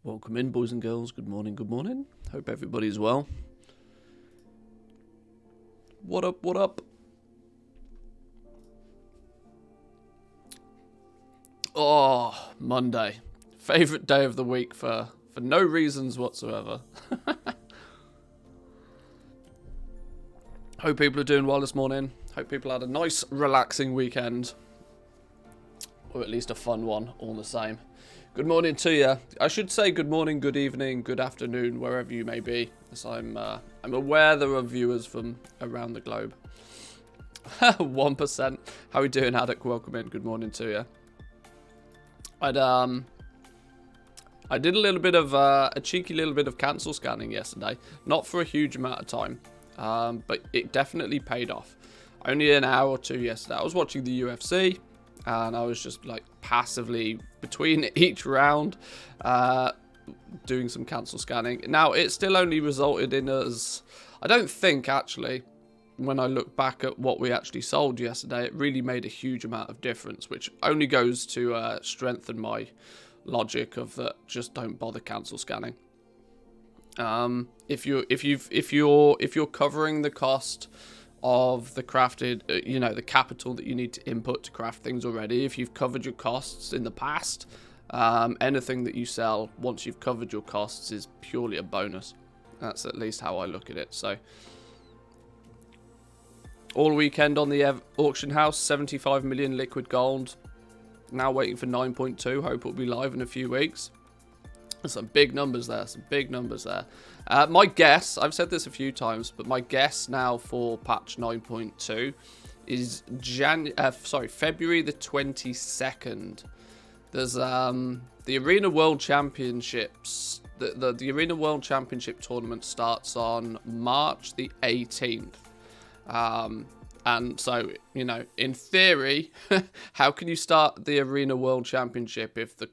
Welcome in, boys and girls. Good morning, good morning. Hope everybody's well. What up, what up? Oh, Monday. Favourite day of the week for no reasons whatsoever. Hope people are doing well this morning. Hope people had a nice, relaxing weekend. Or at least a fun one, all the same. Good morning to you. I should say good morning, good evening, good afternoon, wherever you may be, as I'm aware there are viewers from around the globe. 1%. How are we doing, Haddock? Welcome in. Good morning to you. I did a little bit of a cheeky little bit of cancel scanning yesterday, not for a huge amount of time, but it definitely paid off. Only an hour or two yesterday. I was watching the UFC. And I was just like passively between each round doing some cancel scanning. Now, it still only resulted in us, I don't think actually, when I look back at what we actually sold yesterday, it really made a huge amount of difference, which only goes to strengthen my logic of that just don't bother cancel scanning. If you're covering the cost of the crafted, the capital that you need to input to craft things already. If you've covered your costs in the past, anything that you sell once you've covered your costs is purely a bonus. That's at least how I look at it. So, all weekend on the auction house, 75 million liquid gold. Now waiting for 9.2. Hope it'll be live in a few weeks. There's some big numbers there. My guess, I've said this a few times, but my guess now for patch 9.2 is February the 22nd. There's the Arena World Championships. The Arena World Championship tournament starts on March the 18th. And so, in theory, how can you start the Arena World Championship if the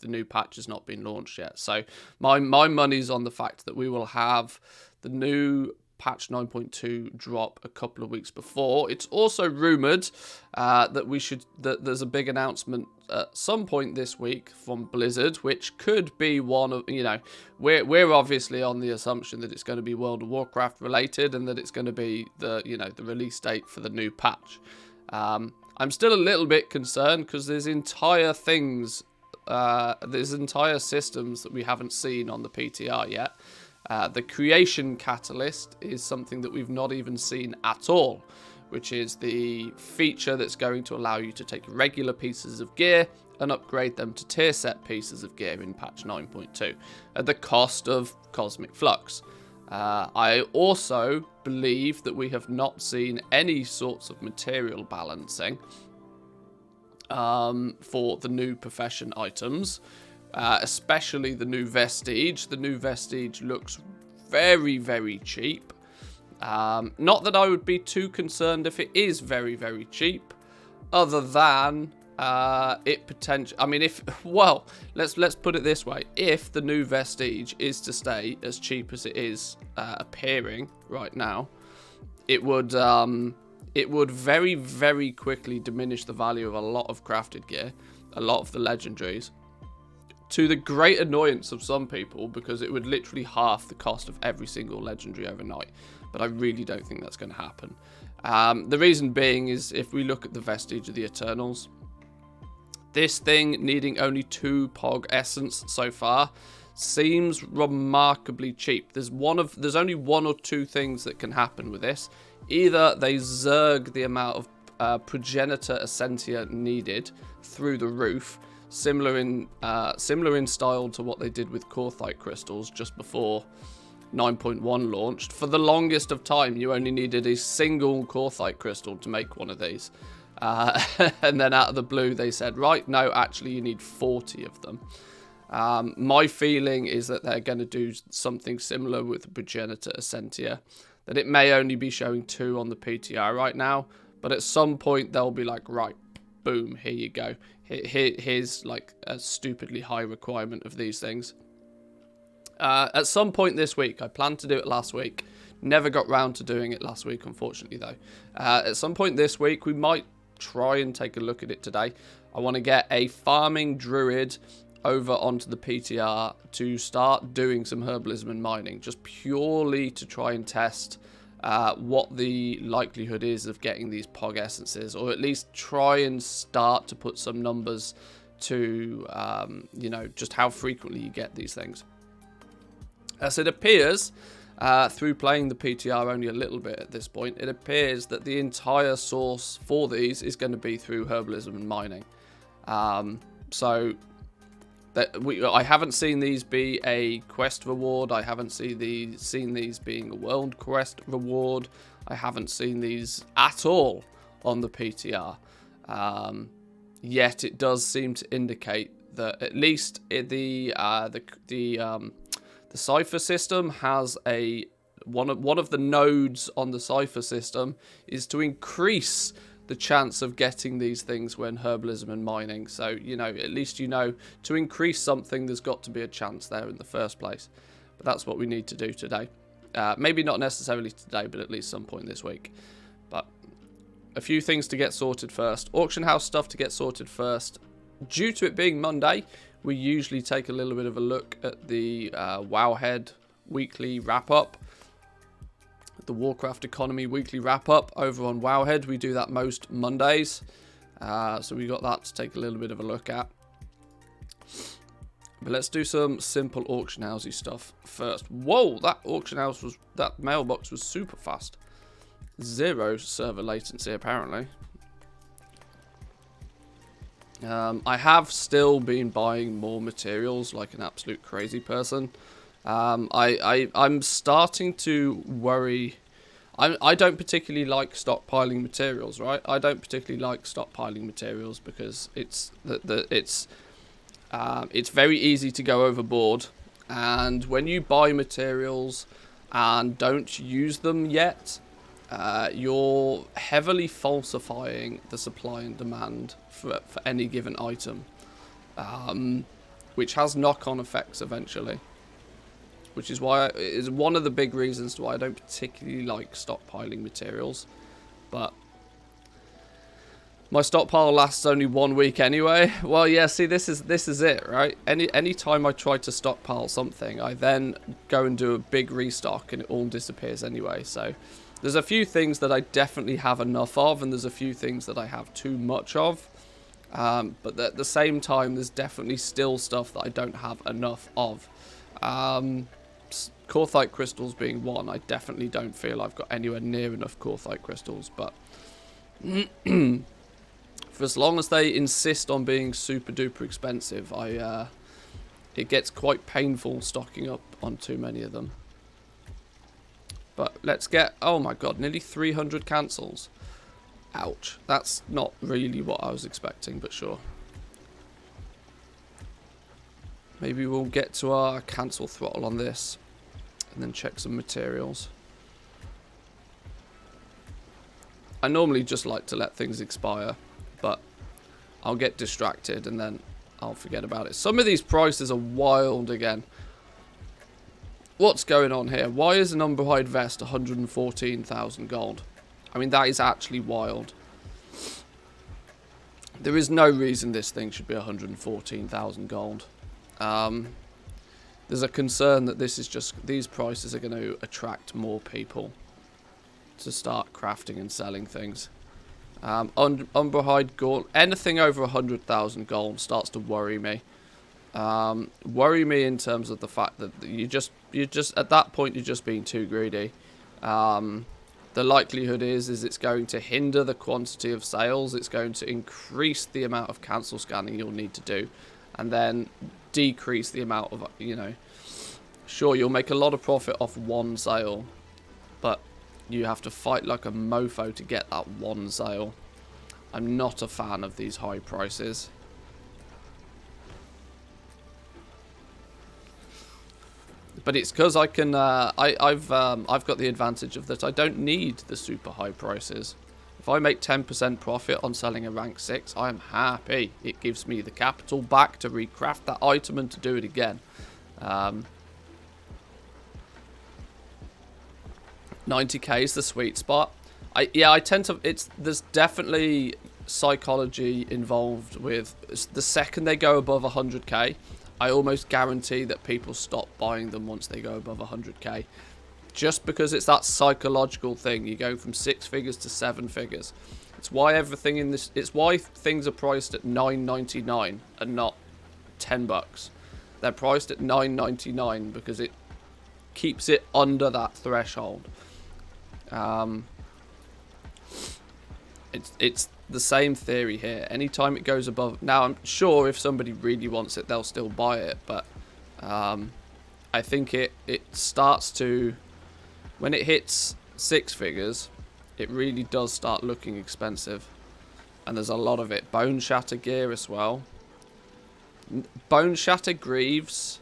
new patch has not been launched yet? So my money's on the fact that we will have the new patch 9.2 drop a couple of weeks before. It's also rumored that there's a big announcement at some point this week from Blizzard, which could be one of, we're obviously on the assumption that it's going to be World of Warcraft related and that it's going to be the release date for the new patch. I'm still a little bit concerned because there's entire systems that we haven't seen on the PTR yet. The creation catalyst is something that we've not even seen at all, which is the feature that's going to allow you to take regular pieces of gear and upgrade them to tier set pieces of gear in patch 9.2 at the cost of Cosmic Flux. I also believe that we have not seen any sorts of material balancing for the new profession items, especially the new Vestige. The new Vestige looks very, very cheap. Not that I would be too concerned if it is very, very cheap, other than it potentially. I mean, let's put it this way: if the new Vestige is to stay as cheap as it is appearing right now, it would very, very quickly diminish the value of a lot of crafted gear, a lot of the legendaries, to the great annoyance of some people, because it would literally half the cost of every single legendary overnight. But I really don't think that's going to happen. The reason being is, if we look at the Vestige of the Eternals, this thing needing only 2 Pog Essence so far seems remarkably cheap. There's only 1 or 2 things that can happen with this. Either they zerg the amount of Progenitor Essentia needed through the roof, similar in style to what they did with Korthite crystals just before 9.1 launched. For the longest of time, you only needed a single Korthite crystal to make one of these. And then out of the blue, they said, right, no, actually, you need 40 of them. My feeling is that they're going to do something similar with the Progenitor Essentia, that it may only be showing 2 on the PTR right now, but at some point, they'll be like, right, boom, here you go. Here's like a stupidly high requirement of these things. At some point this week, I planned to do it last week. Never got round to doing it last week, unfortunately, though. At some point this week, we might try and take a look at it today. I want to get a farming druid over onto the PTR to start doing some herbalism and mining, just purely to try and test what the likelihood is of getting these Pog Essences, or at least try and start to put some numbers to, just how frequently you get these things. As it appears, through playing the PTR only a little bit at this point, it appears that the entire source for these is going to be through herbalism and mining. So I haven't seen these be a quest reward. I haven't seen these being a world quest reward. I haven't seen these at all on the PTR. Yet it does seem to indicate that at least the Cypher system has one of the nodes on the Cypher system is to increase the chance of getting these things when herbalism and mining. So, at least to increase something, there's got to be a chance there in the first place. But that's what we need to do today. Maybe not necessarily today, but at least some point this week. But a few things to get sorted first. Auction house stuff to get sorted first. Due to it being Monday, we usually take a little bit of a look at the Wowhead weekly wrap-up. The Warcraft Economy weekly wrap-up over on Wowhead. We do that most Mondays. So we got that to take a little bit of a look at. But let's do some simple auction housey stuff first. Whoa, that mailbox was super fast. 0 server latency apparently. I have still been buying more materials like an absolute crazy person. I'm starting to worry. I don't particularly like stockpiling materials, right? I don't particularly like stockpiling materials because it's very easy to go overboard. And when you buy materials and don't use them yet, you're heavily falsifying the supply and demand for any given item, which has knock-on effects eventually. Which is one of the big reasons why I don't particularly like stockpiling materials. But my stockpile lasts only 1 week anyway. Well, yeah, see, this is it, right? Any time I try to stockpile something, I then go and do a big restock and it all disappears anyway. So there's a few things that I definitely have enough of, and there's a few things that I have too much of. But at the same time, there's definitely still stuff that I don't have enough of. Korthite crystals being one, I definitely don't feel I've got anywhere near enough Korthite crystals, but For as long as they insist on being super duper expensive, it gets quite painful stocking up on too many of them. But let's get, oh my god, nearly 300 cancels. Ouch. That's not really what I was expecting, but sure. Maybe we'll get to our cancel throttle on this and then check some materials. I normally just like to let things expire, but I'll get distracted and then I'll forget about it. Some of these prices are wild again. What's going on here? Why is an Umberhide vest 114,000 gold? I mean, that is actually wild. There is no reason this thing should be 114,000 gold. There's a concern that this is just, these prices are going to attract more people to start crafting and selling things. Umberhide gold, anything over 100,000 gold starts to worry me. Worry me in terms of the fact that you just at that point you're just being too greedy. The likelihood is it's going to hinder the quantity of sales. It's going to increase the amount of cancel scanning you'll need to do, and then decrease the amount of, you know, sure, you'll make a lot of profit off one sale, but you have to fight like a mofo to get that one sale. I'm not a fan of these high prices. But it's because I can. I've got the advantage of that. I don't need the super high prices. If I make 10% profit on selling a rank 6, I am happy. It gives me the capital back to recraft that item and to do it again. 90k is the sweet spot. I tend to. There's definitely psychology involved with the second they go above 100k. I almost guarantee that people stop buying them once they go above 100k. Just because it's that psychological thing. You go from 6 figures to 7 figures. It's why everything in this, it's why things are priced at $9.99 and not $10. They're priced at $9.99 because it keeps it under that threshold. It's the same theory here. Anytime it goes above, now I'm sure if somebody really wants it, they'll still buy it, but I think it starts to, when it hits 6 figures, it really does start looking expensive, and there's a lot of it. Bone shatter gear as well. Bone shatter greaves.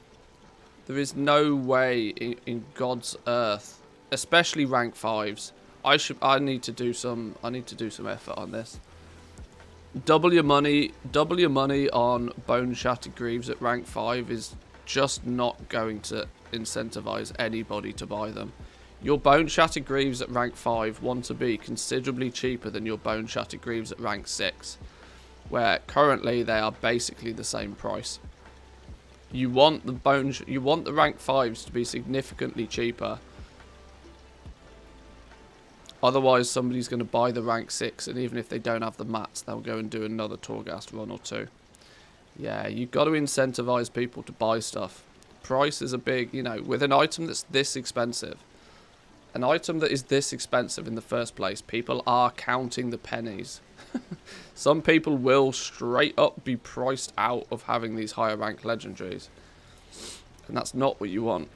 There is no way in God's earth, especially rank 5s. I need to do some effort on this. Double your money on bone shattered greaves at rank 5 is just not going to incentivize anybody to buy them. Your bone shattered greaves at rank 5 want to be considerably cheaper than your bone shattered greaves at rank 6, where currently they are basically the same price. You want the rank 5s to be significantly cheaper. Otherwise, somebody's going to buy the rank 6, and even if they don't have the mats, they'll go and do another Torghast run or two. Yeah, you've got to incentivize people to buy stuff. Price is a big, you know, with an item that's this expensive. An item that is this expensive in the first place, people are counting the pennies. Some people will straight up be priced out of having these higher rank legendaries. And that's not what you want.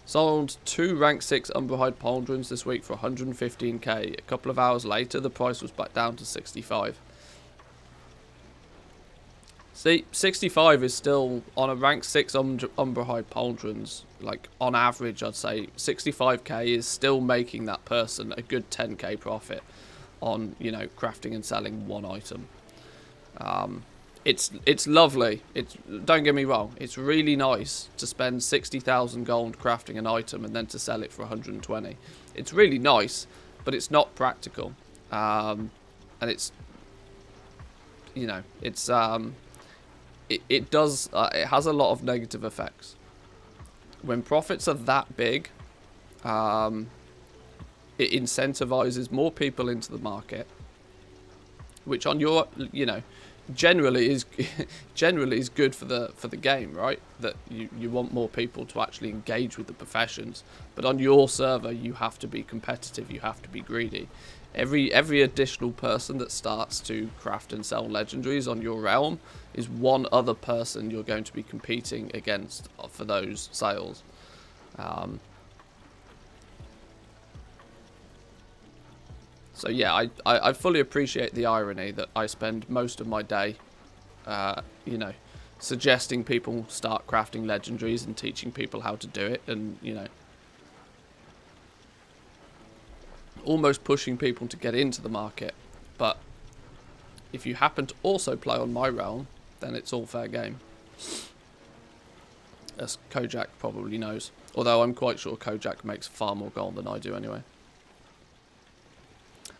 Sold 2 rank 6 Umberhide pauldrons this week for 115k. A couple of hours later, the price was back down to 65. See, 65 is still, on a rank 6 Umberhide pauldrons, like on average I'd say 65k is still making that person a good 10k profit on, you know, crafting and selling one item. It's lovely. Don't get me wrong. It's really nice to spend 60,000 gold crafting an item and then to sell it for 120. It's really nice, but it's not practical. And it's, you know, it's it does it has a lot of negative effects. When profits are that big, it incentivizes more people into the market, which on your, you know, generally is generally is good for the game, right? That you want more people to actually engage with the professions, but on your server you have to be competitive, you have to be greedy. Every additional person that starts to craft and sell legendaries on your realm is one other person you're going to be competing against for those sales. So yeah, I fully appreciate the irony that I spend most of my day, you know, suggesting people start crafting legendaries and teaching people how to do it, and, you know, almost pushing people to get into the market. But if you happen to also play on my realm, then it's all fair game. As Kojak probably knows. Although I'm quite sure Kojak makes far more gold than I do anyway.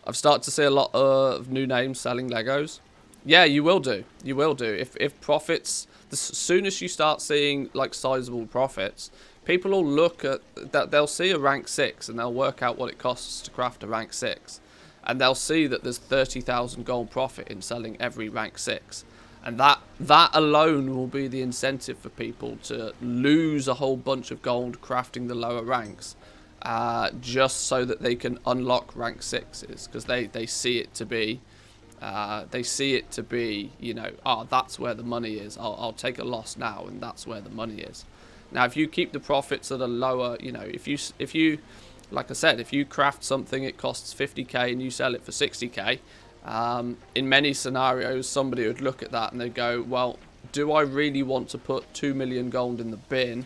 I've started to see a lot of new names selling Legos. Yeah, you will do. You will do. If profits, as soon as you start seeing like sizable profits, people will look at that. They'll see a rank 6 and they'll work out what it costs to craft a rank 6, and they'll see that there's 30,000 gold profit in selling every rank 6, and that alone will be the incentive for people to lose a whole bunch of gold crafting the lower ranks. Just so that they can unlock rank 6s, because they see it to be, you know, that's where the money is. I'll take a loss now, and that's where the money is. Now, if you keep the profits at a lower, you know, if you, like I said, if you craft something, it costs 50k and you sell it for 60k. In many scenarios, somebody would look at that and they'd go, well, do I really want to put 2 million gold in the bin?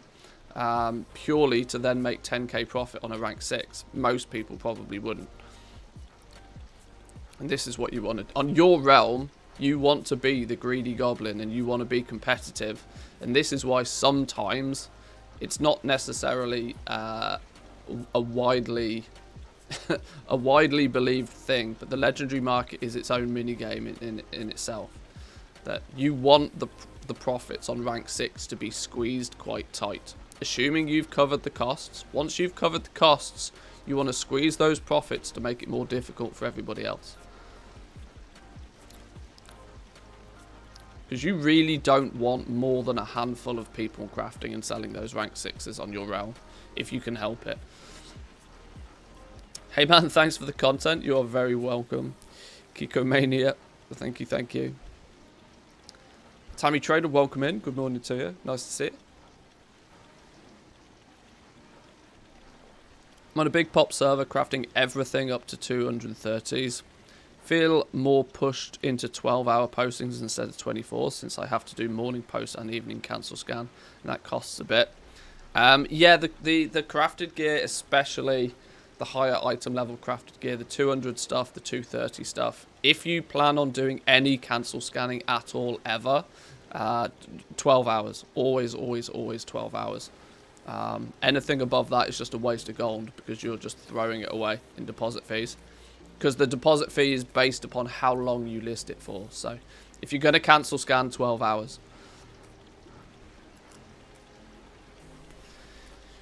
Purely to then make 10k profit on a rank 6. Most people probably wouldn't. And this is what you want to, on your realm, you want to be the greedy goblin and you want to be competitive. And this is why sometimes it's not necessarily a widely a widely believed thing, but the legendary market is its own mini game in itself. That you want the profits on rank 6 to be squeezed quite tight. Assuming you've covered the costs. Once you've covered the costs, you want to squeeze those profits to make it more difficult for everybody else. Because you really don't want more than a handful of people crafting and selling those rank 6s on your realm, if you can help it. Hey man, thanks for the content. You are very welcome. Kikomania, thank you, thank you. Tammy Trader, welcome in. Good morning to you. Nice to see you. I'm on a big pop server crafting everything up to 230s. Feel more pushed into 12-hour postings instead of 24, since I have to do morning post and evening cancel scan, and that costs a bit. Yeah, the crafted gear, especially the higher item level crafted gear, the 200 stuff, the 230 stuff. If you plan on doing any cancel scanning at all ever, 12 hours. Always, always, always 12 hours. Anything above that is just a waste of gold because you're just throwing it away in deposit fees. Because the deposit fee is based upon how long you list it for. So if you're going to cancel scan, 12 hours.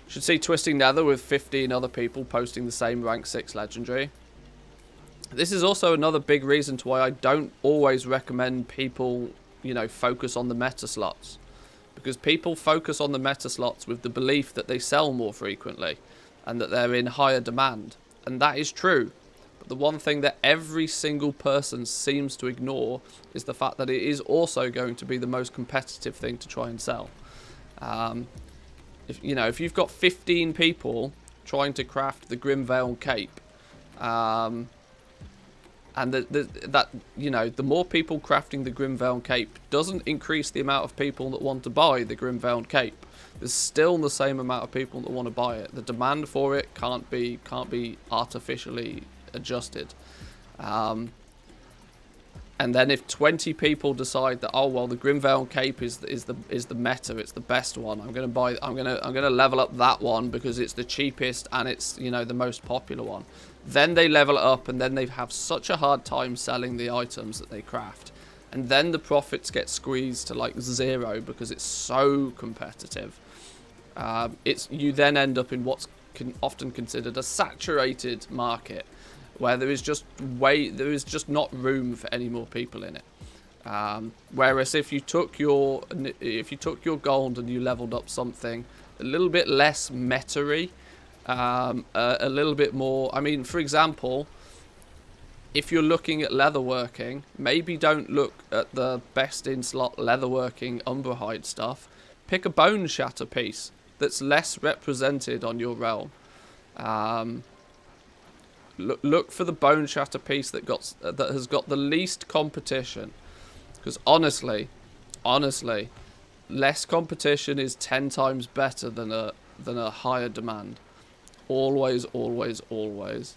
Should see Twisting Nether with 15 other people posting the same rank 6 legendary. This is also another big reason to why I don't always recommend people, you know, focus on the meta slots. Because people focus on the meta slots with the belief that they sell more frequently and that they're in higher demand. And that is true. But the one thing that every single person seems to ignore is the fact that it is also going to be the most competitive thing to try and sell. If you've got 15 people trying to craft the Grimvale Cape, and the more people crafting the Grimvale Cape doesn't increase the amount of people that want to buy the Grimvale Cape. There's still the same amount of people that want to buy it. The demand for it can't be artificially adjusted. And then if 20 people decide that, oh well, the Grimvale Cape is the meta, it's the best one, I'm gonna level up that one because it's the cheapest and it's, the most popular one. Then they level it up and then they have such a hard time selling the items that they craft. And then the profits get squeezed to like 0 because it's so competitive. You then end up in what's often considered a saturated market, where there is just not room for any more people in it. Whereas if you took your gold and you leveled up something a little bit less meta-y, a little bit more. I mean, for example, if you're looking at leatherworking, maybe don't look at the best in slot leatherworking Umberhide stuff. Pick a bone shatter piece that's less represented on your realm. Look for the bone shatter piece that has got the least competition, because honestly, less competition is 10 times better than a higher demand. Always, always, always.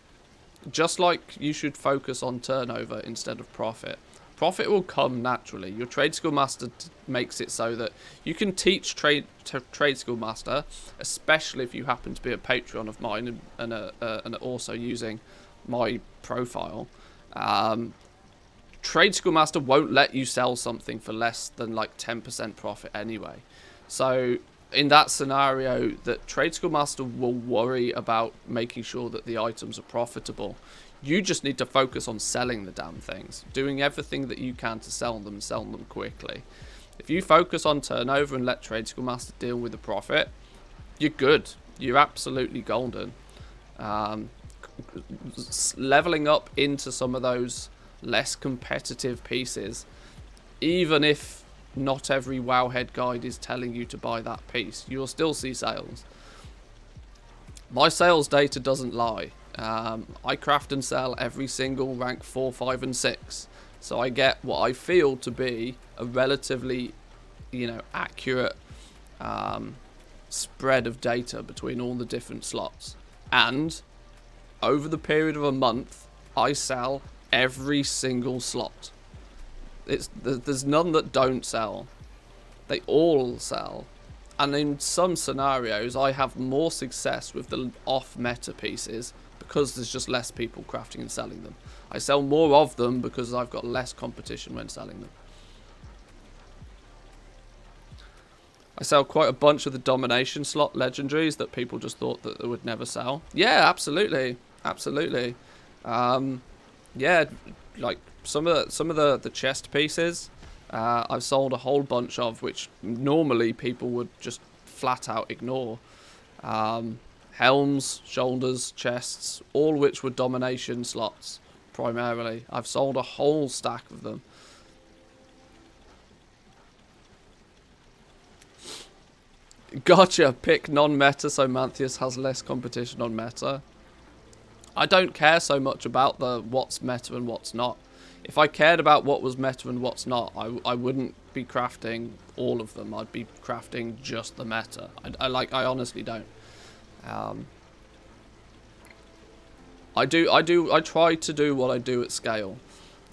Just like you should focus on turnover instead of profit. Profit will come naturally. Your trade skill master makes it so that you can teach trade skill master, especially if you happen to be a Patreon of mine and also using my profile. Trade skill master won't let you sell something for less than like 10% profit anyway. So in that scenario, that trade skill master will worry about making sure that the items are profitable. You just need to focus on selling the damn things, doing everything that you can to sell them quickly. If you focus on turnover and let trade skill master deal with the profit, you're good. You're absolutely golden. Leveling up into some of those less competitive pieces, even if not every Wowhead guide is telling you to buy that piece, you'll still see sales. My sales data doesn't lie. I craft and sell every single rank 4, 5 and 6, so I get what I feel to be a relatively, accurate spread of data between all the different slots. And over the period of a month, I sell every single slot. There's none that don't sell. They all sell. And in some scenarios, I have more success with the off-meta pieces because there's just less people crafting and selling them. I sell more of them because I've got less competition when selling them. I sell quite a bunch of the domination slot legendaries that people just thought that they would never sell. Yeah, absolutely. Absolutely. Yeah, like some of the chest pieces, I've sold a whole bunch of, which normally people would just flat out ignore. Helms, shoulders, chests, all which were domination slots primarily. I've sold a whole stack of them. Gotcha, pick non-meta so Manthias has less competition on meta. I don't care so much about the what's meta and what's not. If I cared about what was meta and what's not, I wouldn't be crafting all of them. I'd be crafting just the meta. I honestly don't. I try to do what I do at scale,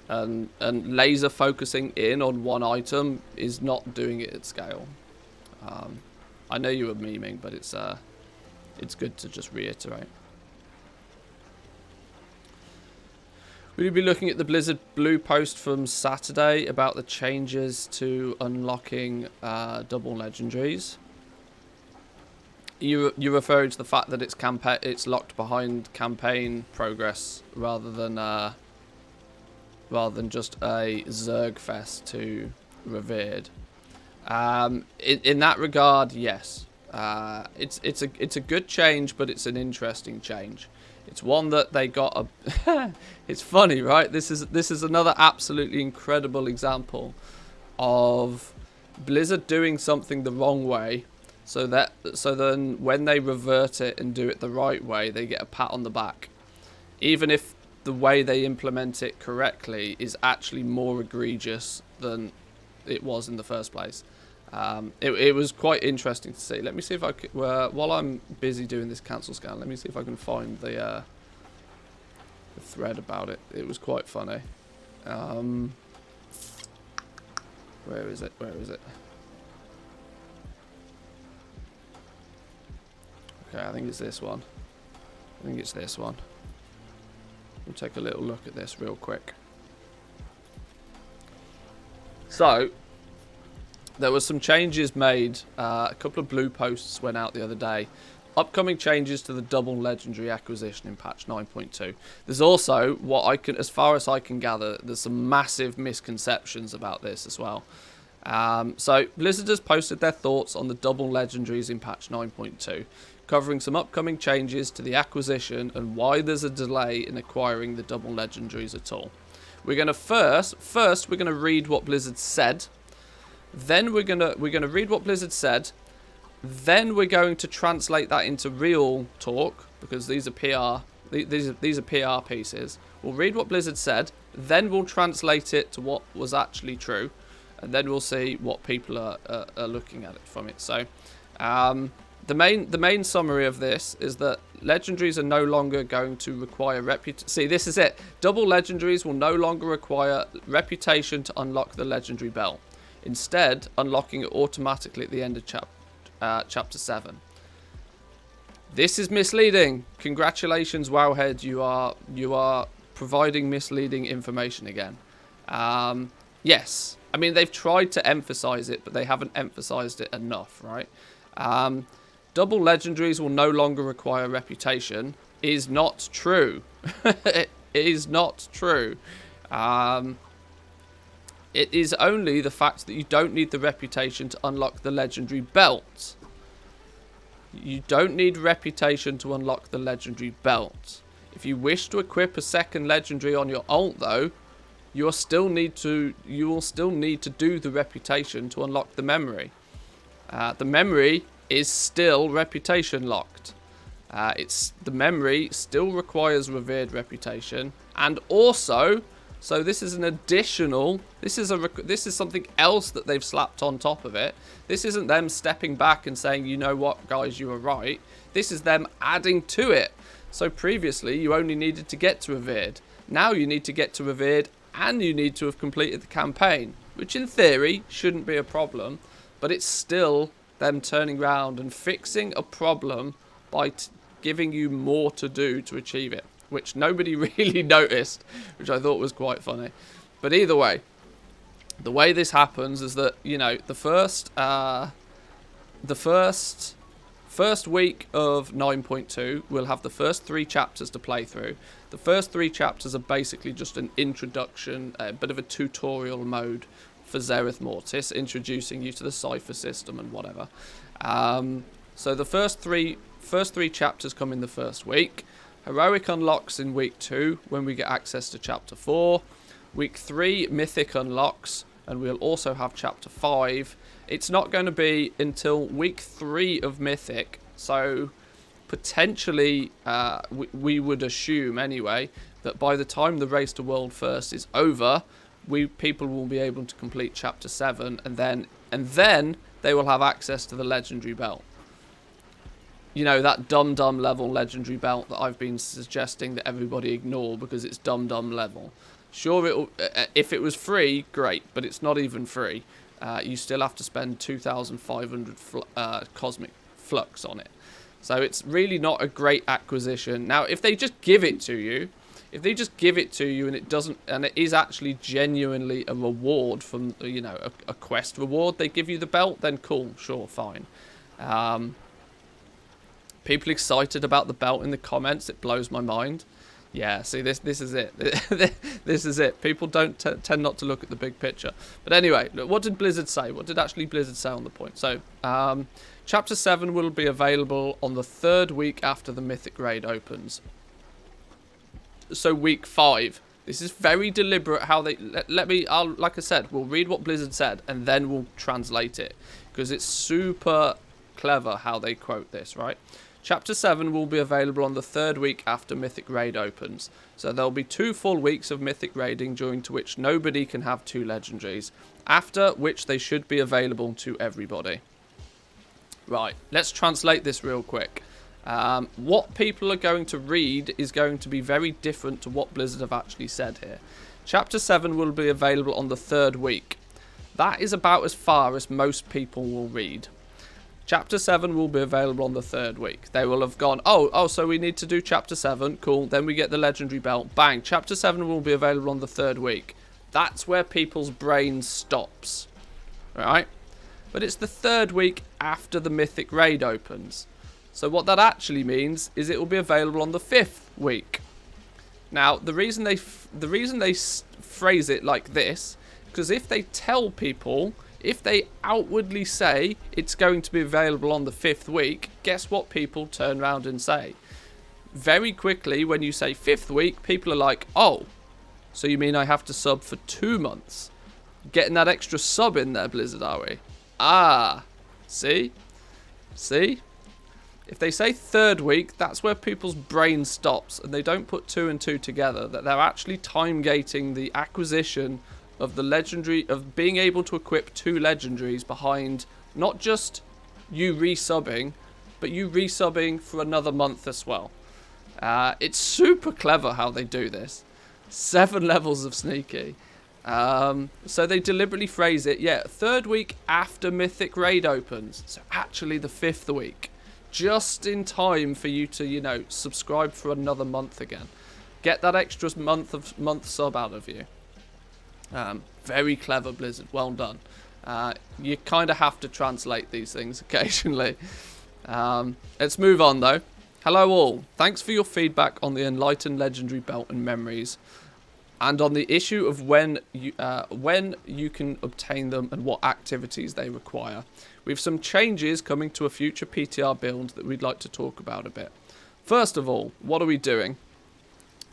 and laser focusing in on one item is not doing it at scale. I know you were memeing, but it's good to just reiterate. Will you be looking at the Blizzard Blue post from Saturday about the changes to unlocking double legendaries? You're referring to the fact that it's locked behind campaign progress rather than just a Zerg fest to revered. In that regard, yes. It's a good change, but it's an interesting change. It's one that they got a. It's funny, right? This is another absolutely incredible example of Blizzard doing something the wrong way, so then when they revert it and do it the right way, they get a pat on the back, even if the way they implement it correctly is actually more egregious than it was in the first place. It was quite interesting to see. Let me see if I can, while I'm busy doing this cancel scan, let me see if I can find the thread about it. It was quite funny. Where is it? Where is it? Okay, I think it's this one. I think it's this one. We'll take a little look at this real quick. So, there were some changes made. A couple of blue posts went out the other day Upcoming changes to the double legendary acquisition in patch 9.2. There's also as far as I can gather, there's some massive misconceptions about this as well. So Blizzard has posted their thoughts on the double legendaries in patch 9.2, covering some upcoming changes to the acquisition and why there's a delay in acquiring the double legendaries at all. We're going to first we're going to read what Blizzard said. Then we're going to read what Blizzard said. Then we're going to translate that into real talk, because these are PR. These are PR pieces. We'll read what Blizzard said. Then we'll translate it to what was actually true, and then we'll see what people are looking at it from it. So, the main summary of this is that legendaries are no longer going to require reputation. See, this is it. Double legendaries will no longer require reputation to unlock the legendary belt. Instead, unlocking it automatically at the end of Chapter 7. This is misleading. Congratulations, Wowhead. You are providing misleading information again. Yes. I mean, they've tried to emphasize it, but they haven't emphasized it enough, right? Double legendaries will no longer require reputation is not true. It is not true. It is only the fact that you don't need the reputation to unlock the legendary belt. You don't need reputation to unlock the legendary belt. If you wish to equip a second legendary on your ult, though, you will still need to do the reputation to unlock the memory. The memory is still reputation locked. The memory still requires revered reputation, and also. So this is an additional. This is something else that they've slapped on top of it. This isn't them stepping back and saying, you know what, guys, you were right. This is them adding to it. So previously, you only needed to get to revered. Now you need to get to revered, and you need to have completed the campaign, which in theory shouldn't be a problem. But it's still them turning around and fixing a problem by giving you more to do to achieve it, which nobody really noticed, which I thought was quite funny. But either way, the way this happens is that, you know, the first week of 9.2, we'll have the first 3 chapters to play through. The first 3 chapters are basically just an introduction, a bit of a tutorial mode for Zereth Mortis, introducing you to the Cypher system and whatever. So the first three chapters come in the first week. Heroic unlocks in week 2 when we get access to chapter 4. Week 3, Mythic unlocks, and we'll also have chapter 5. It's not going to be until week 3 of Mythic, so potentially we would assume anyway that by the time the Race to World First is over, people will be able to complete chapter 7, and then they will have access to the legendary belt. You know, that dumb level legendary belt that I've been suggesting that everybody ignore because it's dumb level. Sure, if it was free, great, but it's not even free. You still have to spend 2,500 cosmic flux on it. So it's really not a great acquisition. Now, if they just give it to you, and it is actually genuinely a reward from, you know, a quest reward, they give you the belt, then cool, sure, fine. People excited about the belt in the comments, it blows my mind. Yeah, see, this is it. This is it. People don't tend not to look at the big picture. But anyway, look, what did Blizzard say? What did actually Blizzard say on the point? So, Chapter 7 will be available on the 3rd week after the Mythic Raid opens. So, week 5. This is very deliberate how they... like I said, we'll read what Blizzard said, and then we'll translate it. Because it's super clever how they quote this, right? Chapter 7 will be available on the 3rd week after Mythic Raid opens. So there'll be 2 full weeks of Mythic Raiding during to which nobody can have 2 legendaries. After which they should be available to everybody. Right, let's translate this real quick. What people are going to read is going to be very different to what Blizzard have actually said here. Chapter 7 will be available on the 3rd week. That is about as far as most people will read. Chapter 7 will be available on the 3rd week. They will have gone, oh, so we need to do Chapter 7. Cool, then we get the Legendary Belt. Bang, Chapter 7 will be available on the 3rd week. That's where people's brain stops. Right? But it's the 3rd week after the Mythic Raid opens. So what that actually means is it will be available on the 5th week. Now, the reason they phrase it like this, because if they tell people, if they outwardly say it's going to be available on the 5th week, guess what people turn around and say? Very quickly, when you say 5th week, people are like, oh, so you mean I have to sub for 2 months? Getting that extra sub in there, Blizzard, are we? Ah, see? See? If they say 3rd week, that's where people's brain stops and they don't put 2 and 2 together, that they're actually time gating the acquisition of the legendary, of being able to equip 2 legendaries behind not just you resubbing, but you resubbing for another month as well. It's super clever how they do this. 7 levels of sneaky. So they deliberately phrase it, 3rd week after Mythic Raid opens. So actually the 5th week. Just in time for you to, subscribe for another month again. Get that extra month sub out of you. Very clever, Blizzard. Well done. You kind of have to translate these things occasionally. Let's move on, though. Hello, all. Thanks for your feedback on the Enlightened Legendary Belt and Memories, and on the issue of when you can obtain them and what activities they require. We have some changes coming to a future PTR build that we'd like to talk about a bit. First of all, what are we doing?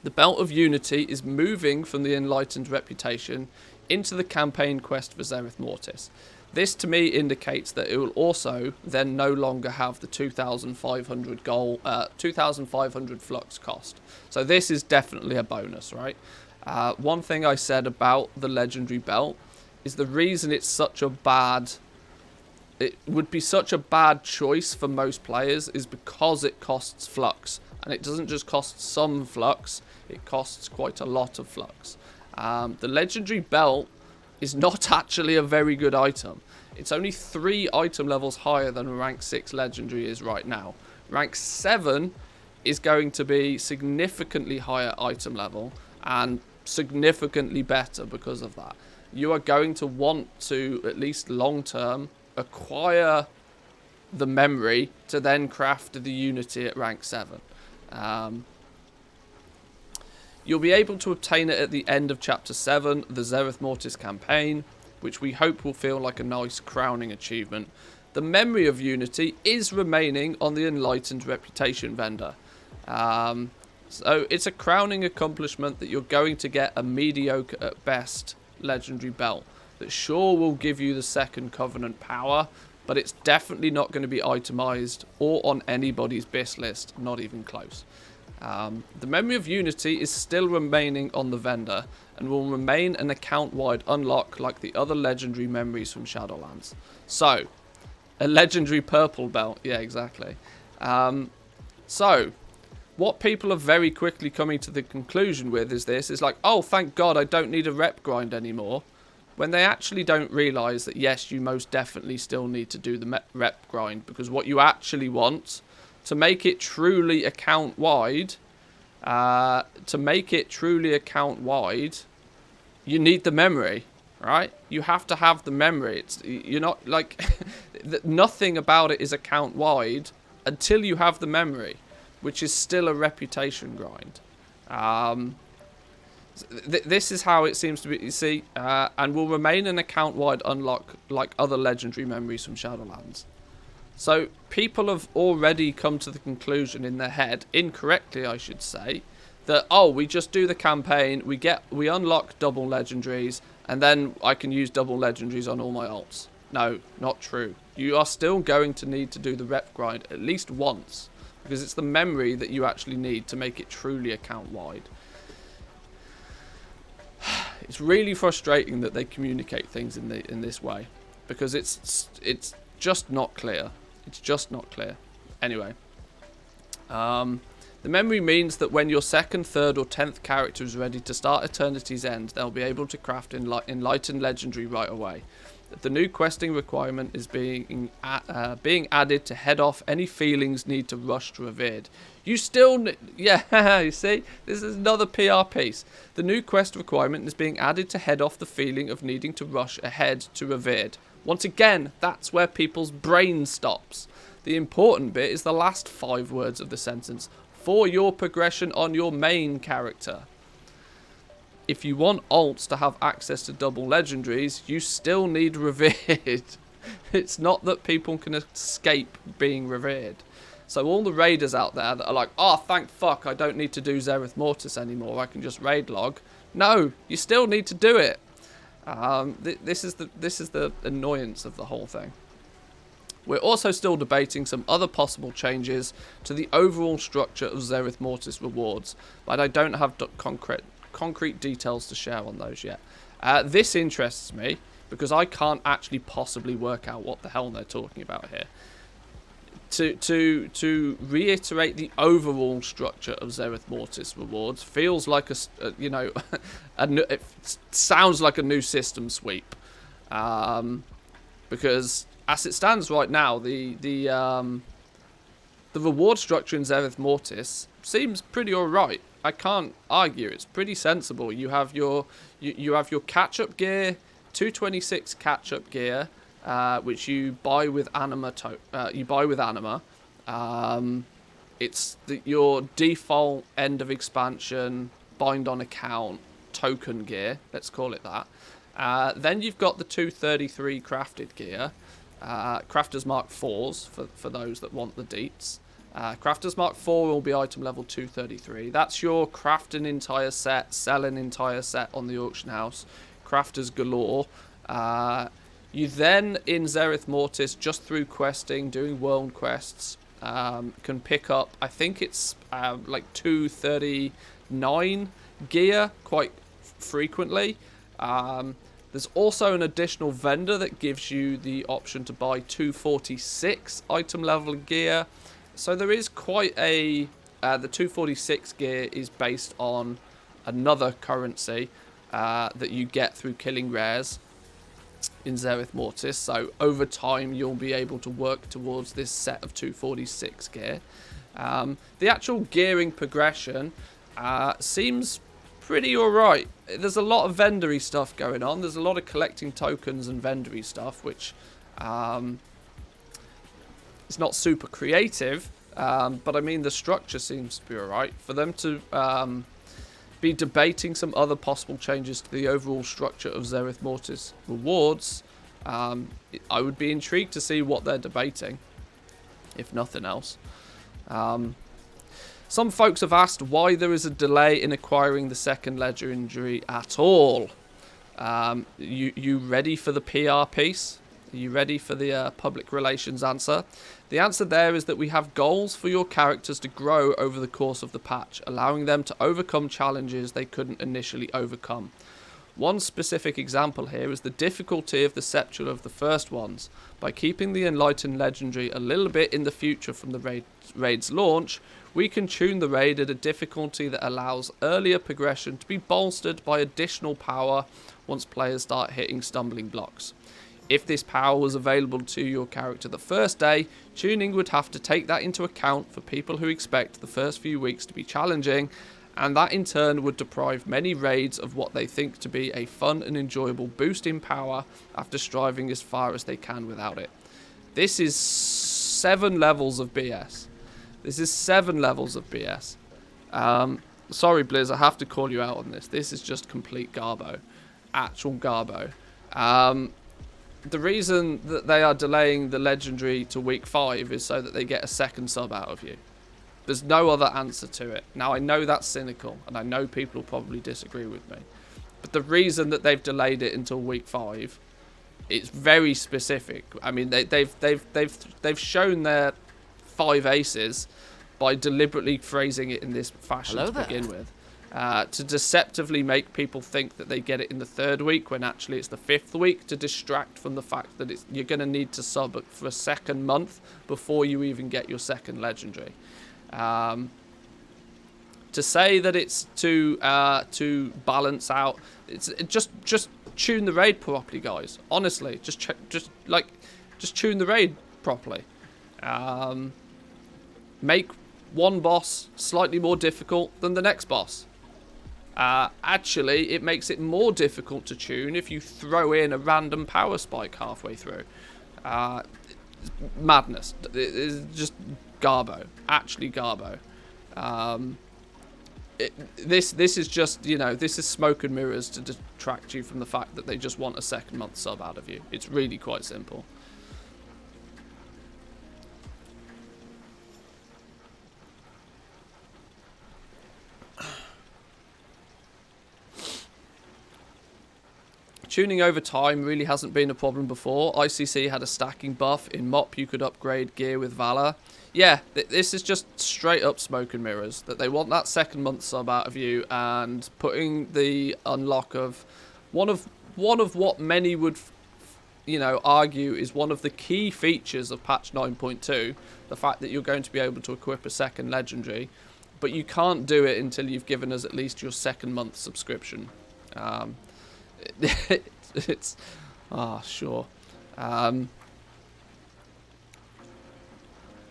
The Belt of Unity is moving from the Enlightened reputation into the campaign quest for Zereth Mortis. This to me indicates that it will also then no longer have the 2,500 2,500 flux cost. So this is definitely a bonus, right? One thing I said about the Legendary Belt is the reason it would be such a bad choice for most players is because it costs flux. And it doesn't just cost some flux, it costs quite a lot of flux. The Legendary Belt is not actually a very good item. It's only 3 item levels higher than a rank 6 Legendary is right now. Rank 7 is going to be significantly higher item level and significantly better because of that. You are going to want to, at least long term, acquire the memory to then craft the Unity at rank 7. You'll be able to obtain it at the end of Chapter 7, the Zereth Mortis campaign, which we hope will feel like a nice crowning achievement. The memory of Unity is remaining on the Enlightened reputation vendor. So it's a crowning accomplishment that you're going to get a mediocre at best Legendary Belt that sure will give you the 2nd Covenant power, but it's definitely not going to be itemized or on anybody's BIS list, not even close. The Memory of Unity is still remaining on the vendor and will remain an account-wide unlock like the other legendary memories from Shadowlands. So, a legendary purple belt, yeah, exactly. So, what people are very quickly coming to the conclusion with is like, oh, thank God I don't need a rep grind anymore. When they actually don't realise that, yes, you most definitely still need to do the rep grind, because what you actually want, to make it truly account-wide, you need the memory, right? You have to have the memory. You're not, like, nothing about it is account-wide until you have the memory, which is still a reputation grind. This is how it seems to be, you see, and will remain an account-wide unlock like other legendary memories from Shadowlands. So people have already come to the conclusion in their head, incorrectly I should say, that, oh, we just do the campaign, we unlock double legendaries, and then I can use double legendaries on all my ults. No, not true. You are still going to need to do the rep grind at least once, because it's the memory that you actually need to make it truly account-wide. It's really frustrating that they communicate things in this way, because it's just not clear. It's just not clear. Anyway, the memory means that when your 2nd, 3rd or 10th character is ready to start Eternity's End, they'll be able to craft Enlightened Legendary right away. The new questing requirement is being added to head off any feelings need to rush to Revered. You still... Yeah, you see? This is another PR piece. The new quest requirement is being added to head off the feeling of needing to rush ahead to Revered. Once again, that's where people's brain stops. The important bit is the last 5 words of the sentence. For your progression on your main character. If you want alts to have access to double legendaries, you still need revered. It's not that people can escape being revered. So all the raiders out there that are like, oh, thank fuck, I don't need to do Zereth Mortis anymore, I can just raid log. No, you still need to do it. This is the annoyance of the whole thing. We're also still debating some other possible changes to the overall structure of Zereth Mortis rewards, but I don't have concrete details to share on those yet. This interests me because I can't actually possibly work out what the hell they're talking about here. To reiterate the overall structure of Zereth Mortis rewards feels like it sounds like a new system sweep, because as it stands right now, the reward structure in Zereth Mortis seems pretty alright. I can't argue. It's pretty sensible. You have your catch-up gear, 226 catch-up gear, which you buy with anima. It's your default end of expansion bind on account token gear. Let's call it that. Then you've got the 233 crafted gear, Crafters Mark 4s for those that want the deets. Crafters Mark 4 will be item level 233. That's your crafting entire set, selling entire set on the auction house. Crafters galore. You then, in Zereth Mortis, just through questing, doing world quests, can pick up, I think it's like 239 gear quite frequently. There's also an additional vendor that gives you the option to buy 246 item level gear. So there is quite a... the 246 gear is based on another currency that you get through killing rares in Zereth Mortis. So over time you'll be able to work towards this set of 246 gear. The actual gearing progression seems pretty alright. There's a lot of vendory stuff going on. There's a lot of collecting tokens and vendory stuff, which is not super creative, but I mean the structure seems to be alright. For them to be debating some other possible changes to the overall structure of Zereth Mortis rewards, I would be intrigued to see what they're debating, if nothing else. Some folks have asked why there is a delay in acquiring the second legendary at all. You ready for the PR piece? Are you ready for the public relations answer? The answer there is that we have goals for your characters to grow over the course of the patch, allowing them to overcome challenges they couldn't initially overcome. One specific example here is the difficulty of the Scepter of the first ones. By keeping the Enlightened Legendary a little bit in the future from the raid's launch, we can tune the raid at a difficulty that allows earlier progression to be bolstered by additional power once players start hitting stumbling blocks. If this power was available to your character the first day, tuning would have to take that into account for people who expect the first few weeks to be challenging, and that in turn would deprive many raids of what they think to be a fun and enjoyable boost in power after striving as far as they can without it. This is 7 levels of BS. This is 7 levels of BS. Sorry, Blizz, I have to call you out on this. This is just complete garbo. Actual garbo. The reason that they are delaying the legendary to week 5 is so that they get a second sub out of you. There's no other answer to it. Now, I know that's cynical, and I know people will probably disagree with me. But the reason that they've delayed it until week 5, it's very specific. I mean, they've shown their 5 aces by deliberately phrasing it in this fashion to begin with. To deceptively make people think that they get it in the 3rd week when actually it's the 5th week, to distract from the fact that you're going to need to sub for a second month before you even get your second legendary. To say that it's to balance out, just tune the raid properly, guys. Honestly, just tune the raid properly. Make one boss slightly more difficult than the next boss. Actually, it makes it more difficult to tune if you throw in a random power spike halfway through. madness. It is just garbo. Actually garbo. This is just, you know, this is smoke and mirrors to detract you from the fact that they just want a second month sub out of you. It's really quite simple. Tuning over time really hasn't been a problem before. ICC had a stacking buff. In MOP you could upgrade gear with Valor. Yeah, this is just straight up smoke and mirrors. That they want that second month sub out of you, and putting the unlock of one of what many would, you know, argue is one of the key features of patch 9.2, the fact that you're going to be able to equip a second legendary, but you can't do it until you've given us at least your second month subscription. It's sure.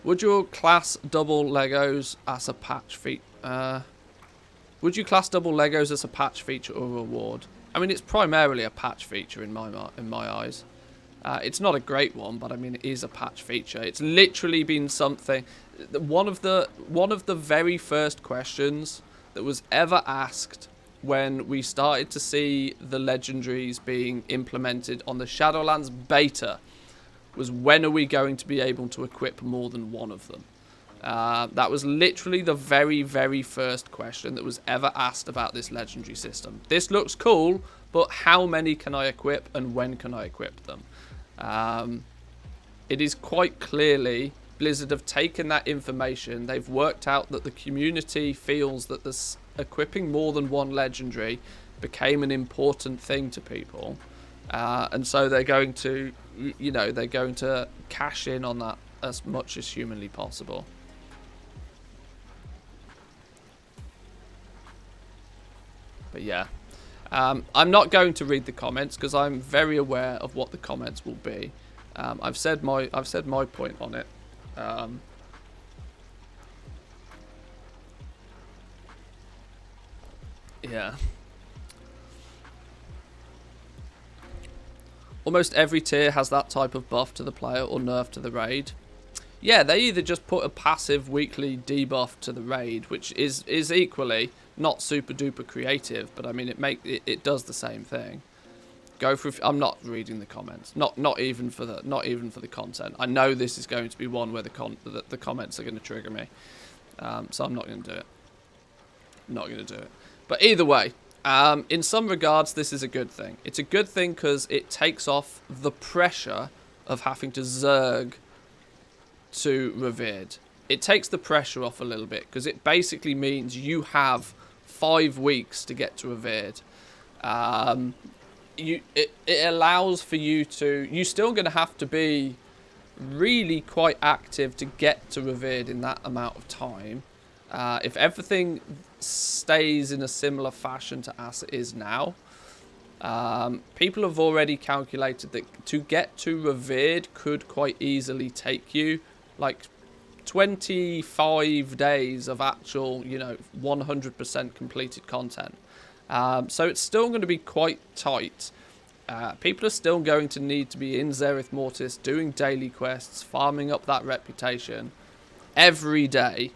Would you class double Legos as a patch feature? Would you class double Legos as a patch feature or reward? I mean, it's primarily a patch feature in my eyes. It's not a great one, but I mean, it is a patch feature. It's literally been something. One of the very first questions that was ever asked when we started to see the legendaries being implemented on the Shadowlands beta was, when are we going to be able to equip more than one of them? That was literally the very, very first question that was ever asked about this legendary system. This looks cool, but how many can I equip and when can I equip them? It is quite clearly Blizzard have taken that information. They've worked out that the community feels that this equipping more than one legendary became an important thing to people, and so they're going to, you know, they're going to cash in on that as much as humanly possible. But yeah, I'm not going to read the comments because I'm very aware of what the comments will be. I've said my point on it. Yeah. Almost every tier has that type of buff to the player or nerf to the raid. Yeah, they either just put a passive weekly debuff to the raid, which is equally not super duper creative, but I mean it does the same thing. Go for. I'm not reading the comments. Not even for the content. I know this is going to be one where the comments are going to trigger me, so I'm not going to do it. Not going to do it. But either way, in some regards, this is a good thing. It's a good thing because it takes off the pressure of having to zerg to revered. It takes the pressure off a little bit because it basically means you have 5 weeks to get to revered. It allows for you to. You're still going to have to be really quite active to get to revered in that amount of time. If everything stays in a similar fashion to as it is now, people have already calculated that to get to revered could quite easily take you like 25 days of actual, you know, 100% completed content. So it's still going to be quite tight. People are still going to need to be in Zereth Mortis, doing daily quests, farming up that reputation every day.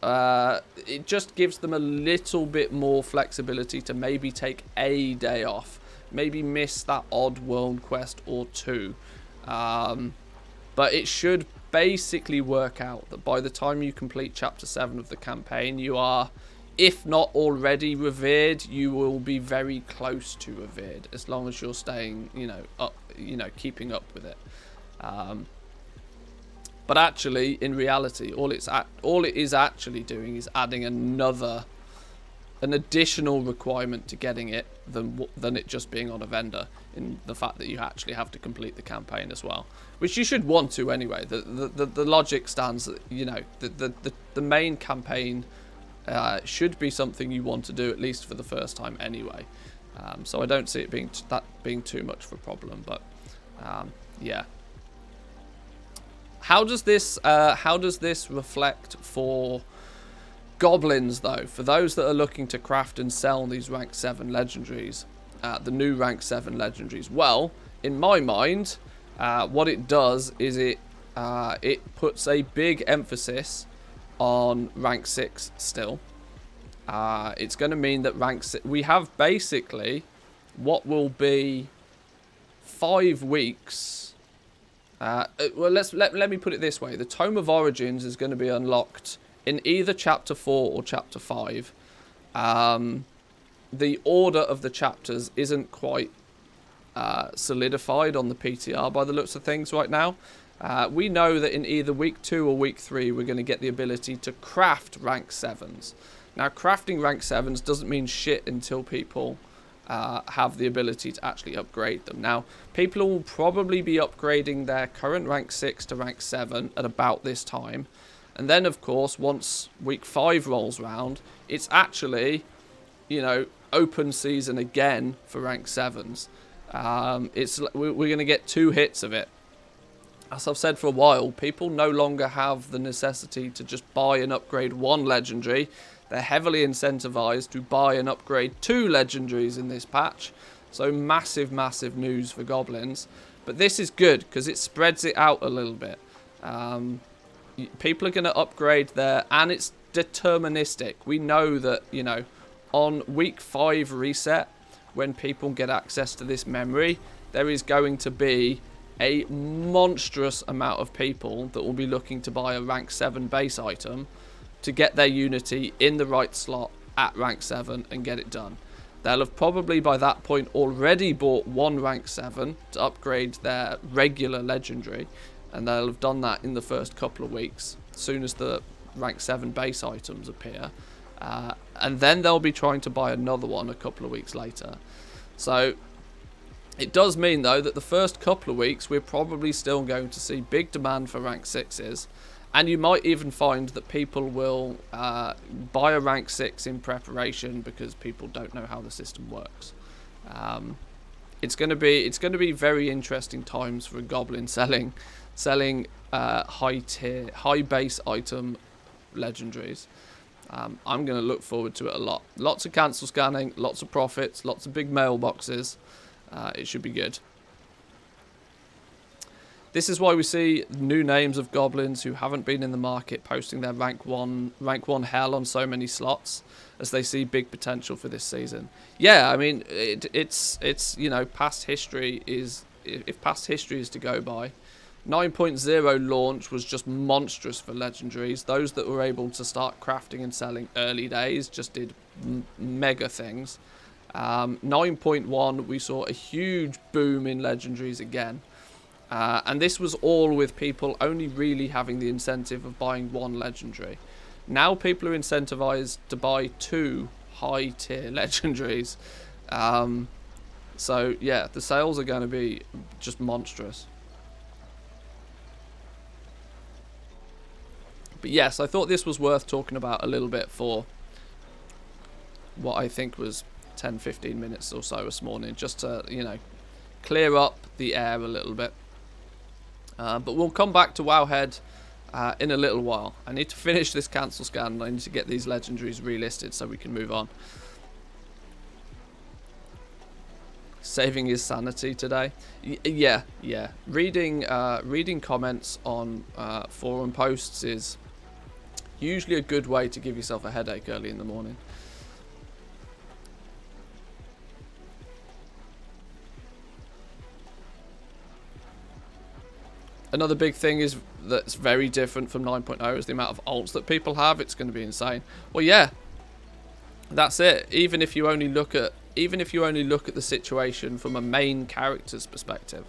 It just gives them a little bit more flexibility to maybe take a day off, maybe miss that odd world quest or two. But it should basically work out that by the time you complete Chapter 7 of the campaign, you are, if not already revered, you will be very close to revered, as long as you're staying, you know, up, you know, keeping up with it. But actually, in reality, all it is actually doing is adding an additional requirement to getting it than it just being on a vendor, in the fact that you actually have to complete the campaign as well, which you should want to anyway. The logic stands that, you know, the main campaign should be something you want to do at least for the first time anyway. So I don't see it being too much of a problem. But yeah. How does this reflect for goblins though? For those that are looking to craft and sell these rank 7 legendaries, the new rank 7 legendaries. Well, in my mind, what it does is it it puts a big emphasis on rank 6 still. It's going to mean that rank 6, we have basically what will be 5 weeks. Well, let me put it this way. The Tome of Origins is going to be unlocked in either Chapter 4 or Chapter 5. The order of the chapters isn't quite solidified on the PTR by the looks of things right now. We know that in either week 2 or week 3 we're going to get the ability to craft rank 7s. Now, crafting rank 7s doesn't mean shit until people have the ability to actually upgrade them. Now, people will probably be upgrading their current rank 6 to rank 7 at about this time. And then, of course, once week 5 rolls around, it's actually, you know, open season again for rank 7s. We're going to get 2 hits of it. As I've said for a while, people no longer have the necessity to just buy and upgrade 1 legendary. They're heavily incentivized to buy and upgrade 2 legendaries in this patch. So massive, massive news for goblins. But this is good because it spreads it out a little bit. People are going to upgrade there, and it's deterministic. We know that, you know, on week 5 reset, when people get access to this memory, there is going to be a monstrous amount of people that will be looking to buy a rank 7 base item to get their unity in the right slot at rank 7 and get it done. They'll have probably by that point already bought 1 rank 7 to upgrade their regular legendary, and they'll have done that in the first couple of weeks as soon as the rank 7 base items appear, and then they'll be trying to buy another one a couple of weeks later. So it does mean, though, that the first couple of weeks we're probably still going to see big demand for rank 6s, and you might even find that people will buy a rank 6 in preparation because people don't know how the system works. It's going to be very interesting times for a goblin selling high base item legendaries. I'm going to look forward to it a lot. Lots of cancel scanning, lots of profits, lots of big mailboxes. It should be good. This is why we see new names of goblins who haven't been in the market posting their rank 1 hell on so many slots, as they see big potential for this season. Yeah, I mean, it's you know, past history is, if past history is to go by, 9.0 launch was just monstrous for legendaries. Those that were able to start crafting and selling early days just did mega things. 9.1 we saw a huge boom in legendaries again. And this was all with people only really having the incentive of buying 1 legendary. Now people are incentivized to buy 2 high tier legendaries. So yeah, the sales are going to be just monstrous. But yes, I thought this was worth talking about a little bit for what I think was 10-15 minutes or so this morning, just to, you know, clear up the air a little bit. But we'll come back to Wowhead in a little while. I need to finish this cancel scan, and I need to get these legendaries relisted so we can move on. Saving his sanity today. Yeah. Reading comments on forum posts is usually a good way to give yourself a headache early in the morning. Another big thing is that's very different from 9.0 is the amount of ults that people have. It's going to be insane. Well, yeah, that's it. Even if you only look at the situation from a main character's perspective,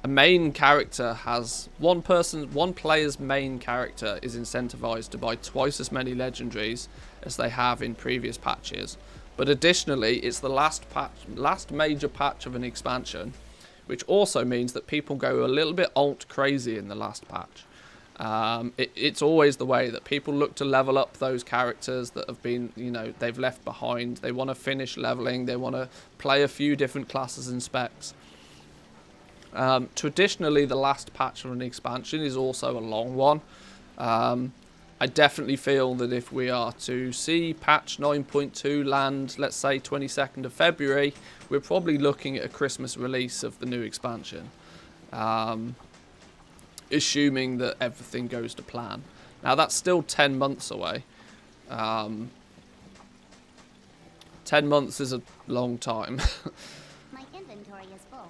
a main character has one player's main character is incentivized to buy twice as many legendaries as they have in previous patches. But additionally, it's the last major patch of an expansion, which also means that people go a little bit alt crazy in the last patch. It's always the way that people look to level up those characters that have been, you know, they've left behind. They want to finish leveling. They want to play a few different classes and specs. Traditionally, the last patch of an expansion is also a long one. I definitely feel that if we are to see patch 9.2 land, let's say 22nd of February, we're probably looking at a Christmas release of the new expansion. assuming that everything goes to plan. Now, that's still 10 months away. 10 months is a long time. My inventory is full.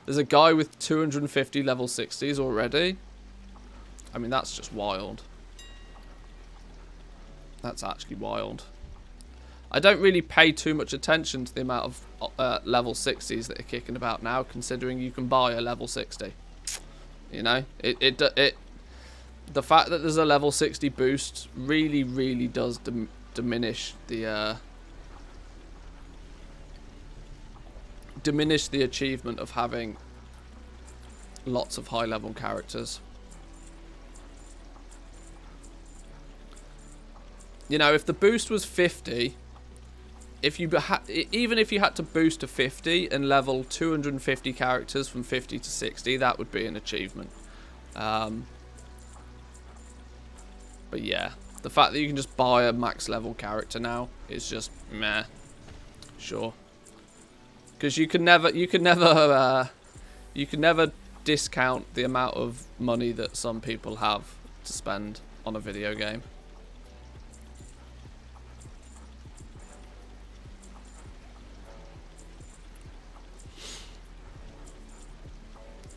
There's a guy with 250 level 60s already. I mean, that's just wild. That's actually wild. I don't really pay too much attention to the amount of level 60s that are kicking about now, considering you can buy a level 60. You know, the fact that there's a level 60 boost really does diminish the achievement of having lots of high level characters. You know, if the boost was 50, even if you had to boost to 50 and level 250 characters from 50 to 60, that would be an achievement. But yeah, the fact that you can just buy a max level character now is just meh. Sure. Because you can never discount the amount of money that some people have to spend on a video game.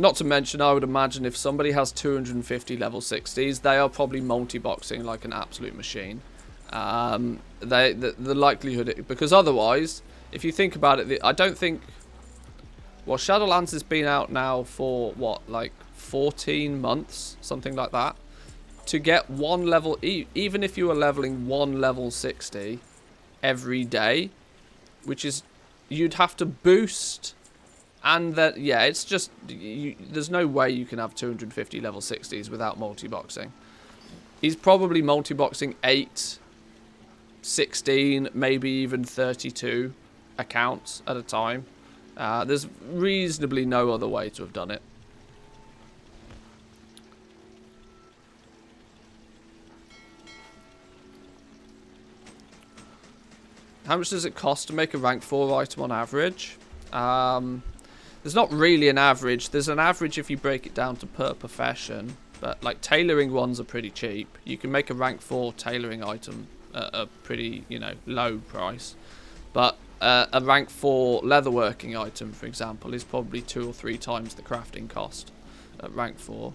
Not to mention, I would imagine if somebody has 250 level 60s, they are probably multi-boxing like an absolute machine. The likelihood, because otherwise, if you think about it, I don't think. Well, Shadowlands has been out now for what, like 14 months, something like that. To get one level, even if you were leveling one level 60 every day, which is, you'd have to boost. And that, yeah, it's just, there's no way you can have 250 level 60s without multi-boxing. He's probably multi-boxing 8, 16, maybe even 32 accounts at a time. There's reasonably no other way to have done it. How much does it cost to make a rank 4 item on average? There's not really an average. There's an average if you break it down to per profession. But like tailoring ones are pretty cheap. You can make a rank 4 tailoring item at a pretty, you know, low price. But a rank 4 leatherworking item, for example, is probably 2 or 3 times the crafting cost at rank 4.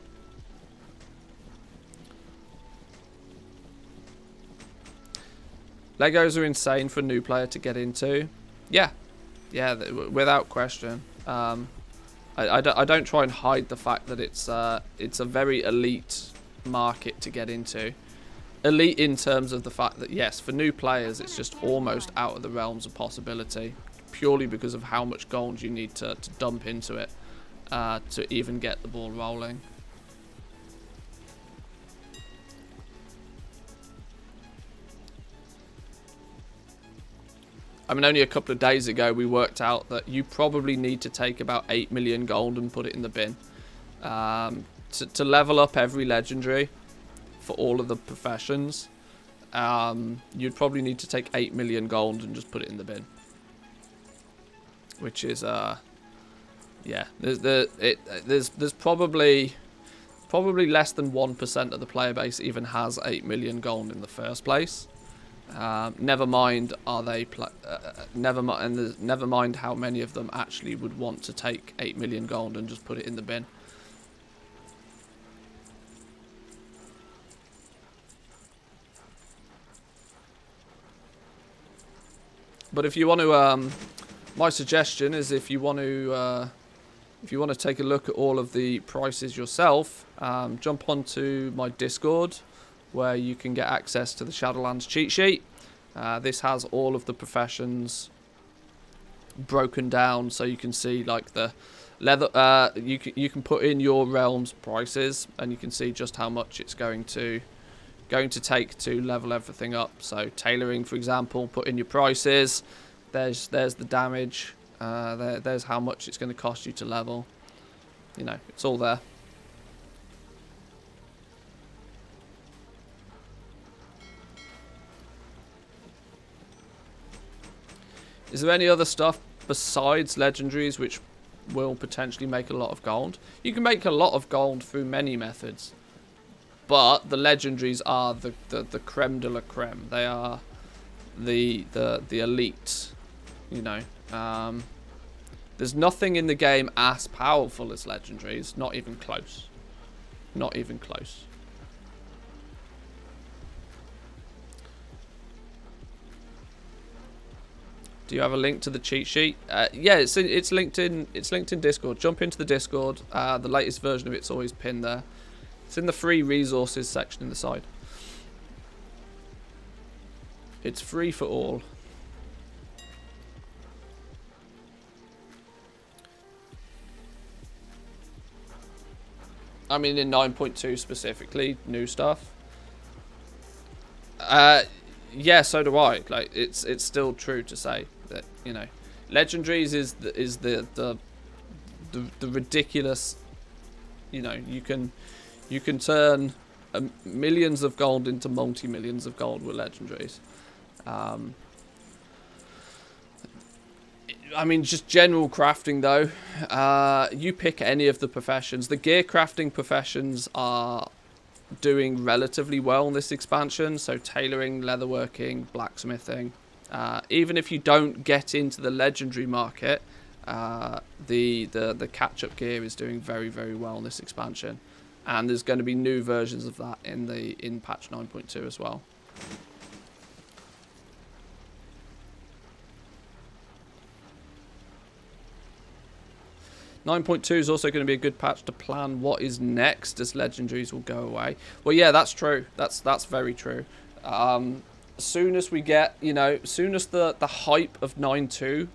Legos are insane for a new player to get into. Yeah, without question. I don't try and hide the fact that it's a very elite market to get into. Elite in terms of the fact that, yes, for new players, it's just almost out of the realms of possibility, purely because of how much gold you need to dump into it to even get the ball rolling. I mean, only a couple of days ago, we worked out that you probably need to take about 8 million gold and put it in the bin. To level up every legendary for all of the professions, you'd probably need to take 8 million gold and just put it in the bin. Which is, yeah, there's probably less than 1% of the player base even has 8 million gold in the first place. Never mind, never mind how many of them actually would want to take 8 million gold and just put it in the bin. But if you want to, my suggestion is if you want to take a look at all of the prices yourself, jump onto my Discord, where you can get access to the Shadowlands cheat sheet. This has all of the professions broken down, so you can see like the leather. You can put in your realm's prices, and you can see just how much it's going to take to level everything up. So tailoring, for example, put in your prices. There's the damage. There's how much it's going to cost you to level. You know, it's all there. Is there any other stuff besides legendaries which will potentially make a lot of gold. You can make a lot of gold through many methods, but the legendaries are the creme de la creme. They are the elite, you know. There's nothing in the game as powerful as legendaries. Not even close. Not even close. Do you have a link to the cheat sheet? Yeah, it's linked in. It's linked in Discord. Jump into the Discord. The latest version of it's always pinned there. It's in the free resources section in the side. It's free for all. I mean, in 9.2 specifically, new stuff. Yeah, so do I. Like, it's still true to say that, you know, legendaries is the ridiculous. You know, you can turn millions of gold into multi-millions of gold with legendaries. I mean, just general crafting though. You pick any of the professions. The gear crafting professions are doing relatively well in this expansion. So tailoring, leatherworking, blacksmithing. Even if you don't get into the legendary market, the catch-up gear is doing very, very well in this expansion. And there's going to be new versions of that in patch 9.2 as well. .2 is also going to be a good patch to plan what is next, as legendaries will go away. Well, yeah, that's true. That's very true. As soon as we get, you know, as soon as the hype of 9.2,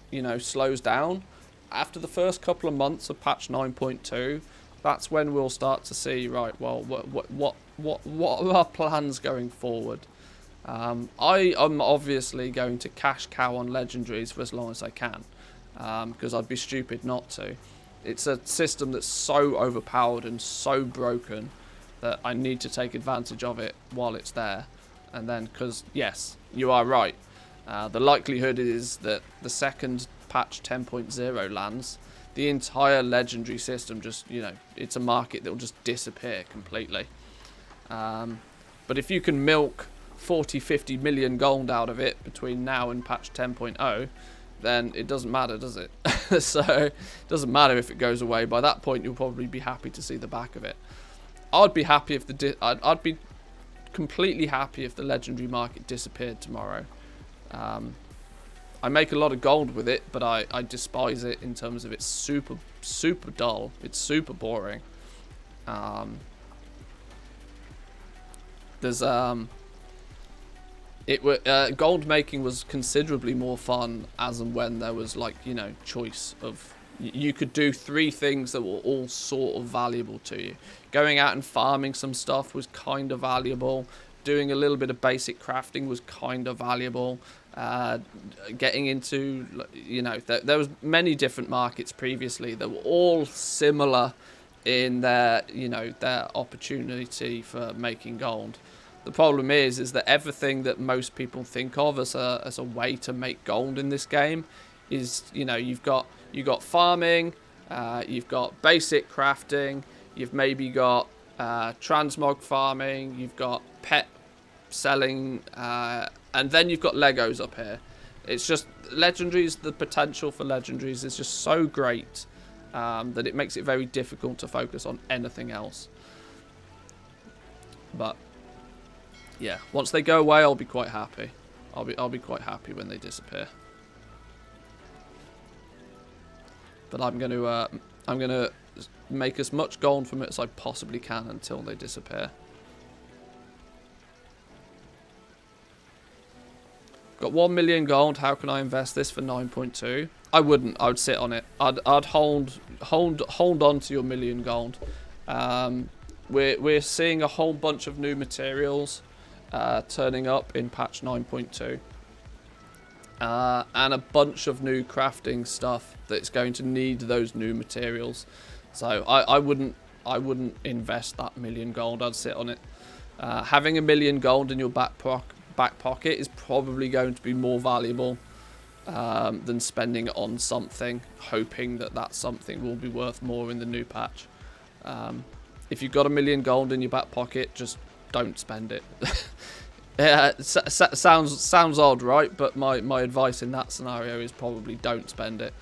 you know, slows down, after the first couple of months of patch 9.2, that's when we'll start to see, right, well, what are our plans going forward? I am obviously going to cash cow on legendaries for as long as I can. Because I'd be stupid not to. It's a system that's so overpowered and so broken that I need to take advantage of it while it's there. And then, because, yes, you are right. The likelihood is that the second patch 10.0 lands, the entire legendary system just, you know, it's a market that will just disappear completely. But if you can milk 40-50 million gold out of it between now and patch 10.0, then it doesn't matter, does it? So it doesn't matter if it goes away. By that point, you'll probably be happy to see the back of it. I'd be happy if I'd be completely happy if the legendary market disappeared tomorrow. I make a lot of gold with it, but I despise it in terms of it's super dull. It's super boring. There's gold making was considerably more fun as and when there was, like, you know, choice of, you could do 3 things that were all sort of valuable to you. Going out and farming some stuff was kind of valuable. Doing a little bit of basic crafting was kind of valuable. Getting into, you know, there was many different markets previously that were all similar in their, you know, their opportunity for making gold. The problem is that everything that most people think of as a way to make gold in this game is, you know, you've got farming, you've got basic crafting, you've maybe got transmog farming, you've got pet selling, and then you've got Legos up here. It's just legendaries. The potential for legendaries is just so great that it makes it very difficult to focus on anything else. But yeah, once they go away, I'll be quite happy. I'll be quite happy when they disappear. But I'm gonna make as much gold from it as I possibly can until they disappear. Got 1 million gold. How can I invest this for 9.2? I wouldn't. I would sit on it. I'd hold on to your 1 million gold. We're seeing a whole bunch of new materials turning up in patch 9.2, and a bunch of new crafting stuff that's going to need those new materials. So I wouldn't invest that 1 million gold. I'd sit on it. Having 1 million gold in your back pocket is probably going to be more valuable than spending it on something, hoping that that something will be worth more in the new patch. If you've got 1 million gold in your back pocket, just don't spend it. Yeah, sounds odd, right? But my advice in that scenario is probably don't spend it.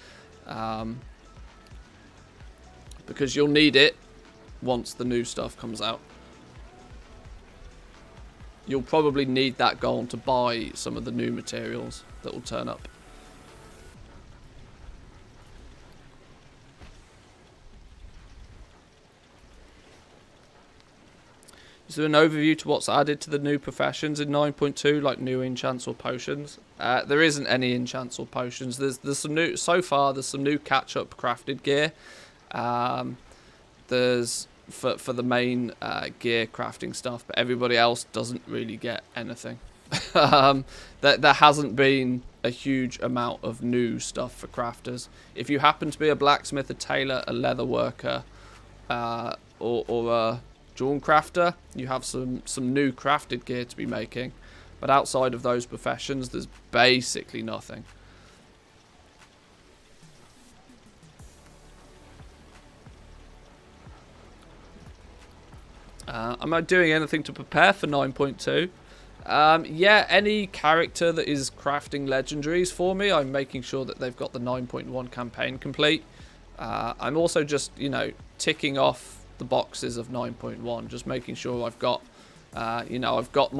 Because you'll need it once the new stuff comes out. You'll probably need that gold to buy some of the new materials that will turn up. Is there an overview to what's added to the new professions in 9.2, like new enchants or potions? There isn't any enchants or potions. There's some new so far. There's some new catch-up crafted gear. There's for the main gear crafting stuff, but everybody else doesn't really get anything. There hasn't been a huge amount of new stuff for crafters. If you happen to be a blacksmith, a tailor, a leather worker, or a Dawn crafter, you have some new crafted gear to be making, but outside of those professions there's basically nothing. Am I doing anything to prepare for 9.2? Yeah, any character that is crafting legendaries for me, I'm making sure that they've got the 9.1 campaign complete. I'm also just, you know, ticking off the boxes of 9.1, just making sure I've got, you know, I've got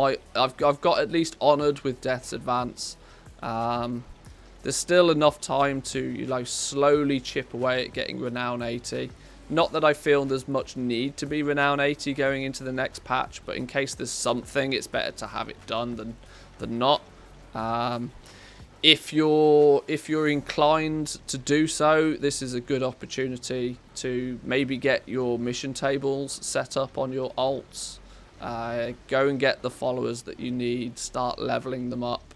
at least Honoured with Death's Advance. There's still enough time to, you know, slowly chip away at getting Renown 80. Not that I feel there's much need to be Renown 80 going into the next patch, but in case there's something, it's better to have it done than not. If you're inclined to do so, this is a good opportunity to maybe get your mission tables set up on your alts. Go and get the followers that you need. Start leveling them up.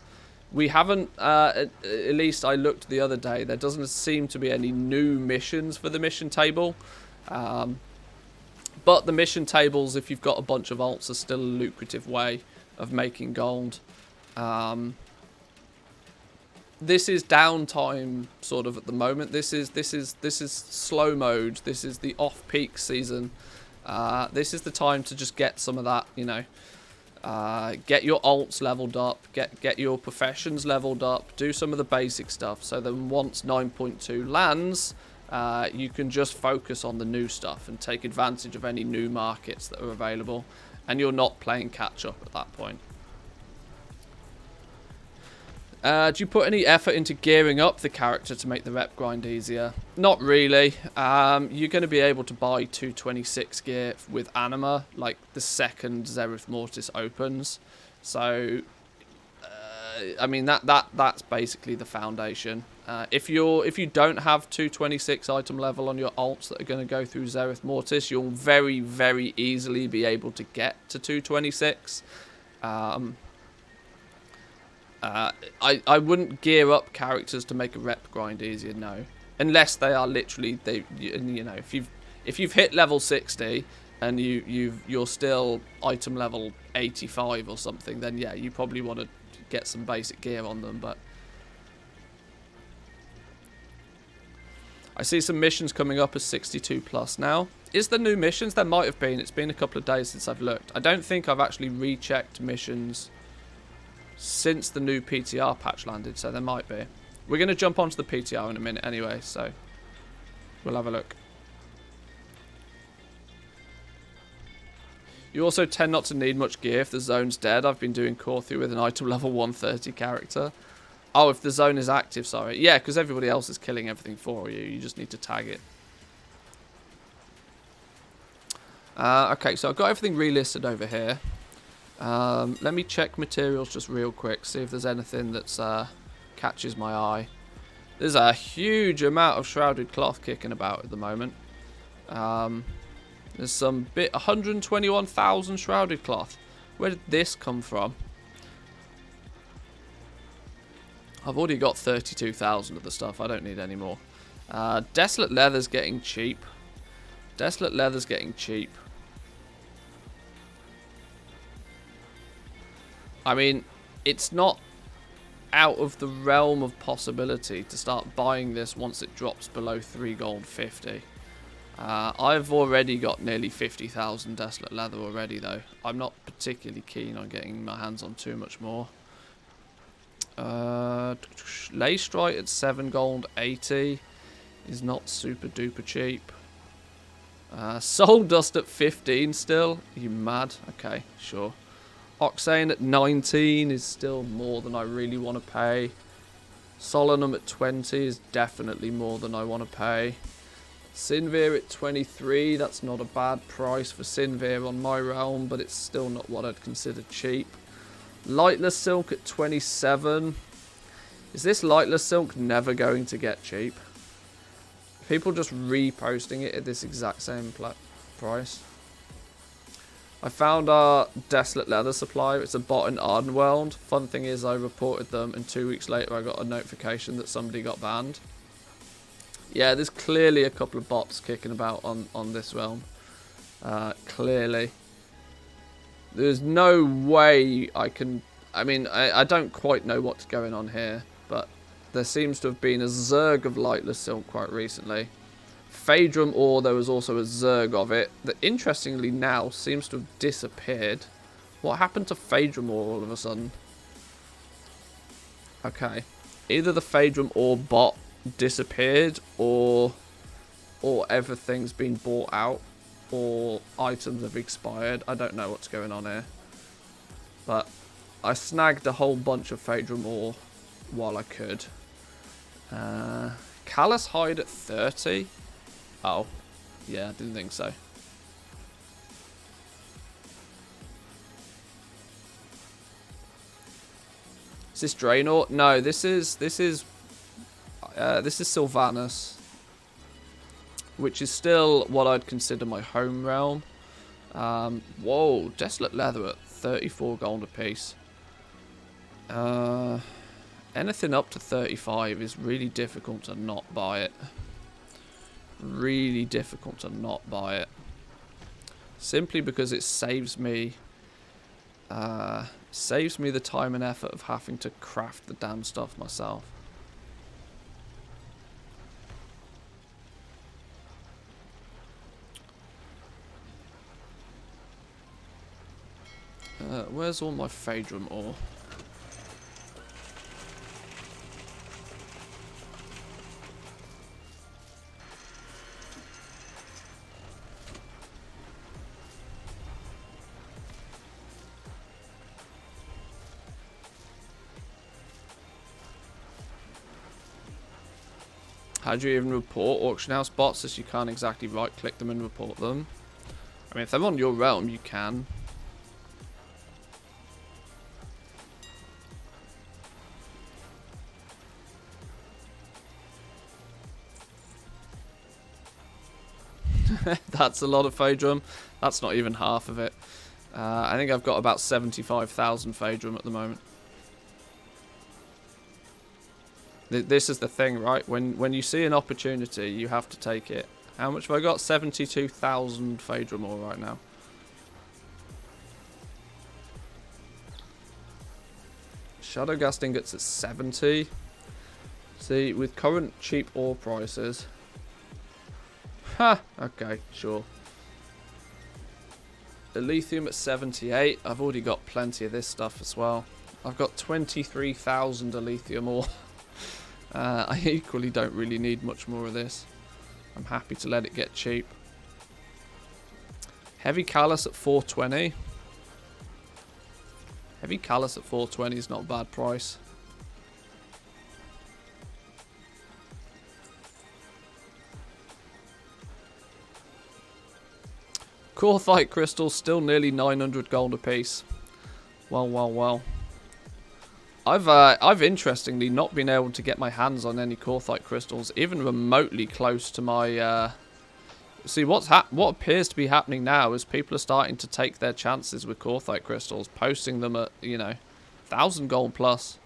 We haven't, at least I looked the other day, there doesn't seem to be any new missions for the mission table. But the mission tables, if you've got a bunch of alts, are still a lucrative way of making gold. This is downtime sort of at the moment. This is slow mode. This is the off-peak season. This is the time to just get some of that, you know, get your alts leveled up, get your professions leveled up, do some of the basic stuff, so then once 9.2 lands, you can just focus on the new stuff and take advantage of any new markets that are available, and you're not playing catch up at that point. Do you put any effort into gearing up the character to make the rep grind easier? Not really. You're going to be able to buy 226 gear with Anima, like the second Zereth Mortis opens. So, I mean that's basically the foundation. If you don't have 226 item level on your alts that are going to go through Zereth Mortis, you'll very, very easily be able to get to 226. I wouldn't gear up characters to make a rep grind easier, no, unless they are literally you know, if you've hit level 60 and you're still item level 85 or something, then yeah, you probably want to get some basic gear on them. But I see some missions coming up as 62 plus now. Is there new missions? There might have been. It's been a couple of days since I've looked. I don't think I've actually rechecked missions since the new PTR patch landed, so there might be. We're going to jump onto the PTR in a minute anyway, so we'll have a look. You also tend not to need much gear if the zone's dead. I've been doing core through with an item level 130 character. Oh, if the zone is active, sorry. Yeah, because everybody else is killing everything for you. You just need to tag it. Okay, so I've got everything relisted over here. Let me check materials just real quick, see if there's anything that's catches my eye. There's a huge amount of shrouded cloth kicking about at the moment. There's some 121,000 shrouded cloth. Where did this come from? I've already got 32,000 of the stuff. I don't need any more. Desolate leather's getting cheap. Desolate leather's getting cheap. I mean, it's not out of the realm of possibility to start buying this once it drops below 3 gold 50. I've already got nearly 50,000 desolate leather already, though. I'm not particularly keen on getting my hands on too much more. Lay strike at 7 gold 80 is not super duper cheap. Soul dust at 15 still. Are you mad? Okay, sure. Oxane at 19 is still more than I really want to pay. Solanum at 20 is definitely more than I want to pay. Sinvir at 23, that's not a bad price for Sinvir on my realm, but it's still not what I'd consider cheap. Lightless Silk at 27. Is this Lightless Silk never going to get cheap? People just reposting it at this exact same price. I found our Desolate Leather supply. It's a bot in Ardenweld. Fun thing is I reported them and 2 weeks later I got a notification that somebody got banned. Yeah, there's clearly a couple of bots kicking about on this realm. Clearly. There's no way I can... I mean, I don't quite know what's going on here, but there seems to have been a Zerg of Lightless Silk quite recently. Phaedrum ore, there was also a Zerg of it that interestingly now seems to have disappeared. What happened to Phaedrum ore all of a sudden? Okay. Either the Phaedrum ore bot disappeared or everything's been bought out or items have expired. I don't know what's going on here. But I snagged a whole bunch of Phaedrum ore while I could. Callous hide at 30. Oh, yeah, I didn't think so. Is this Draenor? No, this is Sylvanas, which is still what I'd consider my home realm. Whoa, Desolate Leather at 34 gold a piece. Anything up to 35 is really difficult to not buy it. Really difficult to not buy it. Simply because it saves me the time and effort of having to craft the damn stuff myself. Where's all my Phaedrum ore? How do you even report auction house bots, as you can't exactly right click them and report them? I mean, if they're on your realm, you can. That's a lot of Phaedrum. That's not even half of it. I think I've got about 75,000 Phaedrum at the moment. This is the thing, right? When you see an opportunity, you have to take it. How much have I got? 72,000 Phaedrum ore right now. Shadowghast ingots at 70. See, with current cheap ore prices... Ha! Okay, sure. Lithium at 78. I've already got plenty of this stuff as well. I've got 23,000 lithium ore. I equally don't really need much more of this. I'm happy to let it get cheap. Heavy Callus at 420. Heavy Callus at 420 is not a bad price. Corthite crystals still nearly 900 gold a piece. Well, well, well. I've interestingly not been able to get my hands on any Corthite crystals, even remotely close to my... See, what appears to be happening now is people are starting to take their chances with Corthite crystals, posting them at, you know, 1,000 gold plus.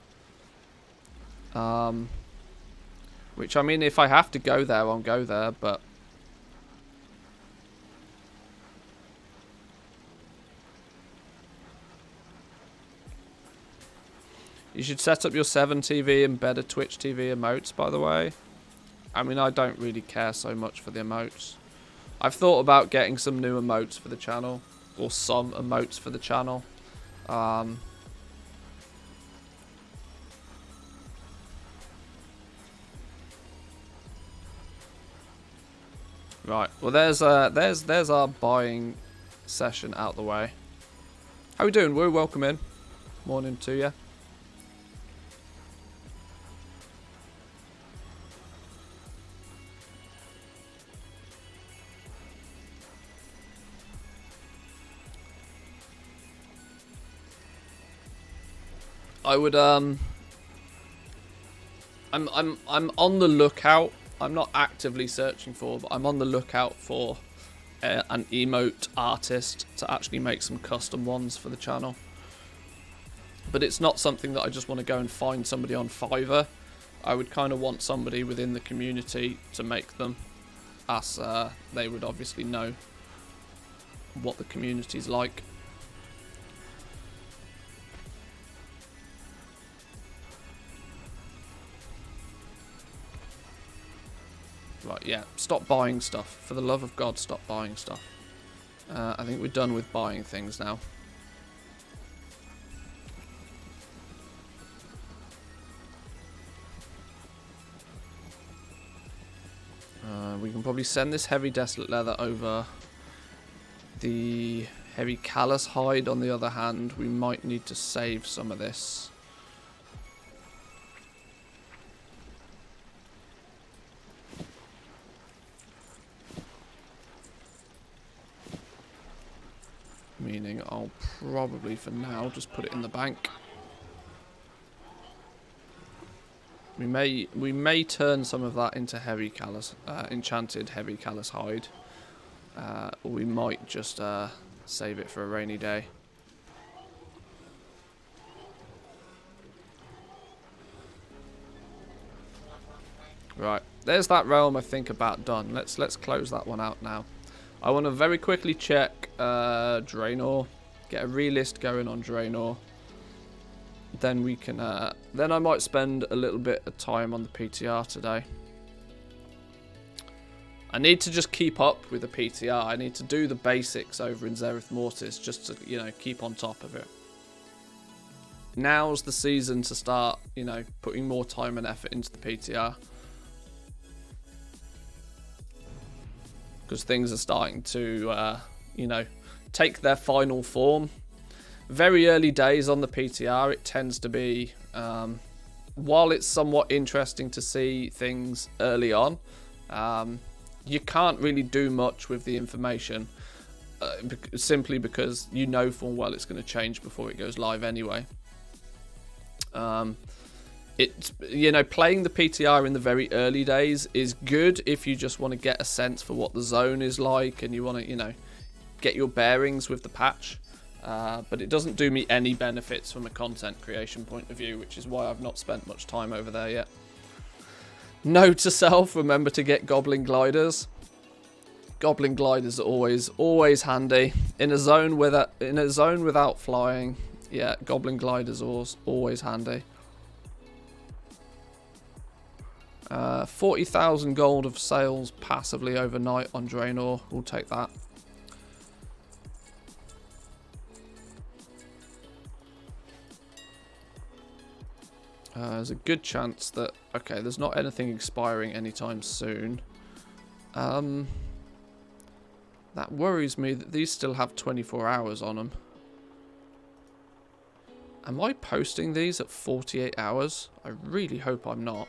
Which, I mean, if I have to go there, I'll go there, but... You should set up your 7 TV and better Twitch TV emotes, by the way. I mean, I don't really care so much for the emotes. I've thought about getting some new emotes for the channel. Or some emotes for the channel. Right, well there's our buying session out the way. How we doing? We're welcome in. Morning to you. I would I'm on the lookout. I'm not actively searching for, but I'm on the lookout for an emote artist to actually make some custom ones for the channel. But it's not something that I just want to go and find somebody on Fiverr. I would kind of want somebody within the community to make them, as they would obviously know what the community's like. Right, yeah, stop buying stuff. For the love of God, stop buying stuff. I think we're done with buying things now. We can probably send this heavy desolate leather over. The heavy callous hide, on the other hand, we might need to save some of this. Meaning I'll probably, for now, just put it in the bank. We may turn some of that into heavy callous, enchanted heavy callous hide. Or we might just save it for a rainy day. Right, there's that realm I think about done. Let's close that one out now. I want to very quickly check Draenor, get a relist going on Draenor. Then we can, then I might spend a little bit of time on the PTR today. I need to just keep up with the PTR. I need to do the basics over in Zereth Mortis just to, you know, keep on top of it. Now's the season to start, you know, putting more time and effort into the PTR. Because things are starting to, you know, take their final form. Very early days on the PTR, it tends to be, while it's somewhat interesting to see things early on, you can't really do much with the information, simply because you know full well it's going to change before it goes live anyway. It's, you know, playing the PTR in the very early days is good if you just want to get a sense for what the zone is like and you want to, you know, get your bearings with the patch. But it doesn't do me any benefits from a content creation point of view, which is why I've not spent much time over there yet. Note to self, remember to get Goblin Gliders. Goblin Gliders are always handy. In a zone without flying, yeah, Goblin Gliders are always handy. 40,000 gold of sales passively overnight on Draenor. We'll take that. There's a good chance that... Okay, there's not anything expiring anytime soon. That worries me that these still have 24 hours on them. Am I posting these at 48 hours? I really hope I'm not.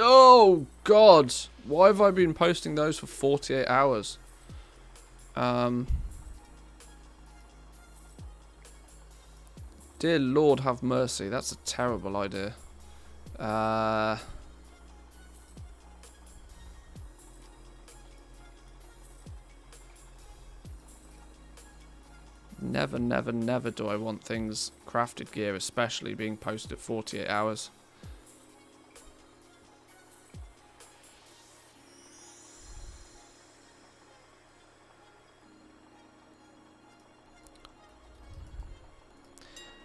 Oh, God. Why have I been posting those for 48 hours? Dear Lord have mercy. That's a terrible idea. Never, never, never do I want things crafted gear, especially being posted at 48 hours.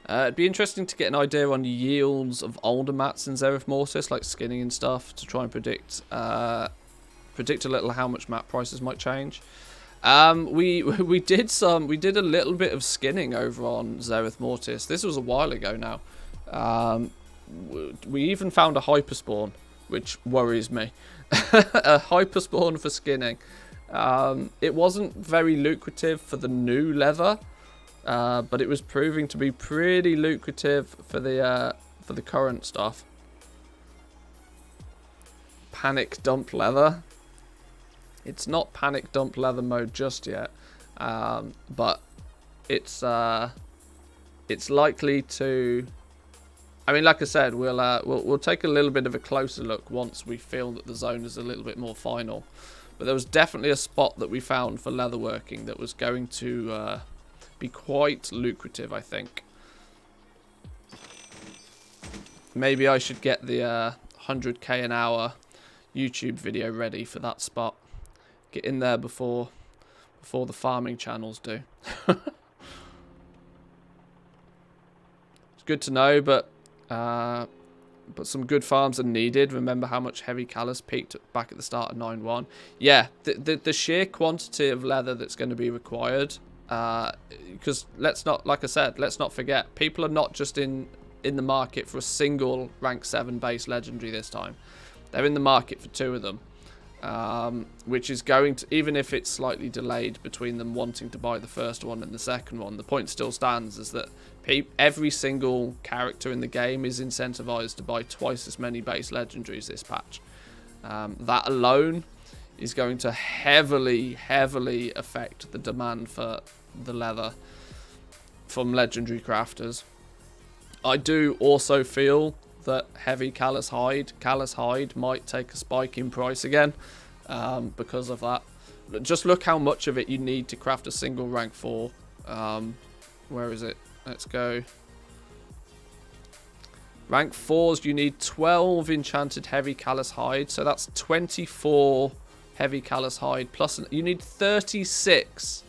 It'd be interesting to get an idea on yields of older mats in Zereth Mortis, like skinning and stuff, to try and predict a little how much mat prices might change. We did a little bit of skinning over on Zereth Mortis. This was a while ago now. We even found a hyperspawn, which worries me. A hyperspawn for skinning. It wasn't very lucrative for the new leather. But it was proving to be pretty lucrative for the current stuff. Panic dump leather. It's not panic dump leather mode just yet, but it's likely to. I mean, like I said, we'll take a little bit of a closer look once we feel that the zone is a little bit more final. But there was definitely a spot that we found for leatherworking that was going to. Be quite lucrative, I think. Maybe I should get the 100k an hour YouTube video ready for that spot. Get in there before the farming channels do. It's good to know, but some good farms are needed. Remember how much heavy callus peaked back at the start of 9.1. Yeah, the sheer quantity of leather that's going to be required. Because let's not forget, people are not just in the market for a single rank 7 base legendary this time. They're in the market for 2 of them, which is going to, even if it's slightly delayed between them wanting to buy the first one and the second one, the point still stands is that every single character in the game is incentivized to buy twice as many base legendaries this patch. That alone is going to heavily affect the demand for the leather from legendary crafters. I do also feel that heavy callus hide might take a spike in price again because of that. Just look how much of it you need to craft a single rank 4. Where is it? Let's go. Rank 4s, you need 12 enchanted heavy callus hide, so that's 24 heavy callus hide, plus you need 36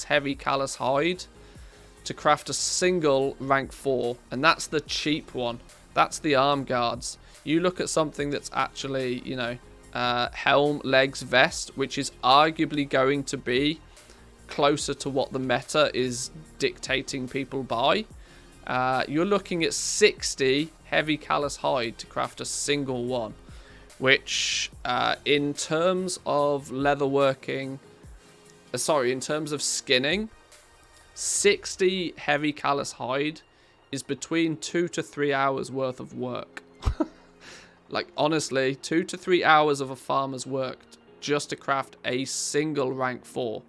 heavy callus hide to craft a single rank 4, and that's the cheap one. That's the arm guards. You look at something that's actually, you know, helm, legs, vest, which is arguably going to be closer to what the meta is dictating people buy. You're looking at 60 heavy callus hide to craft a single one. Which, in terms of leatherworking, in terms of skinning, 60 heavy callus hide is between 2 to 3 hours worth of work. Like, honestly, 2 to 3 hours of a farmer's work just to craft a single rank 4,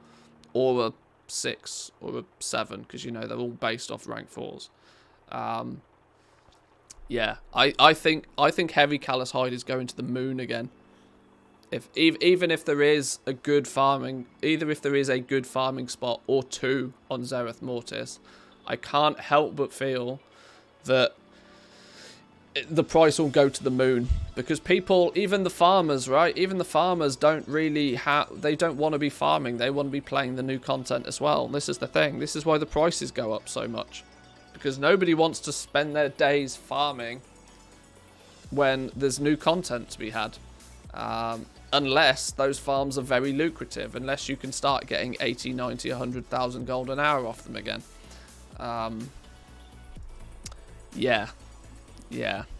or a 6, or a 7, because, you know, they're all based off rank 4s. Yeah, I think heavy callus hide is going to the moon again. Even if there is a good farming, either if there is a good farming spot or 2 on Zereth Mortis, I can't help but feel that the price will go to the moon, because people, even the farmers, right? Even the farmers don't really they don't want to be farming. They want to be playing the new content as well. This is the thing. This is why the prices go up so much. Because nobody wants to spend their days farming when there's new content to be had. Unless those farms are very lucrative. Unless you can start getting 80, 90, 100,000 gold an hour off them again. Yeah.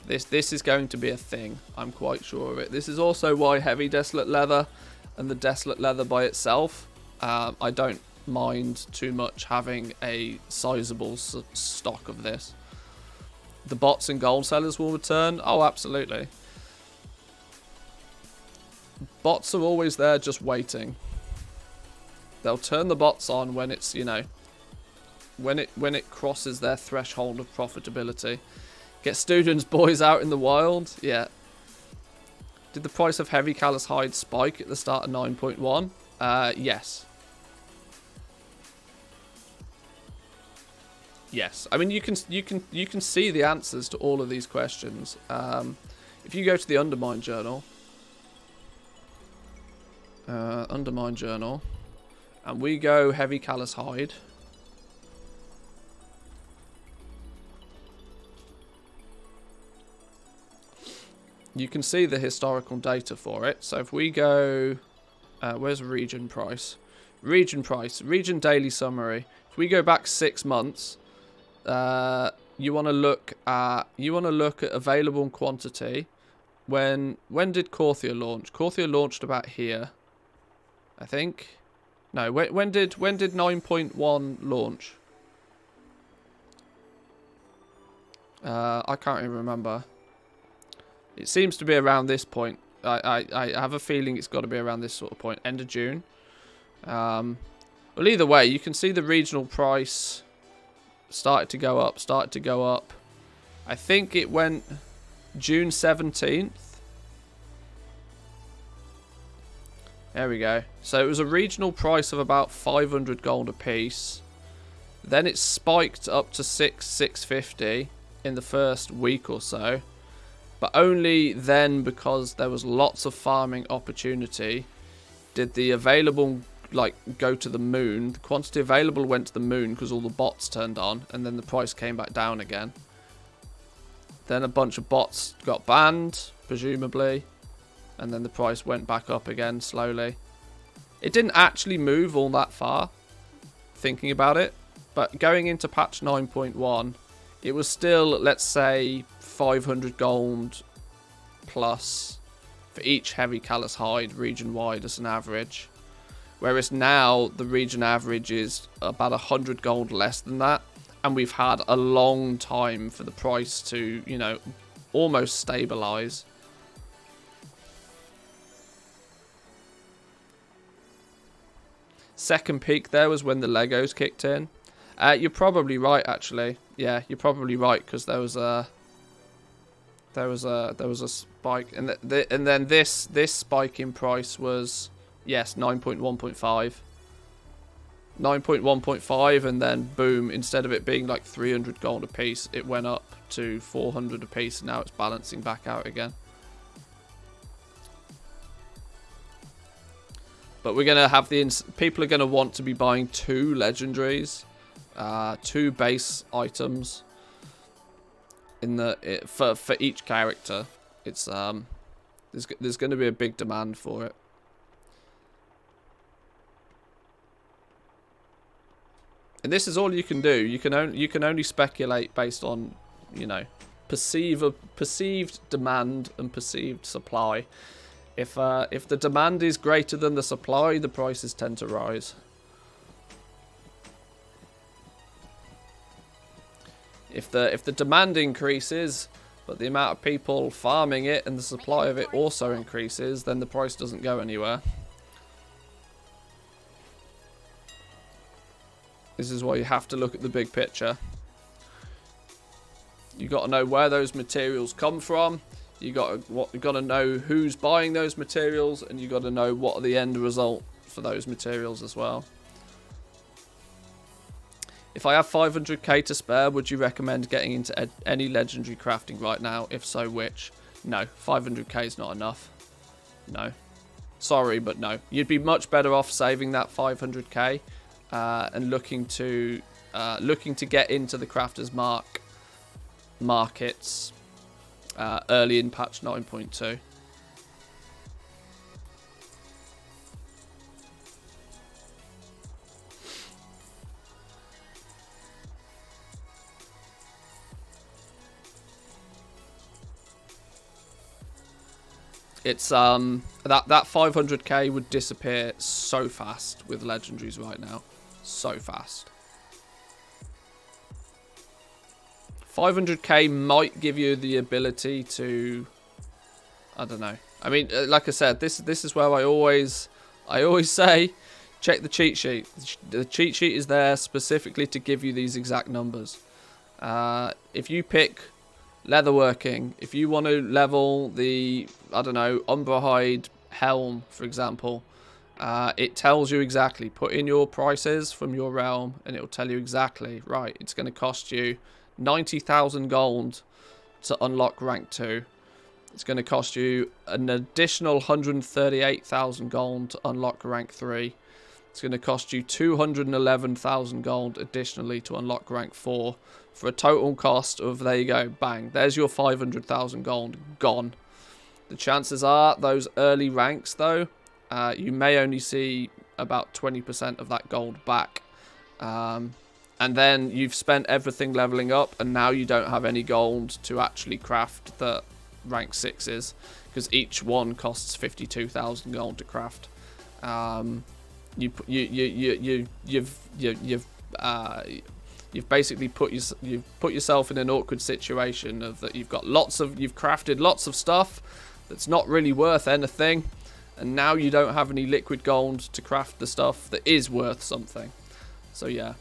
This is going to be a thing. I'm quite sure of it. This is also why heavy desolate leather and the desolate leather by itself, I don't mind too much having a sizable stock of this. The bots and gold sellers will return. Oh, absolutely. Bots are always there just waiting. They'll turn the bots on when it's, you know, when it crosses their threshold of profitability. Get students boys out in the wild. Yeah. Did the price of heavy callus hide spike at the start of 9.1? Yes. Yes. I mean, you can see the answers to all of these questions. If you go to the Undermine Journal, and we go Heavy Callous Hide. You can see the historical data for it. So if we go, where's region price? Region price, region daily summary. If we go back 6 months, you want to look at available quantity. When did Corthia launch? Corthia launched about here, I think. No, when did 9.1 launch? I can't even remember. It seems to be around this point. I have a feeling it's got to be around this sort of point. End of June. Well, either way, you can see the regional price started to go up. I think it went June 17th. There we go. So it was a regional price of about 500 gold a piece. Then it spiked up to 650 in the first week or so. But only then, because there was lots of farming opportunity, did the available go to the moon. The quantity available went to the moon because all the bots turned on, and then the price came back down again. Then a bunch of bots got banned, presumably, and then the price went back up again slowly. It didn't actually move all that far, thinking about it, but going into patch 9.1, it was still, let's say, 500 gold plus for each Heavy Callous Hide region-wide as an average. Whereas now, the region average is about 100 gold less than that. And we've had a long time for the price to, you know, almost stabilize. Second peak there was when the Legos kicked in. You're probably right, actually. Yeah, you're probably right, because there was a spike, and then this spike in price was, yes, 9.1.5. 9.1.5, and then boom, instead of it being like 300 gold a piece, it went up to 400 a piece, and now it's balancing back out again. But we're gonna have people are gonna want to be buying 2 legendaries, 2 base items for each character. It's there's going to be a big demand for it. And this is all you can do. You can only speculate based on, you know, perceived demand and perceived supply. If the demand is greater than the supply, the prices tend to rise. If the demand increases, but the amount of people farming it and the supply of it also increases, then the price doesn't go anywhere. This is why you have to look at the big picture. You got to know where those materials come from. You got to know who's buying those materials, and you got to know what are the end result for those materials as well. If I have 500k to spare, would you recommend getting into any legendary crafting right now? If so, which? No, 500k is not enough. No. Sorry, but no. You'd be much better off saving that 500k and looking to get into the Crafters markets early in patch 9.2. It's that 500k would disappear so fast with legendaries right now. So fast. 500k might give you the ability to, I don't know. I mean, like I said, this is where I always say, check the cheat sheet. The cheat sheet is there specifically to give you these exact numbers. If you pick leatherworking, if you want to level the, I don't know, Umbra Hide helm, for example, it tells you exactly. Put in your prices from your realm, and it will tell you exactly. Right, it's going to cost you 90,000 gold to unlock rank 2. It's going to cost you an additional 138,000 gold to unlock rank 3. It's going to cost you 211,000 gold additionally to unlock rank 4. For a total cost of, there you go, bang. There's your 500,000 gold gone. The chances are, those early ranks though, you may only see about 20% of that gold back. And then you've spent everything leveling up, and now you don't have any gold to actually craft the rank 6s, because each one costs 52,000 gold to craft. You've basically put yourself in an awkward situation of that you've crafted lots of stuff that's not really worth anything, and now you don't have any liquid gold to craft the stuff that is worth something. So yeah.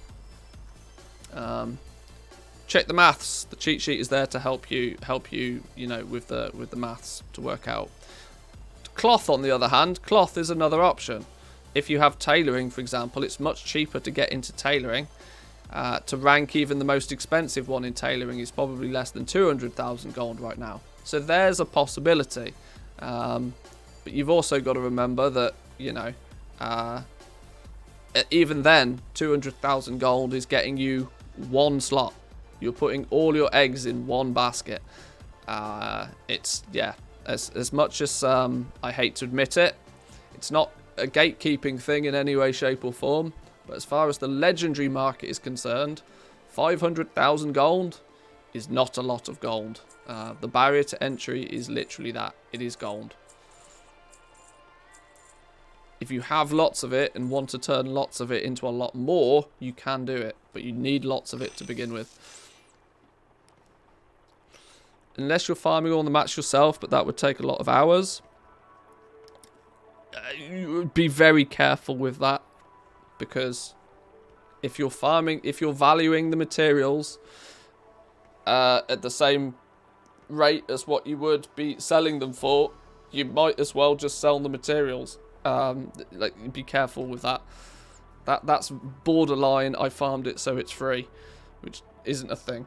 Check the maths. The cheat sheet is there to help you, you know, with the maths to work out. Cloth, on the other hand, cloth is another option. If you have tailoring, for example, it's much cheaper to get into tailoring. To rank even the most expensive one in tailoring is probably less than 200,000 gold right now. So there's a possibility. But you've also got to remember that, you know, even then, 200,000 gold is getting you one slot. You're putting all your eggs in one basket. It's, yeah, as much as I hate to admit it, it's not a gatekeeping thing in any way, shape or form. But as far as the legendary market is concerned, 500,000 gold is not a lot of gold. The barrier to entry is literally that. It is gold. If you have lots of it and want to turn lots of it into a lot more, you can do it. But you need lots of it to begin with. Unless you're farming on the mats yourself, but that would take a lot of hours. You would be very careful with that. Because if you're valuing the materials at the same rate as what you would be selling them for, you might as well just sell the materials. Like, be careful with that. That's borderline. I farmed it so it's free, which isn't a thing.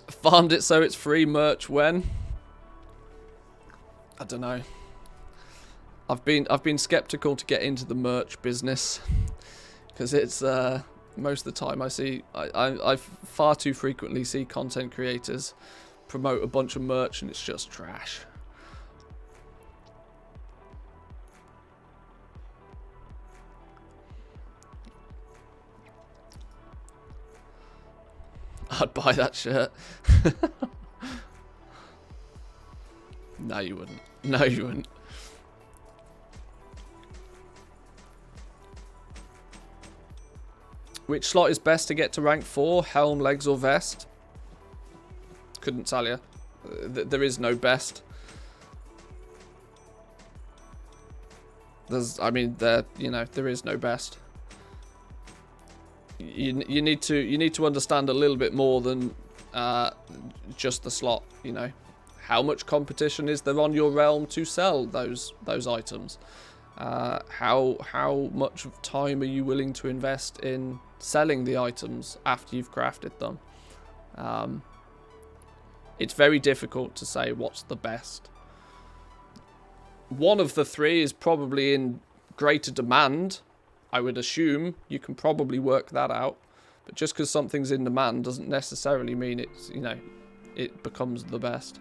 Farmed it so it's free merch when? I don't know. I've been skeptical to get into the merch business because it's most of the time I far too frequently see content creators promote a bunch of merch and it's just trash. I'd buy that shirt. No, you wouldn't. No, you wouldn't. Which slot is best to get to rank 4? Helm, legs, or vest? Couldn't tell you. There is no best. There is no best. You need to understand a little bit more than just the slot. You know, how much competition is there on your realm to sell those items? How much time are you willing to invest in selling the items after you've crafted them? It's very difficult to say what's the best. One of the three is probably in greater demand. I would assume you can probably work that out. But just because something's in demand doesn't necessarily mean it's, you know, it becomes the best.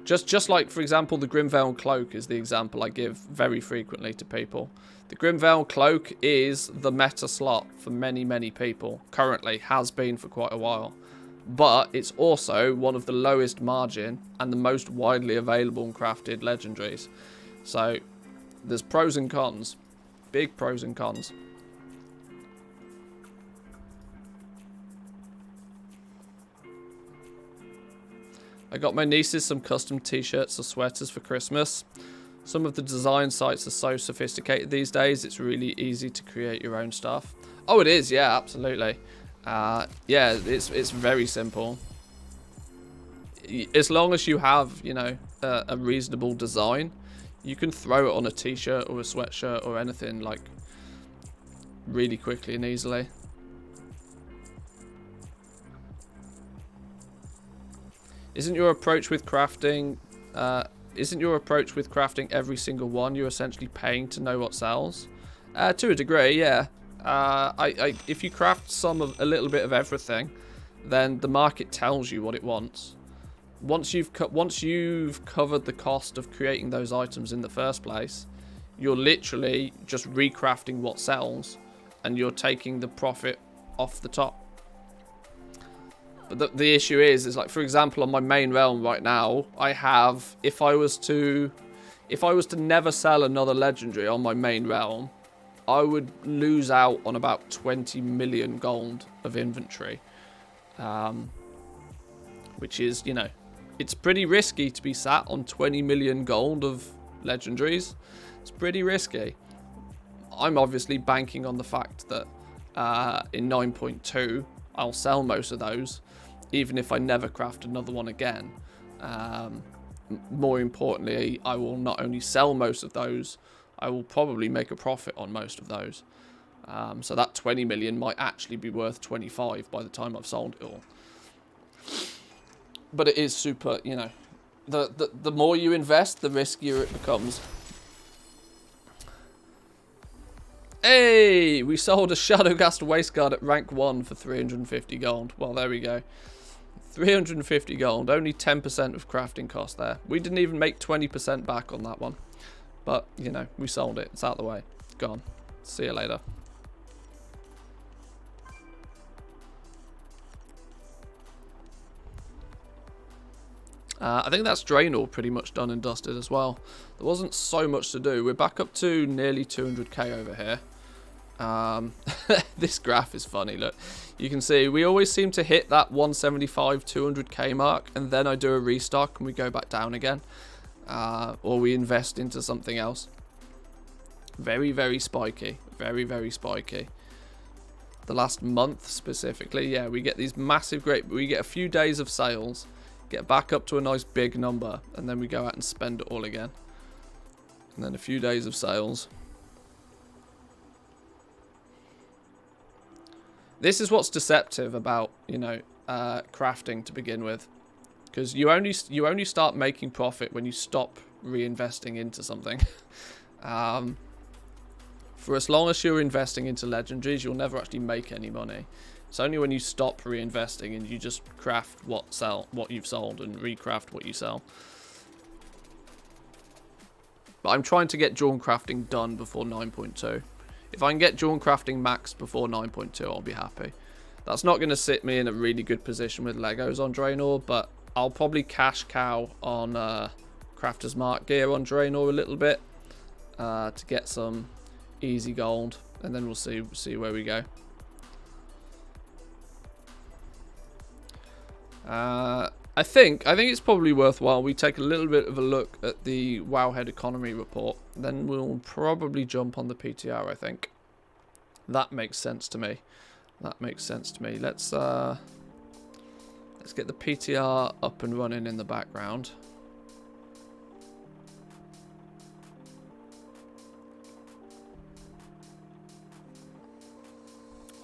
Just like, for example, the Grimveil Cloak is the example I give very frequently to people. The Grimveil Cloak is the meta slot for many, many people. Currently, has been for quite a while. But it's also one of the lowest margin and the most widely available and crafted legendaries. So, there's pros and cons. Big pros and cons. I got my nieces some custom t-shirts or sweaters for Christmas. Some of the design sites are so sophisticated these days, it's really easy to create your own stuff. Oh, it is, yeah, absolutely. Yeah, it's very simple. as long as you have, you know, a reasonable design, you can throw it on a t-shirt or a sweatshirt or anything, like, really quickly and easily. Isn't your approach with crafting every single one you're essentially paying to know what sells? To a degree, yeah. If you craft a little bit of everything, then the market tells you what it wants. Once you've covered the cost of creating those items in the first place, you're literally just recrafting what sells, and you're taking the profit off the top. But the issue is like, for example, on my main realm right now, I have, if I was to never sell another legendary on my main realm, I would lose out on about 20 million gold of inventory. Which is, you know, it's pretty risky to be sat on 20 million gold of legendaries. It's pretty risky. I'm obviously banking on the fact that in 9.2, I'll sell most of those, even if I never craft another one again. More importantly, I will not only sell most of those, I will probably make a profit on most of those. So that 20 million might actually be worth 25 by the time I've sold it all. But it is super, you know, the more you invest, the riskier it becomes. Hey, we sold a Shadowcast Wasteguard at rank 1 for 350 gold. Well, there we go. 350 gold, only 10% of crafting cost there. We didn't even make 20% back on that one. But, you know, we sold it. It's out the way. Gone. See you later. I think that's Draenor pretty much done and dusted as well. There wasn't so much to do. We're back up to nearly 200k over here. This graph is funny, look. You can see we always seem to hit that 175, 200k mark, and then I do a restock and we go back down again. Or we invest into something else. Very, very spiky. Very, very spiky. The last month specifically, yeah, we get these massive we get a few days of sales, get back up to a nice big number, and then we go out and spend it all again. And then a few days of sales. This is what's deceptive about, you know, crafting to begin with, because you only start making profit when you stop reinvesting into something. For as long as you're investing into legendaries, you'll never actually make any money. It's only when you stop reinvesting and you just craft what you've sold and recraft what you sell. But I'm trying to get Dawn crafting done before 9.2. If I can get Dawn crafting max before 9.2, I'll be happy. That's not going to sit me in a really good position with Legos on Draenor, but I'll probably cash cow on Crafter's Mark gear on Draenor a little bit to get some easy gold, and then we'll see where we go. I think it's probably worthwhile we take a little bit of a look at the Wowhead economy report. Then we'll probably jump on the PTR, I think. That makes sense to me. That makes sense to me. Let's get the PTR up and running in the background.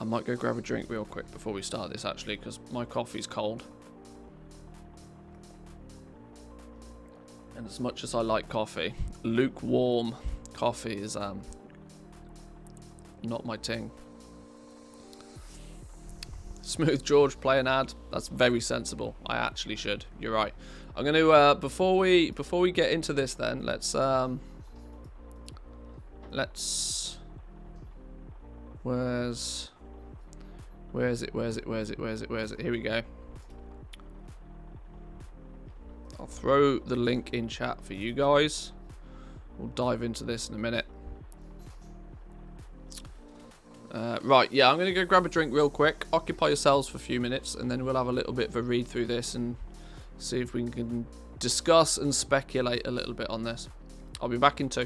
I might go grab a drink real quick before we start this, actually, because my coffee's cold. And as much as I like coffee, lukewarm coffee is not my thing. Smooth George, play an ad. That's very sensible. I actually should. You're right. I'm going to before we get into this, then let's where's it? Here we go. I'll throw the link in chat for you guys. We'll dive into this in a minute. Right, yeah, I'm going to go grab a drink real quick. Occupy yourselves for a few minutes, and then we'll have a little bit of a read through this and see if we can discuss and speculate a little bit on this. I'll be back in 2.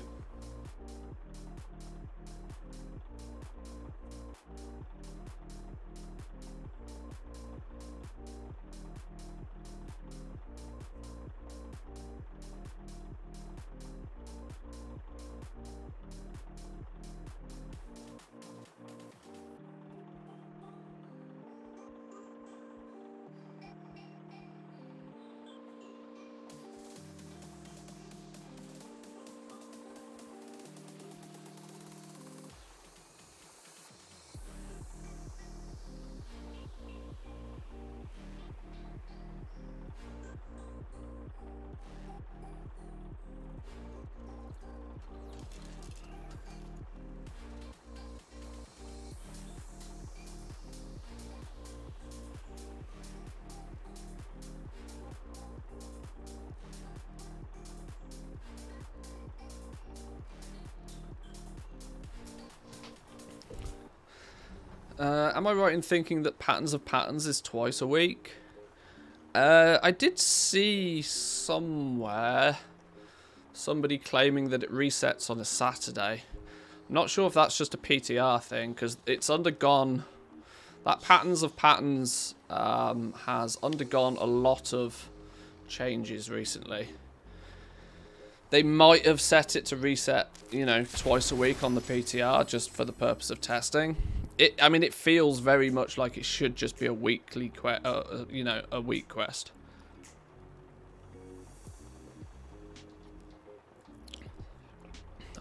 Am I right in thinking that Patterns of Patterns is twice a week? I did see somewhere somebody claiming that it resets on a Saturday. I'm not sure if that's just a PTR thing, because it's undergone... That Patterns of Patterns has undergone a lot of changes recently. They might have set it to reset, you know, twice a week on the PTR just for the purpose of testing. I mean, it feels very much like it should just be a weekly quest, you know, a week quest.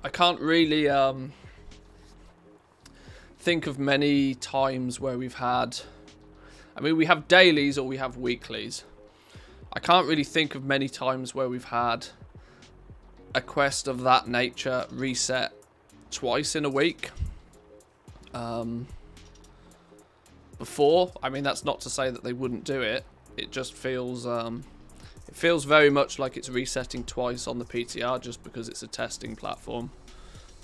I can't really think of many times where we've had... I mean, we have dailies or we have weeklies. I can't really think of many times where we've had a quest of that nature reset twice in a week. Before, I mean, that's not to say that they wouldn't do it. It just feels, it feels very much like it's resetting twice on the PTR just because it's a testing platform.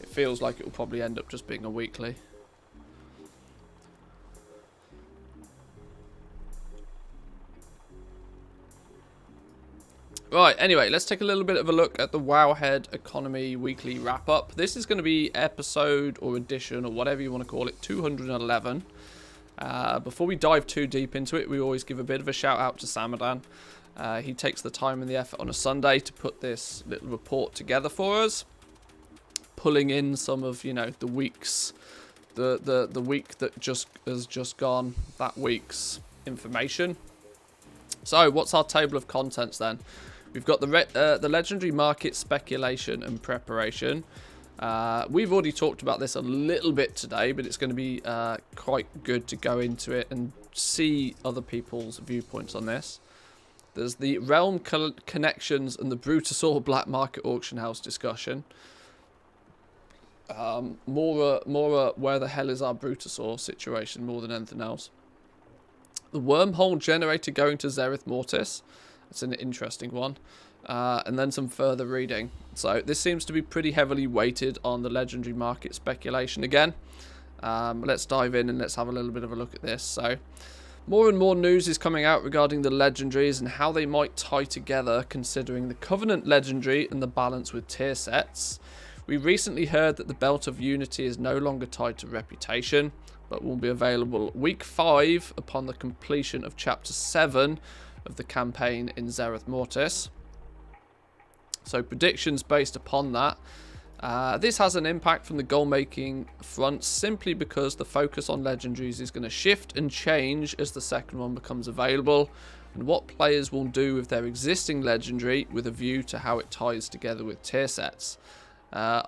It feels like it will probably end up just being a weekly. Right, anyway, let's take a little bit of a look at the Wowhead Economy Weekly Wrap-Up. This is going to be episode or edition or whatever you want to call it, 211. Before we dive too deep into it, we always give a bit of a shout out to Samadan. He takes the time and the effort on a Sunday to put this little report together for us, pulling in some of, you know, the week's, the week that has just gone, that week's information. So, what's our table of contents then? We've got the legendary market speculation and preparation. We've already talked about this a little bit today, but it's going to be quite good to go into it and see other people's viewpoints on this. There's the realm connections and the Brutosaur black market auction house discussion. More where the hell is our Brutosaur situation more than anything else. The wormhole generator going to Zereth Mortis. That's an interesting one. And then some further reading. So this seems to be pretty heavily weighted on the legendary market speculation again. Let's dive in and let's have a little bit of a look at this. So more and more news is coming out regarding the legendaries and how they might tie together considering the Covenant legendary and the balance with tier sets. We recently heard that the Belt of Unity is no longer tied to reputation, but will be available week 5 upon the completion of chapter 7 of the campaign in Zereth Mortis. So predictions based upon that. This has an impact from the goal making front simply because the focus on legendaries is going to shift and change as the second one becomes available, and what players will do with their existing legendary with a view to how it ties together with tier sets.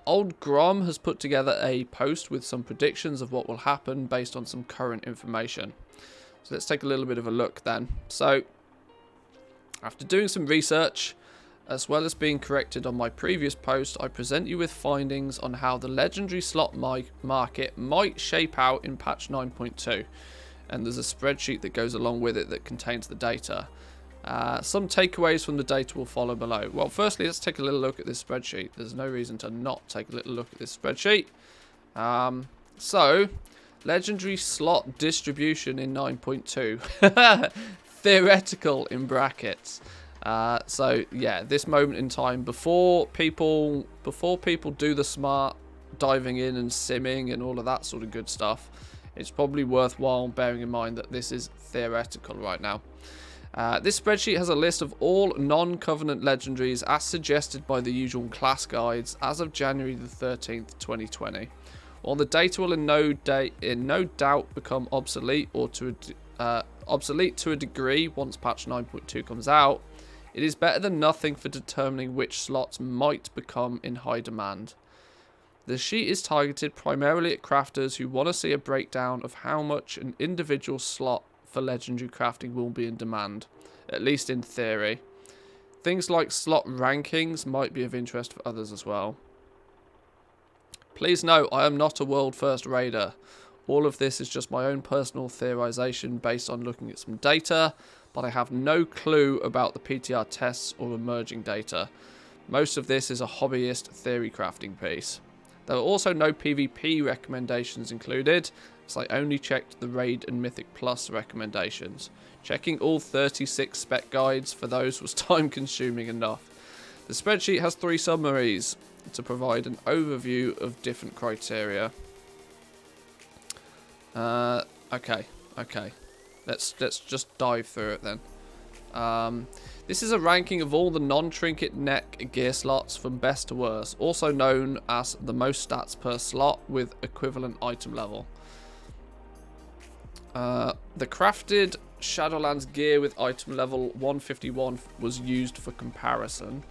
Old Grom has put together a post with some predictions of what will happen based on some current information. So let's take a little bit of a look then. So after doing some research, as well as being corrected on my previous post, I present you with findings on how the legendary slot market might shape out in patch 9.2. And there's a spreadsheet that goes along with it that contains the data. Some takeaways from the data will follow below. Well, firstly, let's take a little look at this spreadsheet. There's no reason to not take a little look at this spreadsheet. So, legendary slot distribution in 9.2. Theoretical in brackets. So yeah, this moment in time, before people do the smart diving in and simming and all of that sort of good stuff, it's probably worthwhile bearing in mind that this is theoretical right now. This spreadsheet has a list of all non-Covenant legendaries as suggested by the usual class guides as of January the 13th, 2020. While the data will in no doubt become obsolete or obsolete to a degree once patch 9.2 comes out, it is better than nothing for determining which slots might become in high demand. The sheet is targeted primarily at crafters who want to see a breakdown of how much an individual slot for legendary crafting will be in demand, at least in theory. Things like slot rankings might be of interest for others as well. Please note, I am not a world first raider. All of this is just my own personal theorization based on looking at some data, but I have no clue about the PTR tests or emerging data. Most of this is a hobbyist theory crafting piece. There are also no PvP recommendations included, so I only checked the Raid and Mythic Plus recommendations. Checking all 36 spec guides for those was time consuming enough. The spreadsheet has 3 summaries to provide an overview of different criteria. Okay. Let's just dive through it then. This is a ranking of all the non-trinket neck gear slots from best to worst, also known as the most stats per slot with equivalent item level. The crafted Shadowlands gear with item level 151 was used for comparison.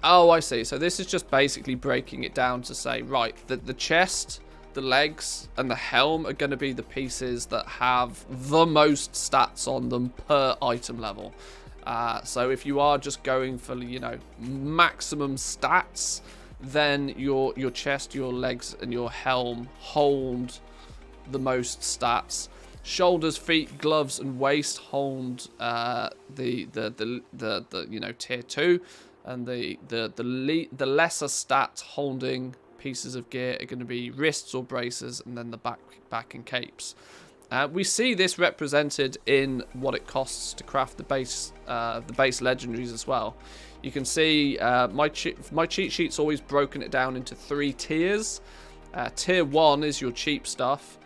Oh, I see. So this is just basically breaking it down to say, right, the chest, the legs, and the helm are going to be the pieces that have the most stats on them per item level. So if you are just going for, you know, maximum stats, then your chest, your legs, and your helm hold the most stats. Shoulders, feet, gloves, and waist hold the you know, tier 2, and the lesser stats holding pieces of gear are going to be wrists or braces, and then the back and capes. We see this represented in what it costs to craft the base legendaries as well. You can see my cheat sheet's always broken it down into 3 tiers. Tier 1 is your cheap stuff.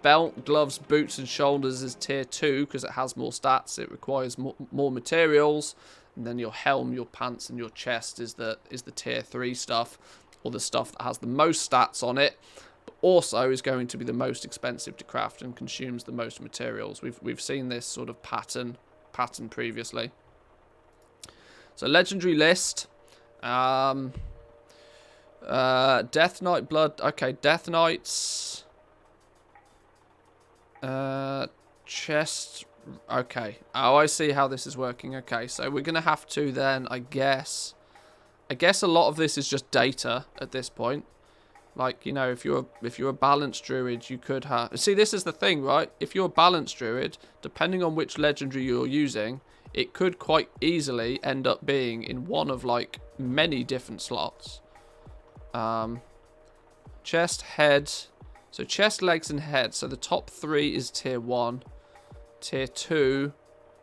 Belt, gloves, boots, and shoulders is tier 2 because it has more stats. It requires more materials. And then your helm, your pants, and your chest is the tier 3 stuff, or the stuff that has the most stats on it, but also is going to be the most expensive to craft and consumes the most materials. We've seen this sort of pattern previously. So legendary list. Death Knight blood. Okay, Death Knights. Chest. Okay. Oh, I see how this is working. Okay, so we're gonna have to then, I guess a lot of this is just data at this point. Like, you know, if you're a balanced druid, you could have. See, this is the thing, right? If you're a balanced druid, depending on which legendary you're using, it could quite easily end up being in one of like many different slots. Chest, head. So chest, legs, and head. So the top 3 is tier 1, tier 2,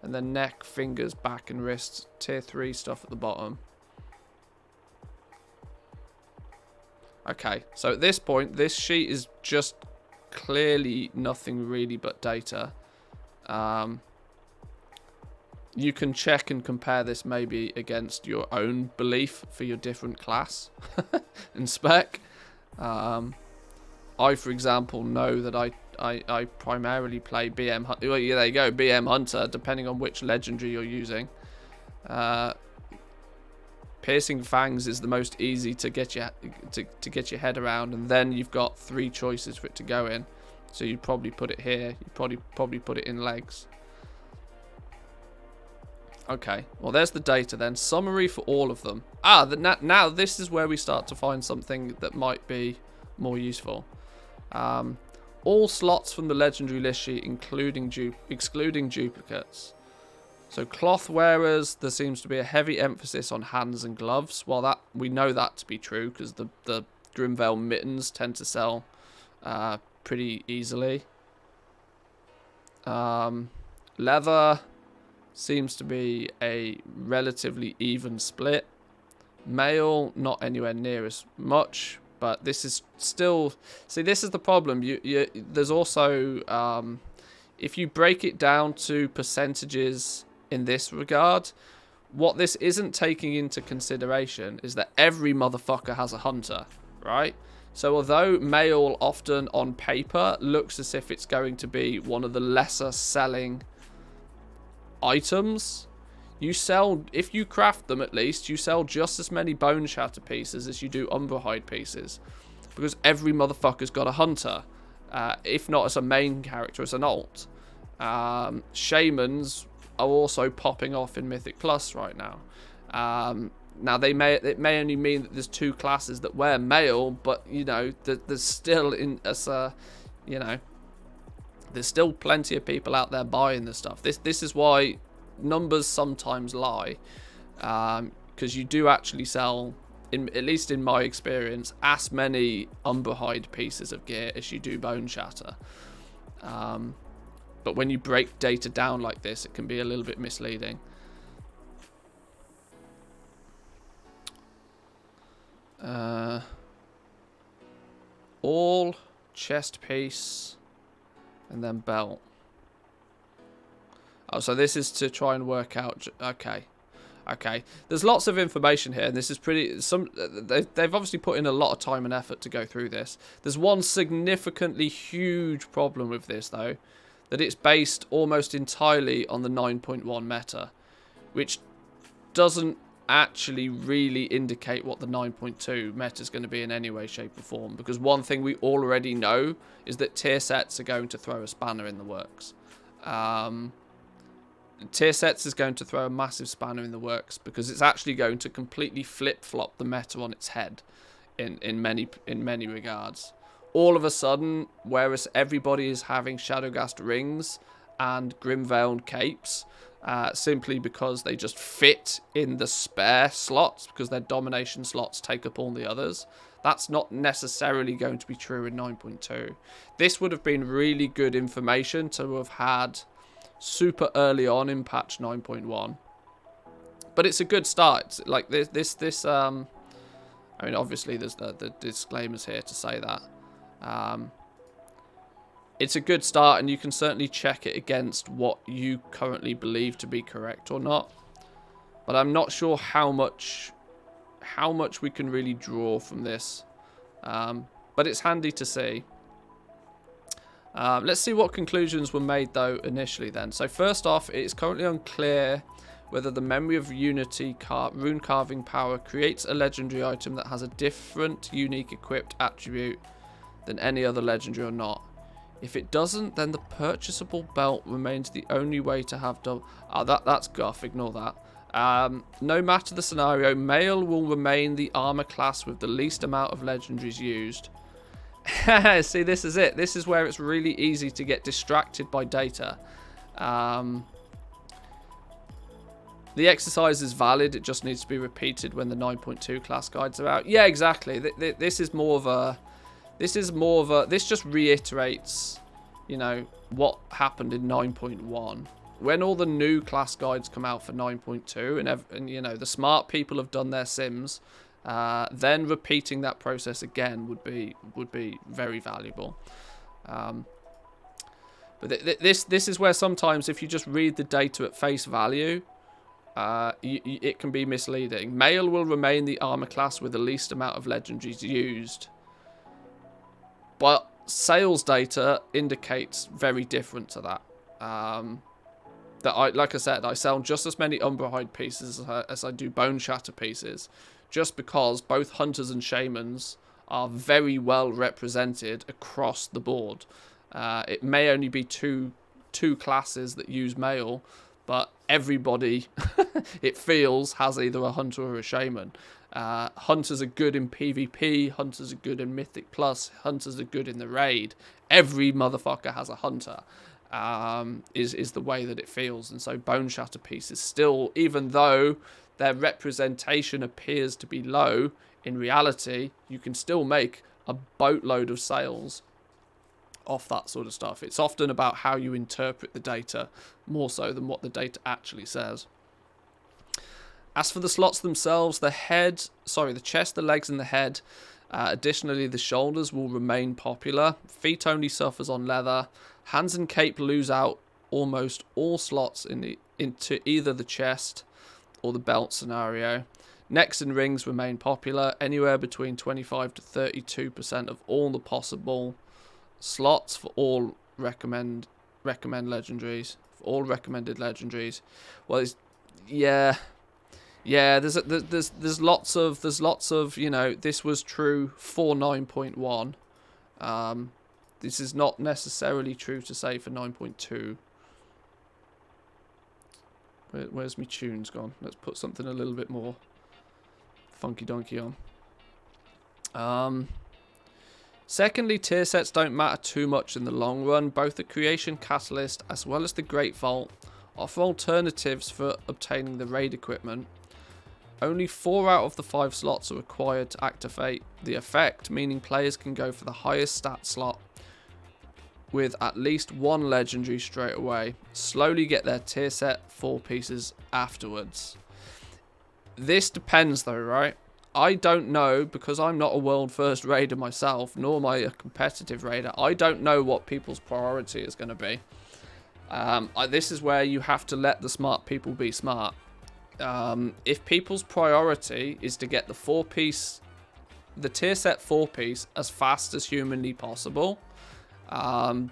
and then neck, fingers, back, and wrists. Tier 3 stuff at the bottom. Okay, so at this point, this sheet is just clearly nothing really but data. You can check and compare this maybe against your own belief for your different class and spec. I, for example, know that I primarily play BM Hunter. Well, yeah, there you go, BM Hunter, depending on which legendary you're using. Piercing Fangs is the most easy to get your head around, and then you've got 3 choices for it to go in. So you'd probably put it here. You'd probably put it in legs. Okay, well there's the data then. Summary for all of them. Now this is where we start to find something that might be more useful. All slots from the legendary list sheet, excluding duplicates. So cloth wearers, there seems to be a heavy emphasis on hands and gloves. Well, that we know that to be true because the Grimvale mittens tend to sell pretty easily. Leather seems to be a relatively even split. Mail, not anywhere near as much. But this is still... See, this is the problem. There's also... if you break it down to percentages in this regard, what this isn't taking into consideration is that every motherfucker has a hunter, right? So although mail often on paper looks as if it's going to be one of the lesser selling items, you sell, if you craft them at least, you sell just as many bone shatter pieces as you do umberhide pieces, because every motherfucker's got a hunter, if not as a main character, as an alt. Shamans are also popping off in Mythic Plus right now. Now it may only mean that there's 2 classes that wear mail, but you know there's still there's still plenty of people out there buying this stuff. This is why. Numbers sometimes lie, because you do actually sell at least in my experience, as many Umberhide pieces of gear as you do Bone Shatter. But when you break data down like this, it can be a little bit misleading. All chest piece and then belt. Oh, so this is to try and work out. Okay. There's lots of information here, and this is pretty. They've obviously put in a lot of time and effort to go through this. There's one significantly huge problem with this, though, that it's based almost entirely on the 9.1 meta, which doesn't actually really indicate what the 9.2 meta is going to be in any way, shape, or form. Because one thing we already know is that tier sets are going to throw a spanner in the works. Tier sets is going to throw a massive spanner in the works because it's actually going to completely flip-flop the meta on its head in many regards. All of a sudden, whereas everybody is having Shadowgast rings and Grimveiled capes, simply because they just fit in the spare slots because their domination slots take up all the others, that's not necessarily going to be true in 9.2. This would have been really good information to have had super early on in patch 9.1, but it's a good start. It's like this I mean, obviously there's the disclaimers here to say that it's a good start, and you can certainly check it against what you currently believe to be correct or not, but I'm not sure how much we can really draw from this, but it's handy to see. Let's see what conclusions were made, though, initially then. So first off, it's currently unclear whether the Memory of Unity rune carving power creates a legendary item that has a different unique equipped attribute than any other legendary or not. If it doesn't, then the purchasable belt remains the only way to have double... Oh, that's guff, ignore that. No matter the scenario, male will remain the armor class with the least amount of legendaries used. See, this is it. This is where it's really easy to get distracted by data. The exercise is valid. It just needs to be repeated when the 9.2 class guides are out. Yeah, exactly. This just reiterates, you know, what happened in 9.1. When all the new class guides come out for 9.2, and you know, the smart people have done their sims, then repeating that process again would be very valuable. But this is where sometimes if you just read the data at face value, it can be misleading. Male will remain the armor class with the least amount of legendaries used, but sales data indicates very different to that. Like I said, I sell just as many Umberhide pieces as I do Bone Shatter pieces, just because both hunters and shamans are very well represented across the board. It may only be two classes that use male, but everybody, it feels, has either a hunter or a shaman. Hunters are good in PvP, hunters are good in Mythic Plus, hunters are good in the raid. Every motherfucker has a hunter, is the way that it feels. And so Bone Shatter pieces still, even though their representation appears to be low, in reality, you can still make a boatload of sales off that sort of stuff. It's often about how you interpret the data more so than what the data actually says. As for the slots themselves, the chest, the legs and the head, additionally the shoulders will remain popular. Feet only suffers on leather. Hands and cape lose out almost all slots into either the chest or the belt scenario. Necks and rings remain popular, anywhere between 25 to 32% of all the possible slots for all recommended legendaries. Well, there's lots of, you know, this was true for 9.1. This is not necessarily true to say for 9.2. Where's my tunes gone? Let's put something a little bit more funky donkey on. Secondly, tier sets don't matter too much in the long run. Both the Creation Catalyst as well as the Great Vault offer alternatives for obtaining the raid equipment. Only 4 out of the 5 slots are required to activate the effect, meaning players can go for the highest stat slot with at least 1 legendary straight away. Slowly get their tier set 4 pieces afterwards. This depends though, right? I don't know, because I'm not a world first raider myself, nor am I a competitive raider. I don't know what people's priority is going to be. This is where you have to let the smart people be smart. If people's priority is to get the tier set 4 piece as fast as humanly possible,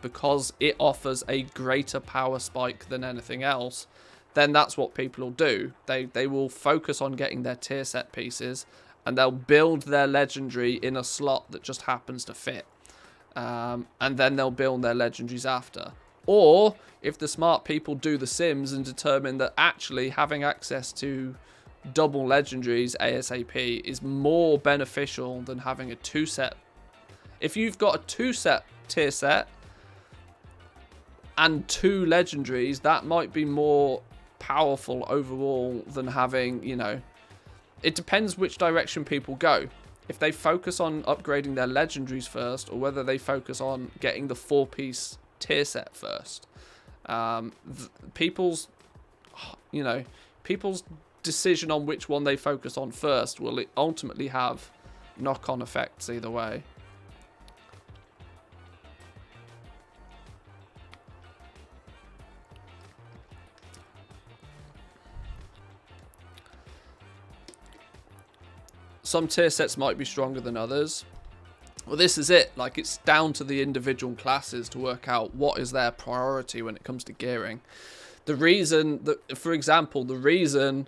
because it offers a greater power spike than anything else, then that's what people will do. They will focus on getting their tier set pieces, and they'll build their legendary in a slot that just happens to fit. And then they'll build their legendaries after. Or, if the smart people do the sims and determine that actually having access to double legendaries ASAP is more beneficial than having a 2 set. If you've got a 2 set tier set and 2 legendaries, that might be more powerful overall than having, you know, it depends which direction people go. If they focus on upgrading their legendaries first, or whether they focus on getting the 4-piece tier set first. People's decision on which one they focus on first will ultimately have knock-on effects either way. Some tier sets might be stronger than others. Well, this is it. Like, it's down to the individual classes to work out what is their priority when it comes to gearing. The reason that, for example, the reason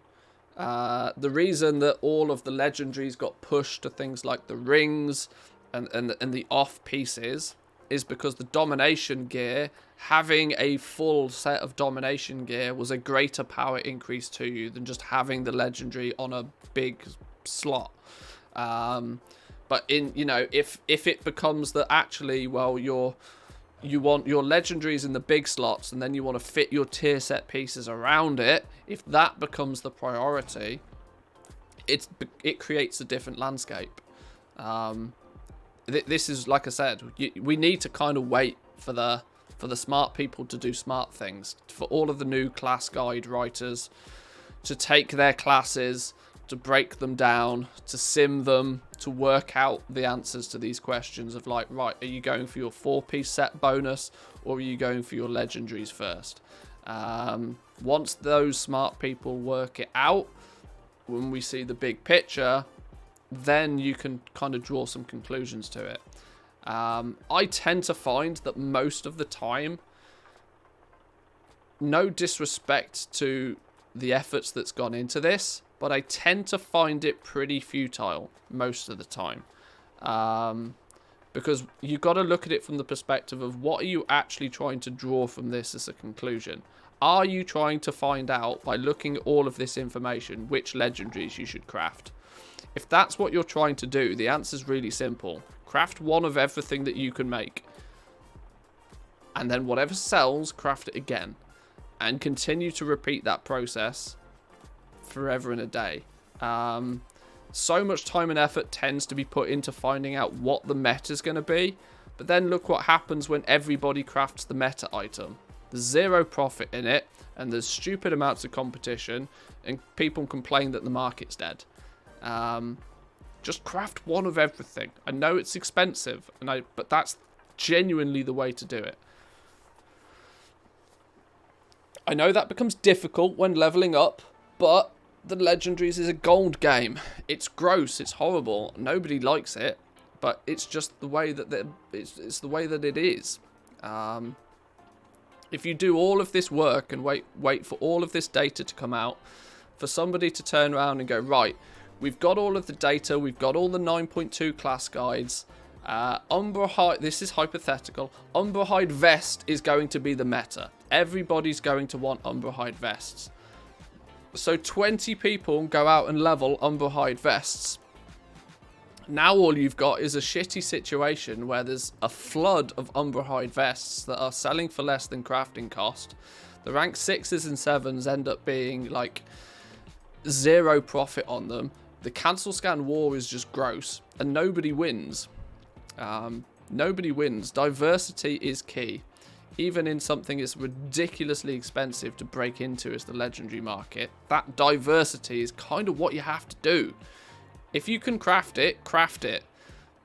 that all of the legendaries got pushed to things like the rings and the off pieces is because the domination gear, having a full set of domination gear, was a greater power increase to you than just having the legendary on a big slot. But if it becomes that actually, well, you want your legendaries in the big slots, and then you want to fit your tier set pieces around it, if that becomes the priority, it creates a different landscape. This is, like I said, we need to kind of wait for the smart people to do smart things, for all of the new class guide writers to take their classes, to break them down, to sim them, to work out the answers to these questions of like, right, are you going for your 4-piece set bonus, or are you going for your legendaries first? Once those smart people work it out, when we see the big picture, then you can kind of draw some conclusions to it. I tend to find that most of the time, no disrespect to the efforts that's gone into this, but I tend to find it pretty futile most of the time. Because you've got to look at it from the perspective of what are you actually trying to draw from this as a conclusion. Are you trying to find out, by looking at all of this information, which legendaries you should craft? If that's what you're trying to do, the answer's really simple. Craft 1 of everything that you can make. And then whatever sells, craft it again. And continue to repeat that process forever and a day. So much time and effort tends to be put into finding out what the meta is going to be, but then look what happens when everybody crafts the meta item. There's zero profit in it, and there's stupid amounts of competition, and people complain that the market's dead. Just craft 1 of everything. I know it's expensive, but that's genuinely the way to do it. I know that becomes difficult when leveling up, but the legendaries is a gold game. It's gross, it's horrible, nobody likes it, but it's just the way that it's the way that it is. If you do all of this work and wait for all of this data to come out, for somebody to turn around and go, right, we've got all of the data, we've got all the 9.2 class guides, this is hypothetical, Umbra Hide Vest is going to be the meta. Everybody's going to want Umbra Hide Vests. So 20 people go out and level Umbra Hide Vests. Now all you've got is a shitty situation where there's a flood of Umbra Hide Vests that are selling for less than crafting cost. The rank 6s and 7s end up being like zero profit on them. The cancel scan war is just gross, and nobody wins. Nobody wins. Diversity is key. Even in something as ridiculously expensive to break into as the legendary market, that diversity is kind of what you have to do. If you can craft it, craft it.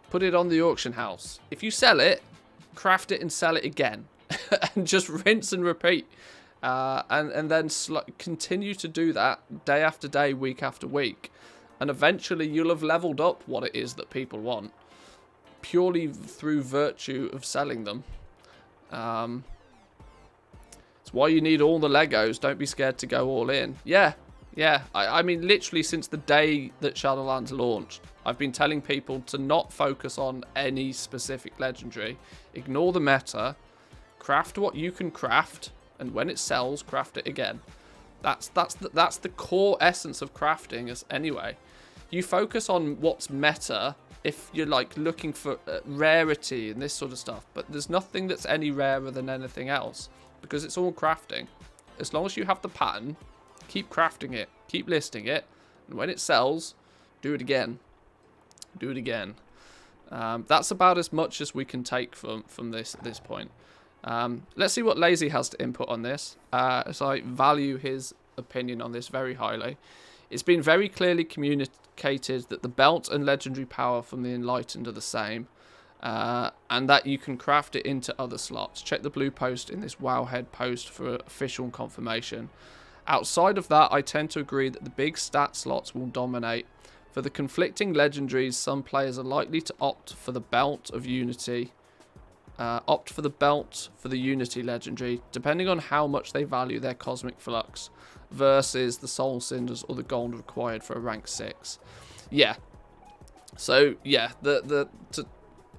Put it on the auction house. If you sell it, craft it and sell it again. And just rinse and repeat. And then continue to do that day after day, week after week. And eventually you'll have leveled up what it is that people want. Purely through virtue of selling them. It's why you need all the Legos. Don't be scared to go all in. Yeah. I mean, literally since the day that Shadowlands launched, I've been telling people to not focus on any specific legendary. Ignore the meta. Craft what you can craft, and when it sells, craft it again. That's the core essence of crafting. Anyway, you focus on what's meta if you're like looking for rarity and this sort of stuff, but there's nothing that's any rarer than anything else because it's all crafting. As long as you have the pattern, keep crafting it, keep listing it, and when it sells, do it again. Do it again. That's about as much as we can take from this point. Let's see what Lazy has to input on this, as I value his opinion on this very highly. It's been very clearly communicated that the belt and legendary power from the Enlightened are the same, and that you can craft it into other slots. Check the blue post in this Wowhead post for official confirmation. Outside of that, I tend to agree that the big stat slots will dominate. For the conflicting legendaries, some players are likely to opt for the belt of Unity. Opt for the belt for the Unity legendary, depending on how much they value their Cosmic Flux, versus the Soul Cinders or the gold required for a rank 6. Yeah. So, yeah,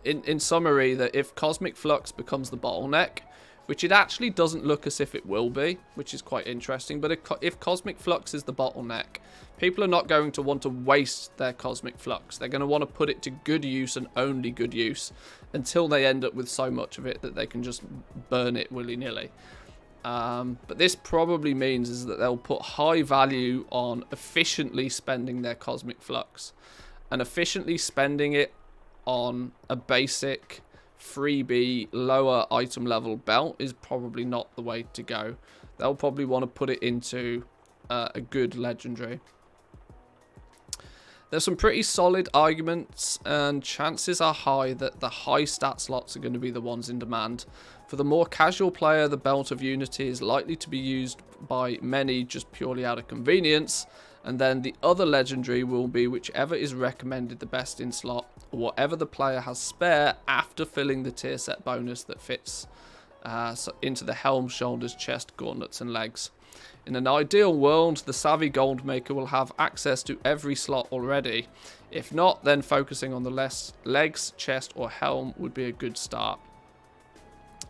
in summary, that if Cosmic Flux becomes the bottleneck, which it actually doesn't look as if it will be, which is quite interesting, but if Cosmic Flux is the bottleneck, people are not going to want to waste their Cosmic Flux. They're going to want to put it to good use and only good use until they end up with so much of it that they can just burn it willy-nilly. But this probably means is that they'll put high value on efficiently spending their Cosmic Flux. And efficiently spending it on a basic freebie lower item level belt is probably not the way to go. They'll probably want to put it into a good legendary. There's some pretty solid arguments, and chances are high that the high stat slots are going to be the ones in demand. For the more casual player, the Belt of Unity is likely to be used by many just purely out of convenience, and then the other legendary will be whichever is recommended the best in slot, or whatever the player has spare after filling the tier set bonus that fits into the helm, shoulders, chest, gauntlets and legs. In an ideal world, the savvy gold maker will have access to every slot already. If not, then focusing on the legs, chest or helm would be a good start.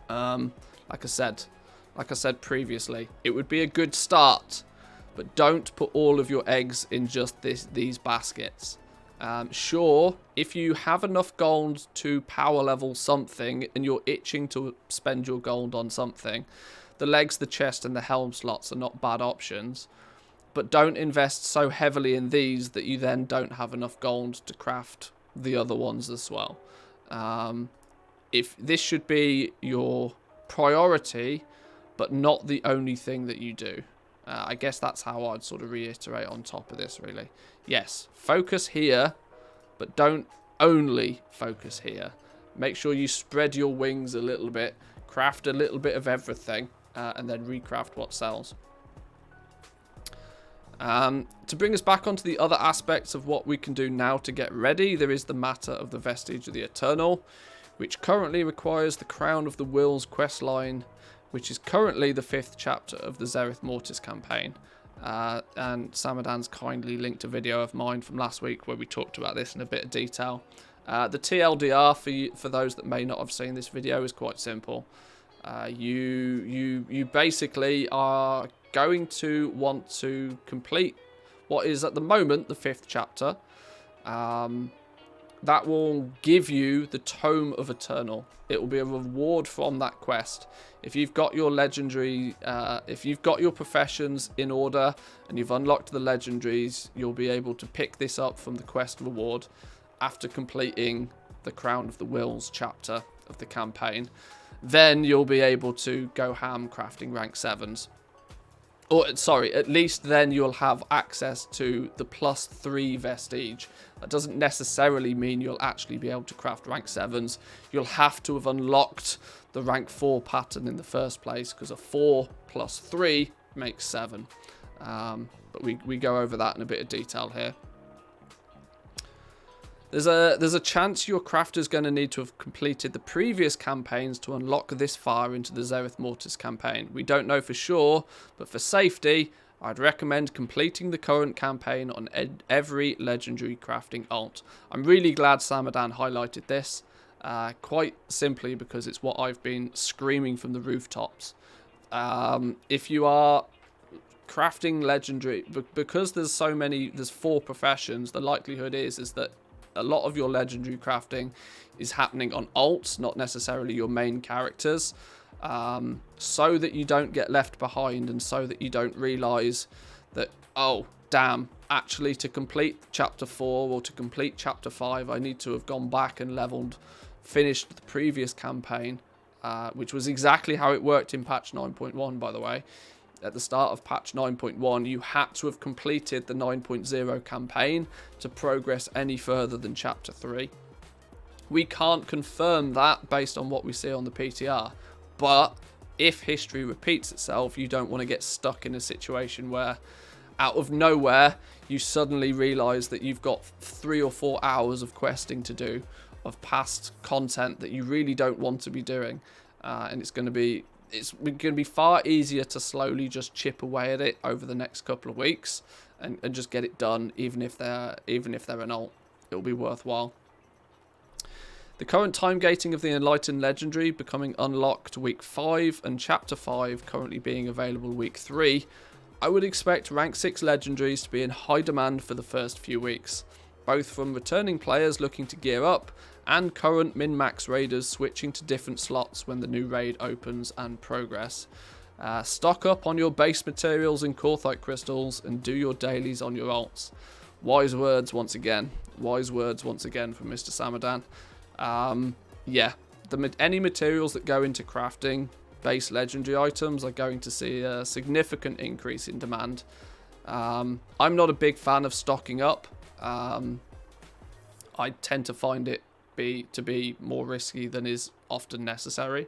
Like I said previously, it would be a good start, but don't put all of your eggs in just these baskets. Sure, if you have enough gold to power level something and you're itching to spend your gold on something, the legs, the chest and the helm slots are not bad options, but don't invest so heavily in these that you then don't have enough gold to craft the other ones as well. If this should be your priority, but not the only thing that you do. I guess that's how I'd sort of reiterate on top of this, really. Yes, focus here, but don't only focus here. Make sure you spread your wings a little bit, craft a little bit of everything, and then recraft what sells. To bring us back onto the other aspects of what we can do now to get ready, there is the matter of the Vestige of the Eternal, which currently requires the Crown of the Wills questline, which is currently the 5th chapter of the Zereth Mortis campaign. And Samadan's kindly linked a video of mine from last week where we talked about this in a bit of detail. The TLDR, for those that may not have seen this video, is quite simple. You basically are going to want to complete what is at the moment the 5th chapter. that will give you the Tome of Eternal. It will be a reward from that quest. If you've got your legendary, if you've got your professions in order and you've unlocked the legendaries, you'll be able to pick this up from the quest reward after completing the Crown of the Wills chapter of the campaign. Then you'll be able to go ham crafting rank 7s. Or, sorry, at least then you'll have access to the +3 vestige. That doesn't necessarily mean you'll actually be able to craft rank 7s. You'll have to have unlocked the rank 4 pattern in the first place, because a 4 + 3 makes 7. But we go over that in a bit of detail here. There's a chance your crafter's going to need to have completed the previous campaigns to unlock this far into the Zereth Mortis campaign. We don't know for sure, but for safety, I'd recommend completing the current campaign on every legendary crafting alt. I'm really glad Samadan highlighted this, quite simply because it's what I've been screaming from the rooftops. If you are crafting legendary, because there's 4 professions, the likelihood is that a lot of your legendary crafting is happening on alts, not necessarily your main characters, so that you don't get left behind and so that you don't realize that, oh damn, actually to complete chapter 4 or to complete chapter 5 I need to have gone back and finished the previous campaign, which was exactly how it worked in patch 9.1, by the way. At the start of patch 9.1, you had to have completed the 9.0 campaign to progress any further than chapter 3. We can't confirm that based on what we see on the PTR, but if history repeats itself, you don't want to get stuck in a situation where out of nowhere you suddenly realise that you've got 3 or 4 hours of questing to do, of past content that you really don't want to be doing, and it's going to be far easier to slowly just chip away at it over the next couple of weeks and just get it done, even if they're an alt. It'll be worthwhile. The current time gating of the Enlightened Legendary becoming unlocked week 5 and chapter 5 currently being available week 3, I would expect rank 6 legendaries to be in high demand for the first few weeks, both from returning players looking to gear up and current min-max raiders switching to different slots when the new raid opens and progress. Stock up on your base materials and Korthite crystals and do your dailies on your alts. Wise words once again. Wise words once again from Mr. Samadan. Yeah, any materials that go into crafting base legendary items are going to see a significant increase in demand. I'm not a big fan of stocking up. I tend to find it to be more risky than is often necessary,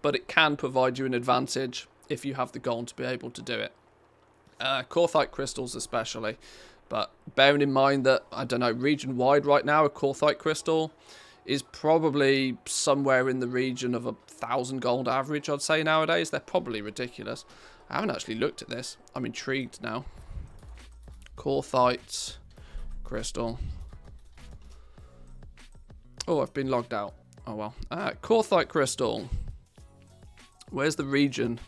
but it can provide you an advantage if you have the gold to be able to do it. Korthite crystals especially, but bearing in mind that, I don't know, region wide right now a Korthite crystal is probably somewhere in the region of 1,000 gold average, I'd say nowadays. They're probably ridiculous. I haven't actually looked at this. I'm intrigued now. Korthite crystal. Oh, I've been logged out. Oh well. Korthite crystal. Where's the region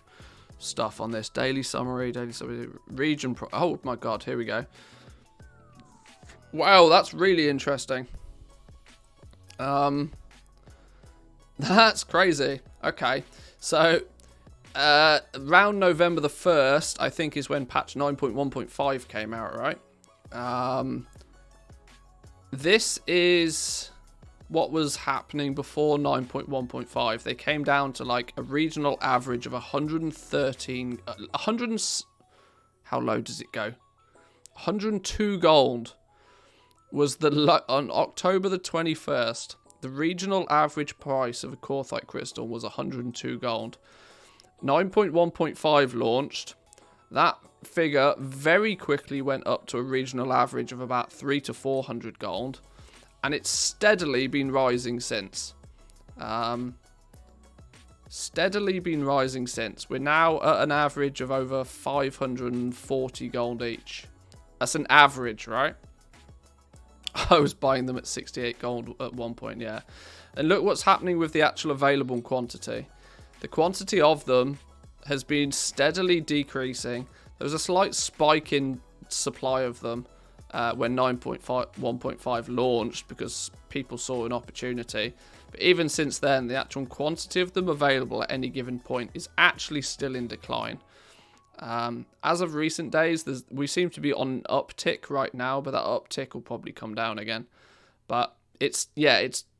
stuff on this? Daily summary, region. Oh my god, here we go. Wow, that's really interesting. That's crazy. Okay, so around November the 1st, I think, is when patch 9.1.5 came out, right? This is what was happening before 9.1.5. They came down to like a regional average of 113, how low does it go? 102 gold was on October the 21st. The regional average price of a Korthite crystal was 102 gold. 9.1.5 launched. That figure very quickly went up to a regional average of about 300 to 400 gold, and it's steadily been rising since. We're now at an average of over 540 gold each. That's an average, right? I was buying them at 68 gold at one point, yeah. And look what's happening with the actual available quantity. The quantity of them has been steadily decreasing. There was a slight spike in supply of them when 1.5 launched because people saw an opportunity. But even since then, the actual quantity of them available at any given point is actually still in decline. As of recent days, we seem to be on an uptick right now, but that uptick will probably come down again. But it's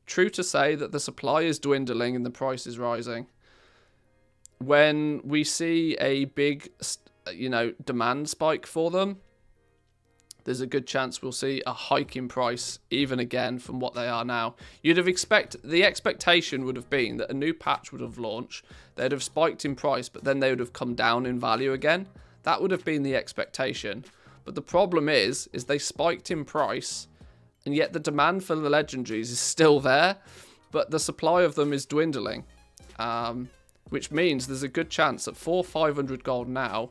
true to say that the supply is dwindling and the price is rising. When we see a big, demand spike for them, there's a good chance we'll see a hike in price even again from what they are now. The expectation would have been that a new patch would have launched, they'd have spiked in price, but then they would have come down in value again. That would have been the expectation. But the problem is they spiked in price, and yet the demand for the legendaries is still there, but the supply of them is dwindling. Which means there's a good chance that for 500 gold now,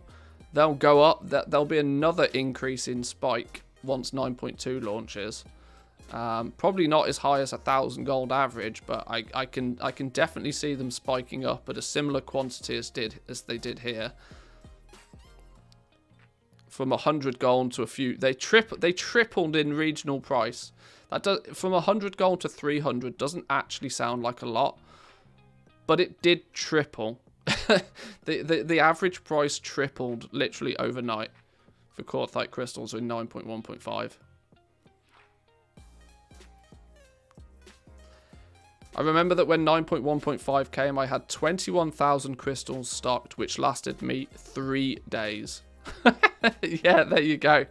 they'll go up. There'll be another increase in spike once 9.2 launches. Probably not as high as 1,000 gold average, but I can definitely see them spiking up at a similar quantity as they did here. From 100 gold to a few, they tripled in regional price. From 100 gold to 300 doesn't actually sound like a lot, but it did triple. the average price tripled literally overnight for Quartzite crystals in 9.1.5. I remember that when 9.1.5 came, I had 21,000 crystals stocked, which lasted me 3 days. Yeah, there you go.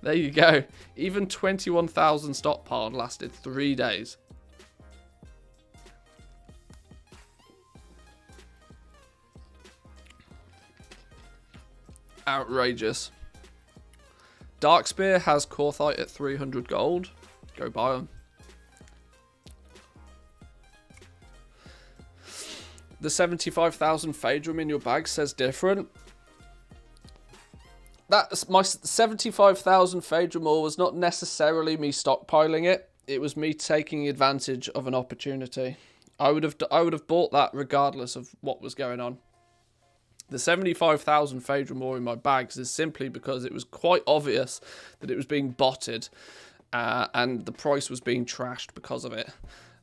There you go. Even 21,000 stockpiled lasted 3 days. Outrageous. Darkspear has Quartzite at 300 gold. Go buy them. The 75,000 Phaedrum in your bag says different. That's my 75,000 Phaedrum ore was not necessarily me stockpiling it. It was me taking advantage of an opportunity. I would have bought that regardless of what was going on. The 75,000 Phaedrum ore in my bags is simply because it was quite obvious that it was being botted and the price was being trashed because of it.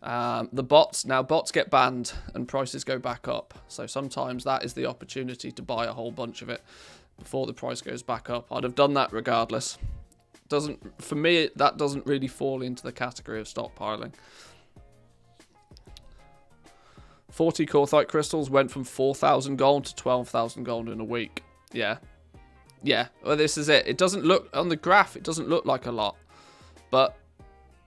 Bots get banned and prices go back up. So sometimes that is the opportunity to buy a whole bunch of it before the price goes back up. I'd have done that regardless. For me, that doesn't really fall into the category of stockpiling. 40 Quartzite crystals went from 4,000 gold to 12,000 gold in a week. Yeah. Well, this is it. It doesn't look, on the graph, it doesn't look like a lot. But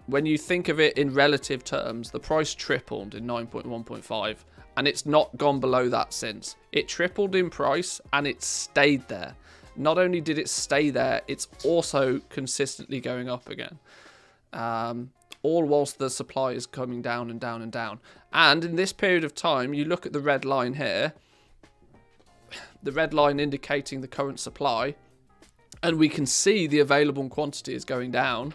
when you think of it in relative terms, the price tripled in 9.1.5. And it's not gone below that since. It tripled in price and it stayed there. Not only did it stay there, it's also consistently going up again. All whilst the supply is coming down and down and down. And in this period of time, you look at the red line here, the red line indicating the current supply, and we can see the available quantity is going down.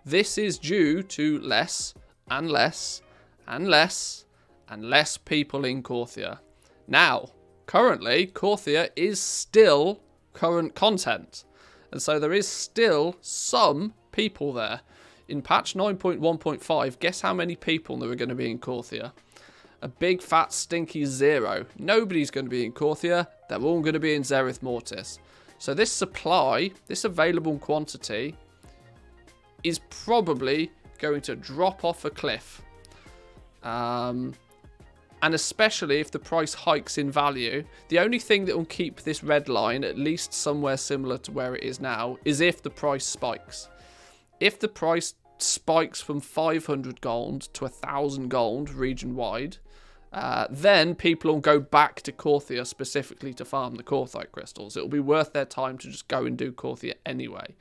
This is due to less and less and less and less people in Korthia. Now, currently, Korthia is still current content, and so there is still some people there. In patch 9.1.5, guess how many people there are going to be in Korthia? A big fat stinky 0. Nobody's going to be in Korthia. They're all going to be in Zereth Mortis. So this supply, this available quantity, is probably going to drop off a cliff. And especially if the price hikes in value, the only thing that will keep this red line at least somewhere similar to where it is now is if the price spikes. If the price spikes from 500 gold to 1,000 gold region-wide, then people will go back to Korthia specifically to farm the Quartzite crystals. It'll be worth their time to just go and do Korthia anyway.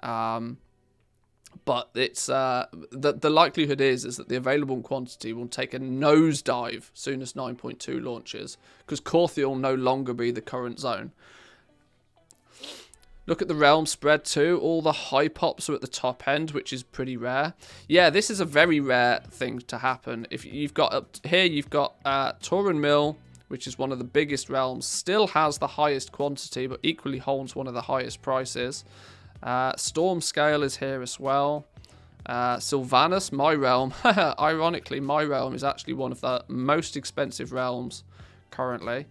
But it's the likelihood is that the available quantity will take a nosedive soon as 9.2 launches, because Korthia will no longer be the current zone. Look at the realm spread too. All the high pops are at the top end, which is pretty rare. Yeah, this is a very rare thing to happen. If you've got up here, you've got Tauren Mill, which is one of the biggest realms, still has the highest quantity, but equally holds one of the highest prices. Storm Scale is here as well. Sylvanas, my realm. Ironically, my realm is actually one of the most expensive realms currently.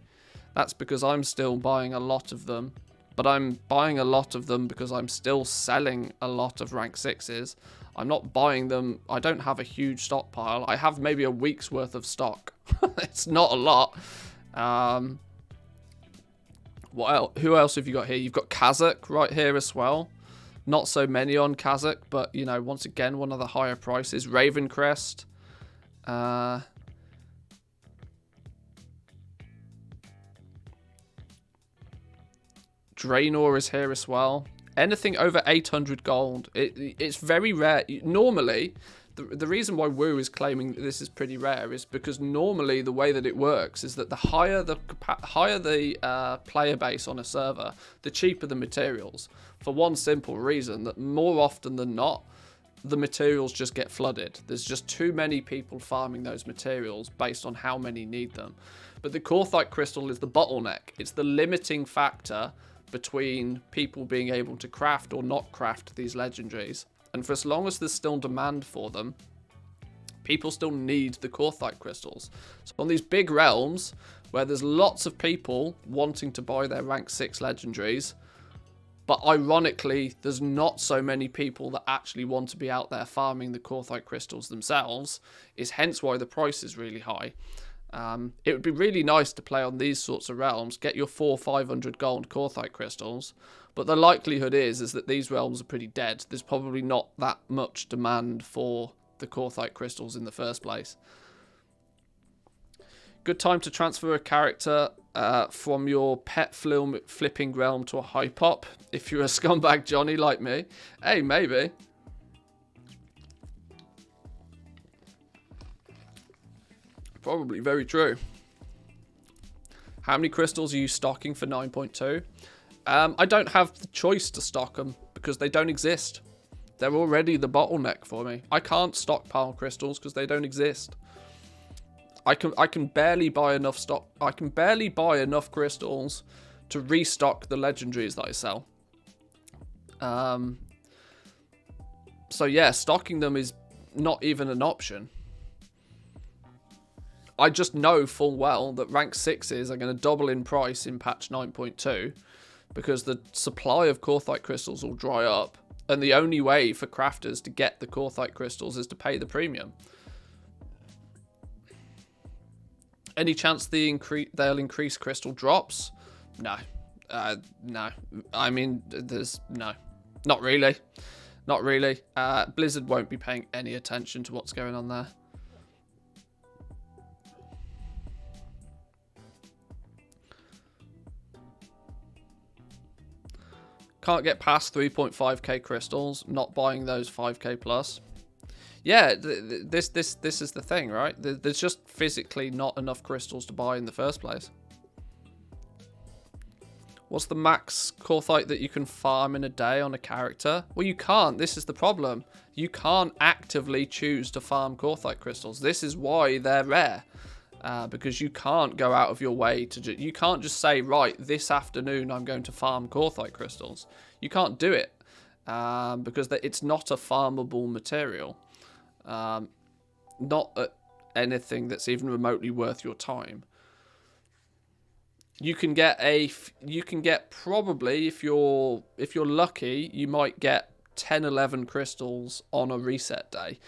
That's because I'm still buying a lot of them. But I'm buying a lot of them because I'm still selling a lot of rank 6s. I'm not buying them. I don't have a huge stockpile. I have maybe a week's worth of stock. It's not a lot. What else? Who else have you got here? You've got Kazakh right here as well. Not so many on Kazakh, but, you know, once again, one of the higher prices. Ravencrest. Draenor is here as well. Anything over 800 gold. It's very rare. Normally, the reason why Woo is claiming that this is pretty rare is because normally the way that it works is that the higher the player base on a server, the cheaper the materials. For one simple reason, that more often than not, the materials just get flooded. There's just too many people farming those materials based on how many need them. But the Korthite crystal is the bottleneck. It's the limiting factor between people being able to craft or not craft these legendaries. And for as long as there's still demand for them, people still need the Korthite crystals. So on these big realms, where there's lots of people wanting to buy their rank 6 legendaries, but ironically, there's not so many people that actually want to be out there farming the Korthite crystals themselves, is hence why the price is really high. It would be really nice to play on these sorts of realms, get your 400-500 gold Korthite crystals, but the likelihood is that these realms are pretty dead. There's probably not that much demand for the Korthite crystals in the first place. Good time to transfer a character from your pet flipping realm to a high pop if you're a scumbag Johnny like me. Hey, maybe. Probably very true. How many crystals are you stocking for 9.2? I don't have the choice to stock them because they don't exist. They're already the bottleneck for me. I can't stockpile crystals because they don't exist. I can barely buy enough stock. I can barely buy enough crystals to restock the legendaries that I sell. So yeah, stocking them is not even an option. I just know full well that rank 6s are going to double in price in patch 9.2 because the supply of Korthite crystals will dry up, and the only way for crafters to get the Korthite crystals is to pay the premium. Any chance they'll increase crystal drops? No. No. I mean, there's no. Not really. Not really. Blizzard won't be paying any attention to what's going on there. Can't get past 3.5k crystals, not buying those 5k plus. Yeah, this is the thing, right? There's just physically not enough crystals to buy in the first place. What's the max Korthite that you can farm in a day on a character? Well, you can't. This is the problem. You can't actively choose to farm Korthite crystals. This is why they're rare. Because you can't go out of your way to... You can't just say, right, this afternoon I'm going to farm Korthite crystals. You can't do it. Because it's not a farmable material. Not anything that's even remotely worth your time. You can get probably, if you're lucky, you might get 10-11 crystals on a reset day.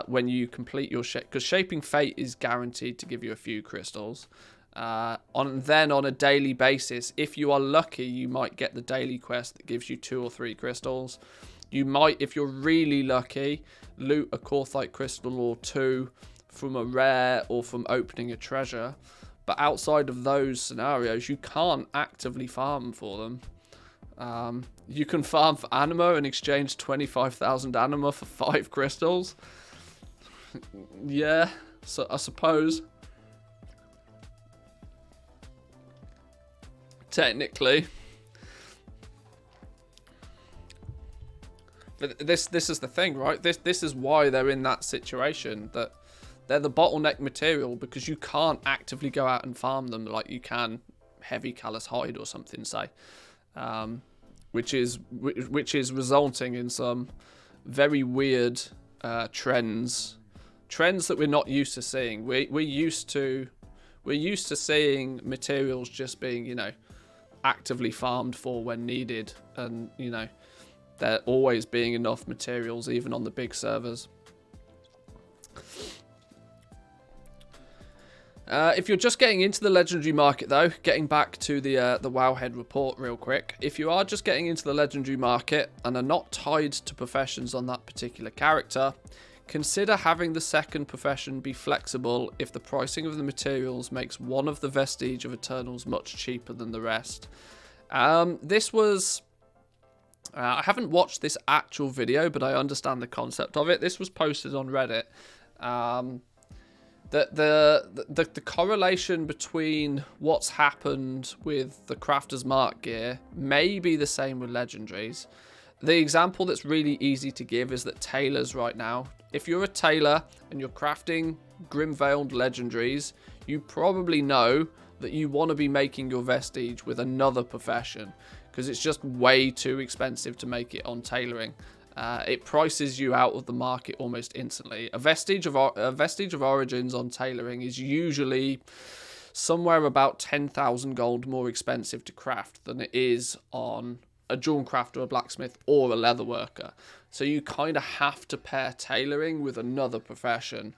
When you complete your shape, because Shaping Fate is guaranteed to give you a few crystals. Then on a daily basis, if you are lucky, you might get the daily quest that gives you 2 or 3 crystals. You might, if you're really lucky, loot a Korthite crystal or 2 from a rare or from opening a treasure. But outside of those scenarios, you can't actively farm for them. You can farm for anima and exchange 25,000 anima for 5 crystals. Yeah, so I suppose. Technically. But this is the thing, right? This is why they're in that situation, that they're the bottleneck material, because you can't actively go out and farm them like you can heavy callous hide or something, say. which is resulting in some very weird trends that we're not used to seeing. We're used to seeing materials just being, you know, actively farmed for when needed, and, you know, there always being enough materials even on the big servers. If you're just getting into the legendary market, though, getting back to the Wowhead report real quick, if you are just getting into the legendary market and are not tied to professions on that particular character, consider having the second profession be flexible if the pricing of the materials makes one of the Vestige of Eternals much cheaper than the rest. This was... I haven't watched this actual video, but I understand the concept of it. This was posted on Reddit. The correlation between what's happened with the Crafter's Mark gear may be the same with legendaries. The example that's really easy to give is that tailors right now, if you're a tailor and you're crafting Grim-Veiled legendaries, you probably know that you want to be making your Vestige with another profession, because it's just way too expensive to make it on tailoring. It prices you out of the market almost instantly. A vestige of Origins on tailoring is usually somewhere about 10,000 gold more expensive to craft than it is on a jewel crafter, a blacksmith, or a leather worker. So you kind of have to pair tailoring with another profession.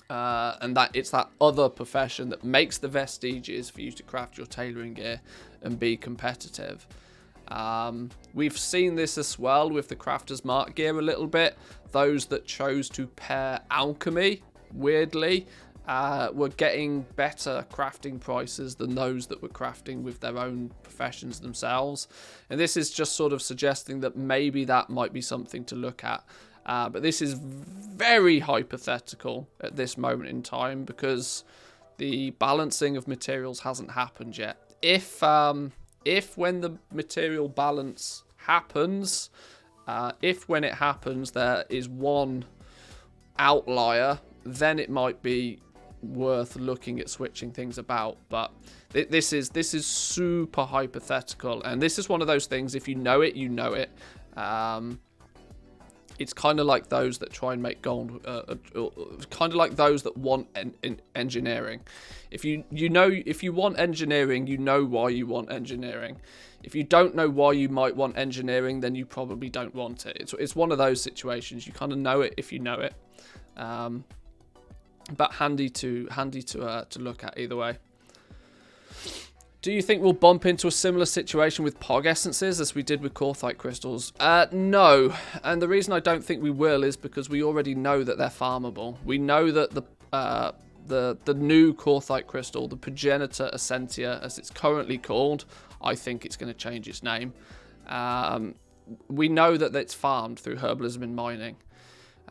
And that it's that other profession that makes the vestiges for you to craft your tailoring gear and be competitive. We've seen this as well with the Crafter's Mark gear a little bit. Those that chose to pair alchemy, weirdly, were getting better crafting prices than those that were crafting with their own professions themselves. And this is just sort of suggesting that maybe that might be something to look at. But this is very hypothetical at this moment in time because the balancing of materials hasn't happened yet. If when the material balance happens, when it happens there is one outlier, then it might be worth looking at switching things about. But this is super hypothetical, and this is one of those things, if you know it, you know it. It's kind of like those that try and make gold, kind of like those that want engineering. If you want engineering, you know why you want engineering. If you don't know why you might want engineering, then you probably don't want it. It's one of those situations. You kind of know it if you know it, but handy to look at either way. Do you think we'll bump into a similar situation with Pog Essences as we did with Korthite Crystals? No, and the reason I don't think we will is because we already know that they're farmable. We know that the new Korthite Crystal, the Progenitor Essentia, as it's currently called, I think it's going to change its name. We know that it's farmed through herbalism and mining.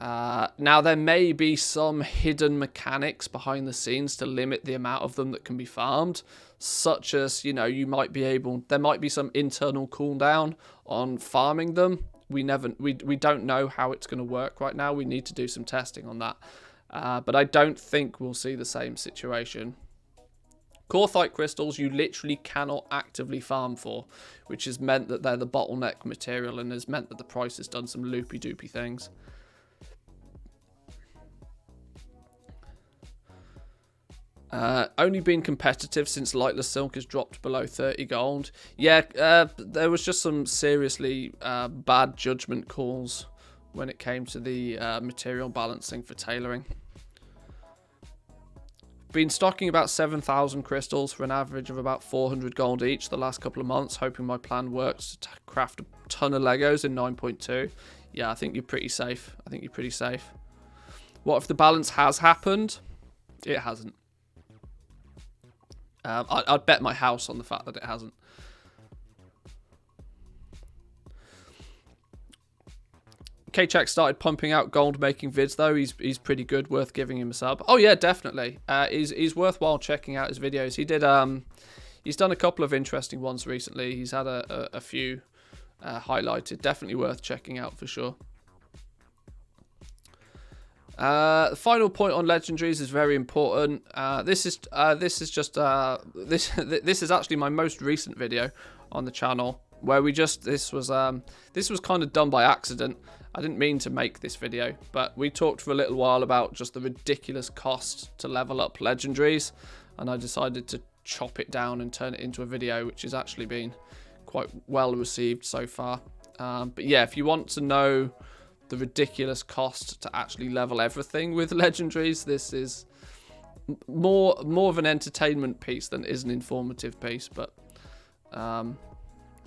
Now, there may be some hidden mechanics behind the scenes to limit the amount of them that can be farmed, such as, you know, there might be some internal cooldown on farming them. We don't know how it's going to work right now. We need to do some testing on that. But I don't think we'll see the same situation. Korthite crystals you literally cannot actively farm for, which has meant that they're the bottleneck material and has meant that the price has done some loopy-doopy things. Only been competitive since Lightless Silk has dropped below 30 gold. Yeah, there was just some seriously bad judgment calls when it came to the material balancing for tailoring. Been stocking about 7,000 crystals for an average of about 400 gold each the last couple of months, hoping my plan works to craft a ton of Legos in 9.2. Yeah, I think you're pretty safe. What if the balance has happened? It hasn't. I'd bet my house on the fact that it hasn't. K-Check started pumping out gold-making vids, though. He's pretty good, worth giving him a sub. Oh, yeah, definitely. He's worthwhile checking out his videos. He's done a couple of interesting ones recently. He's had a few highlighted. Definitely worth checking out for sure. The final point on legendaries is very important. This is actually my most recent video on the channel. where this was kind of done by accident. I didn't mean to make this video, but we talked for a little while about just the ridiculous cost to level up legendaries, and I decided to chop it down and turn it into a video, which has actually been quite well received so far. But yeah, if you want to know the ridiculous cost to actually level everything with legendaries, this is more of an entertainment piece than it is an informative piece, but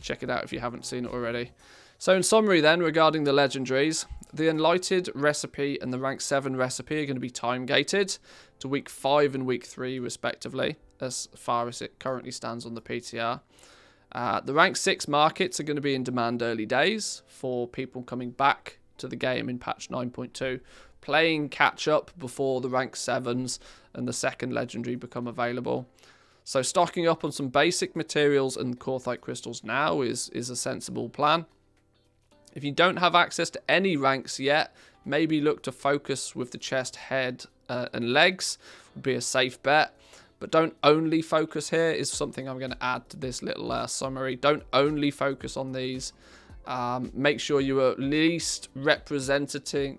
check it out if you haven't seen it already. So in summary then, regarding the legendaries, the Unlighted recipe and the rank 7 recipe are going to be time gated to week 5 and week 3 respectively, as far as it currently stands on the PTR. The rank 6 markets are going to be in demand early days for people coming back to the game in patch 9.2, playing catch up before the rank 7s and the second legendary become available. So stocking up on some basic materials and Corthite crystals now is a sensible plan. If you don't have access to any ranks yet, maybe look to focus with the chest, head and legs, would be a safe bet. But don't only focus here, is something I'm going to add to this little summary. Don't only focus on these. Make sure you are at least representing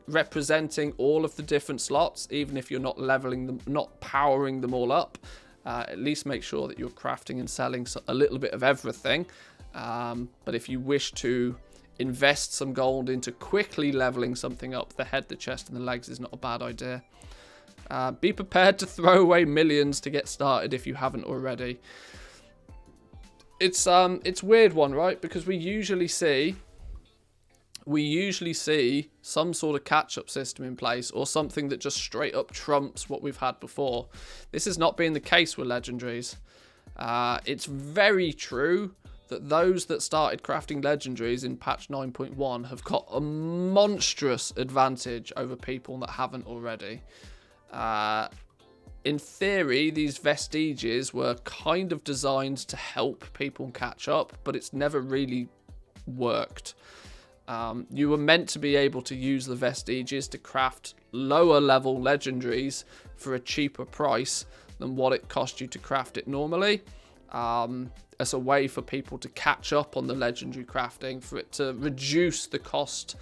all of the different slots, even if you're not leveling them, not powering them all up. At least make sure that you're crafting and selling a little bit of everything. But if you wish to invest some gold into quickly leveling something up, the head, the chest and the legs is not a bad idea. Be prepared to throw away millions to get started if you haven't already. It's a weird one, right? Because we usually see some sort of catch-up system in place, or something that just straight up trumps what we've had before. This has not been the case with legendaries. It's very true that those that started crafting legendaries in patch 9.1 have got a monstrous advantage over people that haven't already. In theory, these vestiges were kind of designed to help people catch up, but it's never really worked. You were meant to be able to use the vestiges to craft lower level legendaries for a cheaper price than what it cost you to craft it normally. As a way for people to catch up on the legendary crafting, for it to reduce the cost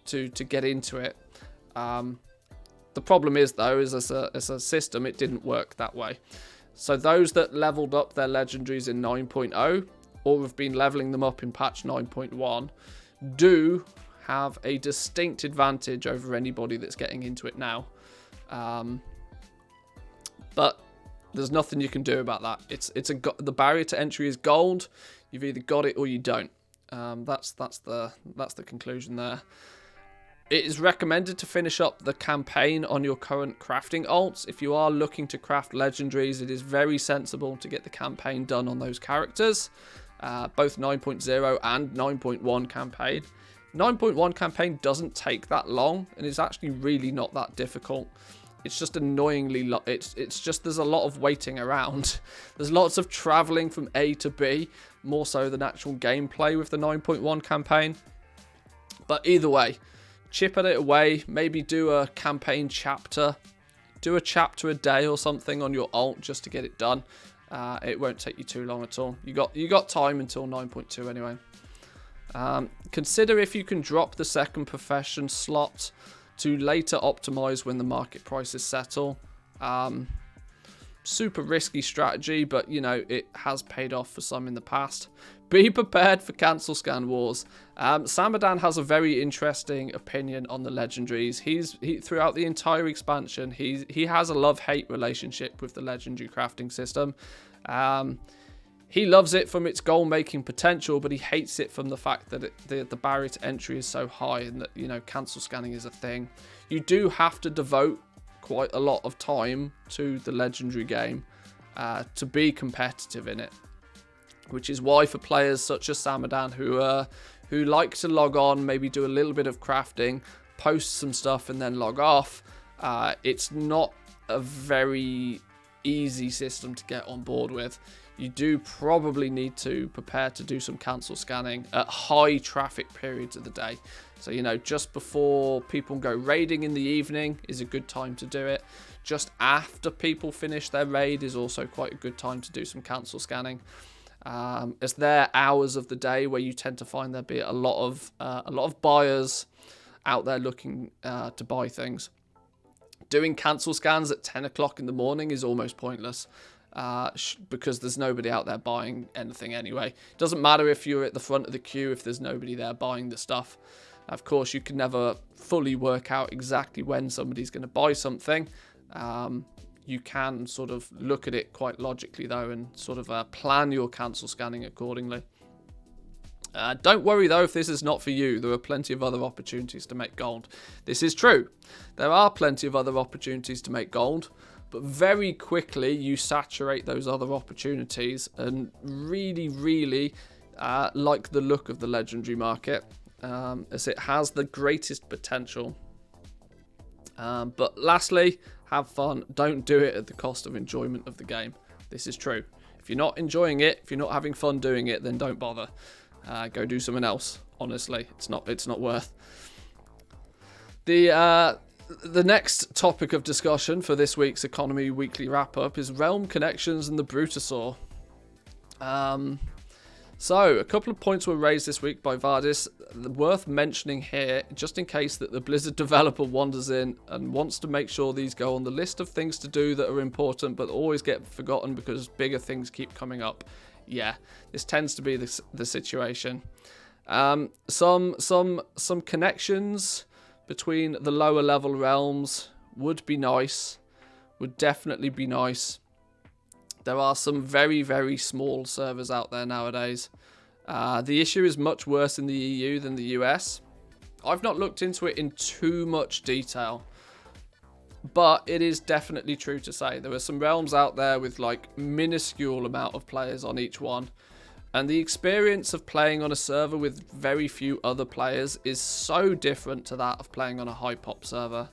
to get into it. The problem is, though, is as a system, it didn't work that way. So those that leveled up their legendaries in 9.0, or have been leveling them up in patch 9.1, do have a distinct advantage over anybody that's getting into it now. But there's nothing you can do about that. The barrier to entry is gold. You've either got it or you don't. That's the conclusion there. It is recommended to finish up the campaign on your current crafting alts. If you are looking to craft legendaries, it is very sensible to get the campaign done on those characters. Both 9.0 and 9.1 campaign. 9.1 campaign doesn't take that long, and it's actually really not that difficult. It's just annoyingly, it's just there's a lot of waiting around. There's lots of traveling from A to B, more so than actual gameplay with the 9.1 campaign. But either way, chip at it away, maybe do a campaign chapter. Do a chapter a day or something on your alt just to get it done. It won't take you too long at all. You got time until 9.2 anyway. Consider if you can drop the second profession slot to later optimize when the market prices settle. Super risky strategy, but you know, it has paid off for some in the past. Be prepared for cancel scan wars. Samadan has a very interesting opinion on the legendaries. He throughout the entire expansion, he has a love-hate relationship with the legendary crafting system. He loves it from its goal-making potential, but he hates it from the fact that the barrier to entry is so high, and that, you know, cancel scanning is a thing. You do have to devote quite a lot of time to the legendary game to be competitive in it, which is why for players such as Samadan who like to log on, maybe do a little bit of crafting, post some stuff and then log off, it's not a very easy system to get on board with. You do probably need to prepare to do some cancel scanning at high traffic periods of the day. So, you know, just before people go raiding in the evening is a good time to do it. Just after people finish their raid is also quite a good time to do some cancel scanning. It's their hours of the day where you tend to find there be a lot of buyers out there looking to buy things. Doing cancel scans at 10 o'clock in the morning is almost pointless because there's nobody out there buying anything anyway. Doesn't matter if you're at the front of the queue if there's nobody there buying the stuff. Of course, you can never fully work out exactly when somebody's going to buy something. You can sort of look at it quite logically, though, and sort of plan your cancel scanning accordingly. Don't worry, though, if this is not for you. There are plenty of other opportunities to make gold. This is true. There are plenty of other opportunities to make gold, but very quickly you saturate those other opportunities and really like the look of the legendary market, as it has the greatest potential. But lastly, have fun. Don't do it at the cost of enjoyment of the game. This is true. If you're not enjoying it, if you're not having fun doing it, then don't bother. Go do something else. Honestly, it's not worth. The next topic of discussion for this week's Economy Weekly Wrap-Up is Realm Connections and the Brutasaur. So, a couple of points were raised this week by Vardis, worth mentioning here, just in case that the Blizzard developer wanders in and wants to make sure these go on the list of things to do that are important, but always get forgotten because bigger things keep coming up. Yeah, this tends to be the situation. Some connections between the lower level realms would be nice, would definitely be nice. There are some very small servers out there nowadays. The issue is much worse in the EU than the US. I've not looked into it in too much detail, but it is definitely true to say there are some realms out there with like minuscule amount of players on each one, and the experience of playing on a server with very few other players is so different to that of playing on a high pop server.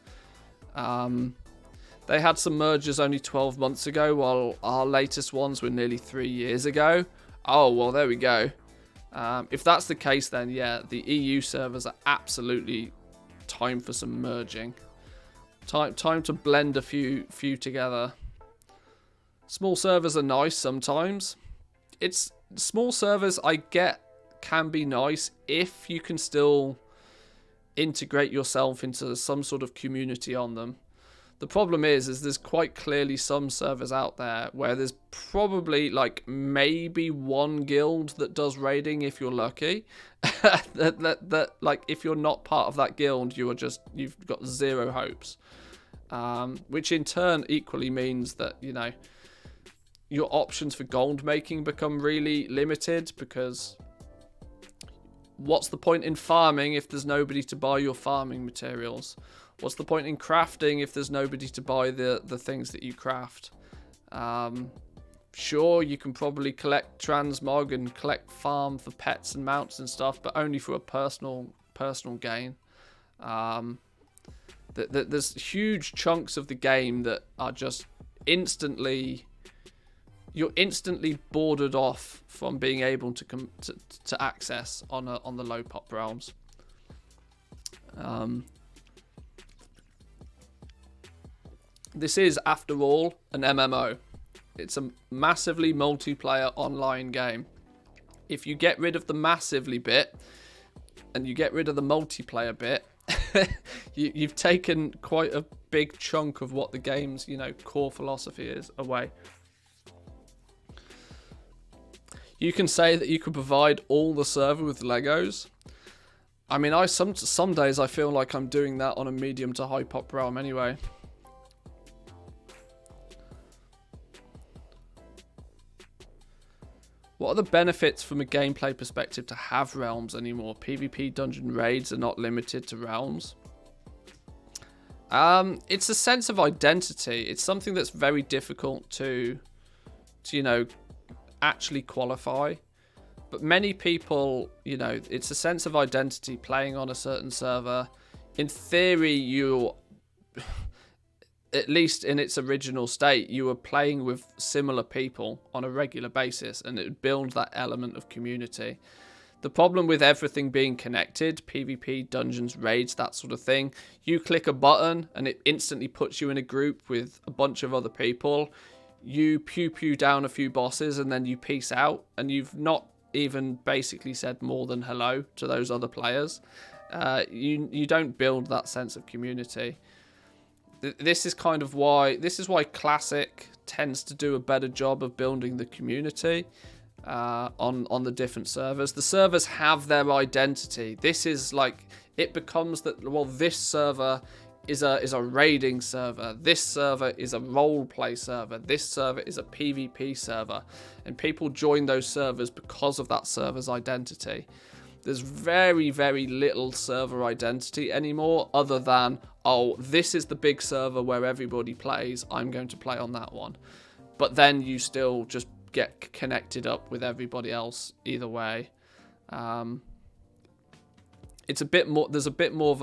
They had some mergers only 12 months ago, while our latest ones were nearly 3 years ago. Oh, well, there we go. If that's the case, then yeah, the EU servers are absolutely time for some merging. Time to blend a few together. Small servers are nice sometimes. It's small servers, I get, can be nice if you can still integrate yourself into some sort of community on them. The problem is there's quite clearly some servers out there where there's probably like maybe one guild that does raiding if you're lucky. that like if you're not part of that guild, you've got zero hopes. Which in turn equally means that, you know, your options for gold making become really limited, because what's the point in farming if there's nobody to buy your farming materials? What's the point in crafting if there's nobody to buy the things that you craft? Sure, you can probably collect transmog and collect farm for pets and mounts and stuff, but only for a personal gain. There's huge chunks of the game that are just you're instantly boarded off from being able to access on the low pop realms. This is, after all, an MMO. It's a massively multiplayer online game. If you get rid of the massively bit and you get rid of the multiplayer bit, you've taken quite a big chunk of what the game's, you know, core philosophy is away. You can say that you could provide all the server with Legos. I mean, some days I feel like I'm doing that on a medium to high pop realm anyway. What are the benefits from a gameplay perspective to have realms anymore? PvP dungeon raids are not limited to realms. It's a sense of identity. It's something that's very difficult to you know, actually qualify. But many people, you know, it's a sense of identity playing on a certain server. In theory, you, at least in its original state, you were playing with similar people on a regular basis, and it would build that element of community. The problem with everything being connected, PvP, dungeons, raids, that sort of thing, you click a button and it instantly puts you in a group with a bunch of other people. you pew down a few bosses and then you peace out, and you've not even basically said more than hello to those other players. You don't build that sense of community. This is why Classic tends to do a better job of building the community on the different servers. The servers have their identity. This is like, it becomes that, well, this server is a raiding server. This server is a roleplay server. This server is a PvP server. And people join those servers because of that server's identity. There's very, very little server identity anymore, other than, oh, this is the big server where everybody plays, I'm going to play on that one. But then you still just get connected up with everybody else either way. It's a bit more, there's a bit more of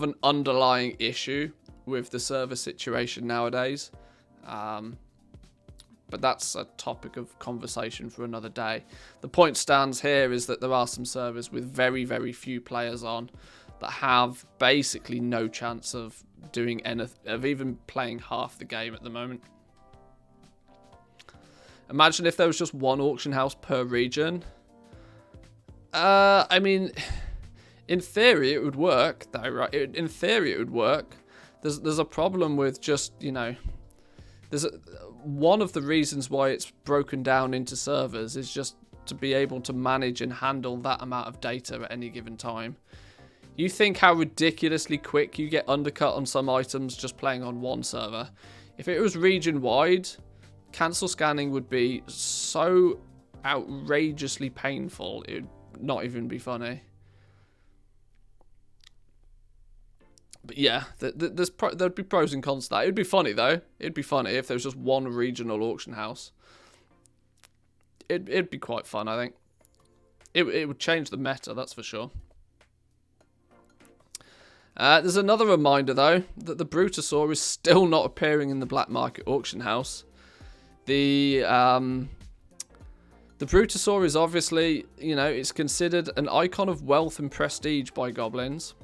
an underlying issue with the server situation nowadays. But that's a topic of conversation for another day. The point stands here is that there are some servers with very, very few players on that have basically no chance of doing anything, of even playing half the game at the moment. Imagine if there was just one auction house per region. I mean, in theory it would work, though, right? In theory it would work. There's a problem with just, you know, one of the reasons why it's broken down into servers is just to be able to manage and handle that amount of data at any given time. You think how ridiculously quick you get undercut on some items just playing on one server. If it was region-wide, cancel scanning would be so outrageously painful, it would not even be funny. But yeah, there'd be pros and cons to that. It'd be funny, though. It'd be funny if there was just one regional auction house. It'd be quite fun, I think. It would change the meta, that's for sure. There's another reminder, though, that the Brutosaur is still not appearing in the black market auction house. The Brutosaur is obviously, you know, it's considered an icon of wealth and prestige by goblins.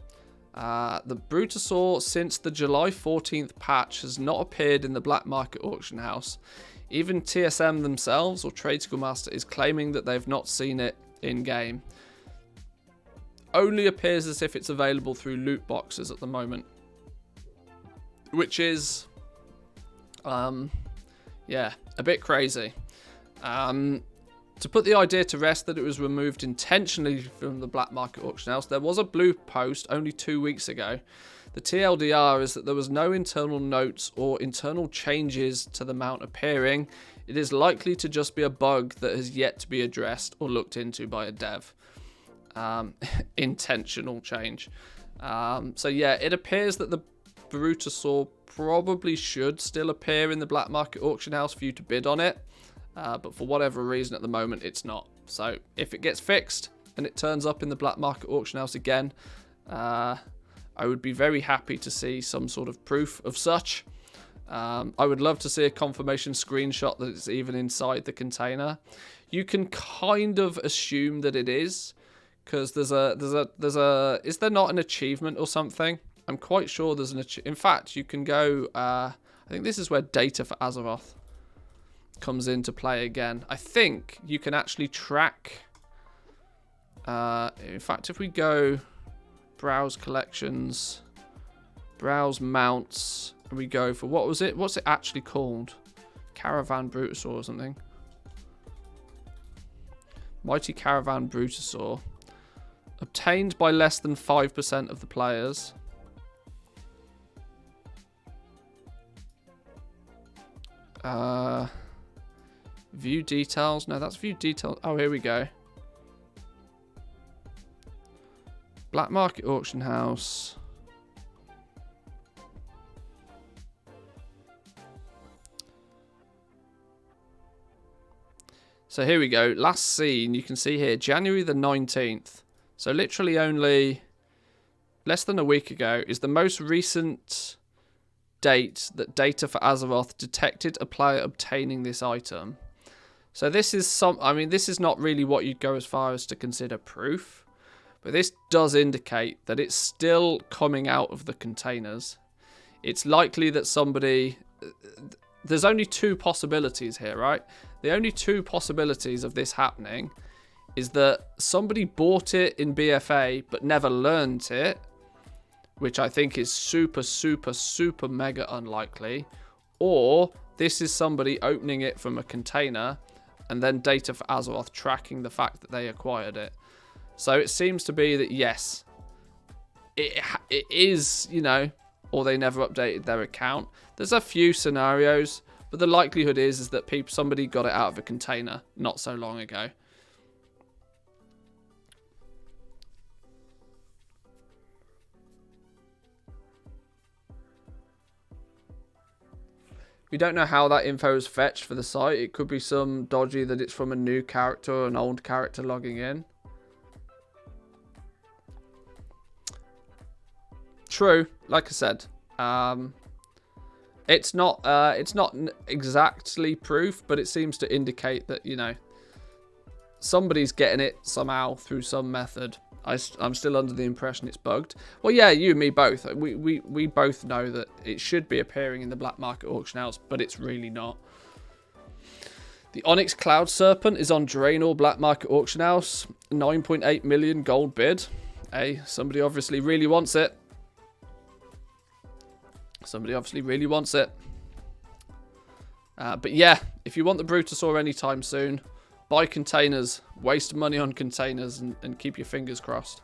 The Brutosaur, since the July 14th patch, has not appeared in the black market auction house. Even TSM themselves, or Trade School Master, is claiming that they've not seen it in-game. Only appears as if it's available through loot boxes at the moment. Which is, yeah, a bit crazy. To put the idea to rest that it was removed intentionally from the black market auction house, there was a blue post only 2 weeks ago. The TLDR is that there was no internal notes or internal changes to the mount appearing. It is likely to just be a bug that has yet to be addressed or looked into by a dev. Intentional change. So yeah, it appears that the Brutosaur probably should still appear in the black market auction house for you to bid on it. But for whatever reason at the moment it's not. So if it gets fixed and it turns up in the black market auction house again, I would be very happy to see some sort of proof of such. I would love to see a confirmation screenshot that it's even inside the container. You can kind of assume that it is, because there's a is there not an achievement or something? I'm quite sure there's an achievement. In fact, you can go, I think this is where data for Azeroth comes into play again. I think you can actually track, in fact, if we go browse collections, browse mounts, and we go for, what's it actually called? Caravan Brutosaur or something. Mighty Caravan Brutosaur. Obtained by less than 5% of the players. View details. No, that's view details. Oh, here we go. Black market auction house. So here we go. Last seen, you can see here, January the 19th. So literally only less than a week ago is the most recent date that data for Azeroth detected a player obtaining this item. So this is this is not really what you'd go as far as to consider proof, but this does indicate that it's still coming out of the containers. It's likely that somebody there's only two possibilities here, right? The only two possibilities of this happening is that somebody bought it in BFA but never learned it, which I think is super, super, super mega unlikely, or this is somebody opening it from a container and then Data for Azeroth tracking the fact that they acquired it. So it seems to be that, yes, it is, you know, or they never updated their account. There's a few scenarios, but the likelihood is that somebody got it out of a container not so long ago. We don't know how that info is fetched for the site. It could be some dodgy that it's from a new character or an old character logging in. True, like I said, it's not exactly proof, but it seems to indicate that, you know, somebody's getting it somehow through some method. I'm still under the impression it's bugged. Well, yeah, you and me both. We both know that it should be appearing in the black market auction house, but it's really not. The Onyx Cloud Serpent is on Draenor black market auction house. 9.8 million gold bid. Hey, somebody obviously really wants it. Somebody obviously really wants it. But yeah, if you want the Brutosaur anytime soon, buy containers, waste money on containers, and keep your fingers crossed.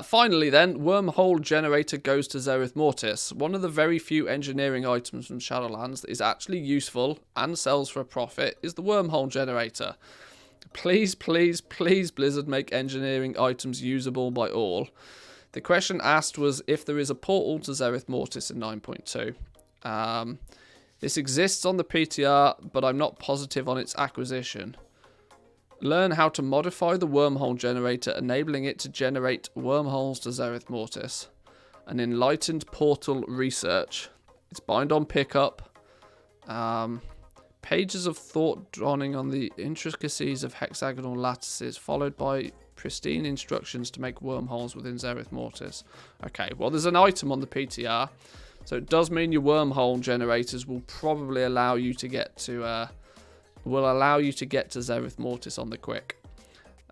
Finally then, Wormhole Generator goes to Zereth Mortis. One of the very few engineering items from Shadowlands that is actually useful and sells for a profit is the Wormhole Generator. Please, please, please, Blizzard, make engineering items usable by all. The question asked was if there is a portal to Zereth Mortis in 9.2. This exists on the PTR, but I'm not positive on its acquisition. Learn how to modify the wormhole generator, enabling it to generate wormholes to Zereth Mortis. An enlightened portal research. It's bind on pickup. Pages of thought dawning on the intricacies of hexagonal lattices, followed by pristine instructions to make wormholes within Zereth Mortis. Okay, well, there's an item on the PTR. So it does mean your wormhole generators will probably allow you to get to Zereth Mortis on the quick.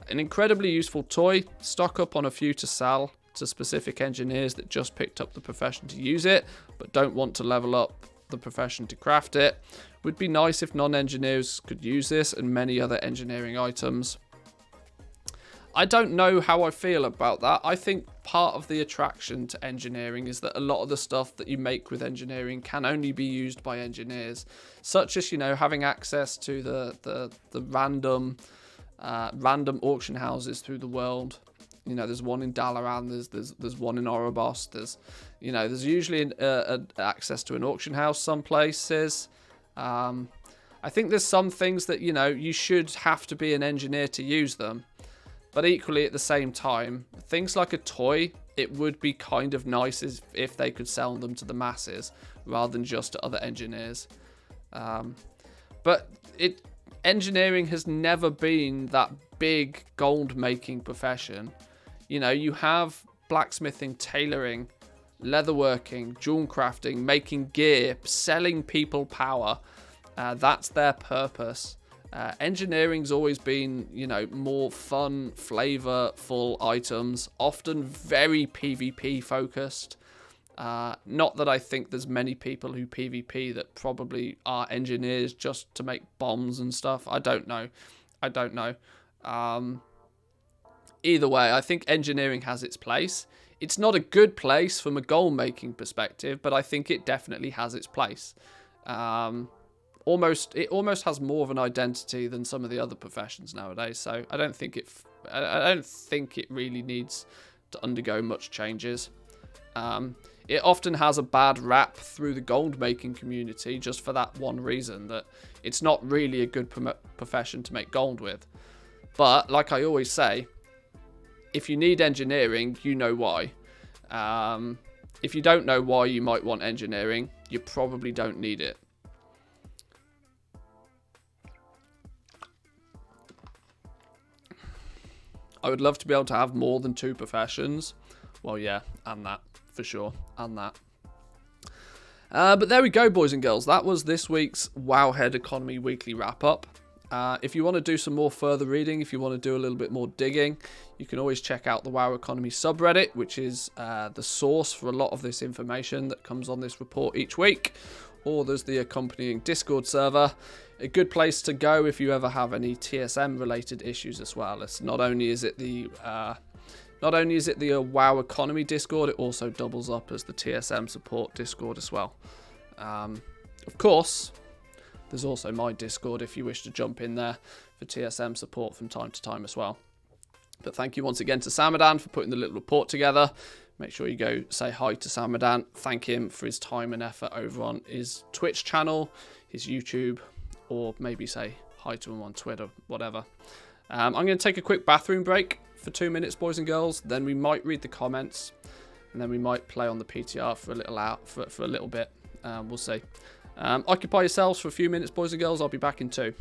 An incredibly useful toy. Stock up on a few to sell to specific engineers that just picked up the profession to use it, but don't want to level up the profession to craft it. Would be nice if non-engineers could use this and many other engineering items. I don't know how I feel about that. I think part of the attraction to engineering is that a lot of the stuff that you make with engineering can only be used by engineers, such as, you know, having access to the random auction houses through the world. You know, there's one in Dalaran, there's one in Oribos, there's usually access to an auction house some places. I think there's some things that, you know, you should have to be an engineer to use them. But equally, at the same time, things like a toy, it would be kind of nice if they could sell them to the masses rather than just to other engineers. But engineering has never been that big gold-making profession. You know, you have blacksmithing, tailoring, leatherworking, jewel crafting, making gear, selling people power. That's their purpose. Engineering's always been, you know, more fun, flavorful items, often very PvP focused. Not that I think there's many people who PvP that probably are engineers just to make bombs and stuff. I don't know. Either way, I think engineering has its place. It's not a good place from a goal making perspective, but I think it definitely has its place. It almost has more of an identity than some of the other professions nowadays. So I don't think it really needs to undergo much changes. It often has a bad rap through the gold making community just for that one reason, that it's not really a good profession to make gold with. But like I always say, if you need engineering, you know why. If you don't know why you might want engineering, you probably don't need it. I would love to be able to have more than two professions. Well, yeah, and that, for sure, and that. But there we go, boys and girls. That was this week's Wowhead Economy Weekly Wrap-Up. If you want to do some more further reading, if you want to do a little bit more digging, you can always check out the WoW Economy subreddit, which is the source for a lot of this information that comes on this report each week. Or there's the accompanying Discord server. A good place to go if you ever have any TSM related issues as well. It's not only is it the WoW Economy Discord, it also doubles up as the TSM support Discord as well. Of course, there's also my Discord if you wish to jump in there for TSM support from time to time as well. But thank you once again to Samadan for putting the little report together. Make sure you go say hi to Samadan. Thank him for his time and effort over on his Twitch channel, his YouTube, or maybe say hi to him on Twitter, whatever. I'm going to take a quick bathroom break for 2 minutes, boys and girls. Then we might read the comments, and then we might play on the PTR for a little bit. We'll see. Occupy yourselves for a few minutes, boys and girls. I'll be back in 2.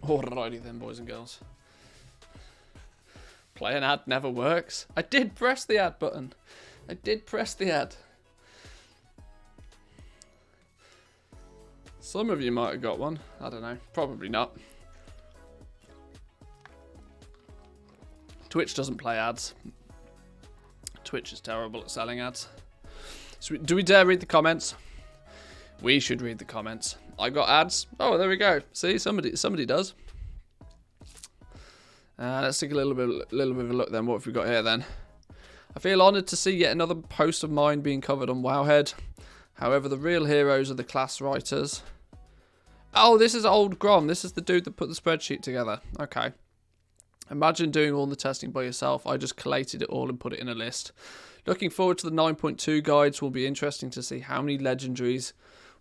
Alrighty then, boys and girls. Play an ad never works. I did press the ad button. I did press the ad. Some of you might have got one. I don't know. Probably not. Twitch doesn't play ads. Twitch is terrible at selling ads. So do we dare read the comments? We should read the comments. I got ads. Oh, there we go. See, somebody does. Let's take a little bit of a look then. What have we got here then? I feel honoured to see yet another post of mine being covered on Wowhead. However, the real heroes are the class writers. Oh, this is old Grom. This is the dude that put the spreadsheet together. Okay. Imagine doing all the testing by yourself. I just collated it all and put it in a list. Looking forward to the 9.2 guides. Will be interesting to see how many legendaries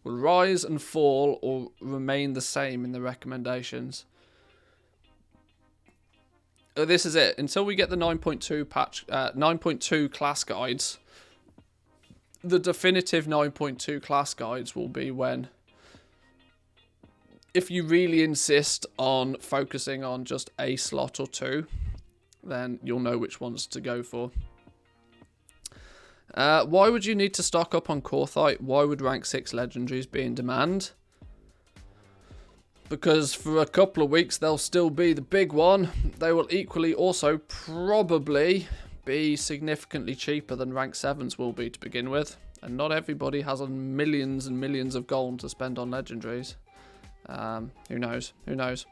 will rise and fall or remain the same in the recommendations. This is it. Until we get the 9.2 patch, 9.2 class guides, the definitive 9.2 class guides will be when, if you really insist on focusing on just a slot or two, then you'll know which ones to go for. Why would you need to stock up on Corthite? Why would rank 6 legendaries be in demand? Because for a couple of weeks they'll still be the big one. They will equally also probably be significantly cheaper than rank 7s will be to begin with. And not everybody has millions and millions of gold to spend on legendaries. Who knows? Who knows?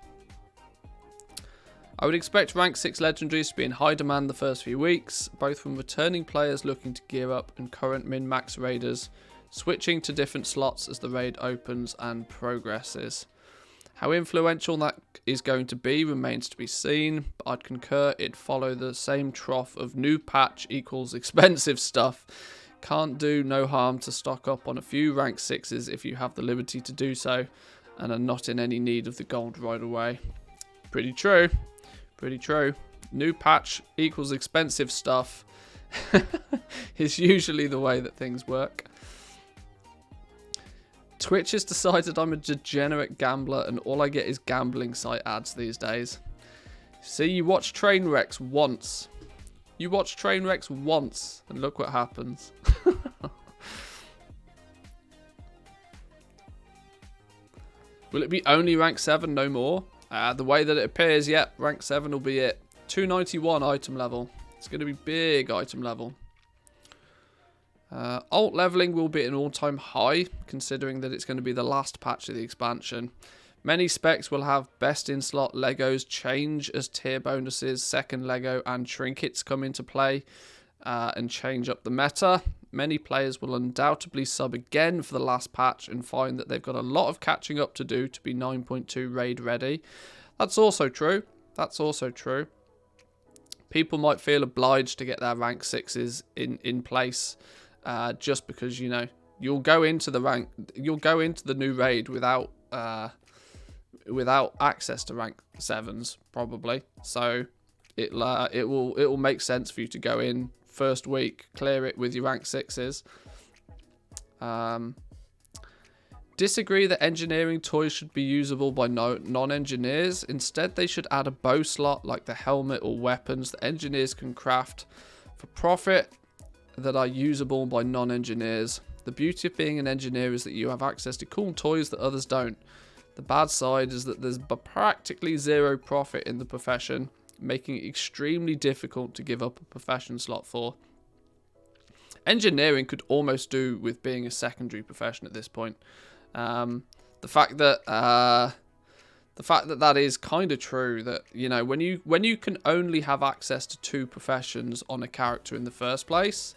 I would expect rank 6 legendaries to be in high demand the first few weeks, both from returning players looking to gear up and current min-max raiders switching to different slots as the raid opens and progresses. How influential that is going to be remains to be seen, but I'd concur it'd follow the same trough of new patch equals expensive stuff. Can't do no harm to stock up on a few rank 6s if you have the liberty to do so and are not in any need of the gold right away. Pretty true. Pretty true. New patch equals expensive stuff is usually the way that things work. Twitch has decided I'm a degenerate gambler and all I get is gambling site ads these days. See, you watch Trainwrecks once. You watch Trainwrecks once and look what happens. Will it be only rank 7, no more? The way that it appears, yep, rank 7 will be it. 291 item level. It's going to be big item level. Alt leveling will be at an all-time high, considering that it's going to be the last patch of the expansion. Many specs will have best-in-slot Legos change as tier bonuses, second Lego and trinkets come into play and change up the meta. Many players will undoubtedly sub again for the last patch and find that they've got a lot of catching up to do to be 9.2 raid ready. That's also true. That's also true. People might feel obliged to get their rank 6s in place just because, you know, you'll go into the new raid without access to rank 7s probably. So it will make sense for you to go in first week, clear it with your rank 6s. Disagree that engineering toys should be usable by non-engineers. Instead, they should add a bow slot like the helmet or weapons that engineers can craft for profit that are usable by non-engineers. The beauty of being an engineer is that you have access to cool toys that others don't. The bad side is that there's practically zero profit in the profession, making it extremely difficult to give up a profession slot for. Engineering could almost do with being a secondary profession at this point. The fact that that is kind of true, that, you know, when you can only have access to 2 professions on a character in the first place,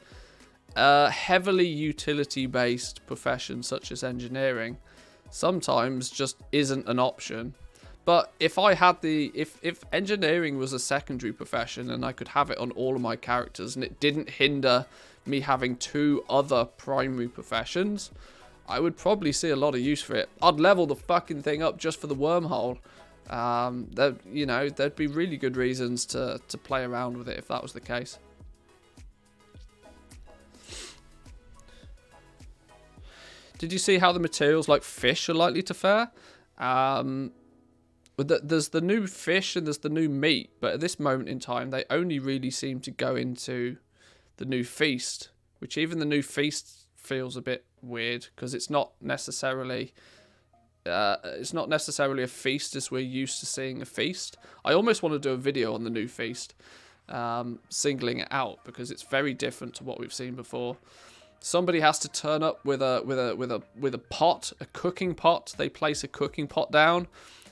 heavily utility based professions such as engineering sometimes just isn't an option. But if I had if engineering was a secondary profession and I could have it on all of my characters and it didn't hinder me having 2 other primary professions, I would probably see a lot of use for it. I'd level the fucking thing up just for the wormhole. There'd be really good reasons to play around with it if that was the case. Did you see how the materials like fish are likely to fare? There's the new fish and there's the new meat, but at this moment in time, they only really seem to go into the new feast, which even the new feast feels a bit weird because it's not necessarily a feast as we're used to seeing a feast. I almost want to do a video on the new feast, singling it out because it's very different to what we've seen before. Somebody has to turn up with a pot, a cooking pot. They place a cooking pot down,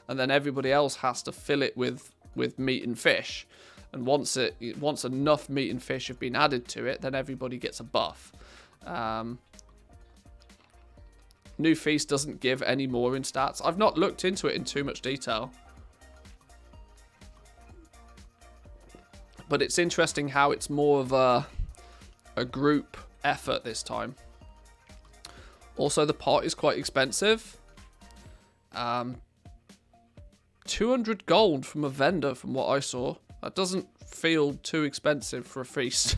and then everybody else has to fill it with meat and fish. And once enough meat and fish have been added to it, then everybody gets a buff. New Feast doesn't give any more in stats. I've not looked into it in too much detail. But it's interesting how it's more of a group effort this time. Also, the pot is quite expensive. 200 gold from a vendor, from what I saw. That doesn't feel too expensive for a feast.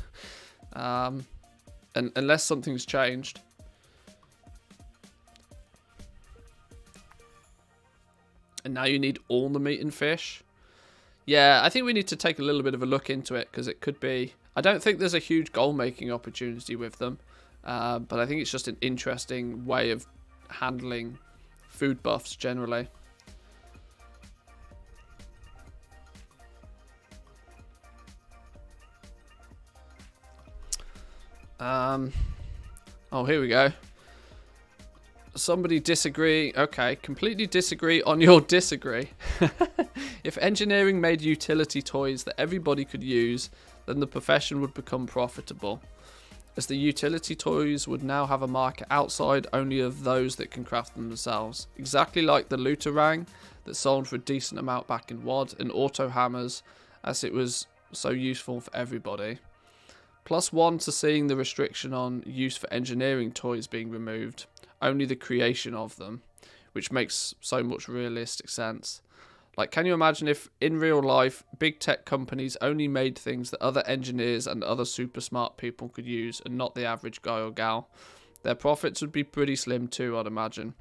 And unless something's changed. And now you need all the meat and fish. Yeah, I think we need to take a little bit of a look into it, because it could be... I don't think there's a huge goal-making opportunity with them. But I think it's just an interesting way of handling food buffs generally. Oh, here we go. Somebody disagree. Okay, completely disagree on your disagree. If engineering made utility toys that everybody could use, then the profession would become profitable. As the utility toys would now have a market outside only of those that can craft them themselves. Exactly like the Looterang that sold for a decent amount back in WoD, and auto hammers, as it was so useful for everybody. +1 to seeing the restriction on use for engineering toys being removed. Only the creation of them, which makes so much realistic sense. Like, can you imagine if in real life big tech companies only made things that other engineers and other super smart people could use, and not the average guy or gal? Their profits would be pretty slim too, I'd imagine.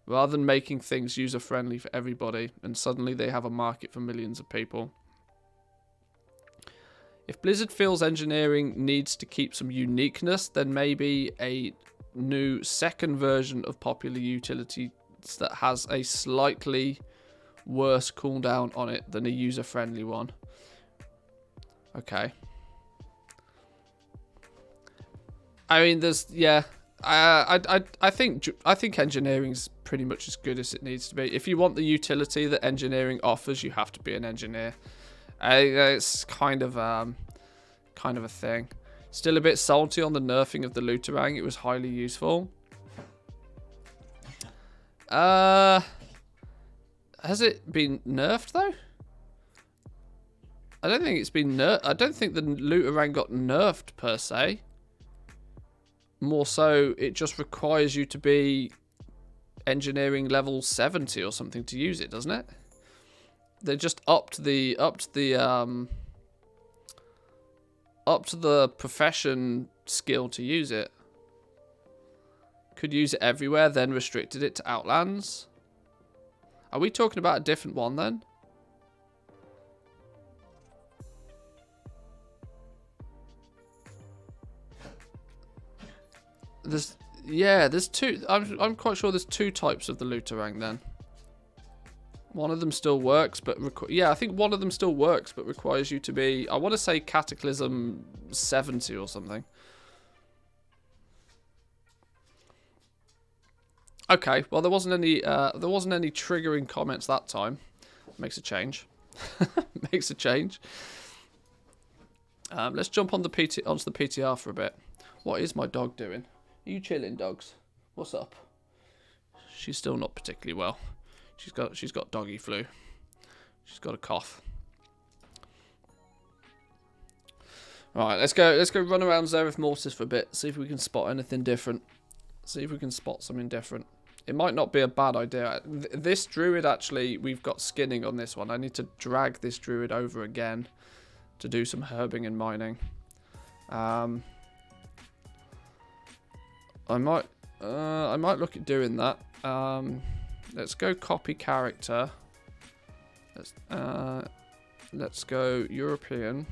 Rather than making things user friendly for everybody, and suddenly they have a market for millions of people. If Blizzard feels engineering needs to keep some uniqueness, then maybe a new second version of popular utilities that has a slightly worse cooldown on it than a user-friendly one. Okay. I mean, there's I think engineering's pretty much as good as it needs to be. If you want the utility that engineering offers, you have to be an engineer. It's kind of a thing. Still a bit salty on the nerfing of the Looterang. It was highly useful. Has it been nerfed though? I don't think it's been nerfed. I don't think the Looterang got nerfed per se. More so, it just requires you to be engineering level 70 or something to use it, doesn't it? They just upped the profession skill to use it. Could use it everywhere, then restricted it to Outlands. Are we talking about a different one then? There's two. I'm quite sure there's two types of the Looterang then. One of them still works, but I think one of them still works, but requires you to be, I want to say Cataclysm 70 or something. Okay, well there wasn't any triggering comments that time. Makes a change. Makes a change. Let's jump on onto the PTR for a bit. What is my dog doing? Are you chilling, dogs? What's up? She's still not particularly well. She's got doggy flu. She's got a cough. Alright, let's go run around Zereth Mortis for a bit, see if we can spot anything different. See if we can spot something different. It might not be a bad idea. This druid, actually, we've got skinning on this one. I need to drag this druid over again to do some herbing and mining. I might look at doing that. Let's go copy character. Let's go European.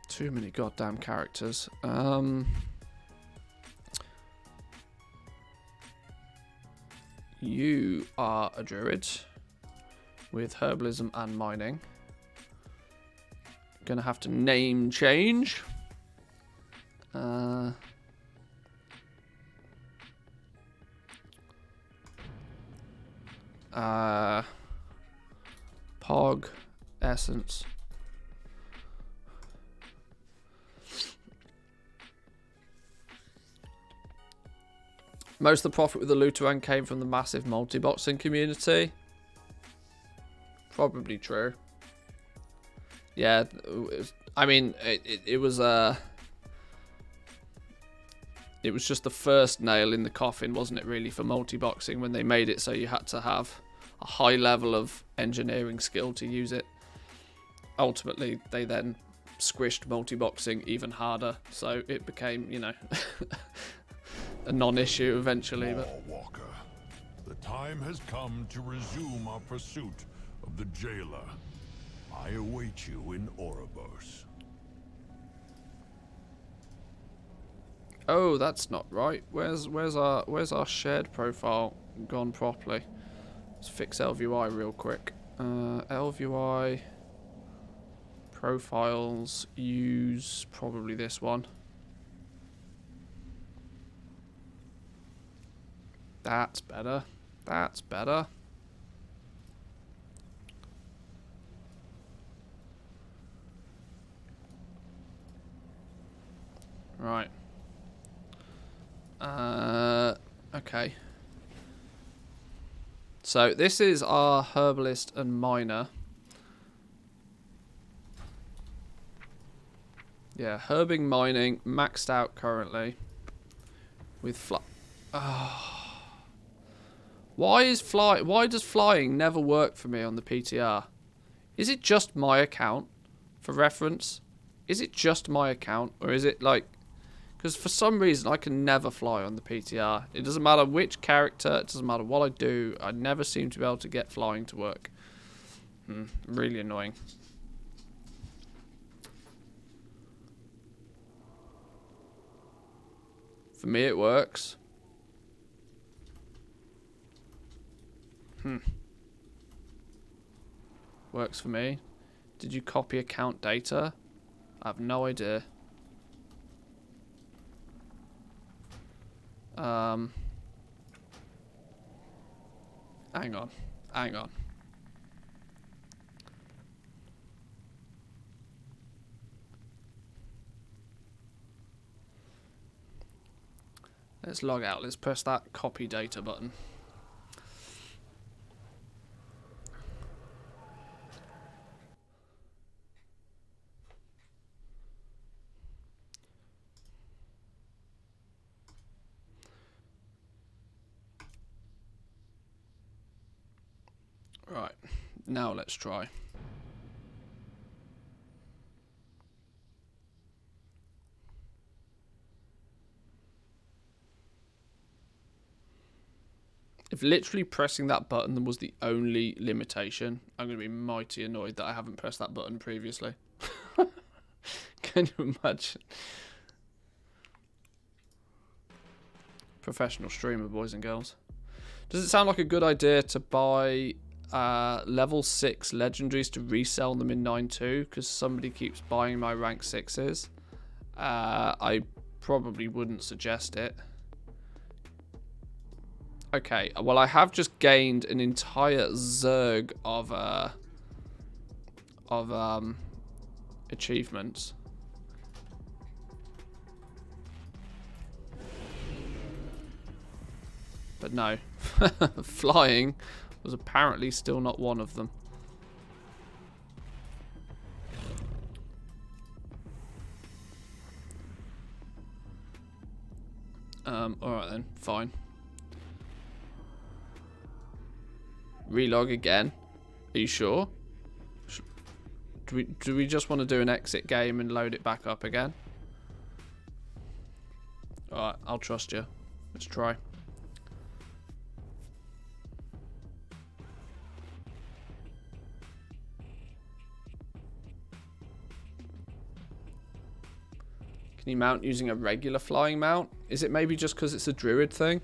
Too many goddamn characters. You are a druid with herbalism and mining. Gonna have to name change. Pog Essence. Most of the profit with the Looterang came from the massive multi-boxing community. Probably true. Yeah, I mean, it was just the first nail in the coffin, wasn't it, really, for multi-boxing when they made it so you had to have a high level of engineering skill to use it. Ultimately, they then squished multi-boxing even harder, so it became, you know, a non-issue eventually. But Walker, the time has come to resume our pursuit of the jailer. I await you in Ouroboros. oh, that's not right. Where's our shared profile gone properly? Let's fix LVI real quick. LVI profiles, use probably this one. That's better. That's better. Right. Okay. So this is our herbalist and miner. Yeah, herbing mining maxed out currently with Why does flying never work for me on the PTR? Is it just my account? For reference, is it just my account, or is it like, because for some reason I can never fly on the PTR. It doesn't matter which character, it doesn't matter what I do, I never seem to be able to get flying to work. Really annoying. For me it works. Works for me. Did you copy account data? I have no idea. Hang on. Hang on. Let's log out. Let's press that copy data button. Right. Now let's try. If literally pressing that button was the only limitation, I'm going to be mighty annoyed that I haven't pressed that button previously. Can you imagine? Professional streamer, boys and girls. Does it sound like a good idea to buy level 6 legendaries to resell them in 9.2? Because somebody keeps buying my rank 6s. I probably wouldn't suggest it. Okay, well I have just gained an entire Zerg of achievements. But no, flying was apparently still not one of them. Alright then, fine. Relog again. Are you sure? Do we just want to do an exit game and load it back up again? Alright, I'll trust you. Let's try. Can you mount using a regular flying mount? Is it maybe just because it's a druid thing?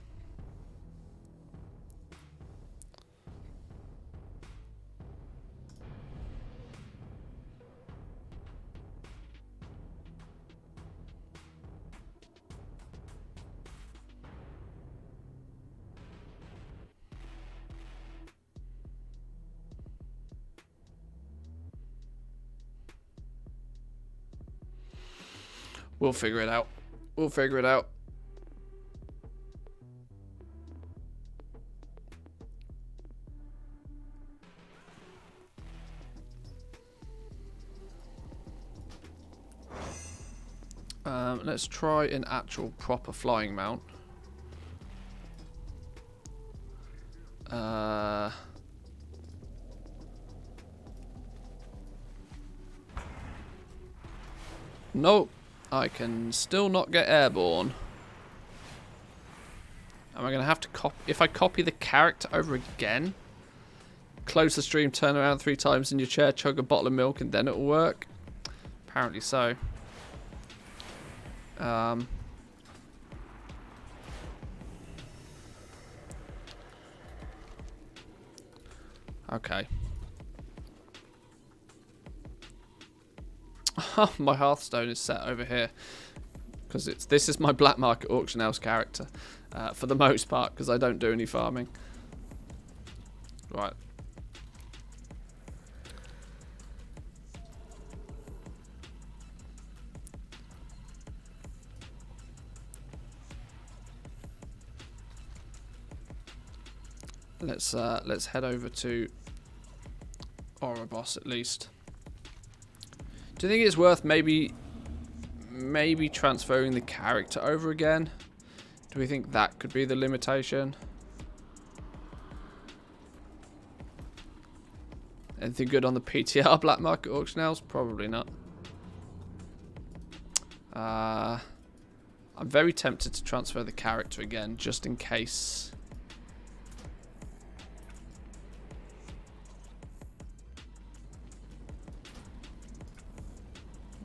We'll figure it out. We'll figure it out. Let's try an actual proper flying mount. Nope. I can still not get airborne. Am I going to have to copy... If I copy the character over again, close the stream, turn around 3 times in your chair, chug a bottle of milk, and then it'll work? Apparently so. Okay. My Hearthstone is set over here because this is my black market auction house character for the most part, because I don't do any farming. Right. Let's head over to Ouroboros at least. Do you think it's worth maybe transferring the character over again? Do we think that could be the limitation? Anything good on the PTR black market auction house? Probably not. I'm very tempted to transfer the character again, just in case.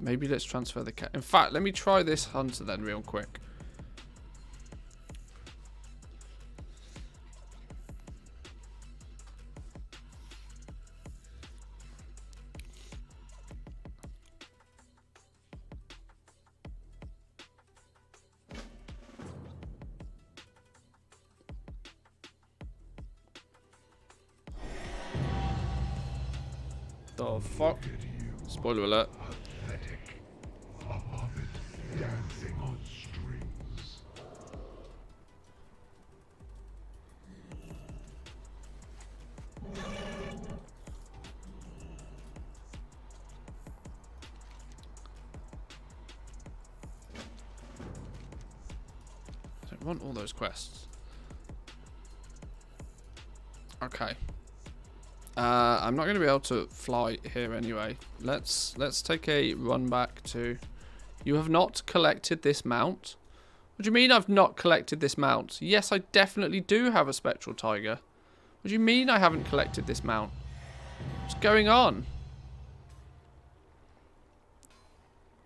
Maybe let's transfer the cat. In fact, let me try this hunter then real quick. The fuck? Spoiler alert. Dancing on strings. I don't want all those quests. Okay. I'm not going to be able to fly here anyway. Let's take a run back to... You have not collected this mount? What do you mean I've not collected this mount? Yes, I definitely do have a spectral tiger. What do you mean I haven't collected this mount? What's going on?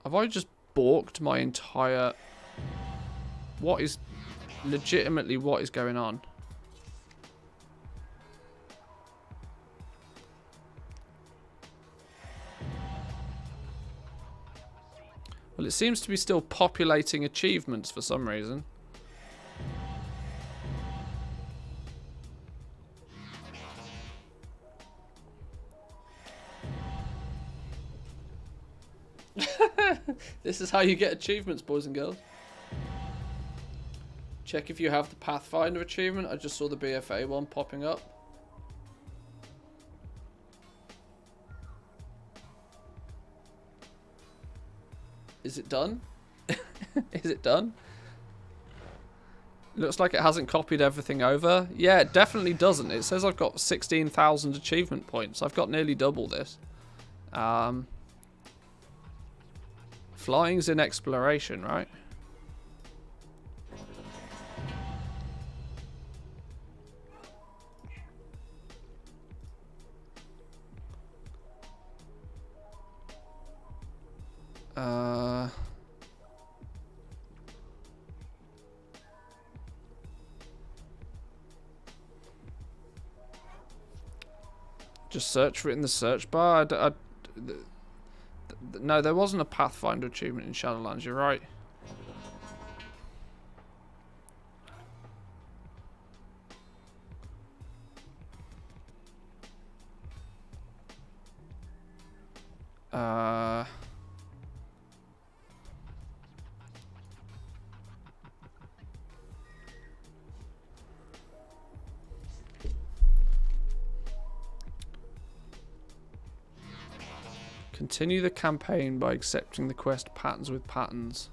Have I just balked my entire... What is... Legitimately, what is going on? Well, it seems to be still populating achievements for some reason. This is how you get achievements, boys and girls. Check if you have the Pathfinder achievement. I just saw the BFA one popping up. Is it done? Is it done? Looks like it hasn't copied everything over. Yeah, it definitely doesn't. It says I've got 16,000 achievement points. I've got nearly double this. Flying's in exploration, right? Just search for it in the search bar. No, there wasn't a Pathfinder achievement in Shadowlands, you're right. Continue the campaign by accepting the quest patterns with patterns.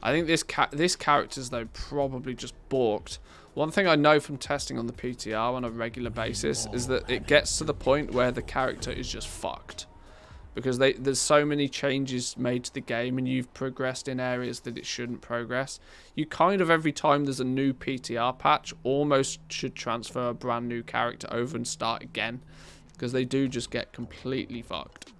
I think this character's, though, probably just balked. One thing I know from testing on the PTR on a regular basis is that it gets to the point where the character is just fucked. Because there's so many changes made to the game and you've progressed in areas that it shouldn't progress. You kind of, every time there's a new PTR patch, almost should transfer a brand new character over and start again. Because they do just get completely fucked.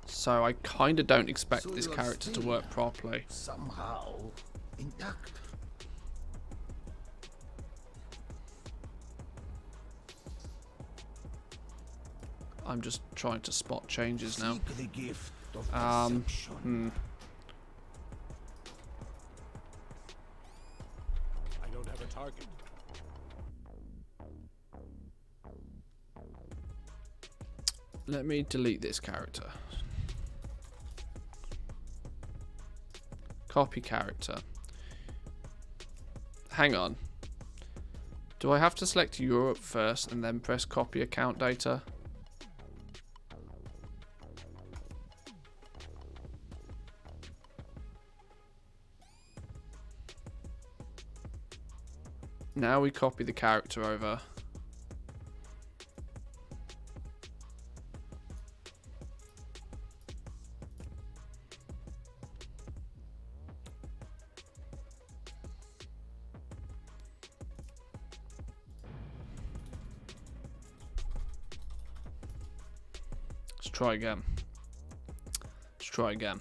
So I kind of don't expect this character to work properly. Somehow intact. I'm just trying to spot changes now. Seek the gift of perception. I don't have a target. Let me delete this character. Copy character. Hang on. Do I have to select Europe first and then press copy account data? Now we copy the character over. Let's try again. Let's try again.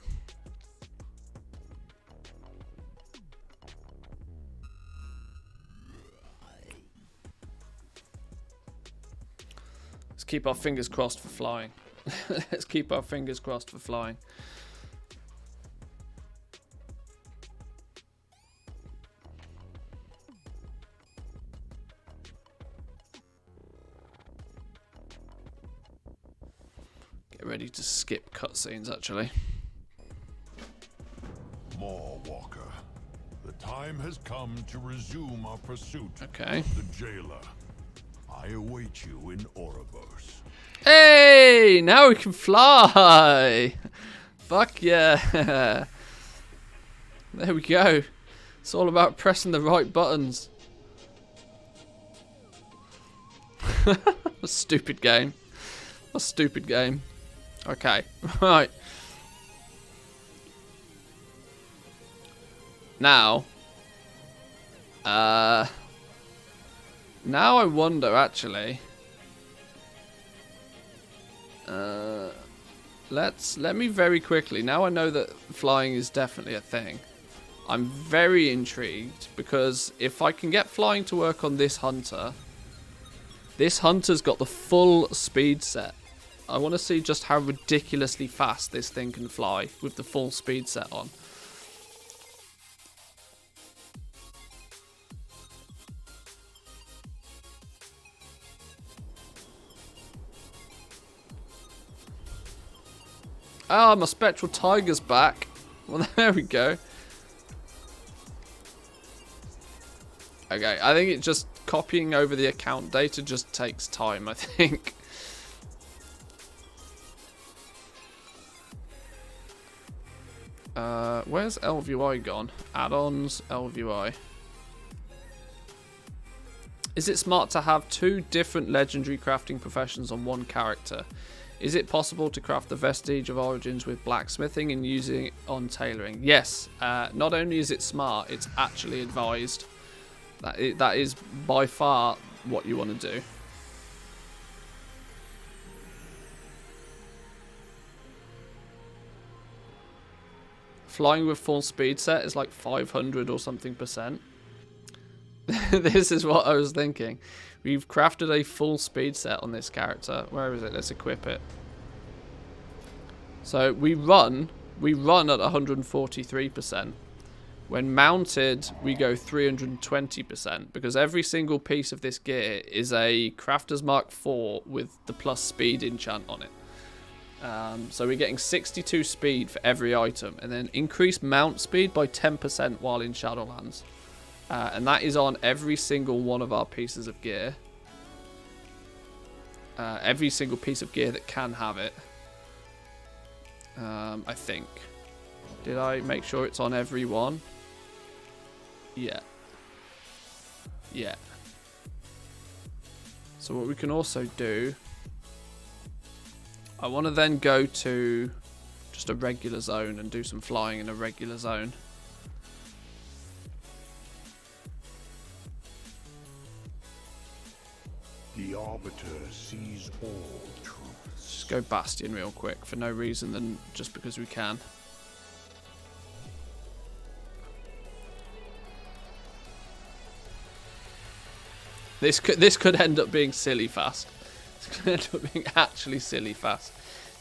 Let's keep our fingers crossed for flying. Let's keep our fingers crossed for flying. Get ready to skip cutscenes, actually. More, Walker. The time has come to resume our pursuit Okay. of the jailer. I await you in Ouroboros. Hey! Now we can fly! Fuck yeah! There we go. It's all about pressing the right buttons. A stupid game. A stupid game. Okay, right. Now I wonder, actually. Let me very quickly. Now I know that flying is definitely a thing. I'm very intrigued because if I can get flying to work on this hunter, this hunter's got the full speed set. I want to see just how ridiculously fast this thing can fly with the full speed set on. Ah, my spectral tiger's back. Well, there we go. Okay, I think it just copying over the account data just takes time, I think. Where's LVI gone? Add-ons, LVI. Is it smart to have two different legendary crafting professions on one character? Is it possible to craft the Vestige of Origins with blacksmithing and using it on tailoring? Yes. Not only is it smart, it's actually advised. That is by far what you want to do. Flying with full speed set is like 500 or something %. This is what I was thinking. We've crafted a full speed set on this character. Where is it? Let's equip it. So we run at 143%. When mounted, we go 320% because every single piece of this gear is a Crafter's Mark IV with the plus speed enchant on it. So we're getting 62 speed for every item, and then increase mount speed by 10% while in Shadowlands. And that is on every single one of our pieces of gear. every single piece of gear that can have it. I think. Did I make sure it's on every one? Yeah. Yeah. So what we can also do, I want to then go to just a regular zone and do some flying in a regular zone. The Arbiter sees all truths. Just go Bastion real quick for no reason than just because we can. This could end up being silly fast. This could end up being actually silly fast.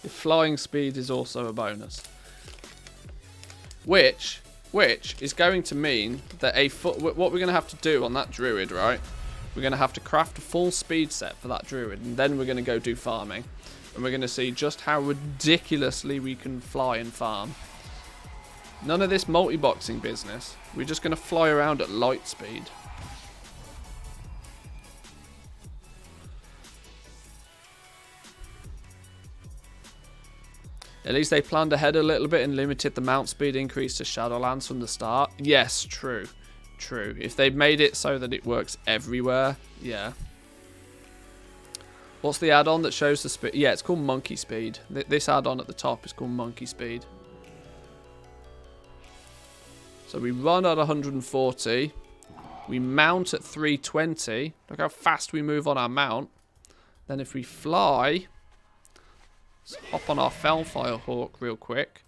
If flying speed is also a bonus. Which is going to mean that what we're going to have to do on that druid, right? We're going to have to craft a full speed set for that druid, and then we're going to go do farming. And we're going to see just how ridiculously we can fly and farm. None of this multi-boxing business. We're just going to fly around at light speed. At least they planned ahead a little bit and limited the mount speed increase to Shadowlands from the start. Yes, true. True. If they'd made it so that it works everywhere, yeah. What's the add-on that shows the speed? Yeah, it's called Monkey Speed. This add-on at the top is called Monkey Speed. So we run at 140. We mount at 320. Look how fast we move on our mount. Then if we fly... Let's hop on our Fellfire Hawk real quick.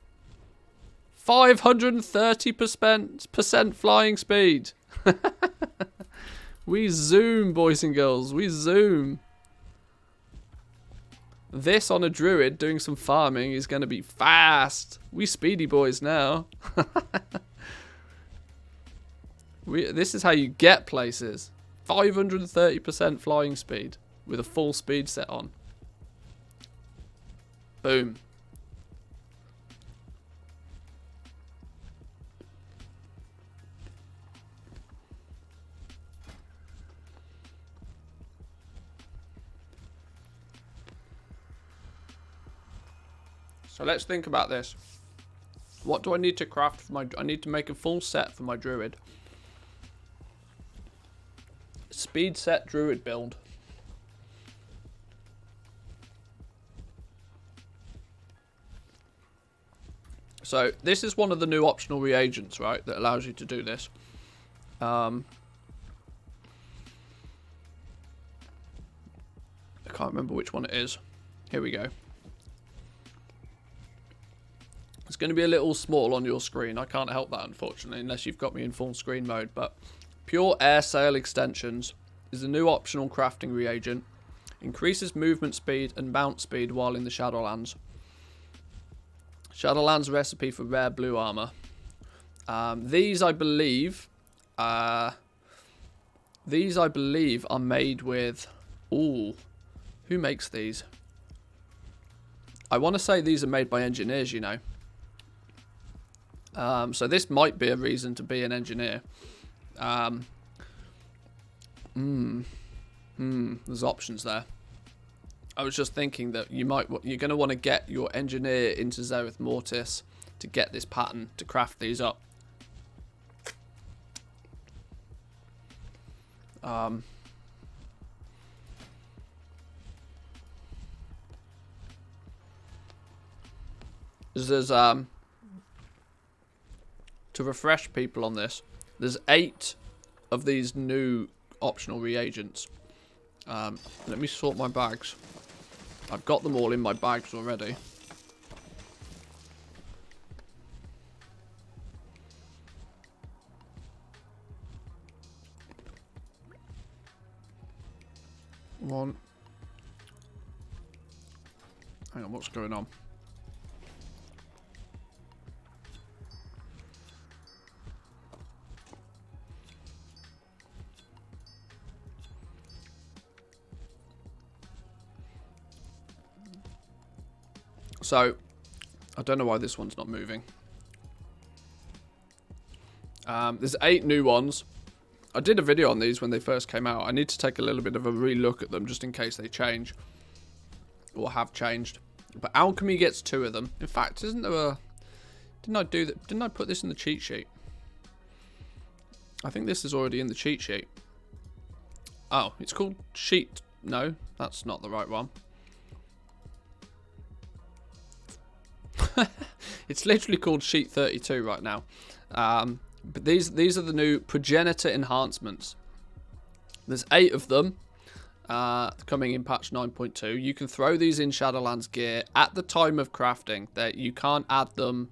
530% flying speed. We zoom, boys and girls. We zoom. This on a druid doing some farming is going to be fast. We speedy boys now. This is how you get places. 530% flying speed with a full speed set on. Boom. So let's think about this. What do I need to craft for my... I need to make a full set for my druid. Speed set druid build. So this is one of the new optional reagents, right, that allows you to do this. I can't remember which one it is. Here we go. It's going to be a little small on your screen. I can't help that, unfortunately, unless you've got me in full screen mode. But Pure Air Sail Extensions is a new optional crafting reagent. Increases movement speed and mount speed while in the Shadowlands. Shadowlands recipe for rare blue armor. These I believe are made with... Ooh. Who makes these? I want to say these are made by engineers, you know. So this might be a reason to be an engineer. There's options there. I was just thinking that you're going to want to get your engineer into Zereth Mortis to get this pattern to craft these up. There's to refresh people on this, there's 8 of these new optional reagents. Let me sort my bags. I've got them all in my bags already. One. Hang on, what's going on? So, I don't know why this one's not moving. There's 8 new ones. I did a video on these when they first came out. I need to take a little bit of a re-look at them just in case they change. or have changed. But alchemy gets 2 of them. In fact, isn't there a... Didn't I do that? Didn't I put this in the cheat sheet? I think this is already in the cheat sheet. Oh, it's called sheet. No, that's not the right one. It's literally called sheet 32 right now. But these are the new progenitor enhancements. There's 8 of them coming in patch 9.2. You can throw these in Shadowlands gear at the time of crafting. That you can't add them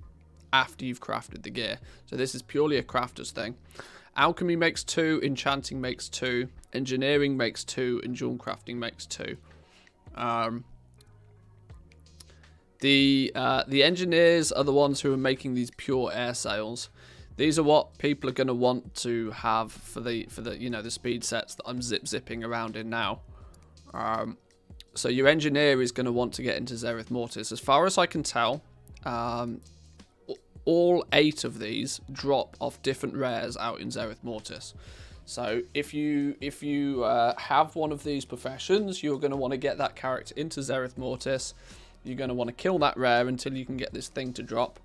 after you've crafted the gear. So this is purely a crafter's thing. Alchemy makes 2, enchanting makes 2, engineering makes 2, and jewel crafting makes 2. The engineers are the ones who are making these pure air sails. These are what people are going to want to have for the the speed sets that I'm zipping around in now. So your engineer is going to want to get into Zereth Mortis. As far as I can tell, all 8 of these drop off different rares out in Zereth Mortis. So if you have one of these professions, you're going to want to get that character into Zereth Mortis. You're going to want to kill that rare until you can get this thing to drop.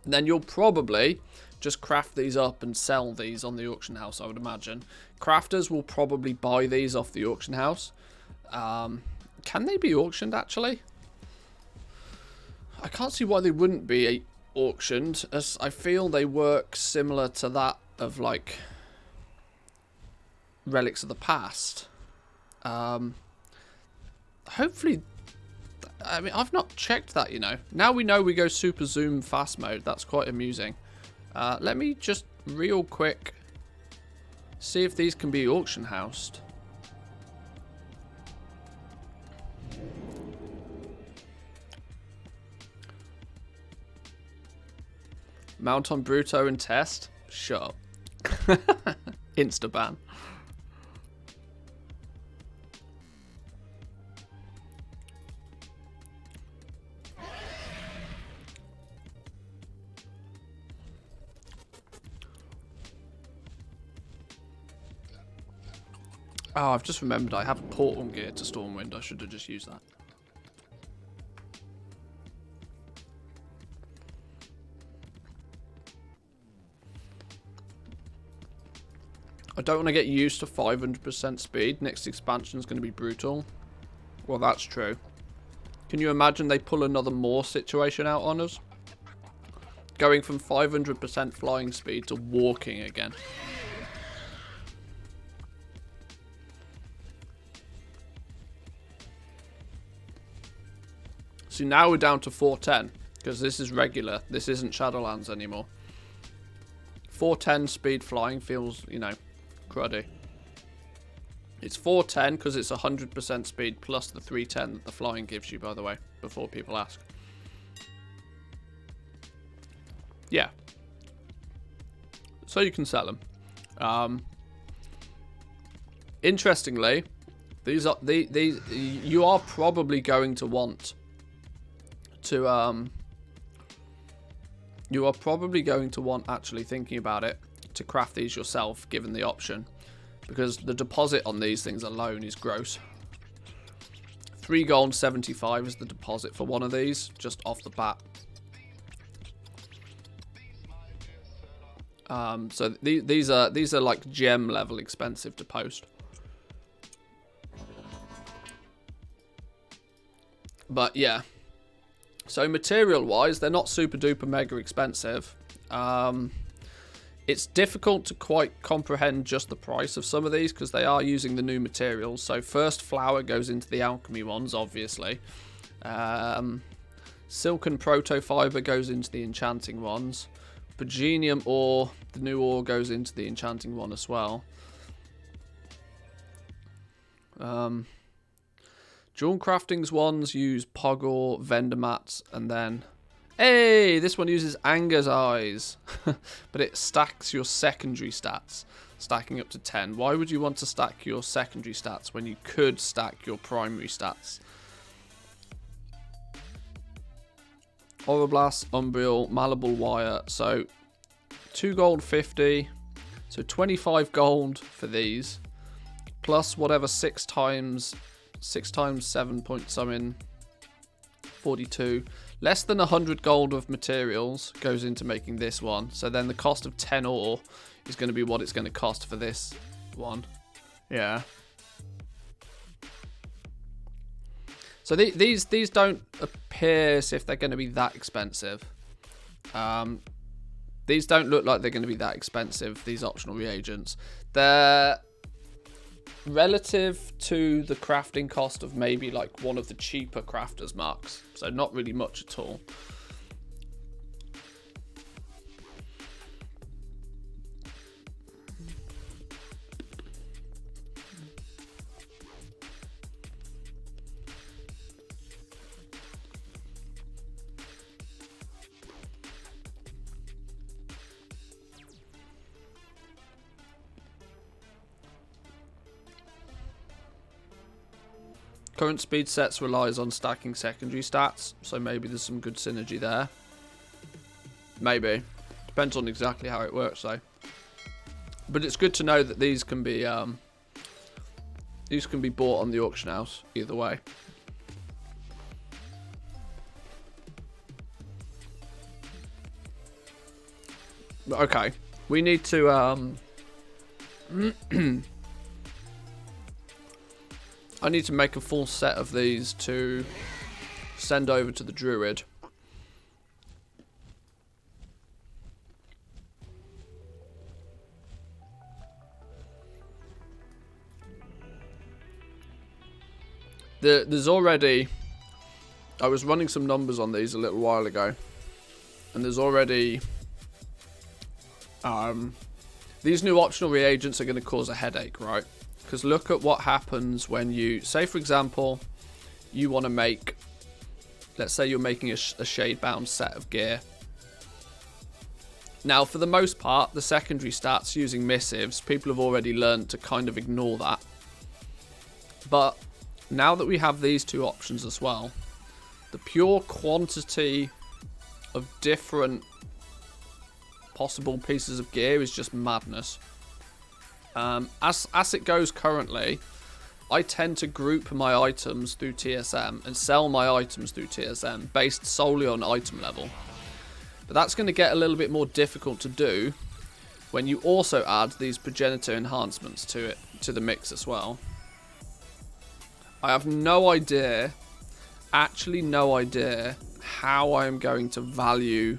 And then you'll probably just craft these up and sell these on the auction house, I would imagine. Crafters will probably buy these off the auction house. Can they be auctioned, actually? I can't see why they wouldn't be auctioned, as I feel they work similar to that of, like, Relics of the Past. Hopefully... I mean, I've not checked that, you know. Now we know we go super zoom fast mode. That's quite amusing. Let me just real quick see if these can be auction housed. Mount on Bruto and test? Shut up. Insta-ban. Oh, I've just remembered I have portal gear to Stormwind. I should have just used that. I don't want to get used to 500% speed. Next expansion is going to be brutal. Well, that's true. Can you imagine they pull another Moor situation out on us? Going from 500% flying speed to walking again. So now we're down to 410, because this is regular. This isn't Shadowlands anymore. 410 speed flying feels, you know, cruddy. It's 410 because it's 100% speed plus the 310 that the flying gives you, by the way, before people ask. Yeah. So you can sell them. Interestingly, these are these you are probably going to want to you are probably going to want, actually thinking about it, to craft these yourself, given the option, because the deposit on these things alone is gross. 3 gold 75 is the deposit for one of these, just off the bat. So these are like gem level expensive to post. But yeah. So material-wise, they're not super duper mega expensive. It's difficult to quite comprehend just the price of some of these because they are using the new materials. So first flower goes into the alchemy ones, obviously. Silken proto-fiber goes into the enchanting ones. Pagenium ore, the new ore, goes into the enchanting one as well. Jewel crafting's ones use Pogor, vendor mats, and then... Hey, this one uses Anger's Eyes. But it stacks your secondary stats, stacking up to 10. Why would you want to stack your secondary stats when you could stack your primary stats? Oroblast, Umbriel, Malleable Wire. So 2 gold 50. So 25 gold for these. Plus whatever 6 times 6 times 7 point something, 42. Less than 100 gold of materials goes into making this one. So then the cost of 10 ore is going to be what it's going to cost for this one. Yeah. So these don't appear as if they're going to be that expensive. These don't look like they're going to be that expensive, these optional reagents. They're relative to the crafting cost of maybe like one of the cheaper crafters marks. So not really much at all. Current speed sets relies on stacking secondary stats, so maybe there's some good synergy there. Maybe. Depends on exactly how it works though. But it's good to know that these can be bought on the auction house either way. Okay. We need to I need to make a full set of these to send over to the druid. There's already... I was running some numbers on these a little while ago. And there's already... these new optional reagents are going to cause a headache, right? Because look at what happens when you... Say, for example, you want to make... Let's say you're making a shade-bound set of gear. Now, for the most part, the secondary stats using missives, people have already learned to kind of ignore that. But now that we have these two options as well, the pure quantity of different possible pieces of gear is just madness. As it goes currently, I tend to group my items through TSM and sell my items through TSM based solely on item level. But that's going to get a little bit more difficult to do when you also add these progenitor enhancements to the mix as well. I have no idea, actually no idea, how I am going to value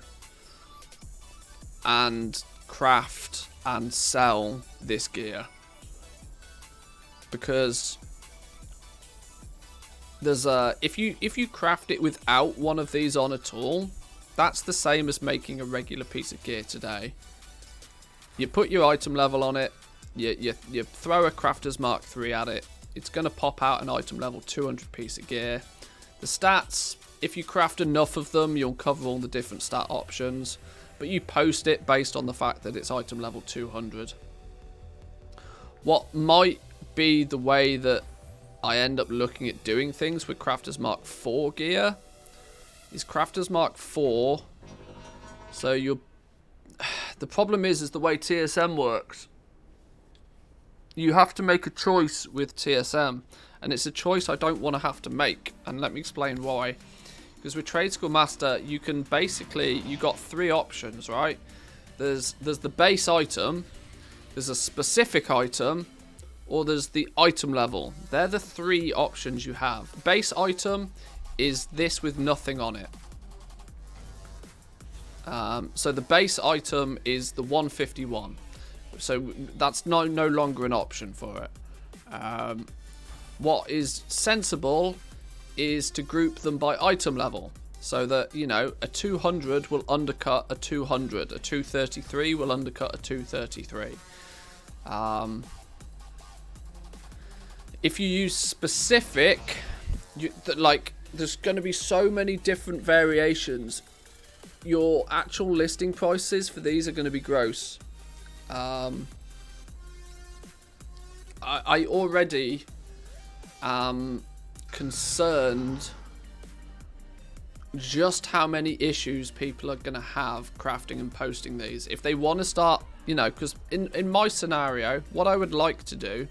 and craft and sell this gear, because there's if you craft it without one of these on at all, that's the same as making a regular piece of gear today. You put your item level on it, you throw a crafter's mark 3 at it, it's going to pop out an item level 200 piece of gear. The stats, if you craft enough of them, you'll cover all the different stat options, but you post it based on the fact that it's item level 200. What might be the way that I end up looking at doing things with Crafter's Mark 4 gear is Crafter's Mark 4. So you're... The problem is the way TSM works. You have to make a choice with TSM, and it's a choice I don't want to have to make, and let me explain why. Because with Trade School Master, you can basically, you got 3 options, right? There's the base item, there's a specific item, or there's the item level. They're the 3 options you have. Base item is this with nothing on it. So the base item is the 151. So that's no longer an option for it. What is sensible is to group them by item level, so that, you know, a 200 will undercut a 200, a 233 will undercut a 233. If you use specific, there's going to be so many different variations. Your actual listing prices for these are going to be gross. I already am concerned just how many issues people are going to have crafting and posting these. If they want to start, you know, because in my scenario, what I would like to do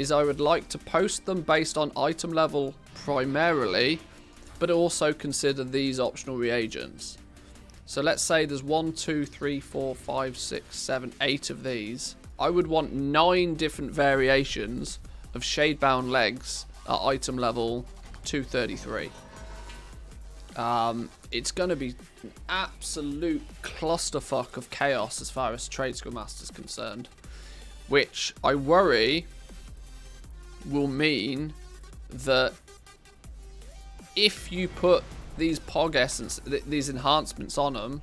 is I would like to post them based on item level primarily, but also consider these optional reagents. So let's say there's 1, 2, 3, 4, 5, 6, 7, 8 of these. I would want 9 different variations of Shadebound legs at item level 233. It's going to be an absolute clusterfuck of chaos as far as Trade Skill Master is concerned, which I worry will mean that if you put these Pog Essence, these enhancements on them,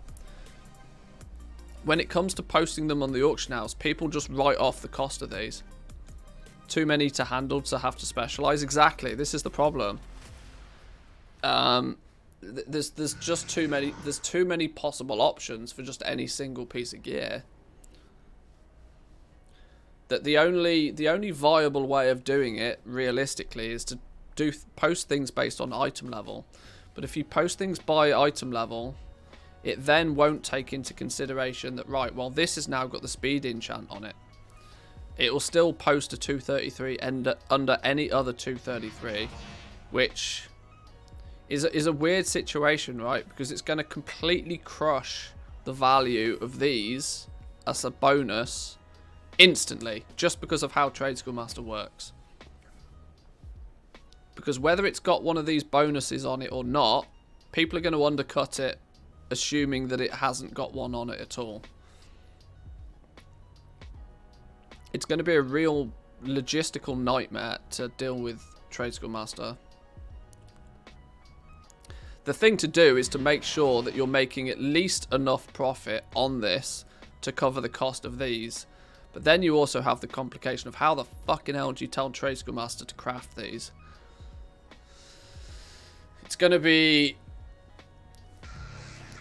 when it comes to posting them on the auction house, people just write off the cost of these. Too many to handle to have to specialize. Exactly, this is the problem. There's just too many. There's too many possible options for just any single piece of gear. That the only viable way of doing it realistically is to post things based on item level. But if you post things by item level, it then won't take into consideration that, right, well, this has now got the speed enchant on it. It will still post a 233 under any other 233, which is a weird situation, right? Because it's going to completely crush the value of these as a bonus instantly, just because of how Trade Skill Master works. Because whether it's got one of these bonuses on it or not, people are going to undercut it, assuming that it hasn't got one on it at all. It's going to be a real logistical nightmare to deal with Trade Skill Master. The thing to do is to make sure that you're making at least enough profit on this to cover the cost of these. But then you also have the complication of how the fucking hell do you tell Trade Skill Master to craft these? It's going to be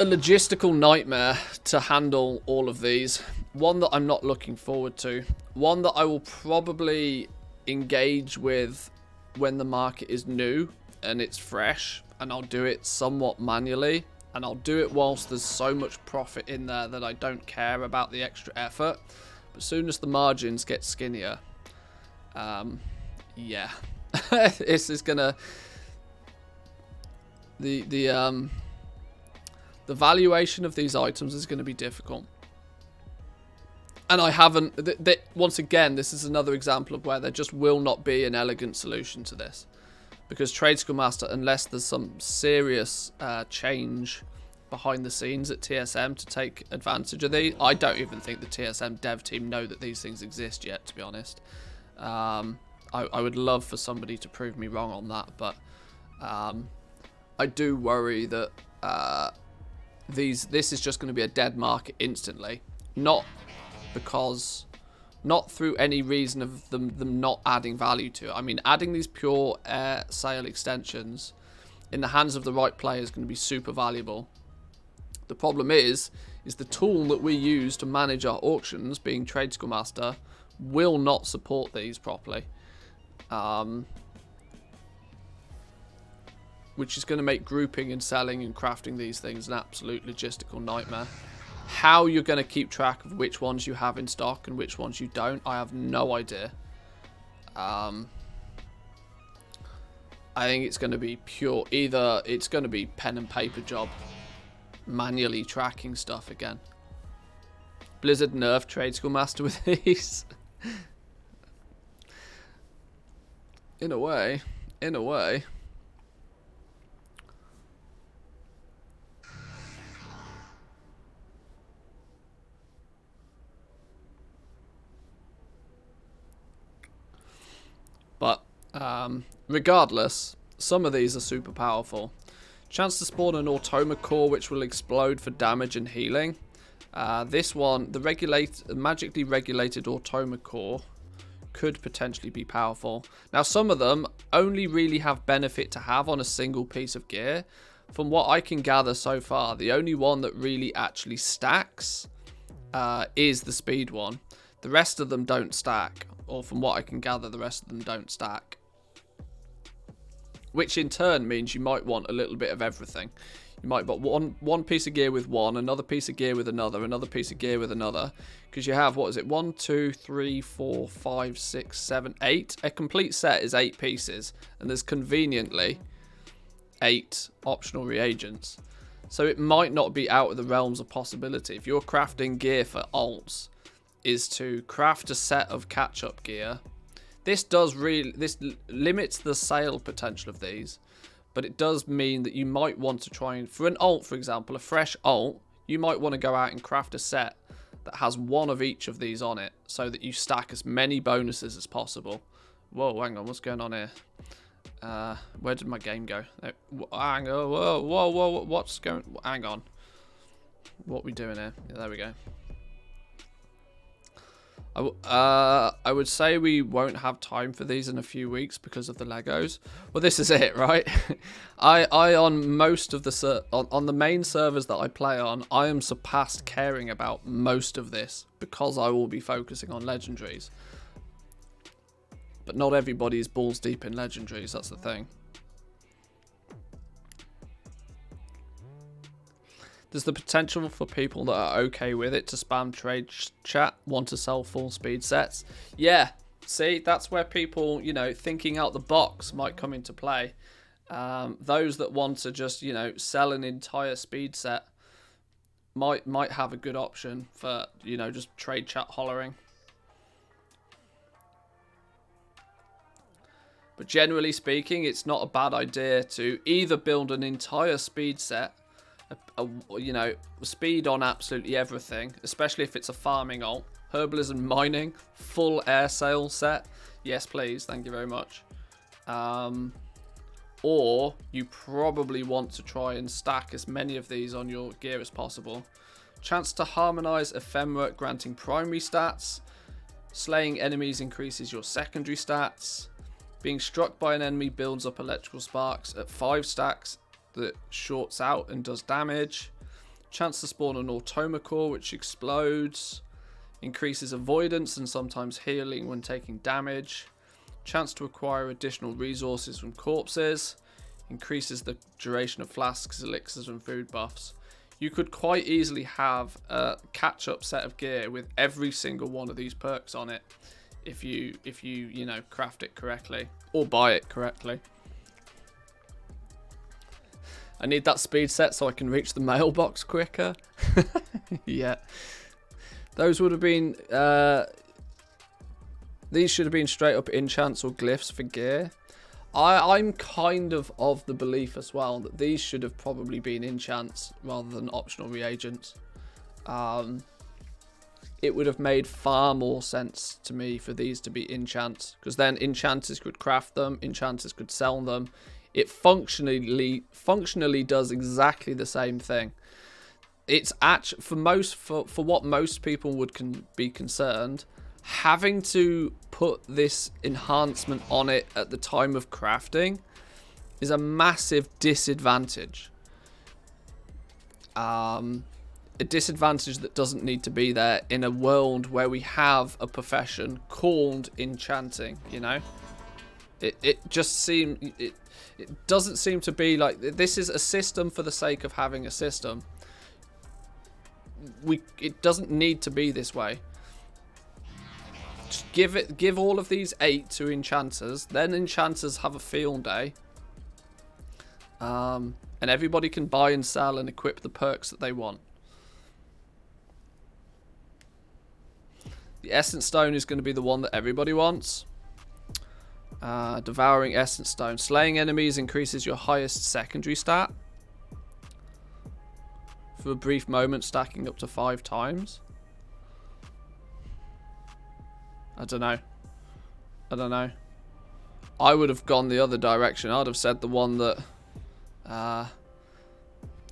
a logistical nightmare to handle all of these. One that I'm not looking forward to. One that I will probably engage with when the market is new and it's fresh, and I'll do it somewhat manually, and I'll do it whilst there's so much profit in there that I don't care about the extra effort. But as soon as the margins get skinnier, yeah, this is gonna the valuation of these items is going to be difficult. And I haven't... once again, this is another example of where there just will not be an elegant solution to this. Because Trade Skill Master, unless there's some serious change behind the scenes at TSM to take advantage of these... I don't even think the TSM dev team know that these things exist yet, to be honest. I would love for somebody to prove me wrong on that, but... I do worry that this is just going to be a dead market instantly. Not through any reason of them not adding value to it. I mean, adding these pure air sail extensions in the hands of the right player is going to be super valuable. The problem is the tool that we use to manage our auctions, being Trade Skill Master, will not support these properly. Which is going to make grouping and selling and crafting these things an absolute logistical nightmare. How you're going to keep track of which ones you have in stock and which ones you don't, I have no idea. I think it's going to be pure... Either it's going to be pen and paper job, manually tracking stuff again. Blizzard nerf Trade Skill Master with these. In a way. But regardless, some of these are super powerful. Chance to spawn an Automa Core which will explode for damage and healing. This one, the magically regulated Automa Core, could potentially be powerful. Now, some of them only really have benefit to have on a single piece of gear. From what I can gather so far, the only one that really actually stacks is the speed one. The rest of them don't stack. Or from what I can gather, the rest of them don't stack. which in turn means you might want a little bit of everything. You might want one piece of gear with one, another piece of gear with another piece of gear with another, because you have, what is it, 1, 2, 3, 4, 5, 6, 7, 8. A complete set is 8 pieces, and there's conveniently 8 optional reagents. So it might not be out of the realms of possibility. If you're crafting gear for alts, is to craft a set of catch-up gear. This limits the sale potential of these, but it does mean that you might want to try and, for an alt, for example, a fresh alt, you might want to go out and craft a set that has one of each of these on it, so that you stack as many bonuses as possible. Whoa, hang on, what's going on here? Where did my game go? Hang on, whoa, what's going? Hang on. What are we doing here? Yeah, there we go. I would say we won't have time for these in a few weeks because of the Legos. Well, this is it, right? I on most of the on the main servers that I play on, I am surpassed caring about most of this because I will be focusing on legendaries. But not everybody is balls deep in legendaries. That's the thing. There's the potential for people that are okay with it to spam trade chat, want to sell full speed sets. Yeah, see, that's where people, you know, thinking out the box might come into play. Those that want to just, you know, sell an entire speed set might have a good option for, you know, just trade chat hollering. But generally speaking, it's not a bad idea to either build an entire speed set, you know, speed on absolutely everything, especially if it's a farming alt. Herbalism mining, full air sale set. Yes, please. Thank you very much. Or you probably want to try and stack as many of these on your gear as possible. Chance to harmonize ephemera, granting primary stats. Slaying enemies increases your secondary stats. Being struck by an enemy builds up electrical sparks at 5 stacks that shorts out and does damage. Chance to spawn an automa core which explodes. Increases avoidance and sometimes healing when taking damage. Chance to acquire additional resources from corpses. Increases the duration of flasks, elixirs and food buffs. You could quite easily have a catch-up set of gear with every single one of these perks on it. If you know, craft it correctly or buy it correctly. I need that speed set so I can reach the mailbox quicker. Yeah. Those would have been these should have been straight up enchants or glyphs for gear. I'm kind of the belief as well that these should have probably been enchants rather than optional reagents. It would have made far more sense to me for these to be enchants, because then enchanters could craft them, enchanters could sell them. It functionally does exactly the same thing. It's actually for what most people would be concerned, having to put this enhancement on it at the time of crafting is a massive disadvantage. A disadvantage that doesn't need to be there in a world where we have a profession called enchanting, you know? It doesn't seem to be like this is a system for the sake of having a system. It doesn't need to be this way. Just give all of these 8 to enchanters, then enchanters have a field day. And everybody can buy and sell and equip the perks that they want. The Essence Stone is going to be the one that everybody wants. Devouring Essence Stone. Slaying enemies increases your highest secondary stat. For a brief moment, stacking up to 5 times. I don't know. I would have gone the other direction. I'd have said the one that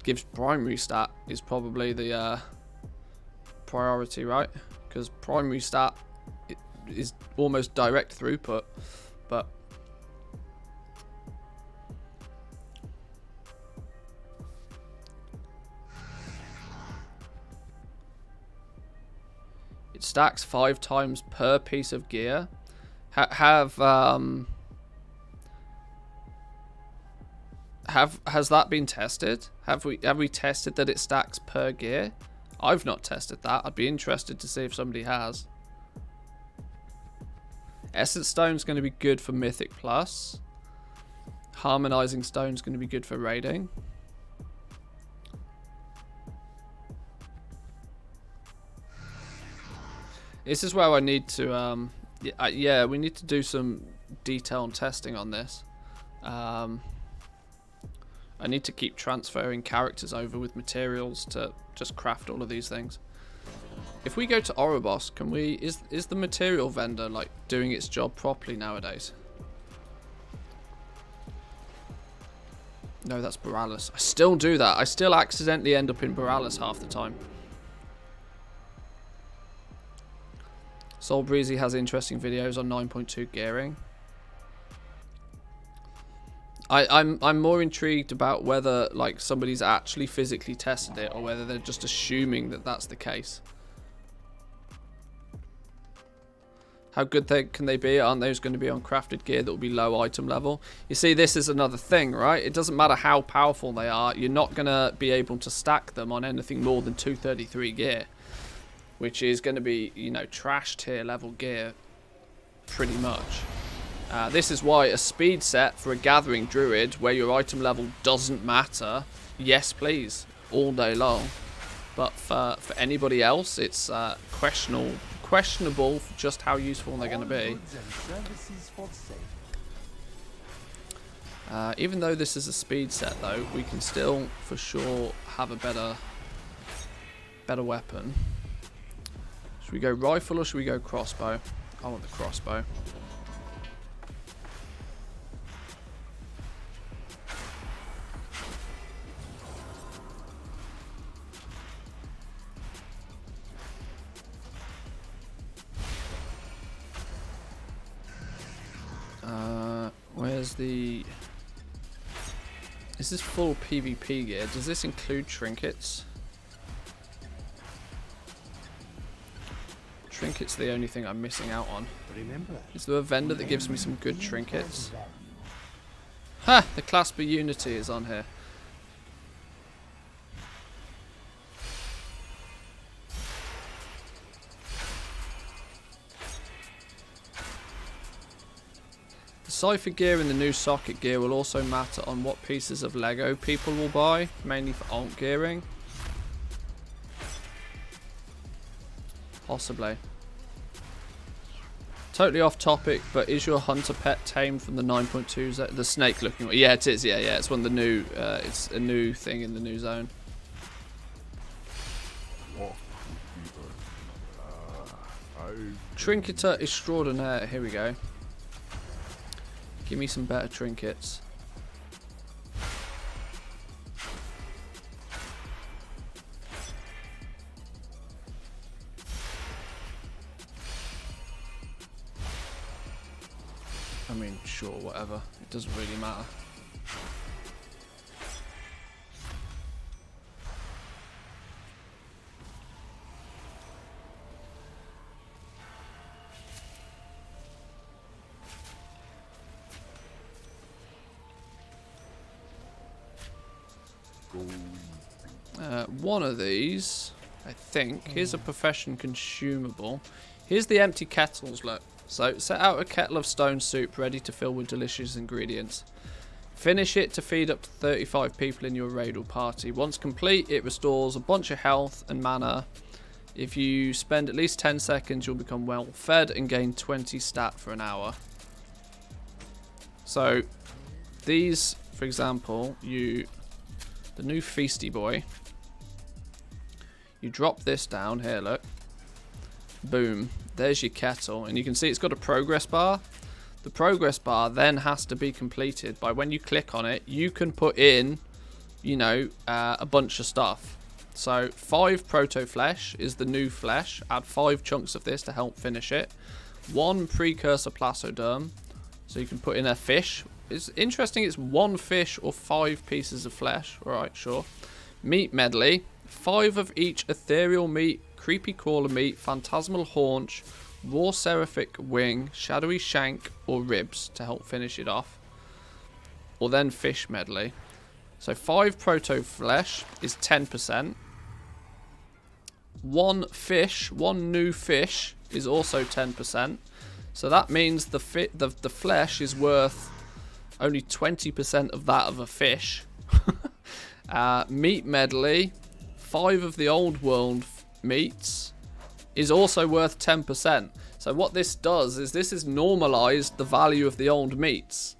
gives primary stat is probably the priority, right? Because primary stat is almost direct throughput, but it stacks 5 times per piece of gear. Has that been tested? Have we tested that it stacks per gear? I've not tested that. I'd be interested to see if somebody has. Essence Stone's going to be good for Mythic Plus. Harmonizing Stone's going to be good for raiding. This is where I need to yeah, we need to do some detailed testing on this. I need to keep transferring characters over with materials to just craft all of these things. If we go to Ouroboros, can we... Is the material vendor, like, doing its job properly nowadays? No, that's Borealis. I still do that. I still accidentally end up in Borealis half the time. Soul Breezy has interesting videos on 9.2 gearing. I'm more intrigued about whether like somebody's actually physically tested it or whether they're just assuming that that's the case. How good can they be? Aren't those going to be on crafted gear that will be low item level? You see, this is another thing, right? It doesn't matter how powerful they are. You're not going to be able to stack them on anything more than 233 gear, which is going to be, you know, trash tier level gear pretty much. This is why a speed set for a Gathering Druid, where your item level doesn't matter, yes please, all day long. But for anybody else, it's questionable just how useful they're going to be. Even though this is a speed set though, we can still for sure have a better weapon. Should we go rifle or should we go crossbow? I want the crossbow. Where's the... Is this full PvP gear? Does this include trinkets? Trinkets are the only thing I'm missing out on. Is there a vendor that gives me some good trinkets? Ha! The Clasper Unity is on here. Cypher gear and the new socket gear will also matter on what pieces of Lego people will buy, mainly for alt gearing. Possibly. Totally off topic, but is your hunter pet tame from the 9.2 the snake looking one? Yeah, it is. Yeah, it's one of the new. It's a new thing in the new zone. Trinketer extraordinaire. Here we go. Give me some better trinkets. I mean, sure, whatever. It doesn't really matter. One of these, I think. Here's a profession consumable. Here's the empty kettles, look. So, set out a kettle of stone soup ready to fill with delicious ingredients. Finish it to feed up to 35 people in your raid or party. Once complete, it restores a bunch of health and mana. If you spend at least 10 seconds, you'll become well fed and gain 20 stat for an hour. So, these, for example, the new Feasty Boy, you drop this down here, look. Boom. There's your kettle. And you can see it's got a progress bar. The progress bar then has to be completed by when you click on it, you can put in, you know, a bunch of stuff. So 5 proto flesh is the new flesh. Add 5 chunks of this to help finish it. 1 precursor plastoderm. So you can put in a fish. It's interesting, it's 1 fish or 5 pieces of flesh. Alright, sure. Meat medley. 5 of each ethereal meat, creepy crawler meat, phantasmal haunch, raw seraphic wing, shadowy shank, or ribs to help finish it off. Or then fish medley. So 5 proto flesh is 10%. 1 fish, 1 new fish is also 10%. So that means the flesh is worth only 20% of that of a fish. Meat medley, 5 of the old world meats is also worth 10%. So what this does is this has normalized the value of the old meats.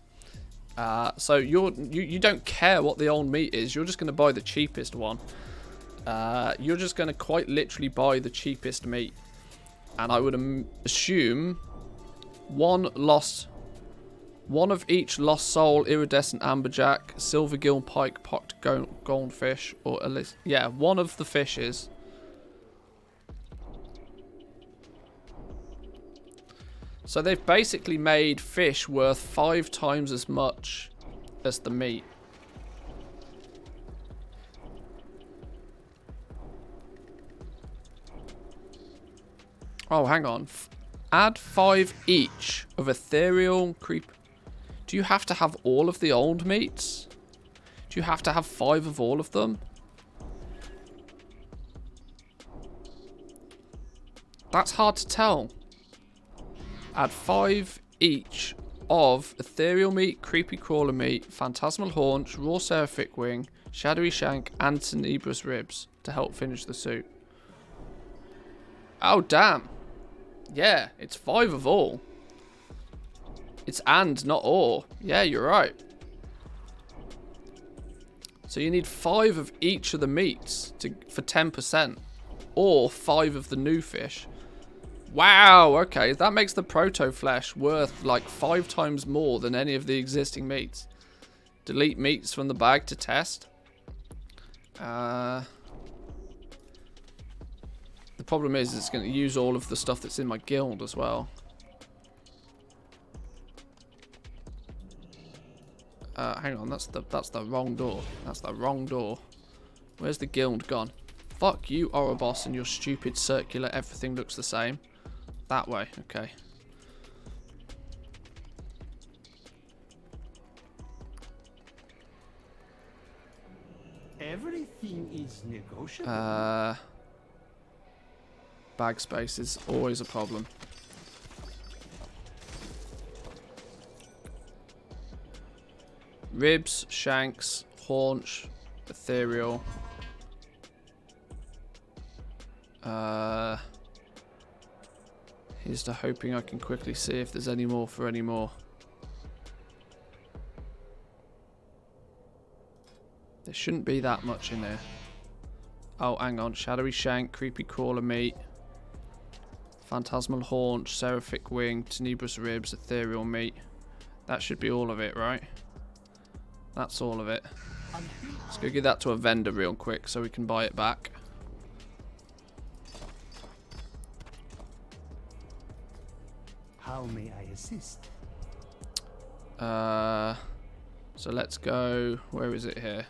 So you don't care what the old meat is. You're just going to buy the cheapest one. You're just going to quite literally buy the cheapest meat. And I would assume one of each lost soul, iridescent amberjack, silver gill pike, pocked goldfish, or at least, yeah, one of the fishes. So they've basically made fish worth 5 times as much as the meat. Oh, hang on. Add 5 each of ethereal creep. Do you have to have all of the old meats? Do you have to have 5 of all of them? That's hard to tell. Add 5 each of ethereal meat, creepy crawler meat, phantasmal haunch, raw seraphic wing, shadowy shank, and tenebrous ribs to help finish the suit. Oh, damn. Yeah, it's 5 of all. It's and, not or. Yeah, you're right. So you need 5 of each of the meats for 10%. Or 5 of the new fish. Wow, okay. That makes the proto flesh worth like 5 times more than any of the existing meats. Delete meats from the bag to test. The problem is it's going to use all of the stuff that's in my guild as well. Hang on, that's the wrong door. That's the wrong door. Where's the guild gone? Fuck you, Ouroboros, and your stupid circular everything looks the same. That way, okay. Everything is negotiable. Bag space is always a problem. Ribs, shanks, haunch, ethereal. Here's to hoping I can quickly see if there's any more for any more. There shouldn't be that much in there. Oh, hang on. Shadowy shank, creepy crawler meat, phantasmal haunch, seraphic wing, tenebrous ribs, ethereal meat. That should be all of it, right? That's all of it. Let's go give that to a vendor real quick so we can buy it back. How may I assist? So let's go. Where is it here?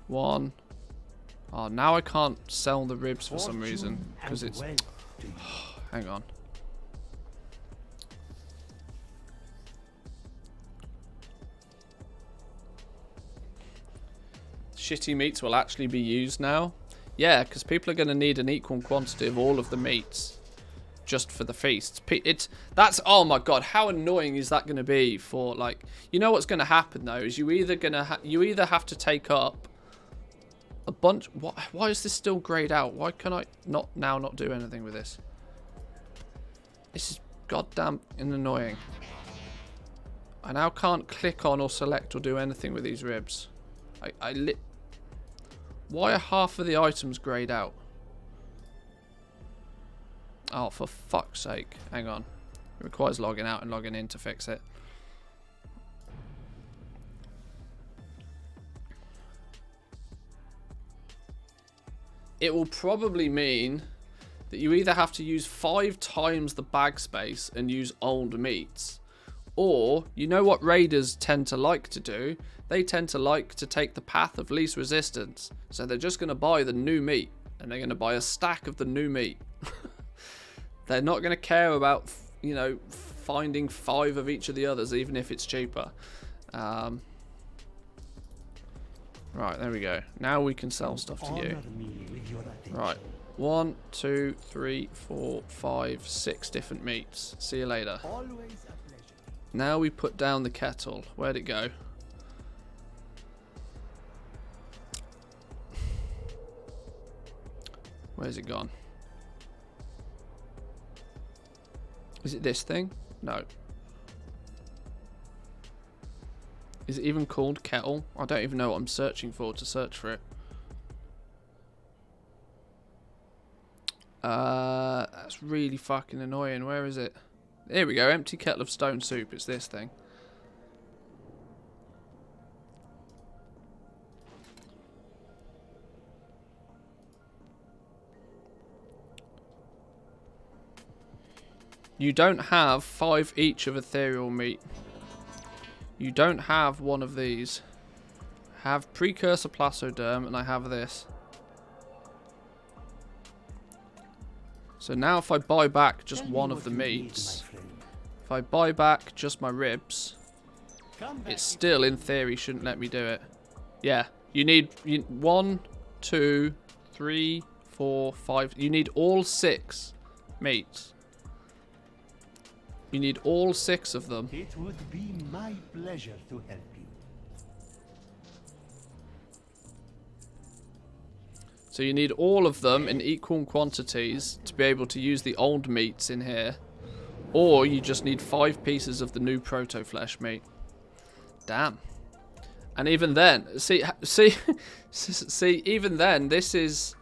1. Oh, now I can't sell the ribs for some reason because it's. Hang on. Shitty meats will actually be used now. Yeah, because people are going to need an equal quantity of all of the meats just for the feasts. That's oh my god, how annoying is that going to be for, like, you know what's going to happen though is you either have to take up a bunch. Why is this still grayed out? Why can I not do anything with this? This is goddamn annoying. I now can't click on or select or do anything with these ribs. Why are half of the items grayed out? Oh, for fuck's sake. Hang on. It requires logging out and logging in to fix it. It will probably mean that you either have to use 5 times the bag space and use old meats, or, you know what raiders tend to like to do? They tend to like to take the path of least resistance. So they're just going to buy the new meat, and they're going to buy a stack of the new meat. They're not going to care about, you know, finding 5 of each of the others, even if it's cheaper. Right, there we go. Now we can sell stuff to you. Honor me with your attention. Right. 1, 2, 3, 4, 5, 6 different meats. See you later. Always a pleasure. Now we put down the kettle. Where'd it go? Where's it gone? Is it this thing? No. Is it even called kettle? I don't even know what I'm searching for to search for it. That's really fucking annoying. Where is it? Here we go. Empty kettle of stone soup. It's this thing. You don't have 5 each of ethereal meat. You don't have one of these. I have precursor plastoderm and I have this. So now if I buy back just Tell me one of what the you need, meats, my friend. if I buy back just my ribs, Come back it still in theory shouldn't let me do it. Yeah, you need 1, 2, 3, 4, 5. You need all 6 meats. You need all 6 of them. It would be my pleasure to help you. So you need all of them in equal quantities to be able to use the old meats in here. Or you just need 5 pieces of the new proto-flesh meat. Damn. And even then, see, even then, this is...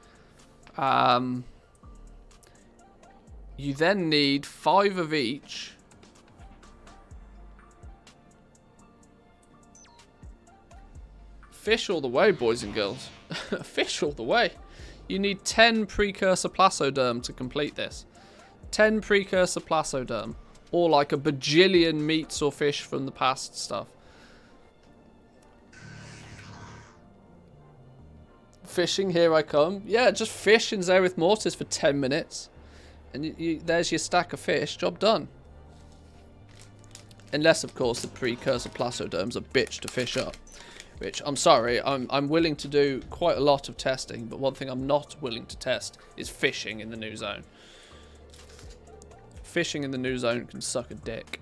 you then need 5 of each. Fish all the way, boys and girls. Fish all the way. You need 10 precursor plastoderm to complete this. 10 precursor plastoderm. Or like a bajillion meats or fish from the past stuff. Fishing, here I come. Yeah, just fish in Zereth Mortis for 10 minutes. And there's your stack of fish. Job done. Unless, of course, the precursor plastoderm's a bitch to fish up. Which, I'm sorry, I'm willing to do quite a lot of testing, but one thing I'm not willing to test is fishing in the new zone. Fishing in the new zone can suck a dick.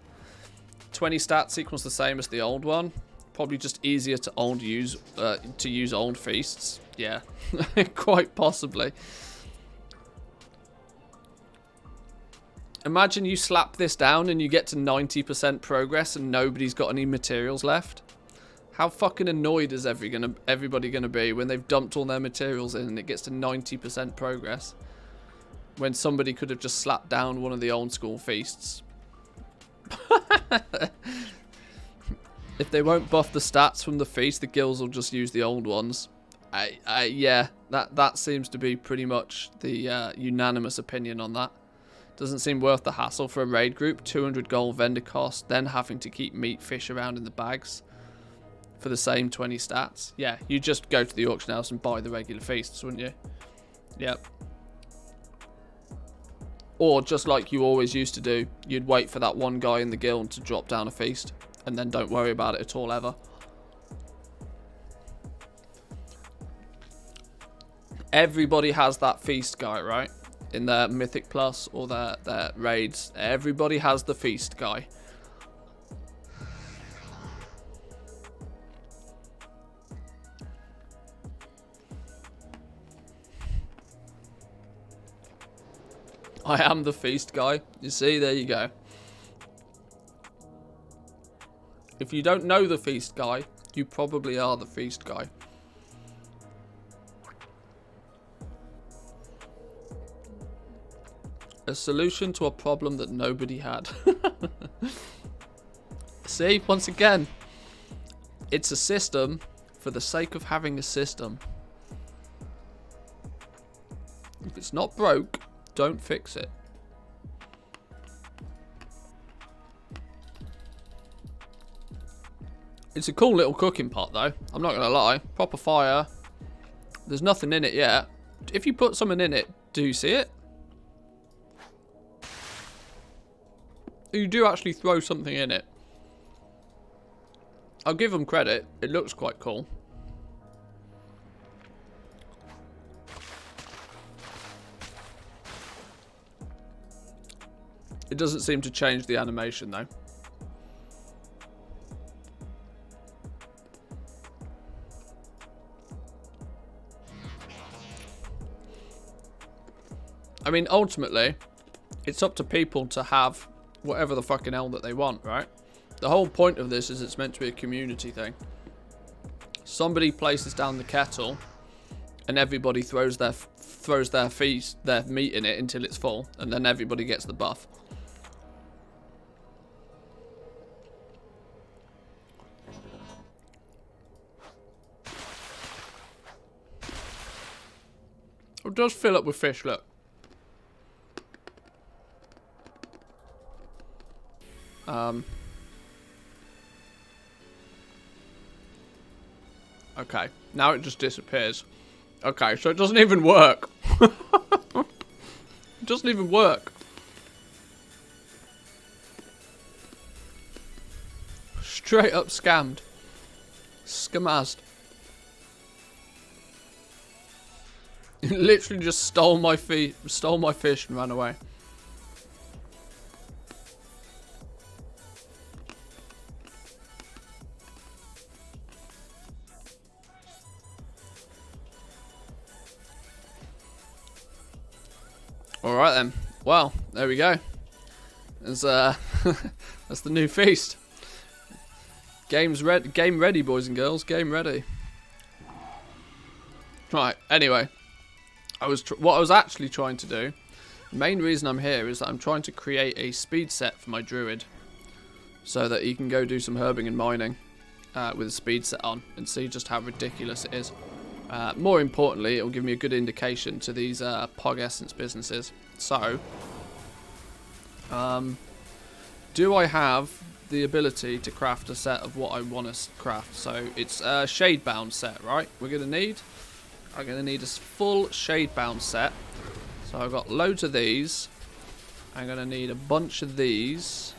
20 stats equals the same as the old one. Probably just easier to use old feasts. Yeah, quite possibly. Imagine you slap this down and you get to 90% progress and nobody's got any materials left. How fucking annoyed is everybody gonna be when they've dumped all their materials in and it gets to 90% progress? When somebody could have just slapped down one of the old school feasts. If they won't buff the stats from the feast, the guilds will just use the old ones. Yeah, that seems to be pretty much the unanimous opinion on that. Doesn't seem worth the hassle for a raid group. 200 gold vendor cost, then having to keep meat, fish around in the bags for the same 20 stats. Yeah, you just go to the auction house and buy the regular feasts, wouldn't you? Yep. Or just like you always used to do, you'd wait for that one guy in the guild to drop down a feast and then don't worry about it at all ever. Everybody has that feast guy, right? In their Mythic Plus or their raids. Everybody has the feast guy. I am the feast guy. You see, there you go. If you don't know the feast guy, you probably are the feast guy. A solution to a problem that nobody had. See, once again, it's a system for the sake of having a system. If it's not broke, don't fix it. It's a cool little cooking pot though, I'm not gonna lie. Proper fire. There's nothing in it yet. If you put something in it, do you see it? You do actually throw something in it. I'll give them credit, it looks quite cool. It doesn't seem to change the animation though. I mean, ultimately, it's up to people to have whatever the fucking hell that they want, right? The whole point of this is it's meant to be a community thing. Somebody places down the kettle, and everybody throws their meat in it until it's full, and then everybody gets the buff. It does fill up with fish, look. Okay, now it just disappears. Okay, so it doesn't even work. It doesn't even work. Straight up scammed. Scamazed. It literally just stole my fish and ran away. Alright then. Well, there we go. There's that's the new feast. Game ready, boys and girls. Game ready. Right, anyway. What I was actually trying to do, the main reason I'm here is that I'm trying to create a speed set for my druid. So that he can go do some herbing and mining with a speed set on and see just how ridiculous it is. More importantly, it will give me a good indication to these Pog Essence businesses. So, do I have the ability to craft a set of what I want to craft? So, it's a shade-bound set, right? I'm going to need a full shade-bound set. So, I've got loads of these. I'm going to need a bunch of these.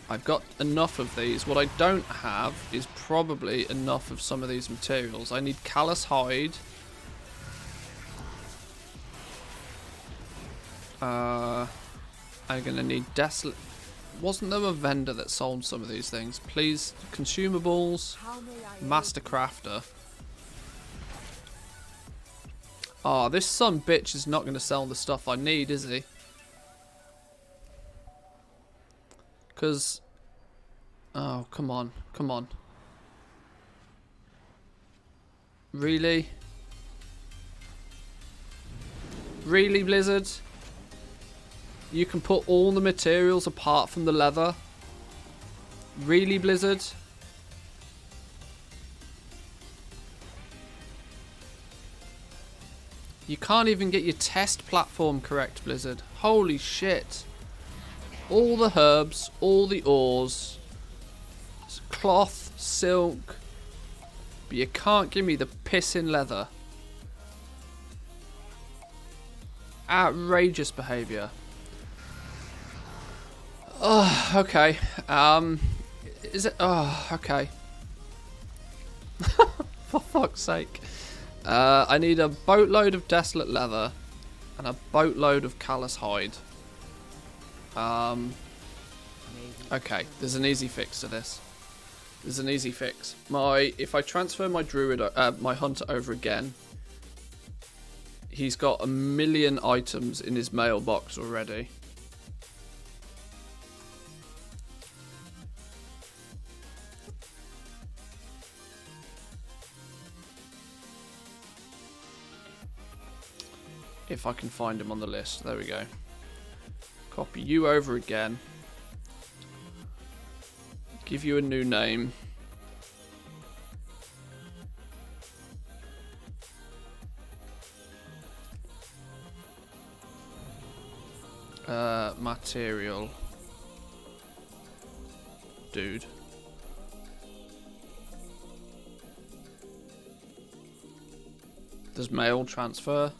I've got enough of these. What I don't have is probably enough of some of these materials. I need callous hide. I'm going to need desolate... Wasn't there a vendor that sold some of these things? Please, consumables, master crafter. Oh, this son bitch is not going to sell the stuff I need, is he? Because... Oh, come on. Come on. Really? Really, Blizzard? You can put all the materials apart from the leather? Really, Blizzard? You can't even get your test platform correct, Blizzard. Holy shit. All the herbs, all the ores, cloth, silk, but you can't give me the pissing leather. Outrageous behaviour. Oh, okay. Is it? Oh, okay. For fuck's sake. I need a boatload of desolate leather and a boatload of callous hide. Okay, there's an easy fix to this. There's an easy fix. If I transfer my druid, my hunter over again, he's got 1 million items in his mailbox already. If I can find him on the list. There we go. Copy you over again. Give you a new name. Material. Dude. Does mail transfer?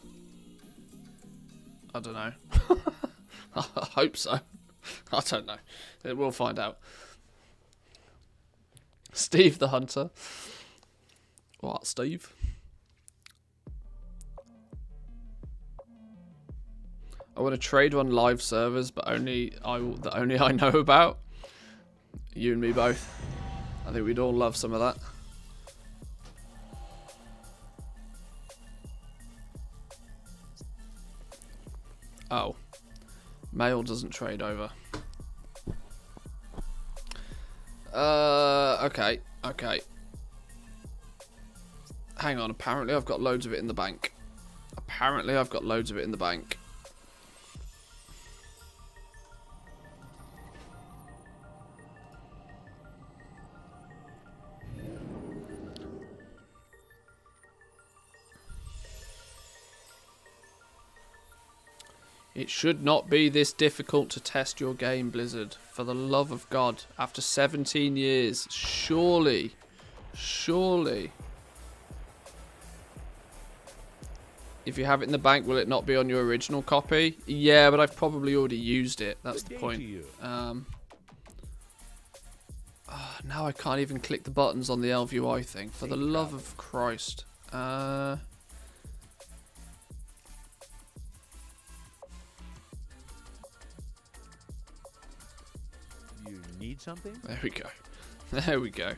I don't know. I hope so. I don't know. We'll find out. Steve the Hunter. What, Steve? I want to trade on live servers, but only I know about. You and me both. I think we'd all love some of that. Oh. Mail doesn't trade over. Okay. Okay. Hang on, apparently I've got loads of it in the bank. Apparently I've got loads of it in the bank. It should not be this difficult to test your game, Blizzard. For the love of God. After 17 years. Surely. Surely. If you have it in the bank, will it not be on your original copy? Yeah, but I've probably already used it. That's the point. Now I can't even click the buttons on the LVUI thing. For the love of Christ. You need something? There we go. There we go.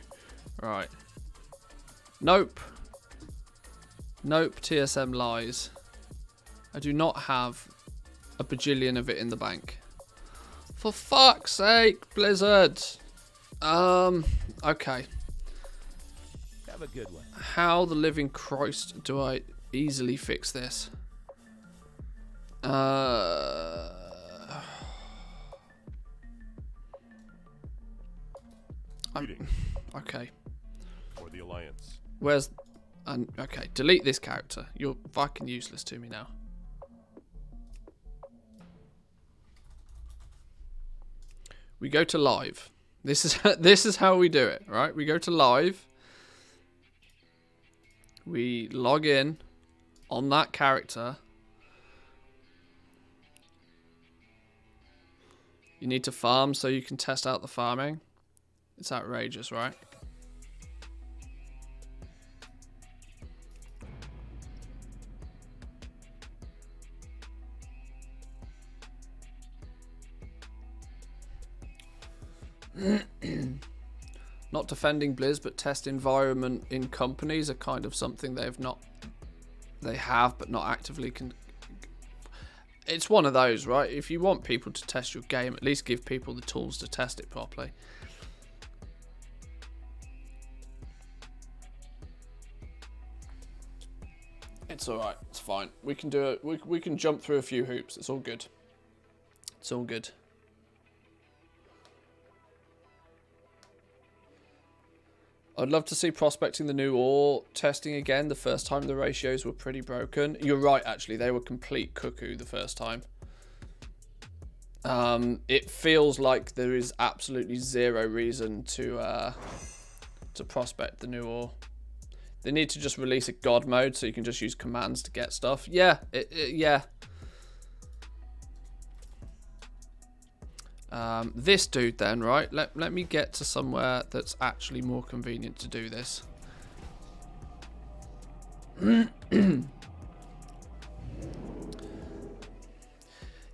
Right. Nope. Nope, TSM lies. I do not have a bajillion of it in the bank. For fuck's sake, Blizzard. Okay. Have a good one. How the living Christ do I easily fix this? Okay. For the Alliance. Where's... okay, delete this character. You're fucking useless to me now. We go to live. This is how we do it, right? We go to live. We log in on that character. You need to farm so you can test out the farming. It's outrageous, right? Not defending Blizz, but test environment in companies are kind of something they have but not actively it's one of those, right? If you want people to test your game, at least give people the tools to test it properly. It's alright, it's fine. We can do it. We can jump through a few hoops. It's all good. It's all good. I'd love to see prospecting the new ore testing again. The first time the ratios were pretty broken. You're right, actually. They were complete cuckoo the first time. It feels like there is absolutely zero reason to prospect the new ore. They need to just release a god mode so you can just use commands to get stuff. Yeah, yeah. This dude then, right? Let me get to somewhere that's actually more convenient to do this.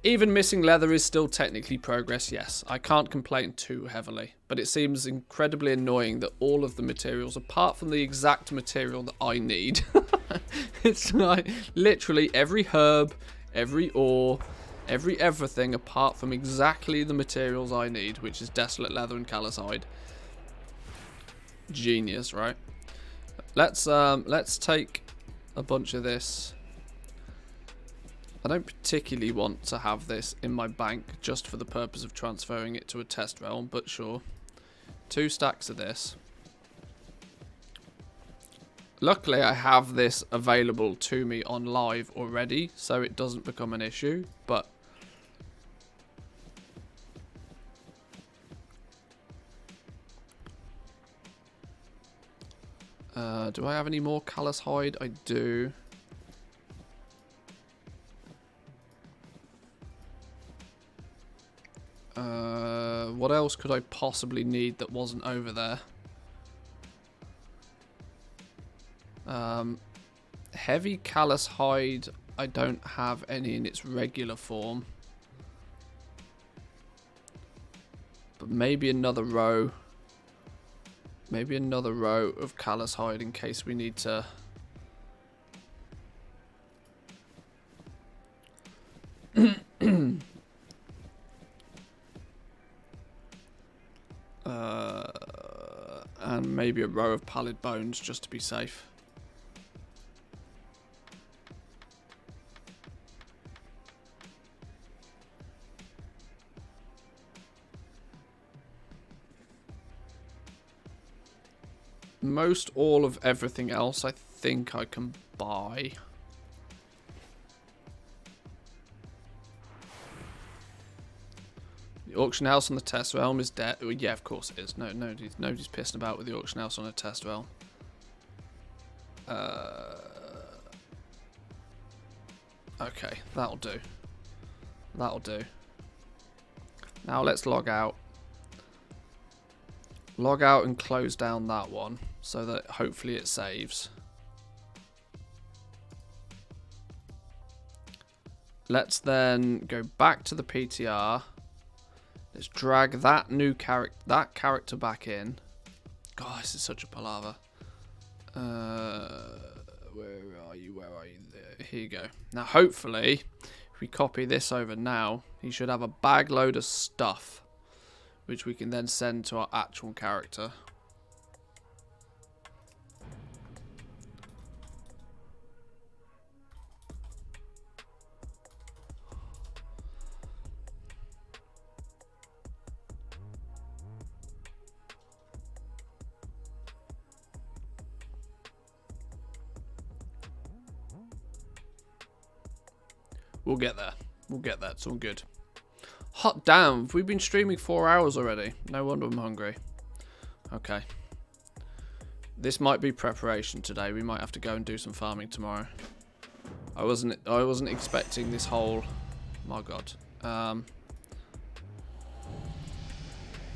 Even missing leather is still technically progress, yes. I can't complain too heavily, but it seems incredibly annoying that all of the materials, apart from the exact material that I need, it's like literally every herb, every ore, everything apart from exactly the materials I need, which is desolate leather and callous hide. Genius, right? Let's take a bunch of this. I don't particularly want to have this in my bank just for the purpose of transferring it to a test realm, but sure. 2 stacks of this. Luckily, I have this available to me on live already, so it doesn't become an issue, but do I have any more callous hide? I do. What else could I possibly need that wasn't over there? Heavy callous hide I don't have any in its regular form. But maybe another row. Maybe another row of callous hide in case we need to... and maybe a row of pallid bones just to be safe. Most all of everything else I think I can buy. The auction house on the test realm is dead. Well, yeah, of course it is. No, nobody's pissing about with the auction house on a test realm. Okay, that'll do. That'll do. Now let's log out. Log out and close down that one so that hopefully it saves. Let's then go back to the PTR. Let's drag that new character back in. God, this is such a palaver. Where are you? Where are you? There. Here you go. Now, hopefully, if we copy this over now, he should have a bag load of stuff, which we can then send to our actual character. We'll get there. We'll get there. It's all good. Hot damn. We've been streaming 4 hours already. No wonder I'm hungry. Okay. This might be preparation today. We might have to go and do some farming tomorrow. I wasn't expecting this whole... My God. In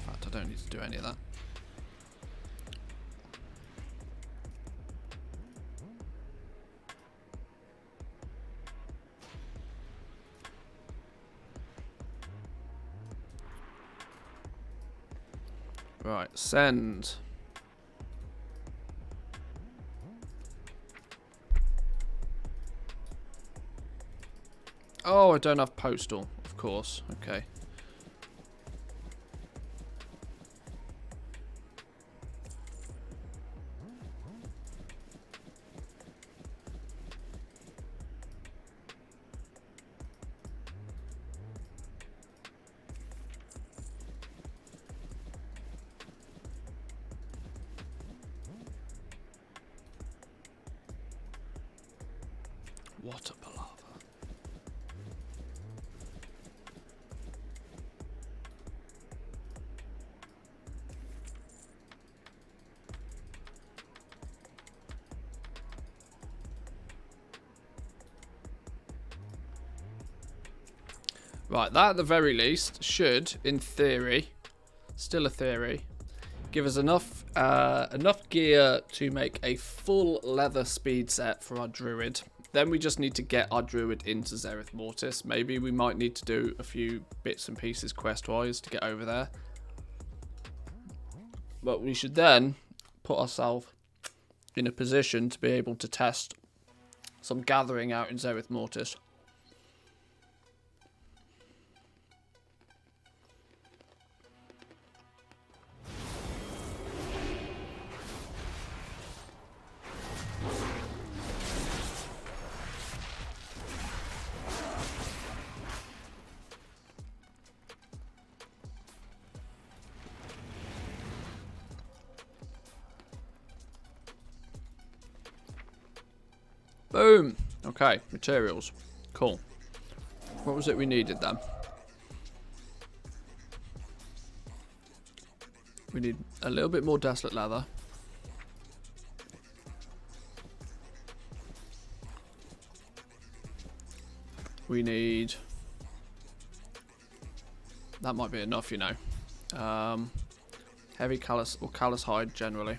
fact, I don't need to do any of that. Right, send. Oh, I don't have postal, of course. Okay. What a palaver. Right, that at the very least should, in theory, still a theory, give us enough gear to make a full leather speed set for our druid. Then we just need to get our druid into Zereth Mortis. Maybe we might need to do a few bits and pieces quest-wise to get over there. But we should then put ourselves in a position to be able to test some gathering out in Zereth Mortis. Boom. Okay, materials. Cool. What was it we needed then? We need a little bit more desolate leather. We need... That might be enough, you know. Heavy callus or callus hide generally.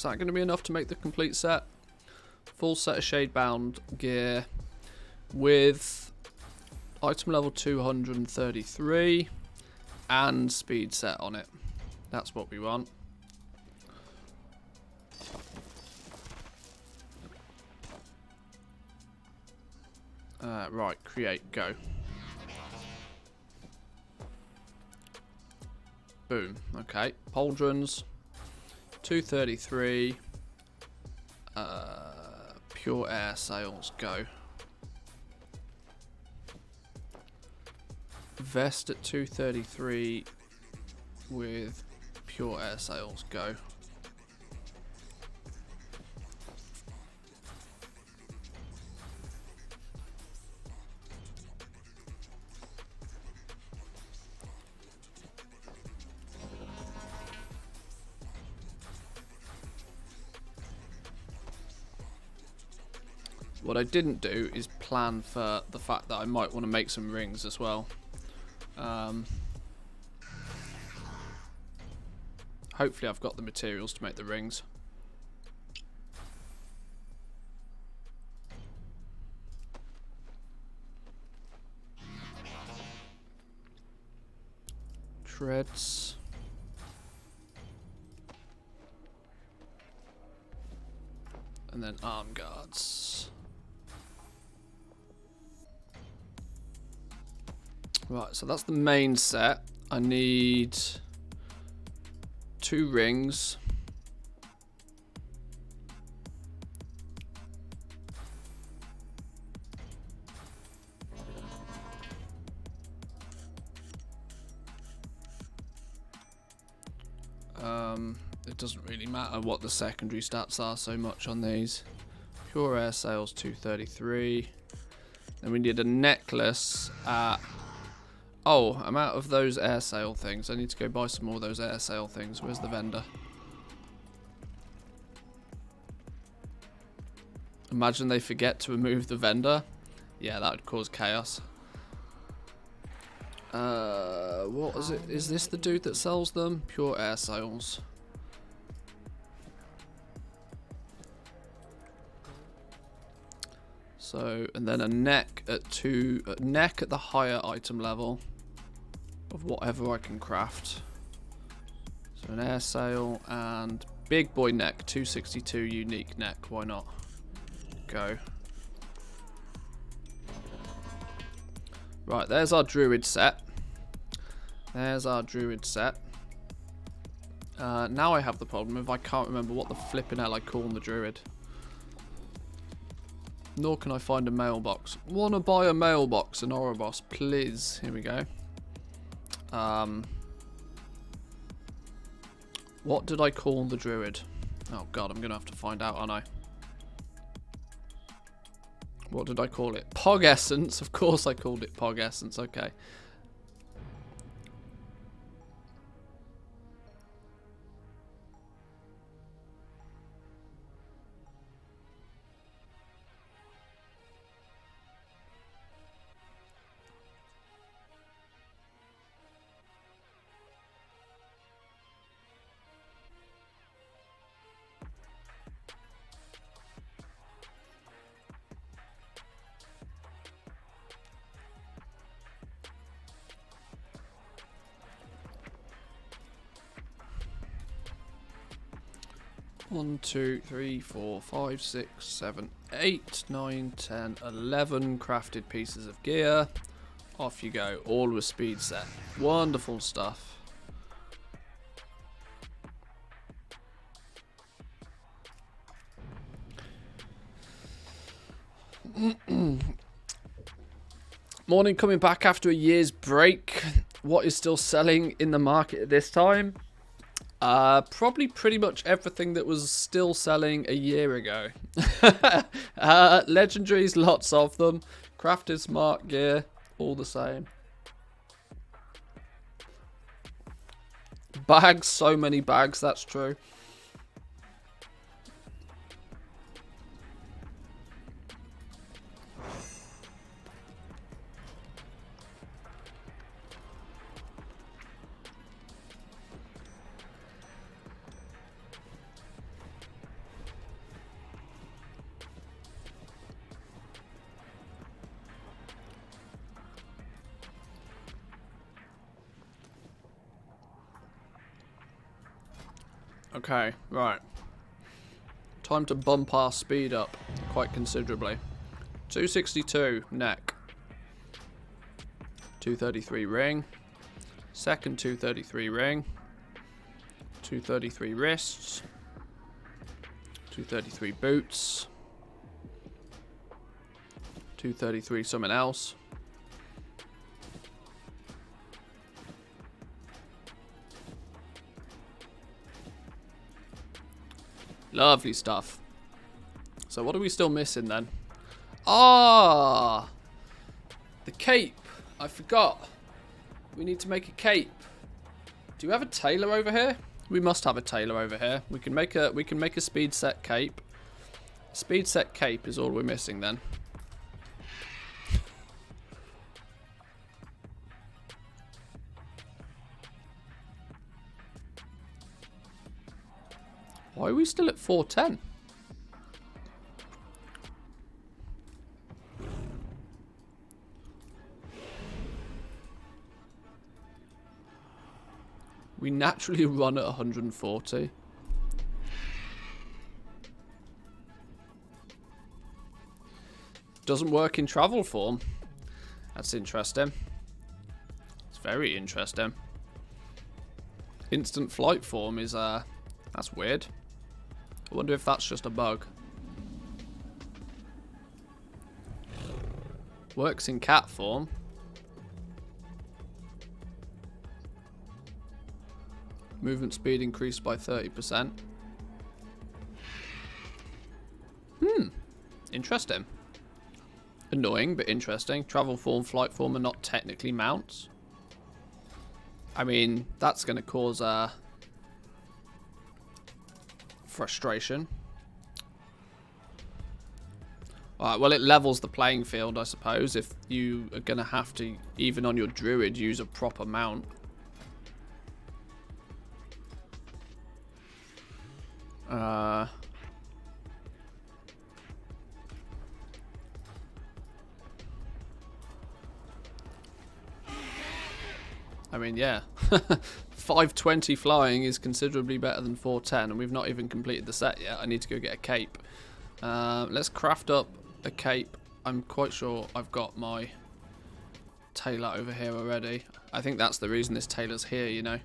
Is that going to be enough to make the complete set? Full set of shade-bound gear with item level 233 and speed set on it. That's what we want. Right, create, go. Boom. Okay, pauldrons, 233. Pure air sails, go. Vest at 233 with pure air sails, go. What I didn't do is plan for the fact that I might want to make some rings as well. Hopefully I've got the materials to make the rings. Treads. And then arm guards. Right, so that's the main set. I need 2 rings. It doesn't really matter what the secondary stats are so much on these. Pure air sails 233. Then we need a necklace at... Oh, I'm out of those air sail things. I need to go buy some more of those air sail things. Where's the vendor? Imagine they forget to remove the vendor. Yeah, that would cause chaos. What is it? Is this the dude that sells them? Pure air sails. So, and then a neck at neck at the higher item level of whatever I can craft. So an air sail and big boy neck, 262 unique neck. Why not? Go. Right, there's our druid set. There's our druid set. Now I have the problem if I can't remember what the flipping hell I call the druid. Nor can I find a mailbox. Wanna buy a mailbox in Oribos, please. Here we go. What did I call the druid? Oh god, I'm gonna have to find out, aren't I? What did I call it? Pog Essence. Of course I called it Pog Essence. Okay. One, 2, 3, 4, 5, 6, 7, 8, 9, 10, 11 crafted pieces of gear. Off you go, all with speed set. Wonderful stuff. Morning, coming back after a year's break. What is still selling in the market at this time? Probably pretty much everything that was still selling a year ago. Legendaries, lots of them. Crafted smart gear, all the same. Bags, so many bags, that's true. Okay, right. Time to bump our speed up quite considerably. 262 neck. 233 ring. Second 233 ring. 233 wrists. 233 boots. 233 something else. Lovely stuff. So what are we still missing then? Ah, the cape. I forgot. We need to make a cape. Do you have a tailor over here? We must have a tailor over here. We can make a speed set cape. Speed set cape is all we're missing then. Why are we still at 410? We naturally run at 140. Doesn't work in travel form. That's interesting. It's very interesting. Instant flight form is, that's weird. I wonder if that's just a bug. Works in cat form. Movement speed increased by 30%. Interesting. Annoying, but interesting. Travel form, flight form are not technically mounts. I mean, that's going to cause frustration. Alright, well, it levels the playing field, I suppose, if you are going to have to, even on your druid, use a proper mount. I mean, yeah. 520 flying is considerably better than 410, and we've not even completed the set yet. I need to go get a cape. Let's craft up a cape. I'm quite sure I've got my tailor over here already. I think that's the reason this tailor's here, you know.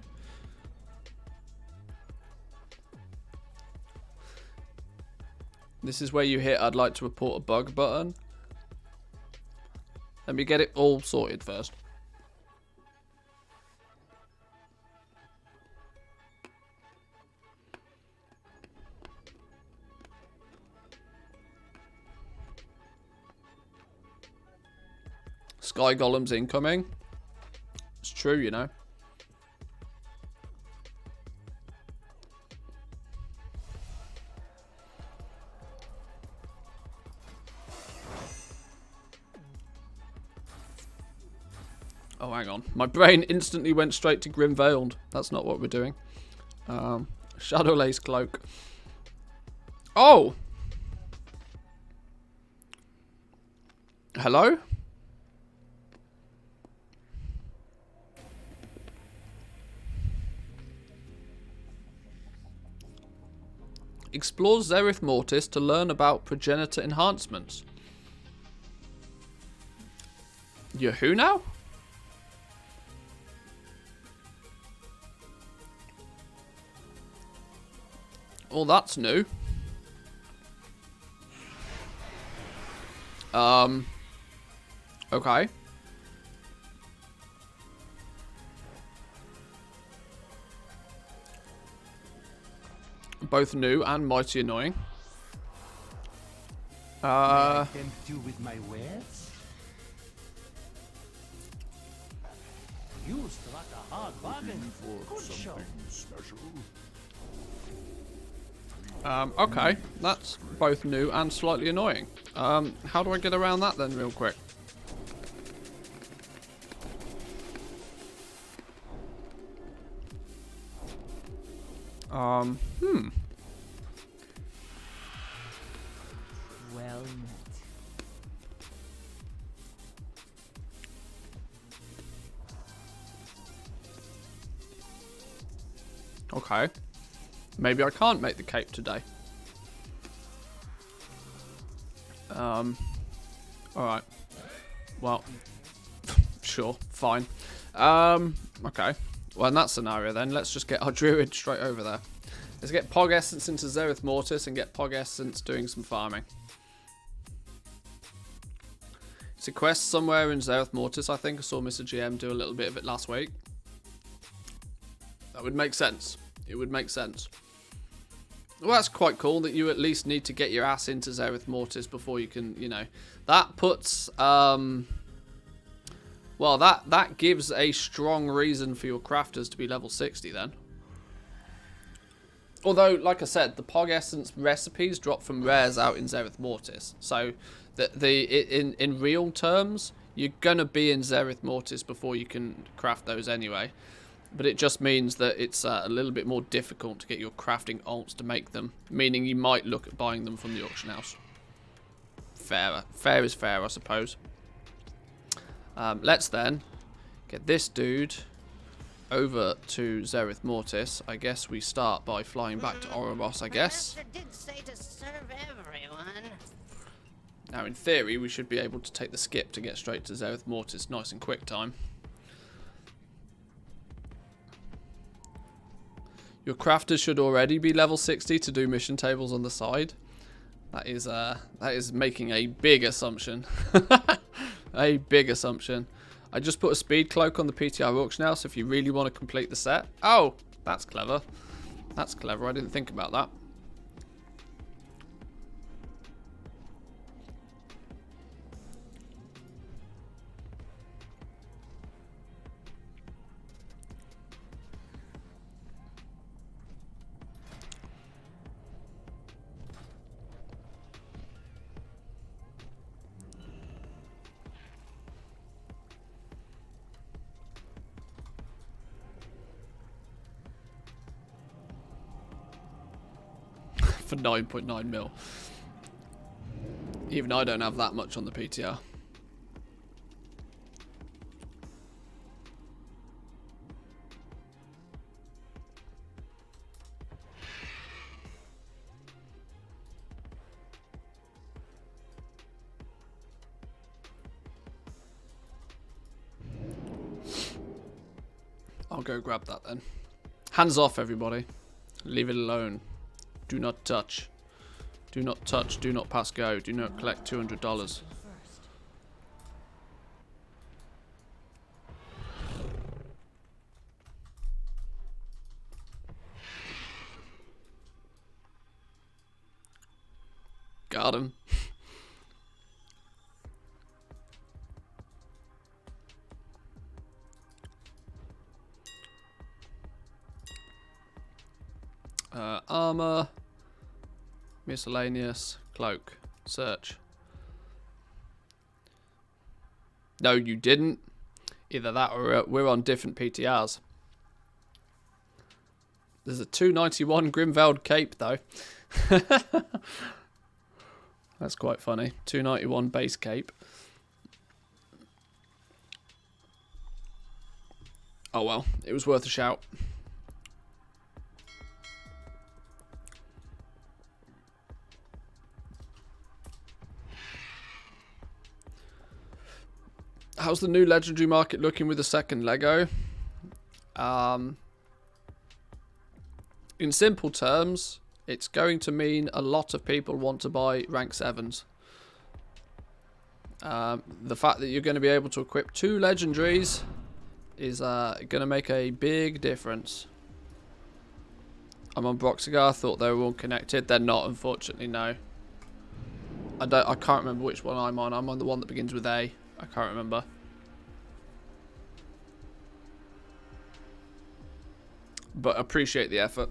This is where you hit I'd like to report a bug button. Let me get it all sorted first. Sky Golem's incoming. It's true, you know. Oh, hang on. My brain instantly went straight to Grim Veiled. That's not what we're doing. Shadow Lace Cloak. Oh! Hello? Explore Zereth Mortis to learn about progenitor enhancements. You're who now? Well, that's new. Okay. Both new and mighty annoying. May I tempt you with my wares? You struck a hard bargain. Good show. Special. Okay, that's both new and slightly annoying. How do I get around that then real quick? Well met. Okay. Maybe I can't make the cape today. Alright. Well, sure, fine. Okay. Well, in that scenario then, let's just get our druid straight over there. Let's get Pog Essence into Zereth Mortis and get Pog Essence doing some farming. It's a quest somewhere in Zereth Mortis, I think. I saw Mr. GM do a little bit of it last week. That would make sense. It would make sense. Well, that's quite cool that you at least need to get your ass into Zereth Mortis before you can, you know. That puts, well, that gives a strong reason for your crafters to be level 60 then. Although, like I said, the Pog Essence recipes drop from rares out in Zereth Mortis. So, in real terms, you're going to be in Zereth Mortis before you can craft those anyway. But it just means that it's a little bit more difficult to get your crafting alts to make them. Meaning you might look at buying them from the auction house. Fairer. Fair is fair, I suppose. Let's then get this dude over to Zereth Mortis. I guess we start by flying back to Oribos, I guess. Did say to serve everyone. Now, in theory, we should be able to take the skip to get straight to Zereth Mortis nice and quick time. Your crafters should already be level 60 to do mission tables on the side. That is making a big assumption. A big assumption. I just put a speed cloak on the PTR auction house if you really want to complete the set. Oh, that's clever. That's clever. I didn't think about that. For 9.9 mil. Even I don't have that much on the PTR. I'll go grab that then. Hands off, everybody. Leave it alone. Do not touch. Do not touch. Do not pass go. Do not collect $200. Got him. Armor, miscellaneous, cloak, search. No, you didn't. Either that or we're on different PTRs. There's a 291 Grimveld cape though. That's quite funny. 291 base cape. Oh well, it was worth a shout. How's the new legendary market looking with the second Lego? In simple terms, it's going to mean a lot of people want to buy rank 7s. The fact that you're going to be able to equip 2 legendaries is going to make a big difference. I'm on Broxigar. I thought they were all connected. They're not, unfortunately, no. I can't remember which one I'm on. I'm on the one that begins with A. I can't remember. But appreciate the effort.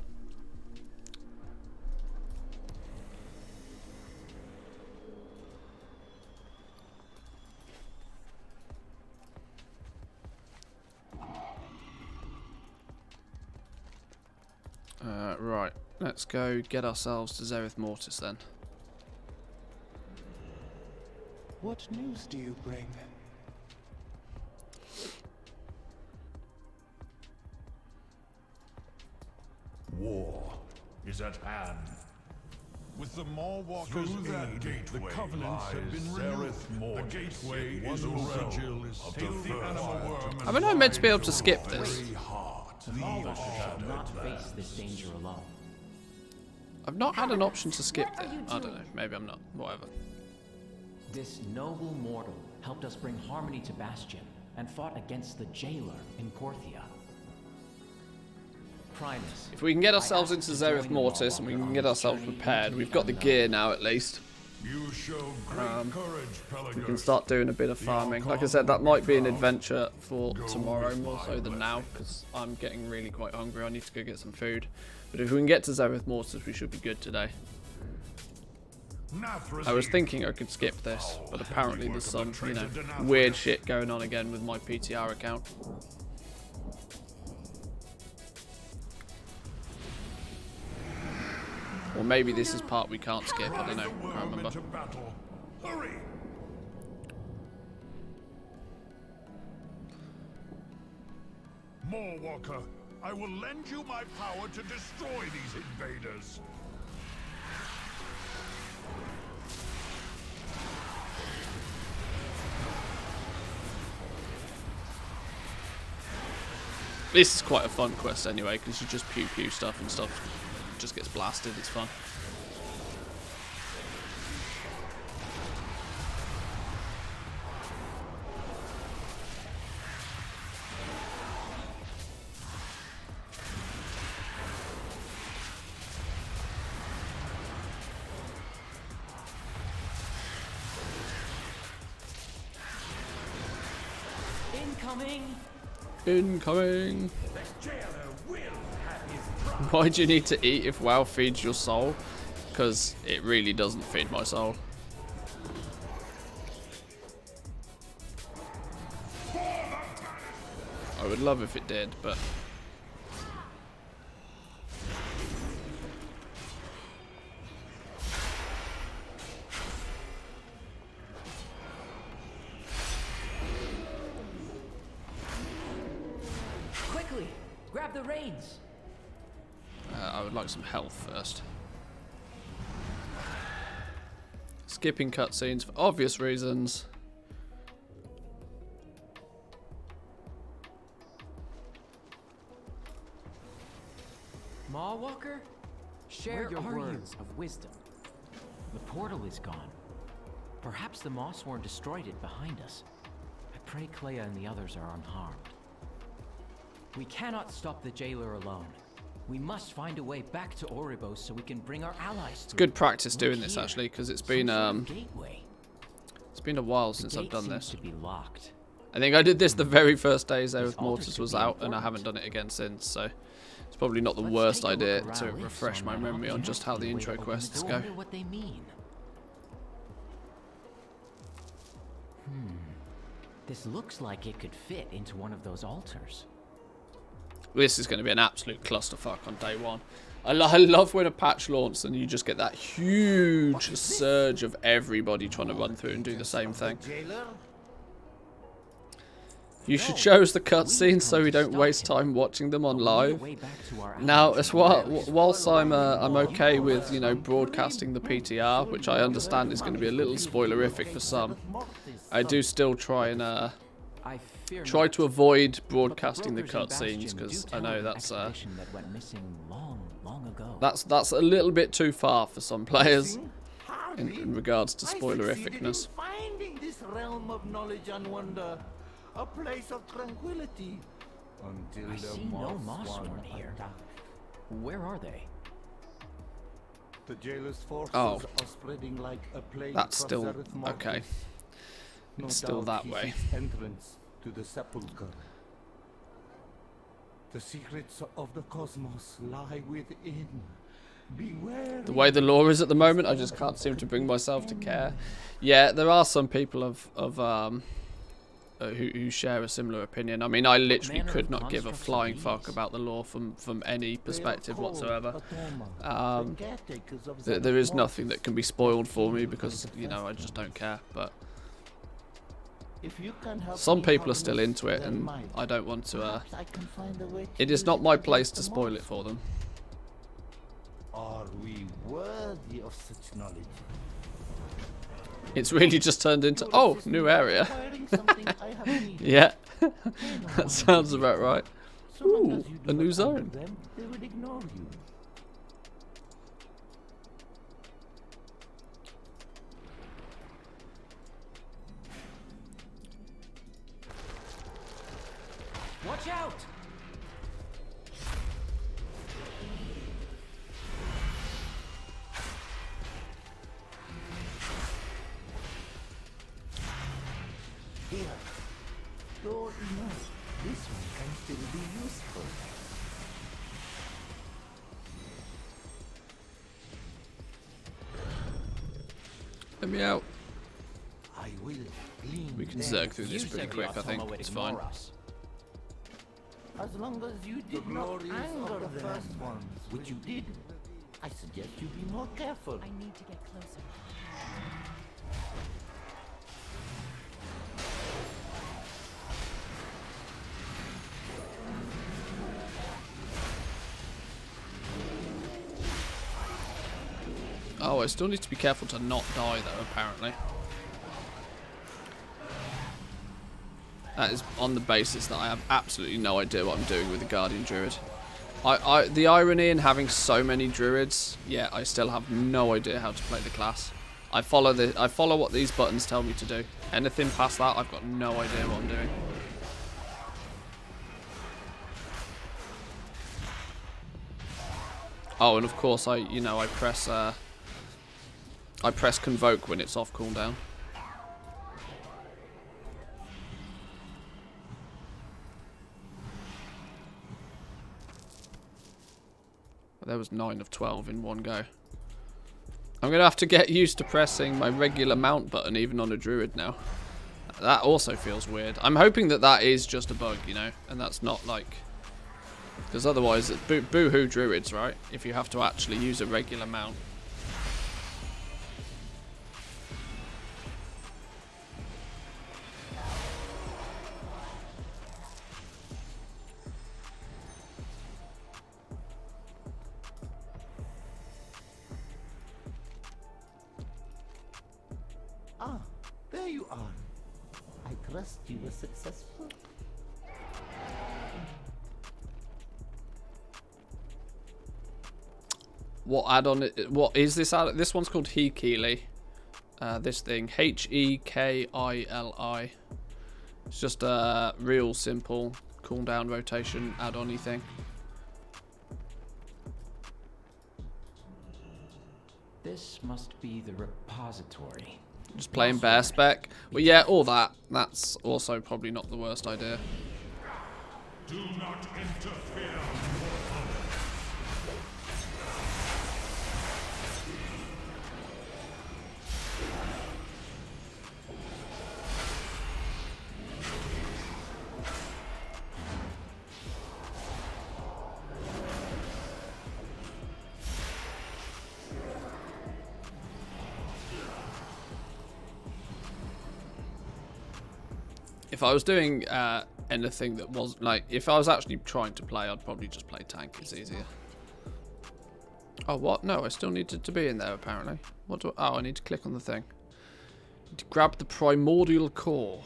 Right, let's go get ourselves to Zereth Mortis then. What news do you bring? War is at hand. With the Mawwalker's aid, the covenants have been renewed. The gateway is open of the animal worm. Am I not meant to be able to skip this? The Mawwalker shall not face this danger alone. I've not had an option to skip this. I don't know. Maybe I'm not. Whatever. This noble mortal helped us bring harmony to Bastion and fought against the jailer in Korthia. Primus, If we can get ourselves into Zereth Mortis and we can get ourselves prepared, we've got the gear now at least. You show great courage, Pelagus. We can start doing a bit of farming. Like I said, that might be an adventure for tomorrow more so than now, because I'm getting really quite hungry. I need to go get some food. But if we can get to Zereth Mortis, we should be good today. I was thinking I could skip this, but apparently there's some, you know, weird shit going on again with my PTR account. Or maybe this is part we can't skip, I don't know, I can't remember. Hurry! Mawwalker, I will lend you my power to destroy these invaders. This is quite a fun quest anyway, because you just pew pew stuff and stuff just gets blasted, it's fun. incoming! Incoming! Why do you need to eat if WoW feeds your soul? Because it really doesn't feed my soul. I would love if it did, but... Quickly! Grab the reins! I would like some health first. Skipping cutscenes for obvious reasons. Mawwalker? Share your words of wisdom. The portal is gone. Perhaps the Mossworn destroyed it behind us. I pray Clea and the others are unharmed. We cannot stop the jailer alone. We must find a way back to Oribos so we can bring our allies through. It's good practice doing this actually, because it's been a while since I've done this. To be locked. I think I did this the very first day Zereth Mortis was out, and I haven't done it again since, so it's probably not the worst idea to refresh my memory on just how the intro quests go. What they mean. This looks like it could fit into one of those altars. This is going to be an absolute clusterfuck on day one. I love when a patch launches and you just get that huge surge of everybody trying to run through and do the same thing. You should show us the cutscenes so we don't waste time watching them on live. Now, as well, whilst I'm okay with, you know, broadcasting the PTR, which I understand is going to be a little spoilerific for some, I do still try and try to avoid broadcasting the cutscenes, because I know that's a little bit too far for some players in regards to spoilerificness. Finding this realm of knowledge and wonder a place of tranquility until I see no Mossworn here. Where are they? The jailer's forces Oh, are spreading like a plague. that's still okay. It's still that way. Entrance to the sepulchre. The secrets of the cosmos lie within. Beware. The way the lore is at the moment, I just can't seem to bring myself to care. Yeah, there are some people who share a similar opinion. I mean, I literally could not give a flying fuck about the lore from any perspective whatsoever. There is nothing that can be spoiled for me because, you know, I just don't care. But some people are still into it, and I don't want to. It is not my place to spoil it for them. Are we worthy of such knowledge? It's really just turned into, oh, new area. Acquiring something I have needed. Yeah, Pay no that more sounds attention. about right. So long Ooh, as you do a new not zone. anger them, they will ignore you. Watch out! Here. Though enough, this one can still be useful. Let me out. I will glean We can them. zerg through this You pretty said the quick, I Automa think. would It's fine. ignore us. As long as you did not anger the first ones, which you did, I suggest you be more careful. I need to get closer. Oh, I still need to be careful to not die, though, apparently. That is on the basis that I have absolutely no idea what I'm doing with the Guardian Druid. The irony in having so many Druids, yeah, I still have no idea how to play the class. I follow what these buttons tell me to do. Anything past that, I've got no idea what I'm doing. Oh, and of course I press Convoke when it's off cooldown. There was 9 of 12 in one go. I'm going to have to get used to pressing my regular mount button even on a druid now. That also feels weird. I'm hoping that that is just a bug, you know, and that's not like... Because otherwise, boo-hoo druids, right? If you have to actually use a regular mount. Ah, there you are. I trust you were successful. What add-on? What is this add? This one's called Hekili. This thing, Hekili. It's just a real simple cooldown rotation add-on-y thing. This must be the repository. Just plain bear spec. Well, yeah, all that. That's also probably not the worst idea. Do not interfere. If I was doing anything that was like, if I was actually trying to play, I'd probably just play tank. It's easier. Oh, what? No, I still needed to be in there apparently. What do? Oh, I need to click on the thing. Need to grab the primordial core.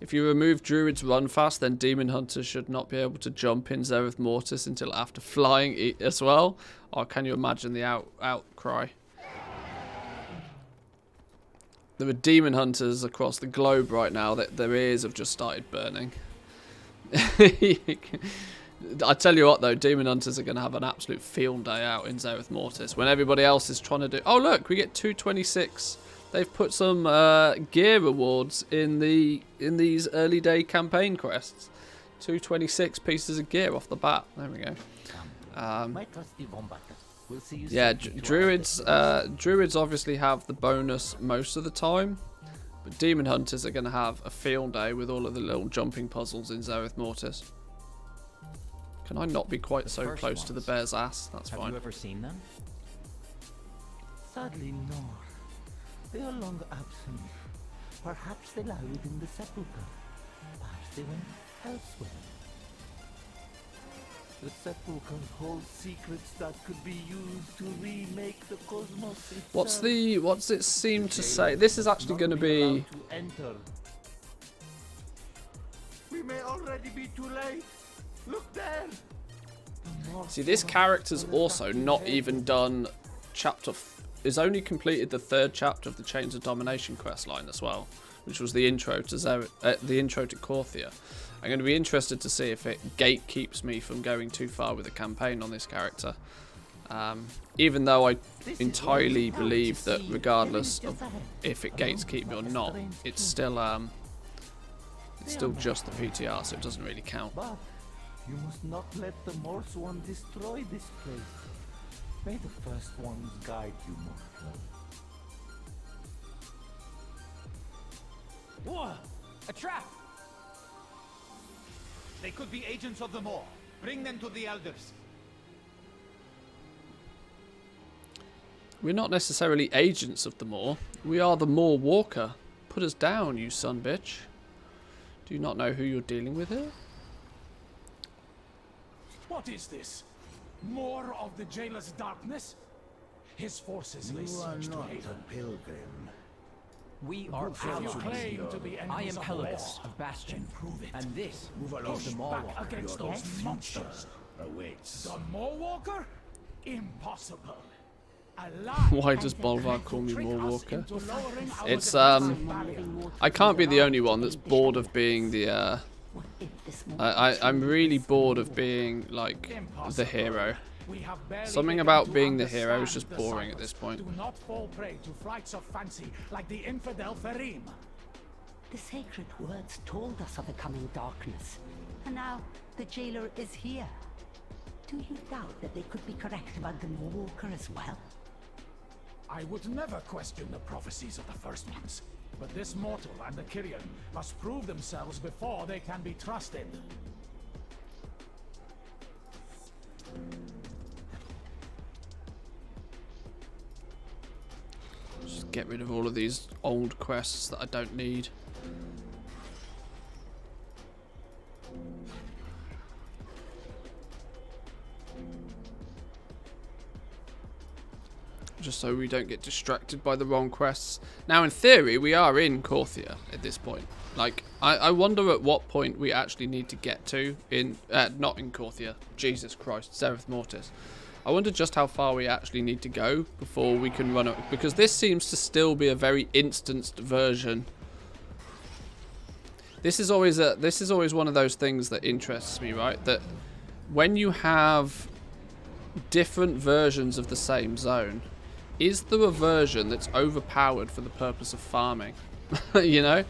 If you remove Druid's run fast, then Demon Hunters should not be able to jump in Zereth Mortis until after flying as well. Or can you imagine the outcry? There are Demon Hunters across the globe right now that their ears have just started burning. I tell you what though, Demon Hunters are going to have an absolute field day out in Zereth Mortis when everybody else is trying to do... Oh look, we get 226. They've put some gear rewards in these early day campaign quests. 226 pieces of gear off the bat. There we go. My trusty Wombat. We'll see you Yeah, soon. druids obviously have the bonus most of the time, but Demon Hunters are going to have a field day with all of the little jumping puzzles in Zereth Mortis. Can I not be quite so first close to the ones. bear's ass? That's Have fine. you ever seen them? Sadly, no. They are long absent. Perhaps they lie within the sepulchre. Perhaps they went elsewhere. The sepulchres hold secrets that could be used to remake the cosmos itself. What's it seem to say? This is actually going to be... To enter. We may already be too late. Look there. See, this character's also not even done is only completed the 3rd chapter of the Chains of Domination quest line as well, which was the intro to Corthia. I'm going to be interested to see if it gatekeeps me from going too far with the campaign on this character. Even though I entirely believe that regardless of if it gatekeeps me or not, it's still just the PTR, so it doesn't really count. But you must not let the Morse One destroy this place. May the first ones guide you, mortal. Whoa! A trap! They could be agents of the Maw. Bring them to the Elders. We're not necessarily agents of the Maw. We are the Maw Walker. Put us down, you son bitch. Do you not know who you're dealing with here? What is this? More of the jailer's darkness? His forces lay siege to Haven. Pilgrim. We are If you allies. claim to be I enemies am of the Maw, Pelagus of Bastion, prove it. and this Push is the Maw back Walker. against those monsters. Awaits. The Maw Walker? Impossible. Why does Bolvar call me Maw Walker? It's I can't be the only one that's bored of being the I'm really bored of being like the hero. Something about being the hero is just boring at this point. Do not fall prey to flights of fancy like the infidel Ferim. The sacred words told us of the coming darkness. And now the jailer is here. Do you doubt that they could be correct about the Walker as well? I would never question the prophecies of the first ones. But this mortal and the Kyrian must prove themselves before they can be trusted. Just get rid of all of these old quests that I don't need. Just so we don't get distracted by the wrong quests. Now, in theory, we are in Corthia at this point. Like, I wonder at what point we actually need to get to in... not in Corthia. Jesus Christ, Zereth Mortis. I wonder just how far we actually need to go before we can run it. Because this seems to still be a very instanced version. This is always one of those things that interests me, right? That when you have different versions of the same zone... Is there a version that's overpowered for the purpose of farming? You know?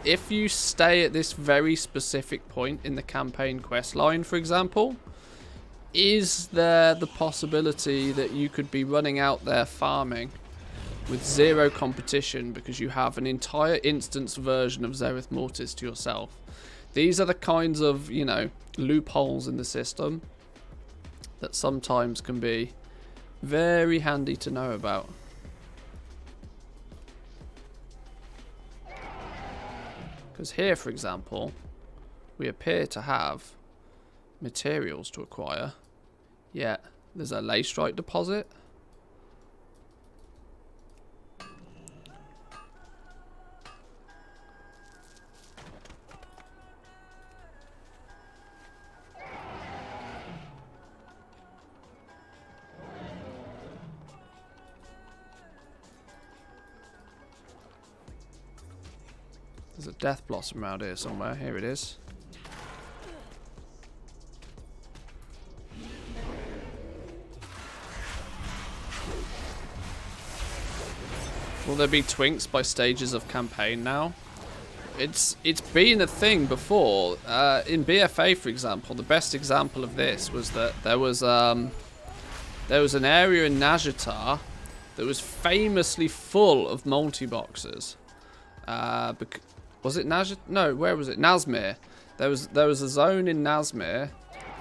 If you stay at this very specific point in the campaign quest line, for example, is there the possibility that you could be running out there farming with zero competition because you have an entire instance version of Zereth Mortis to yourself? These are the kinds of, you know, loopholes in the system that sometimes can be very handy to know about. Because here, for example, we appear to have materials to acquire, yet there's a ley strike deposit. There's a death blossom around here somewhere. Here it is. Will there be twinks by stages of campaign now? It's been a thing before. In BFA, for example, the best example of this was that there was an area in Nazjatar that was famously full of multi-boxes. Was it Nazjatar? No, where was it? Nazmir. There was a zone in Nazmir,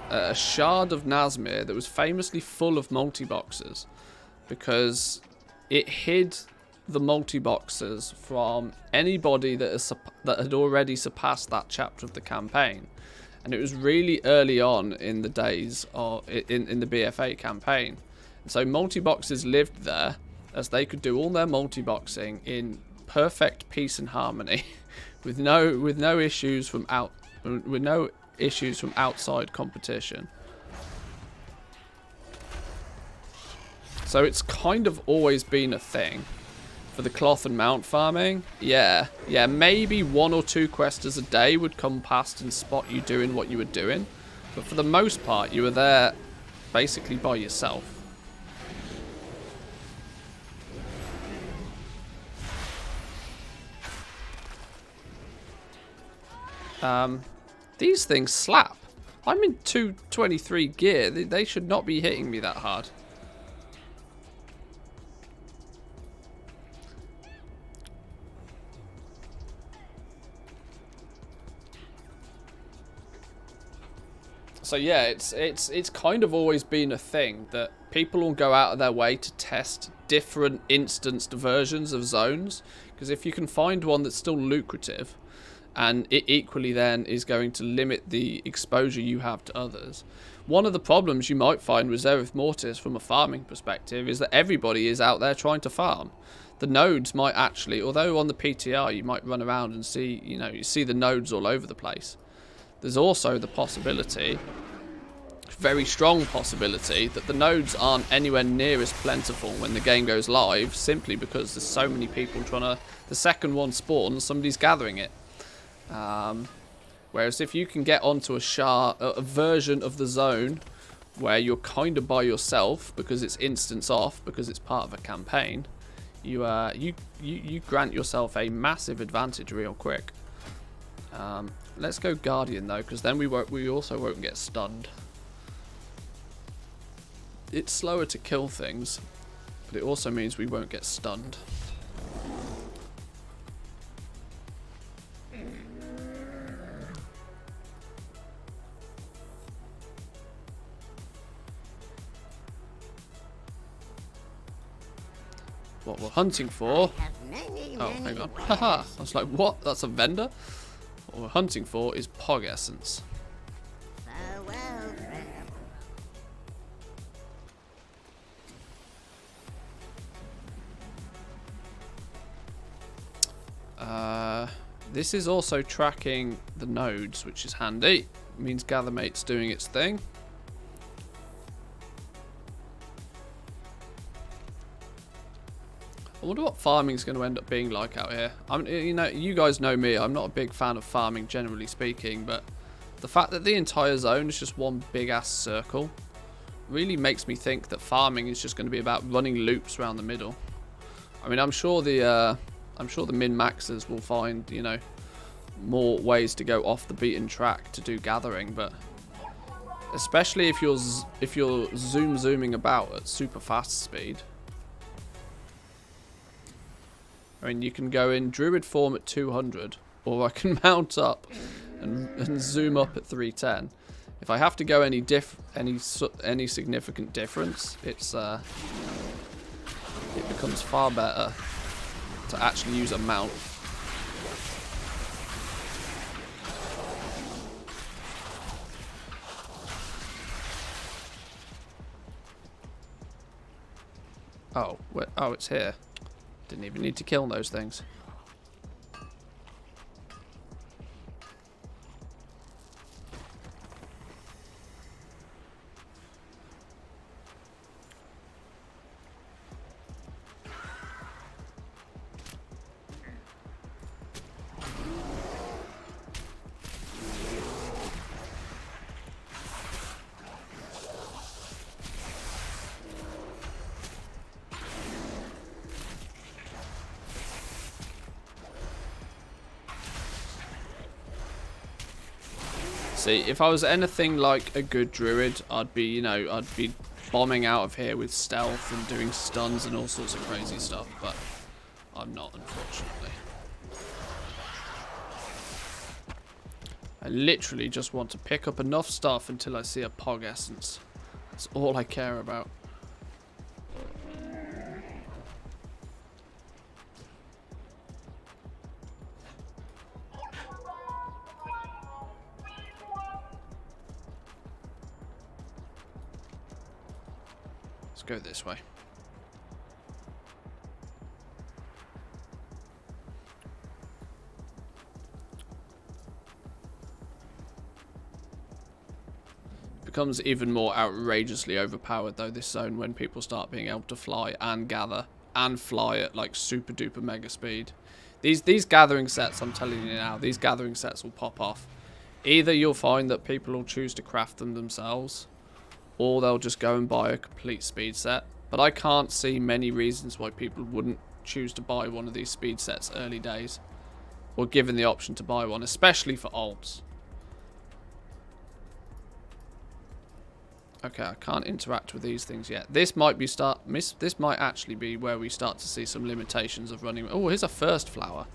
a shard of Nazmir that was famously full of multi-boxes because it hid the multi-boxes from anybody that had already surpassed that chapter of the campaign. And it was really early on in the days of in the BFA campaign. And so multi-boxes lived there as they could do all their multi-boxing in perfect peace and harmony with no issues from outside competition. So it's kind of always been a thing. For the cloth and mount farming, yeah, maybe 1 or 2 questers a day would come past and spot you doing what you were doing. But for the most part, you were there basically by yourself. These things slap. I'm in 223 gear. They should not be hitting me that hard. So yeah, it's kind of always been a thing that people will go out of their way to test different instanced versions of zones, because if you can find one that's still lucrative, and it equally then is going to limit the exposure you have to others. One of the problems you might find with Zereth Mortis from a farming perspective is that everybody is out there trying to farm. The nodes might actually, although on the PTR you might run around and see, you see the nodes all over the place. There's also the possibility, very strong possibility, that the nodes aren't anywhere near as plentiful when the game goes live, simply because there's so many people trying to, the second one spawns, somebody's gathering it. Whereas if you can get onto a version of the zone where you're kind of by yourself because it's instance off, because it's part of a campaign, you grant yourself a massive advantage real quick. Let's go Guardian though, because then we also won't get stunned. It's slower to kill things, but it also means we won't get stunned. What we're hunting for... Oh, hang on. Haha, I was like, what? That's a vendor? What we're hunting for is Pog Essence. This is also tracking the nodes, which is handy. It means Gathermate's doing its thing. I wonder what farming's going to end up being like out here. You guys know me. I'm not a big fan of farming, generally speaking, but the fact that the entire zone is just one big ass circle really makes me think that farming is just going to be about running loops around the middle. I mean, I'm sure the min-maxers will find, more ways to go off the beaten track to do gathering, but especially if you're zooming about at super fast speed. I mean, you can go in druid form at 200, or I can mount up and zoom up at 310. If I have to go any significant difference, it becomes far better to actually use a mount. Oh, oh, it's here. Didn't even need to kill those things. See, if I was anything like a good druid, I'd be bombing out of here with stealth and doing stuns and all sorts of crazy stuff, but I'm not, unfortunately. I literally just want to pick up enough stuff until I see a Pog Essence. That's all I care about. Let's go this way. Becomes even more outrageously overpowered though, this zone, when people start being able to fly and gather and fly at like super duper mega speed. These gathering sets, I'm telling you now, these gathering sets will pop off. Either you'll find that people will choose to craft them themselves, or they'll just go and buy a complete speed set. But I can't see many reasons why people wouldn't choose to buy one of these speed sets early days, or given the option to buy one, especially for alts. Okay, I can't interact with these things yet. This might be this might actually be where we start to see some limitations of running. Oh, here's a first flower.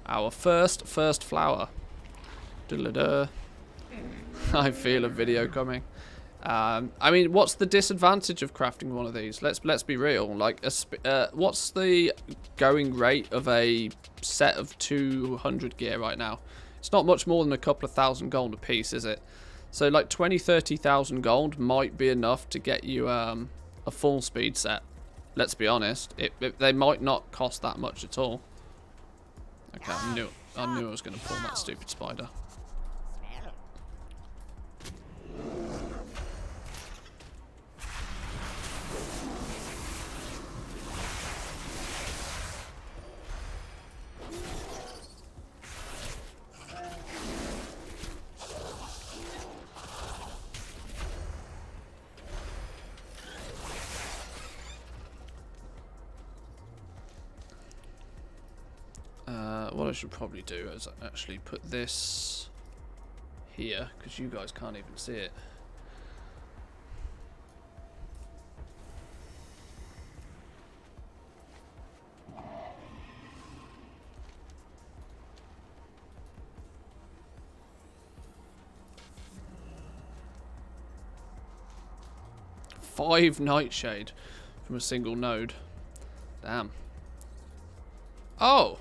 Our first flower. Da-da-da. I feel a video coming. I mean, what's the disadvantage of crafting one of these? Let's be real. Like, what's the going rate of a set of 200 gear right now? It's not much more than a couple of thousand gold a piece, is it? So like 20-30,000 gold might be enough to get you a full speed set. Let's be honest, they might not cost that much at all. Okay, I knew I was going to pull that stupid spider. What I should probably do is actually put this here, because you guys can't even see it. Five nightshade from a single node. Damn. Oh!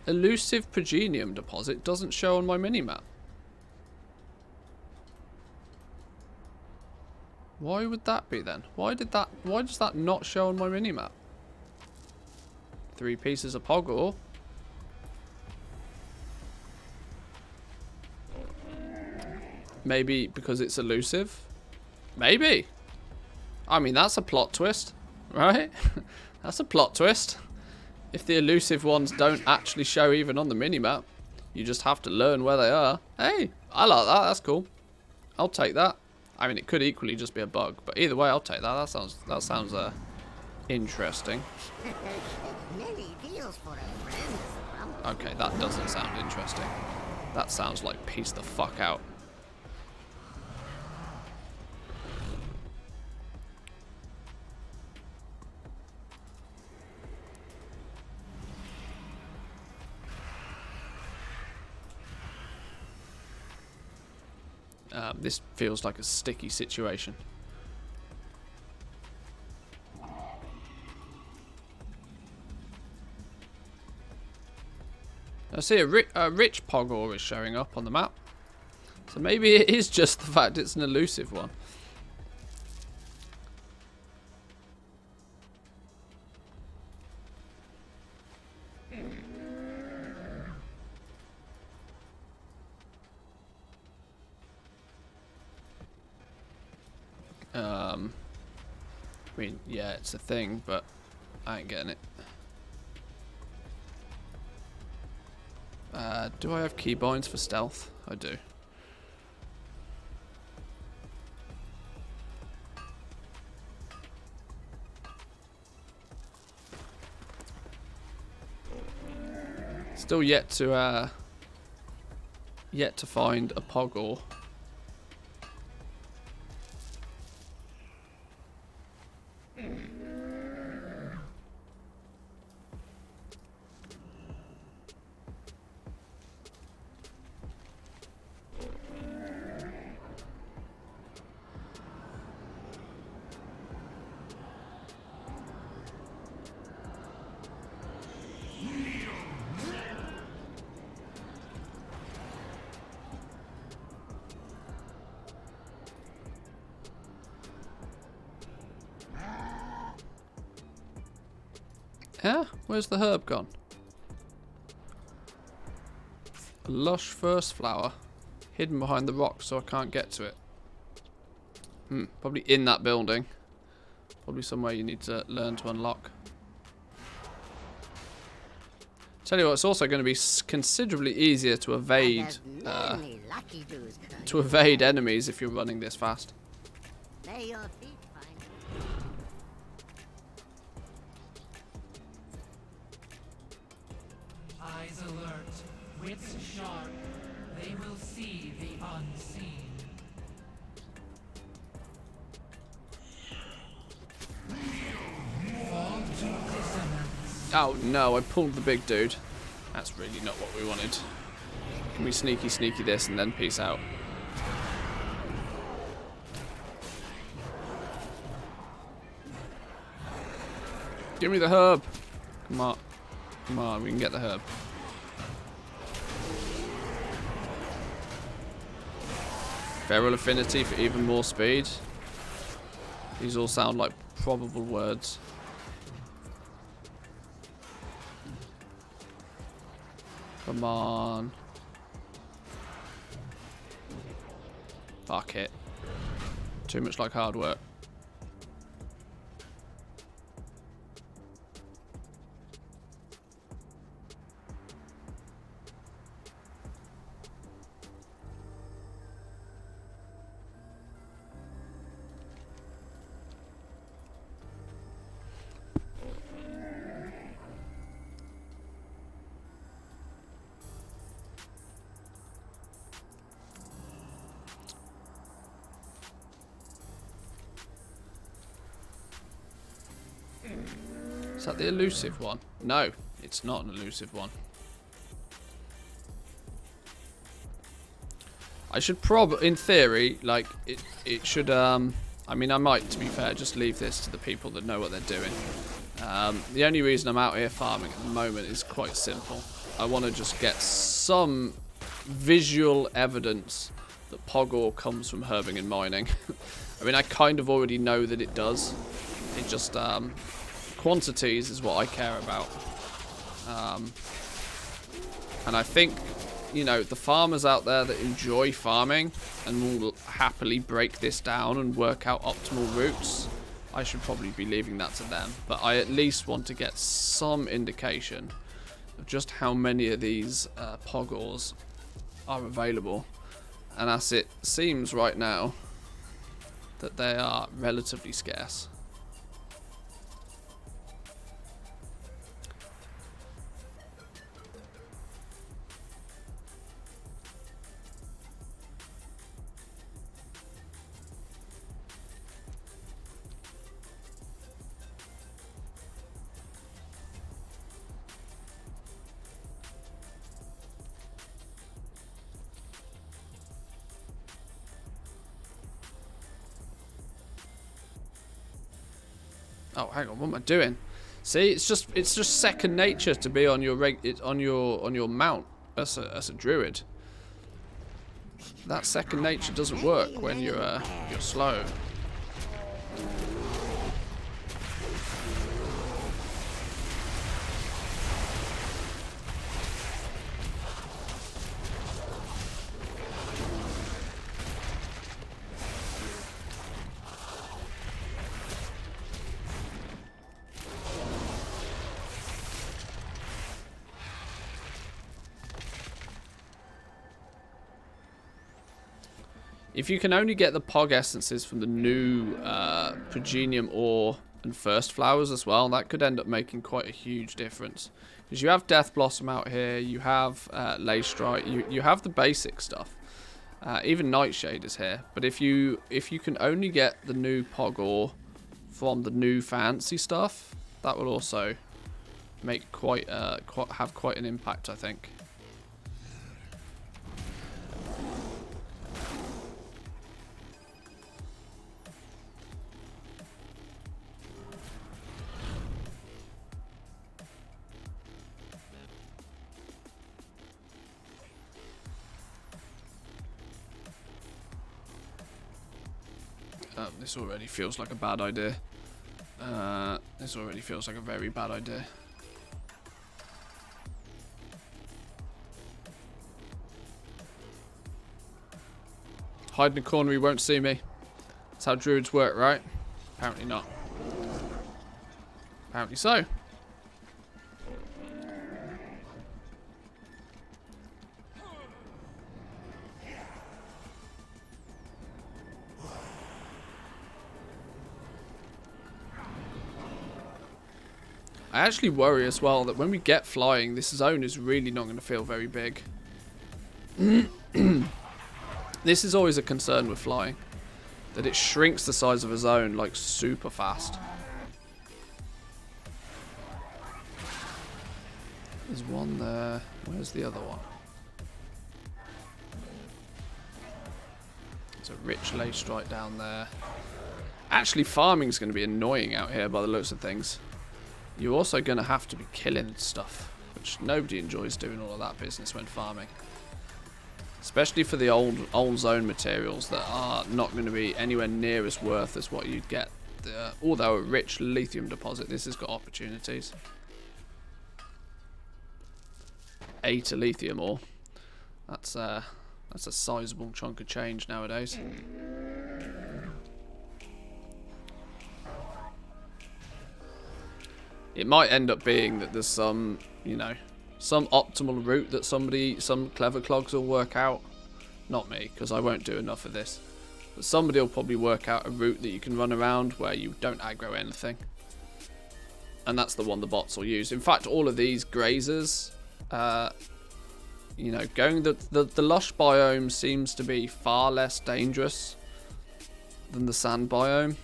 Elusive Progenium deposit doesn't show on my minimap. Why would that be then? Why does that not show on my minimap? 3 pieces of pog ore. Maybe because it's elusive? Maybe. I mean, that's a plot twist, right? That's a plot twist. If the elusive ones don't actually show even on the minimap, you just have to learn where they are. Hey, I like that. That's cool. I'll take that. I mean, it could equally just be a bug, but either way, I'll take that. That sounds interesting. Okay, that doesn't sound interesting. That sounds like peace the fuck out. This feels like a sticky situation. I see a rich pog ore is showing up on the map. So maybe it is just the fact it's an elusive one. I mean, yeah, it's a thing, but I ain't getting it. Do I have keybinds for stealth? I do. Still yet to find a pog ore. Yeah? Where's the herb gone? A lush first flower. Hidden behind the rock so I can't get to it. Probably in that building. Probably somewhere you need to learn to unlock. Tell you what, it's also going to be considerably easier to evade enemies if you're running this fast. May your feet find Eyes alert, wits sharp. They will see the unseen. Fall to dissonance. Oh no, I pulled the big dude. That's really not what we wanted. Can we sneaky this and then peace out? Give me the herb. Come on. Come on, we can get the herb. Feral affinity for even more speed. These all sound like probable words. Come on. Fuck it. Too much like hard work. Is that the elusive one? No, it's not an elusive one. I should in theory, like, it should, I mean, I might, to be fair, just leave this to the people that know what they're doing. The only reason I'm out here farming at the moment is quite simple. I want to just get some visual evidence that Pogor comes from herbing and mining. I mean, I kind of already know that it does. It just, quantities is what I care about. And I think, you know, the farmers out there that enjoy farming and will happily break this down and work out optimal routes, I should probably be leaving that to them. But I at least want to get some indication of just how many of these Pogors are available. And as it seems right now, that they are relatively scarce. Oh, hang on, what am I doing? See, it's just second nature to be on your mount as a druid. That second nature doesn't work when you're slow. If you can only get the Pog essences from the new Progenium ore and first flowers as well, that could end up making quite a huge difference. Because you have Death Blossom out here, you have Leystrike, you have the basic stuff. Even Nightshade is here. But if you can only get the new Pog ore from the new fancy stuff, that will also make have quite an impact, I think. This already feels like a bad idea. This already feels like a very bad idea. Hide in a corner, he won't see me. That's how druids work, right? Apparently not. Apparently so. I actually worry as well that when we get flying, this zone is really not going to feel very big. This is always a concern with flying. That it shrinks the size of a zone like super fast. There's one there. Where's the other one? There's a rich lay strike down there. Actually, farming's going to be annoying out here by the looks of things. You're also going to have to be killing stuff, which nobody enjoys doing all of that business when farming. Especially for the old zone materials that are not going to be anywhere near as worth as what you'd get. Although a rich lithium deposit, this has got opportunities. 8 lithium ore. That's a sizable chunk of change nowadays. It might end up being that there's some, you know, some optimal route that some clever clogs will work out. Not me, because I won't do enough of this. But somebody will probably work out a route that you can run around where you don't aggro anything. And that's the one the bots will use. In fact, all of these grazers, you know, going the lush biome seems to be far less dangerous than the sand biome.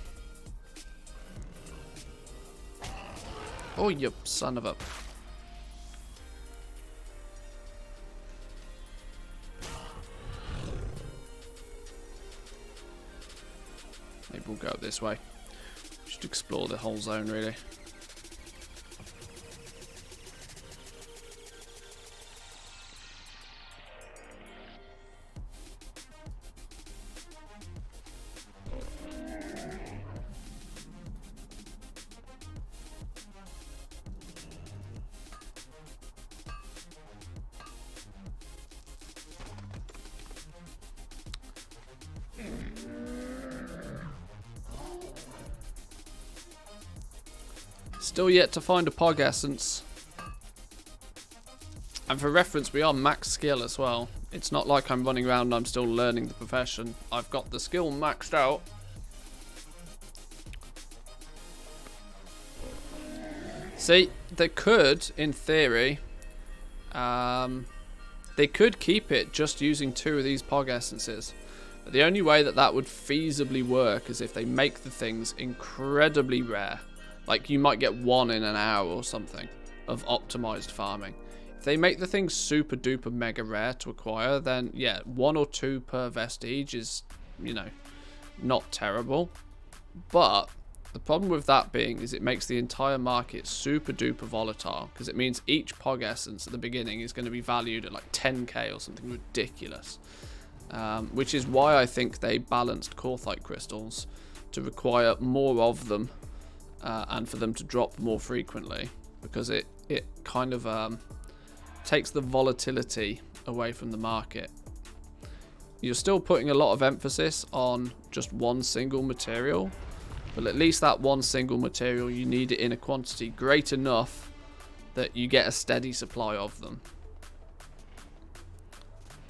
Oh, you son of a... Maybe we'll go up this way. Just explore the whole zone, really. Still yet to find a Pog Essence. And for reference, we are max skill as well. It's not like I'm running around and I'm still learning the profession. I've got the skill maxed out. See, they could, in theory, they could keep it just using 2 of these Pog Essences. But the only way that that would feasibly work is if they make the things incredibly rare. Like, you might get 1 in an hour or something of optimized farming. If they make the things super duper mega rare to acquire, then yeah, 1 or 2 per vestige is, you know, not terrible. But the problem with that being is it makes the entire market super duper volatile, because it means each Pog Essence at the beginning is going to be valued at like 10k or something ridiculous. Which is why I think they balanced Corthite crystals to require more of them. And for them to drop more frequently, because it kind of takes the volatility away from the market. You're still putting a lot of emphasis on just one single material, but at least that one single material, you need it in a quantity great enough that you get a steady supply of them.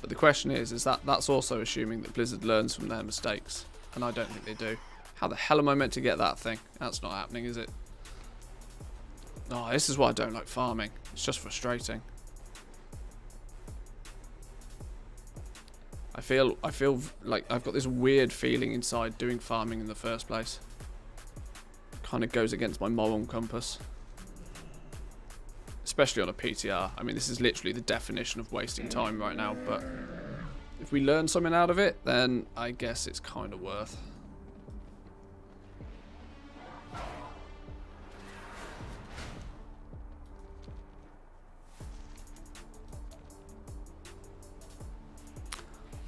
But the question is that's also assuming that Blizzard learns from their mistakes, and I don't think they do. How the hell am I meant to get that thing? That's not happening, is it? Oh, this is why I don't like farming. It's just frustrating. I feel like I've got this weird feeling inside doing farming in the first place. Kind of goes against my moral compass. Especially on a PTR. I mean, this is literally the definition of wasting time right now, but if we learn something out of it, then I guess it's kind of worth.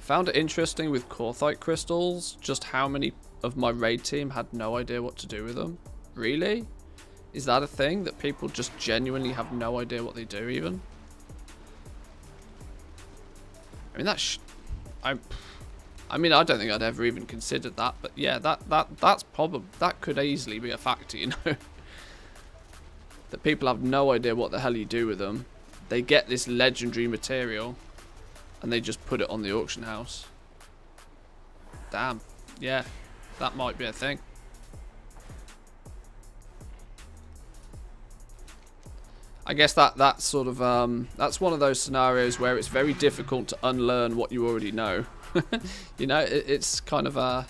Found it interesting with Corthite crystals, just how many of my raid team had no idea what to do with them. Really? Is that a thing, that people just genuinely have no idea what they do even? I mean, I mean, I don't think I'd ever even considered that, but yeah, that's probably, that could easily be a factor, you know. That people have no idea what the hell you do with them. They get this legendary material and they just put it on the auction house. Damn. Yeah, that might be a thing. I guess that's sort of that's one of those scenarios where it's very difficult to unlearn what you already know. You know, it's kind of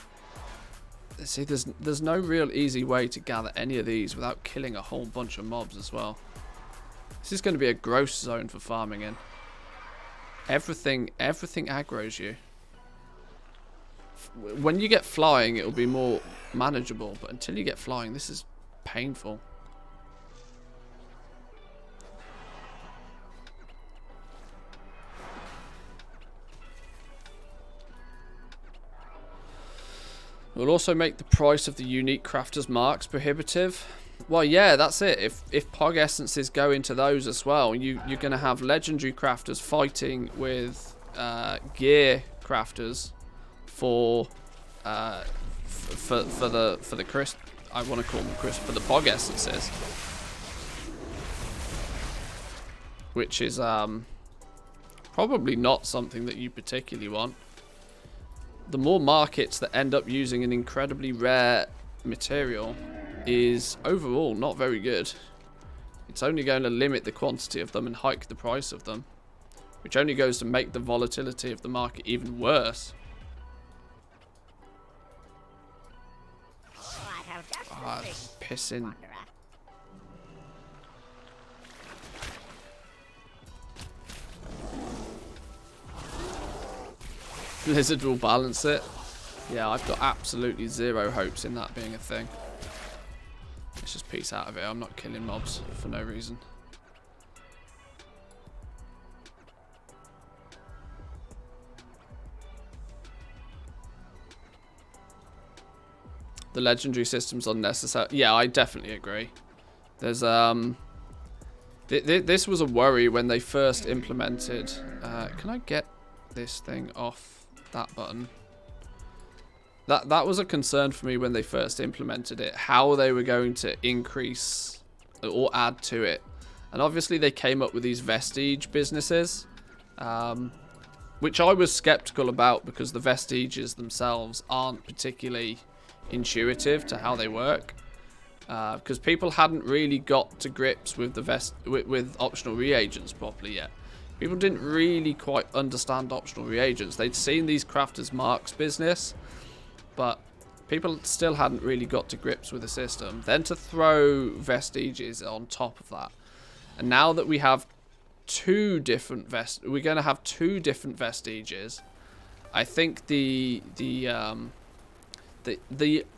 see, there's no real easy way to gather any of these without killing a whole bunch of mobs as well. This is going to be a gross zone for farming in. Everything aggroes you. When you get flying, it'll be more manageable, but until you get flying, this is painful. We'll also make the price of the unique crafters marks prohibitive. Well, yeah, that's it. If Pog essences go into those as well, you're going to have legendary crafters fighting with gear crafters for the crisp. I want to call them crisp for the Pog essences, which is probably not something that you particularly want. The more markets that end up using an incredibly rare material is overall not very good. It's only going to limit the quantity of them and hike the price of them, which only goes to make the volatility of the market even worse. Pissing. Blizzard will balance it. Yeah, I've got absolutely zero hopes in that being a thing. Let's just peace out of it. I'm not killing mobs for no reason. The legendary system's unnecessary. Yeah, I definitely agree. There's this was a worry when they first implemented. Can I get this thing off that button? That was a concern for me when they first implemented it, how they were going to increase or add to it. And obviously they came up with these vestige businesses, which I was skeptical about because the vestiges themselves aren't particularly intuitive to how they work, because people hadn't really got to grips with the with optional reagents properly yet. People didn't really quite understand optional reagents. They'd seen these crafters marks business, but people still hadn't really got to grips with the system. Then to throw vestiges on top of that, and now that we have we're going to have two different vestiges. I think the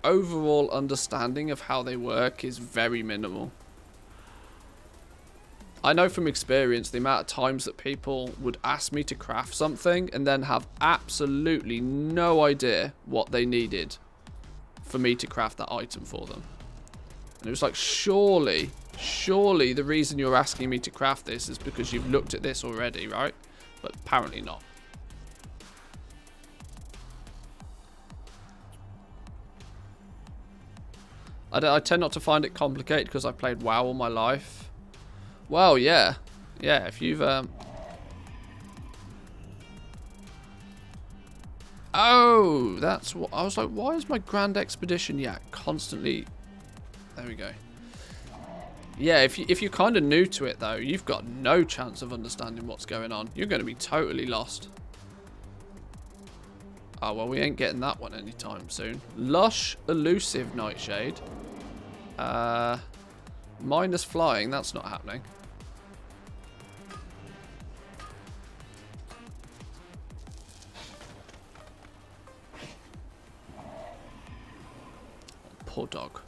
overall understanding of how they work is very minimal. I know from experience the amount of times that people would ask me to craft something and then have absolutely no idea what they needed for me to craft that item for them. And it was like, surely the reason you're asking me to craft this is because you've looked at this already, right? But apparently not. I tend not to find it complicated because I've played WoW all my life. Well, yeah. Yeah, if you've... Oh, that's what... I was like, why is my Grand Expedition Yak constantly... There we go. Yeah, if you're kind of new to it, though, you've got no chance of understanding what's going on. You're going to be totally lost. Oh, well, we ain't getting that one anytime soon. Lush Elusive Nightshade. Minus flying, that's not happening. Poor dog.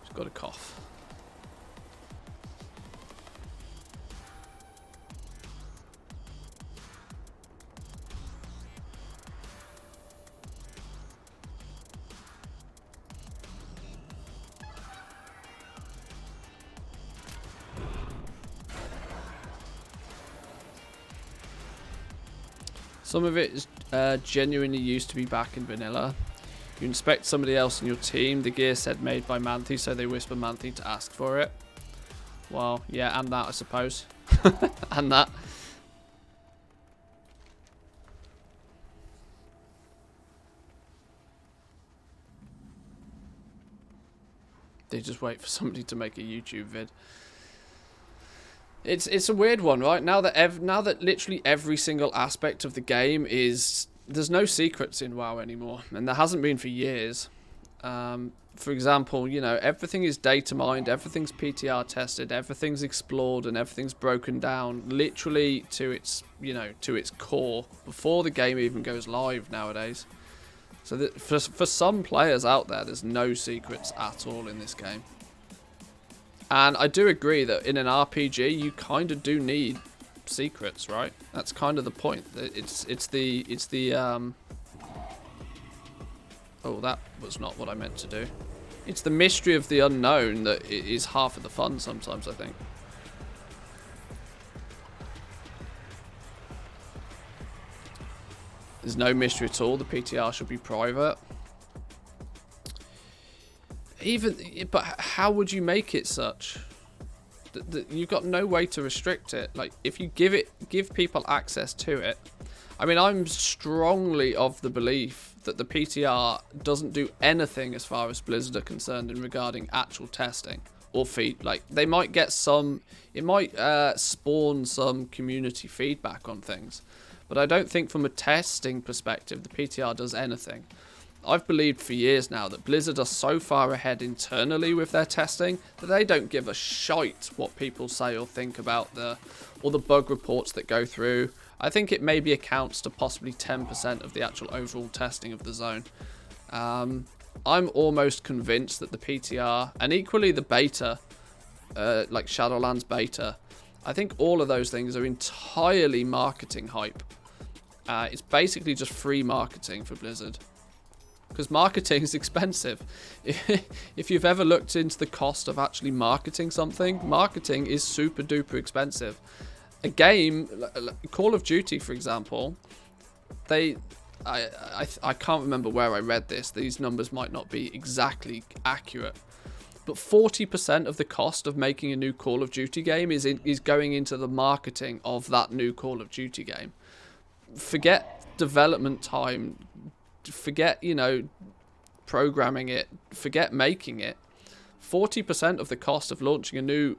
He's got a cough. Some of it is genuinely used to be back in vanilla. You inspect somebody else in your team. The gear said made by Manthe, so they whisper Manthe to ask for it. Well, yeah, and that, I suppose. And that. They just wait for somebody to make a YouTube vid. It's a weird one, right? Now that literally every single aspect of the game is... There's no secrets in WoW anymore, and there hasn't been for years. For example, you know, everything is data mined, everything's PTR tested, everything's explored, and everything's broken down literally to its, you know, to its core before the game even goes live nowadays. So that for some players out there, there's no secrets at all in this game. And I do agree that in an RPG, you kind of do need secrets, right? That's kind of the point. It's the oh, that was not what I meant to do. It's the mystery of the unknown that is half of the fun sometimes, I think. There's no mystery at all. The PTR should be private. But how would you make it such? You've got no way to restrict it. Like, if you give people access to it. I mean, I'm strongly of the belief that the PTR doesn't do anything as far as Blizzard are concerned in regarding actual testing or feed. Like, they might get some, it might spawn some community feedback on things, but I don't think from a testing perspective the PTR does anything. I've believed for years now that Blizzard are so far ahead internally with their testing that they don't give a shite what people say or think about all the bug reports that go through. I think it maybe accounts to possibly 10% of the actual overall testing of the zone. I'm almost convinced that the PTR, and equally the beta, like Shadowlands beta, I think all of those things are entirely marketing hype. It's basically just free marketing for Blizzard. Because marketing is expensive. If you've ever looked into the cost of actually marketing something, marketing is super duper expensive. A game, Call of Duty, for example, I can't remember where I read this. These numbers might not be exactly accurate. But 40% of the cost of making a new Call of Duty game is going into the marketing of that new Call of Duty game. Forget development time. Forget, you know, programming it. Forget making it. 40% of the cost of launching a new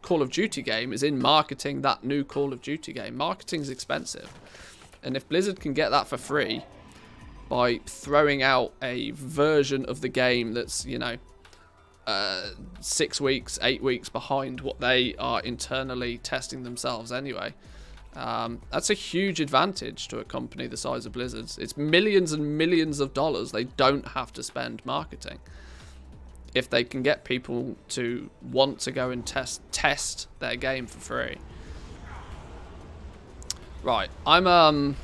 Call of Duty game is in marketing that new Call of Duty game. Marketing's expensive. And if Blizzard can get that for free by throwing out a version of the game that's, you know, 6 weeks, 8 weeks behind what they are internally testing themselves anyway, that's a huge advantage to a company the size of Blizzard's. It's millions and millions of dollars they don't have to spend marketing if they can get people to want to go and test their game for free. Right, I'm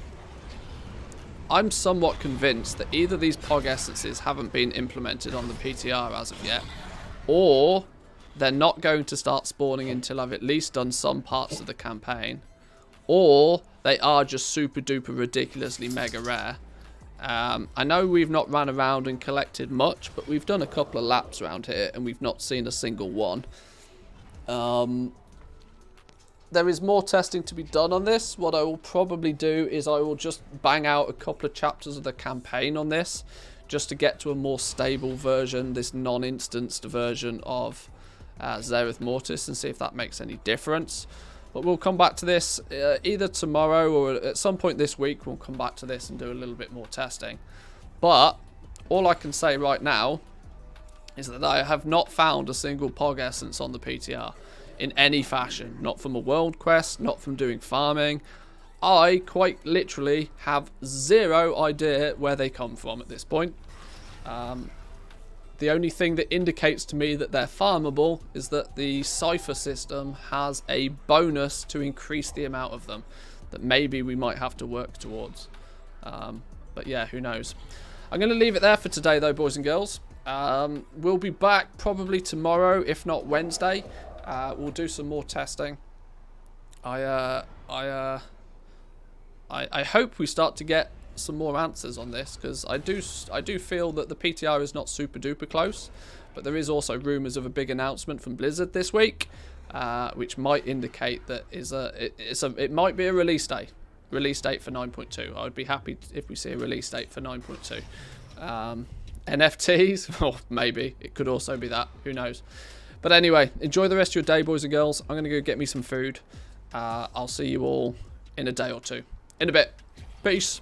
somewhat convinced that either these POG essences haven't been implemented on the PTR as of yet, or they're not going to start spawning until I've at least done some parts of the campaign, or they are just super duper ridiculously mega rare. I know we've not ran around and collected much, but we've done a couple of laps around here and we've not seen a single one. There is more testing to be done on this. What I will probably do is I will just bang out a couple of chapters of the campaign on this, just to get to a more stable version, this non-instanced version of Zereth Mortis, and see if that makes any difference. But we'll come back to this either tomorrow or at some point this week. We'll come back to this and do a little bit more testing. But all I can say right now is that I have not found a single POG essence on the PTR in any fashion. Not from a world quest, not from doing farming. I quite literally have zero idea where they come from at this point. The only thing that indicates to me that they're farmable is that the cipher system has a bonus to increase the amount of them that maybe we might have to work towards. But yeah, who knows. I'm going to leave it there for today though, boys and girls. We'll be back probably tomorrow, if not Wednesday. We'll do some more testing. I I hope we start to get some more answers on this, because I do feel that the PTR is not super duper close, but there is also rumours of a big announcement from Blizzard this week, which might indicate that it might be a release date for 9.2. I would be happy if we see a release date for 9.2. NFTs, or maybe it could also be that. Who knows? But anyway, enjoy the rest of your day, boys and girls. I'm gonna go get me some food. I'll see you all in a day or two. In a bit. Peace.